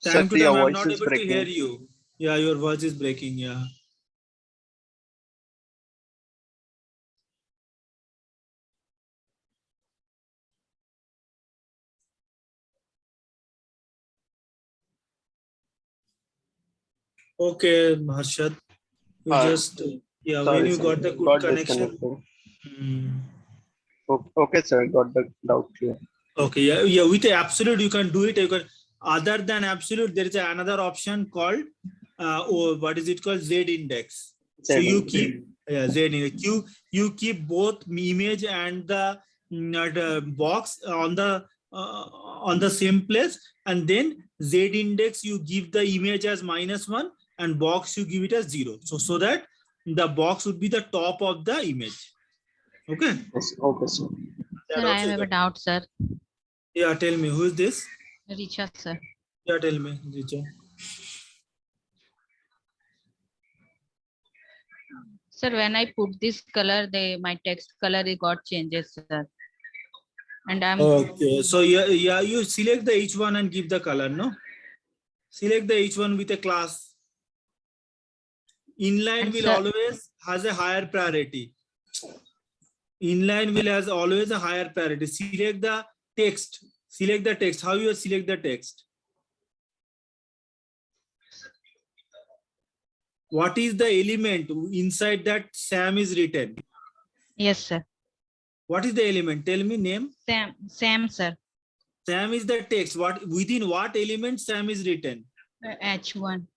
Time to time I'm not able to hear you. Yeah, your voice is breaking. Yeah. Okay, Harshad. You just when you got the good connection. Okay, sir, got the doubt clear. Okay, yeah. With the absolute, you can do it. You can, other than absolute, there is another option called what is it called? Z index. So you keep Z index. You keep both image and the box on the on the same place, and then Z index you give the image as -1 and box you give it as 0. So that the box would be the top of the image. Okay. Yes, okay, sir. Sir, I have a doubt, sir. Yeah, tell me, who is this? Richa, sir. Yeah, tell me, Richa. Sir, when I put this color, my text color it got changes, sir. And I'm okay. So yeah, you select the H1 and give the color, no? Select the H1 with a class. Inline And will sir, always has a higher priority. Inline will has always a higher priority. Select the text. Select the text. How you select the text? What is the element inside that Sam is written? yes, sir. What is the element? Tell me name. Sam, sir. Sam is the text. What within what element Sam is written? H1.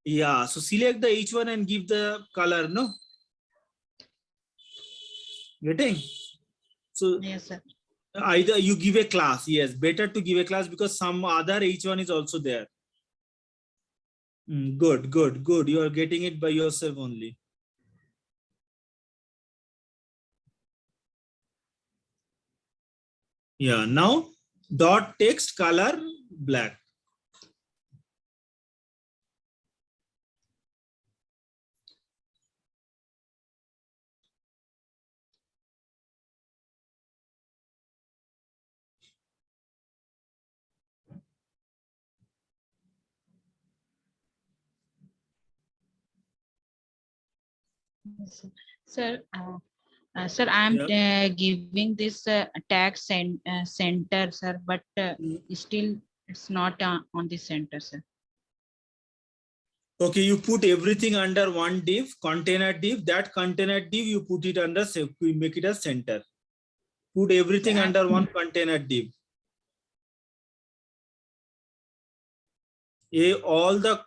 Yeah. So select the H1 and give the color. No. Getting? So yes, sir. Either you give a class. Yes, better to give a class because some other H1 is also there. Good, good, good. You are getting it by yourself only. Yeah. Now dot text color black. Yes, sir. Sir, I'm giving this tag center, sir, but still it's not on the center, sir. Okay, you put everything under one div, container div. That container div you put it under, we make it a center. Put everything under one container div. All the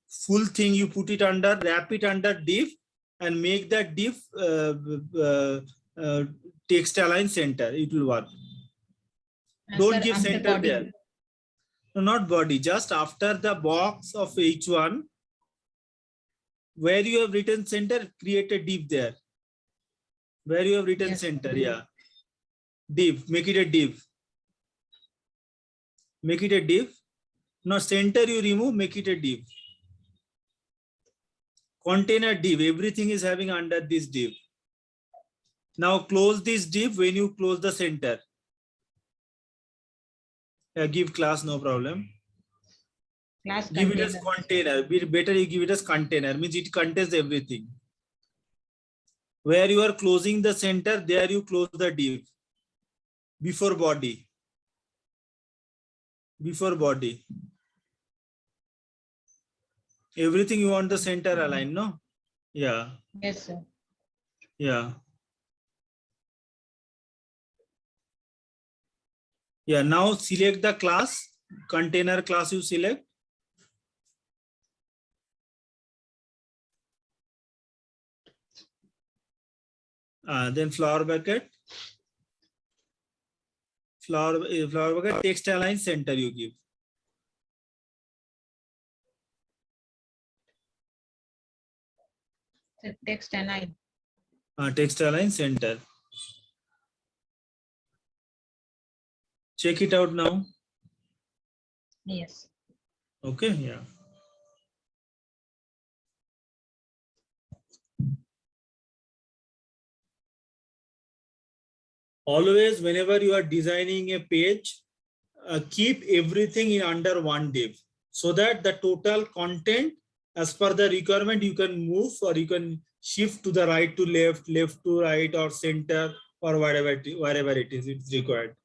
full thing you put it under, wrap it under div, and make that div text align center. It will work. Don't sir, give center body. there. No, not body. Just after the box of H1, where you have written center, create a div there. Where you have written center, yeah. Div, make it a div. Make it a div. Now center you remove, make it a div. Container div, everything is having under this div. Now close this div when you close the center. Give class, no problem. Class give container. it as container. Better you give it as container, means it contains everything. Where you are closing the center, there you close the div. Before body. Before body. Everything you want the center align, no? Yeah. Yes, sir. Yeah. Yeah, now select the class, container class you select. Then flower bucket. Flower bucket, text align center you give. Text align. Text align center. Check it out now. Yes. Okay, yeah. Always, whenever you are designing a page, keep everything in under one div so that the total content as per the requirement you can move or you can shift to the right to left, left to right or center or wherever it is it's required.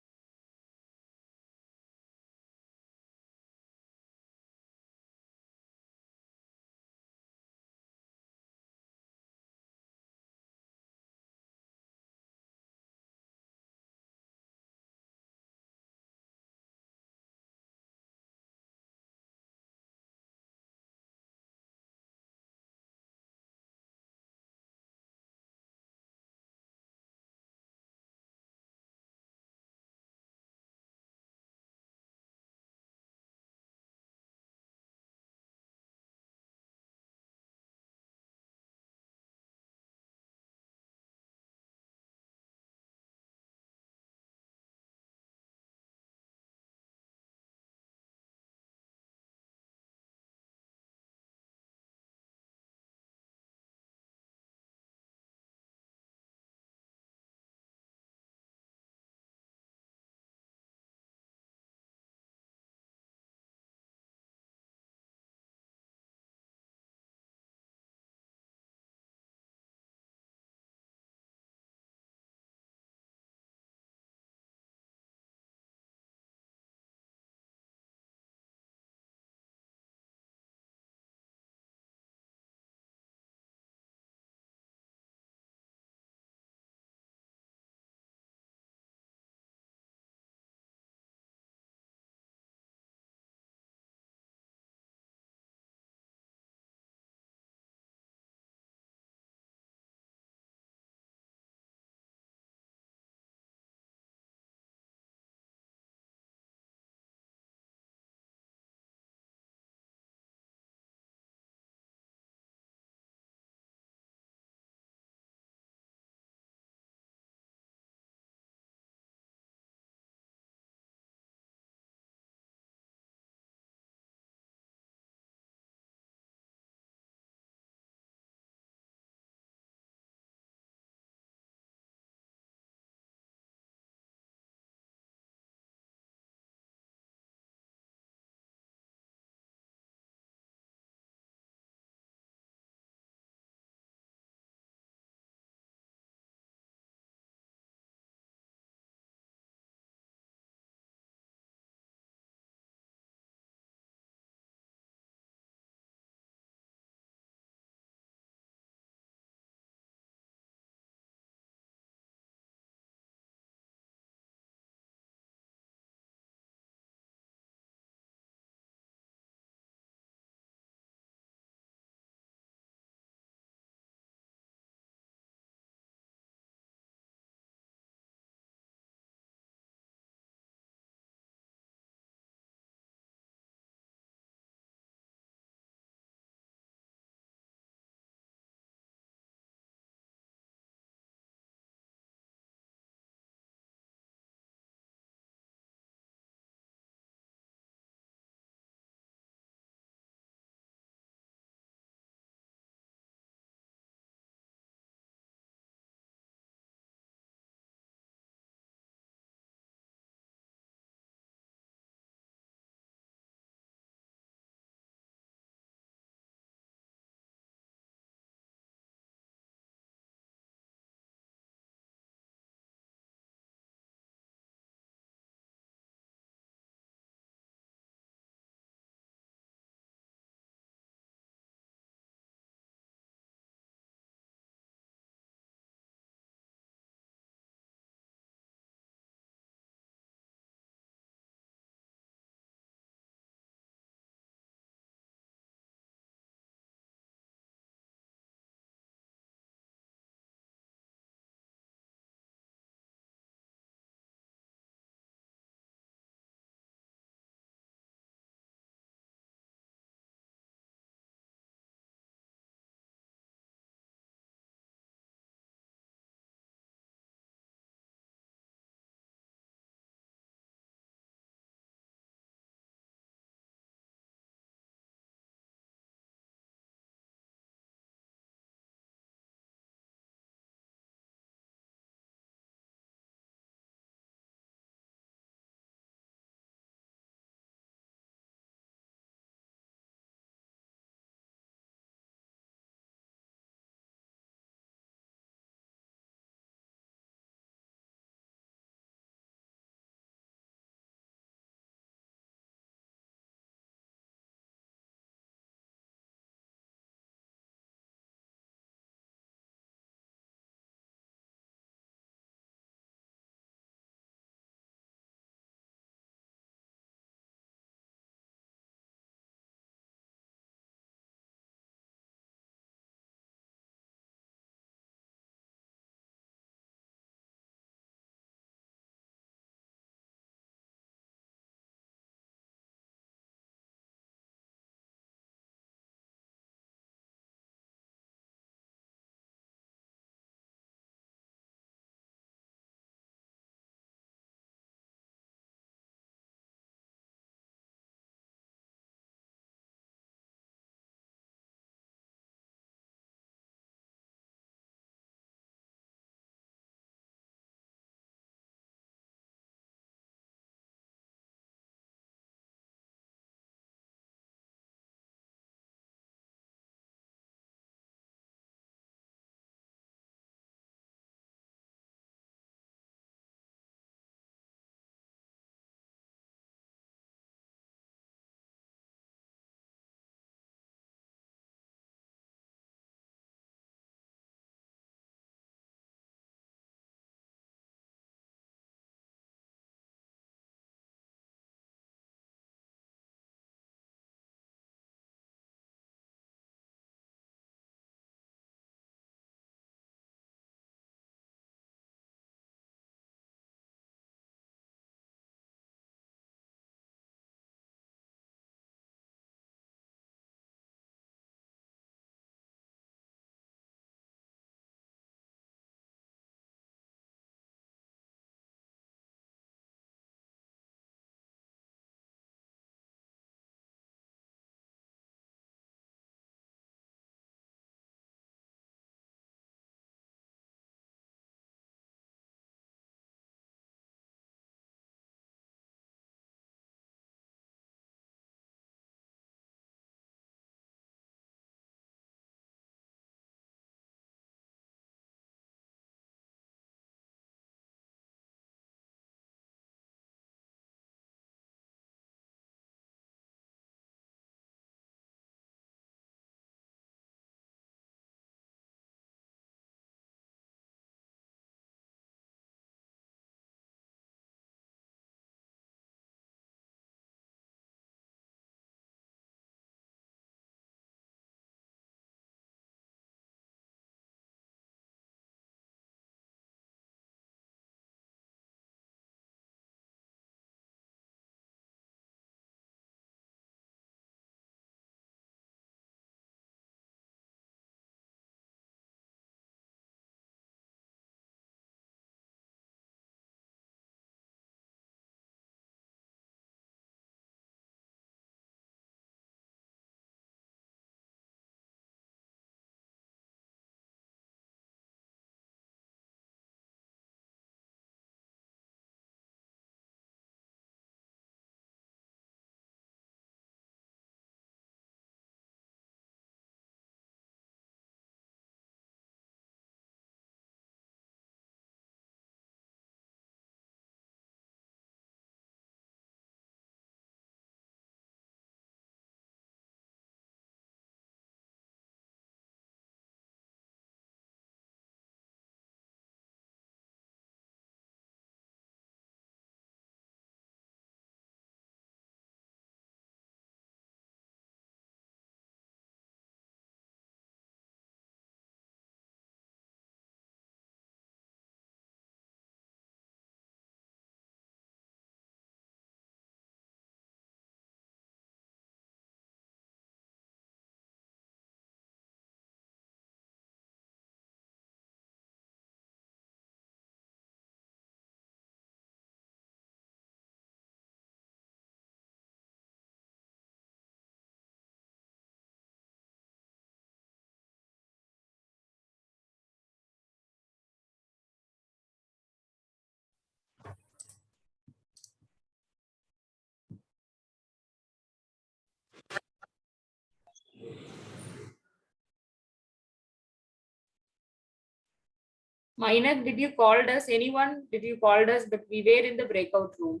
Mainak, did you called us? Anyone? Did you called us? But we were in the breakout room.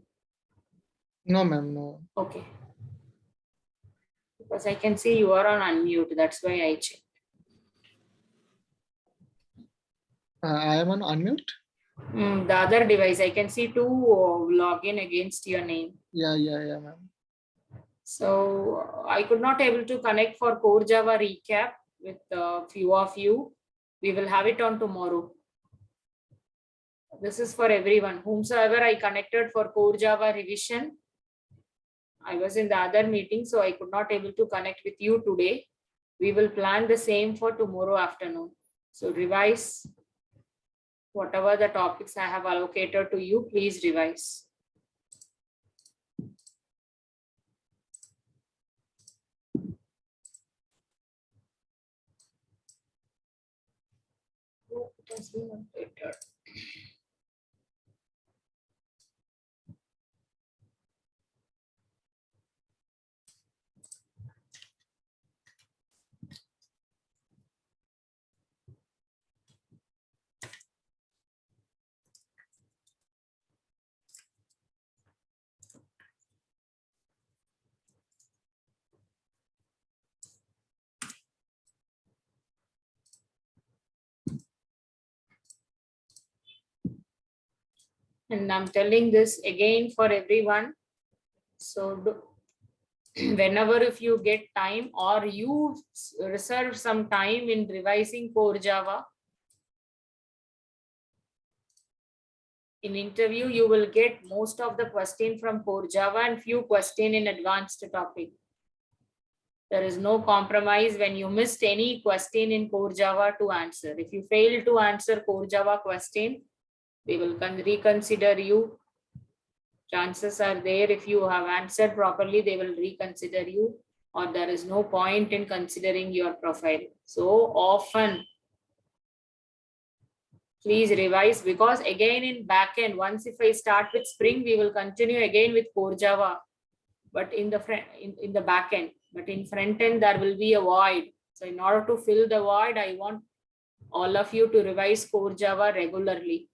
No, ma'am, no. Okay. Because I can see you are on unmute. That's why I checked. I am on unmute. The other device, I can see two login against your name. Yeah, ma'am. So I could not able to connect for Core Java recap with a few of you. We will have it on tomorrow. This is for everyone. Whomsoever I connected for Core Java revision, I was in the other meeting, so I could not able to connect with you today. We will plan the same for tomorrow afternoon. So revise whatever the topics I have allocated to you, please revise. Oh, it has been updated. And I'm telling this again for everyone. So whenever if you get time or you reserve some time in revising Core Java, in interview, you will get most of the question from Core Java and few question in advanced topic. There is no compromise when you missed any question in Core Java to answer. If you fail to answer Core Java question, we will reconsider you. Chances are there if you have answered properly, they will reconsider you, or there is no point in considering your profile. So often, please revise, because again in backend, once if I start with Spring, we will continue again with Core Java, but in the front, in the backend, but in front end there will be a void. So in order to fill the void, I want all of you to revise Core Java regularly.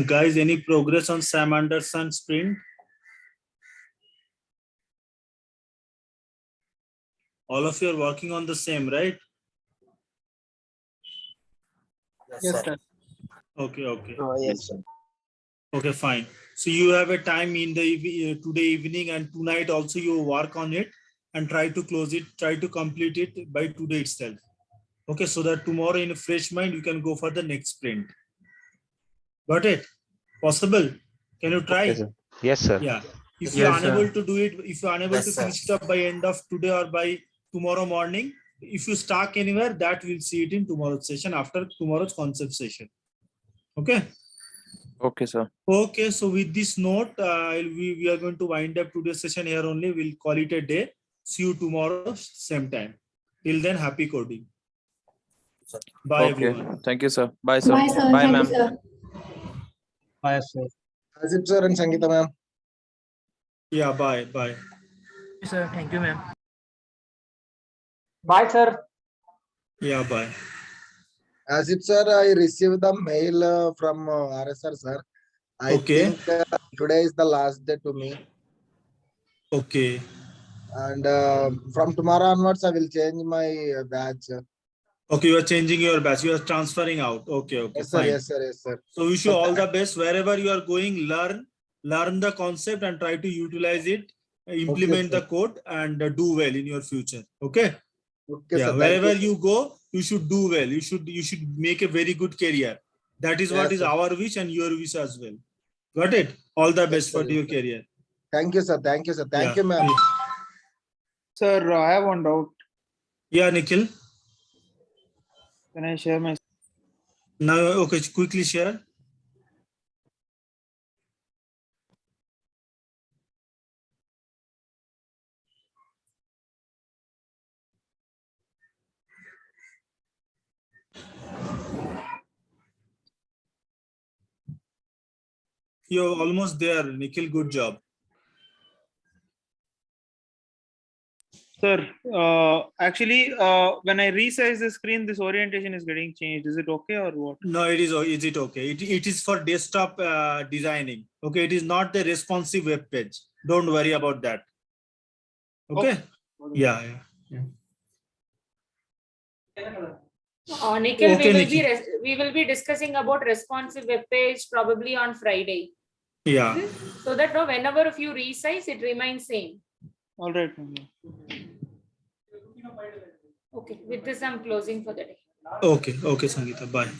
Guys, any progress on Sam Anderson sprint? All of you are working on the same, right? Yes, sir. Okay, okay. Yes, sir. Okay, fine. So you have a time in the today evening and tonight also you work on it and try to close it, try to complete it by today itself. Okay, so that tomorrow in a fresh mind you can go for the next sprint. Got it? Possible? Can you try? Okay, sir. Yes, sir. Yeah. If Yes, you are sir. unable to do it, if you are unable Yes, to sir. finish it up by end of today or by tomorrow morning, if you stuck anywhere, that we'll see it in tomorrow's session after tomorrow's concept session. Okay. Okay, sir. Okay, so with this note, we are going to wind up today's session here only. We'll call it a day. See you tomorrow, same time. Till then, happy coding. Bye, everyone. Thank you, sir. Bye, sir. Bye, sir. Bye, Thank you, ma'am. sir. Bye, sir. Azib sir and Sangeeta ma'am. Yeah, bye, bye. Sir, thank you, ma'am. Bye, sir. Yeah, bye. Azib sir, I received the mail from RSR sir. I Okay. think today is the last day to me. Okay. And from tomorrow onwards, I will change my badge. Okay, you are changing your batch. You are transferring out. Okay, okay, Yes, sir. fine. Yes, sir. Yes, sir. So wish you all the best. Wherever you are going, learn the concept and try to utilize it, implement the code and do well in your future. Okay. Okay, Yeah, sir. wherever you go, you should do well. You should make a very good career. That is what Yes, is sir. our wish and your wish as well. Got it? All the Yes, best sir. for your career. Thank you, sir. Thank you, sir. Thank you, ma'am. Sir, I have one doubt. Yeah, Nikhil. Can I share my? Now, okay, quickly share. You're almost there, Nikhil. Good job. Sir, actually, when I resize the screen, this orientation is getting changed. Is it okay or what? No, it is. Is it okay? It is for desktop designing. Okay, it is not the responsive web page. Don't worry about that. Okay. Yeah. Nikhil, Okay, we will be discussing about responsive web page probably on Friday. Yeah. So that whenever if you resize, it remains same. All right. Okay. With this, I'm closing for the day. Okay, Sangeeta. Bye.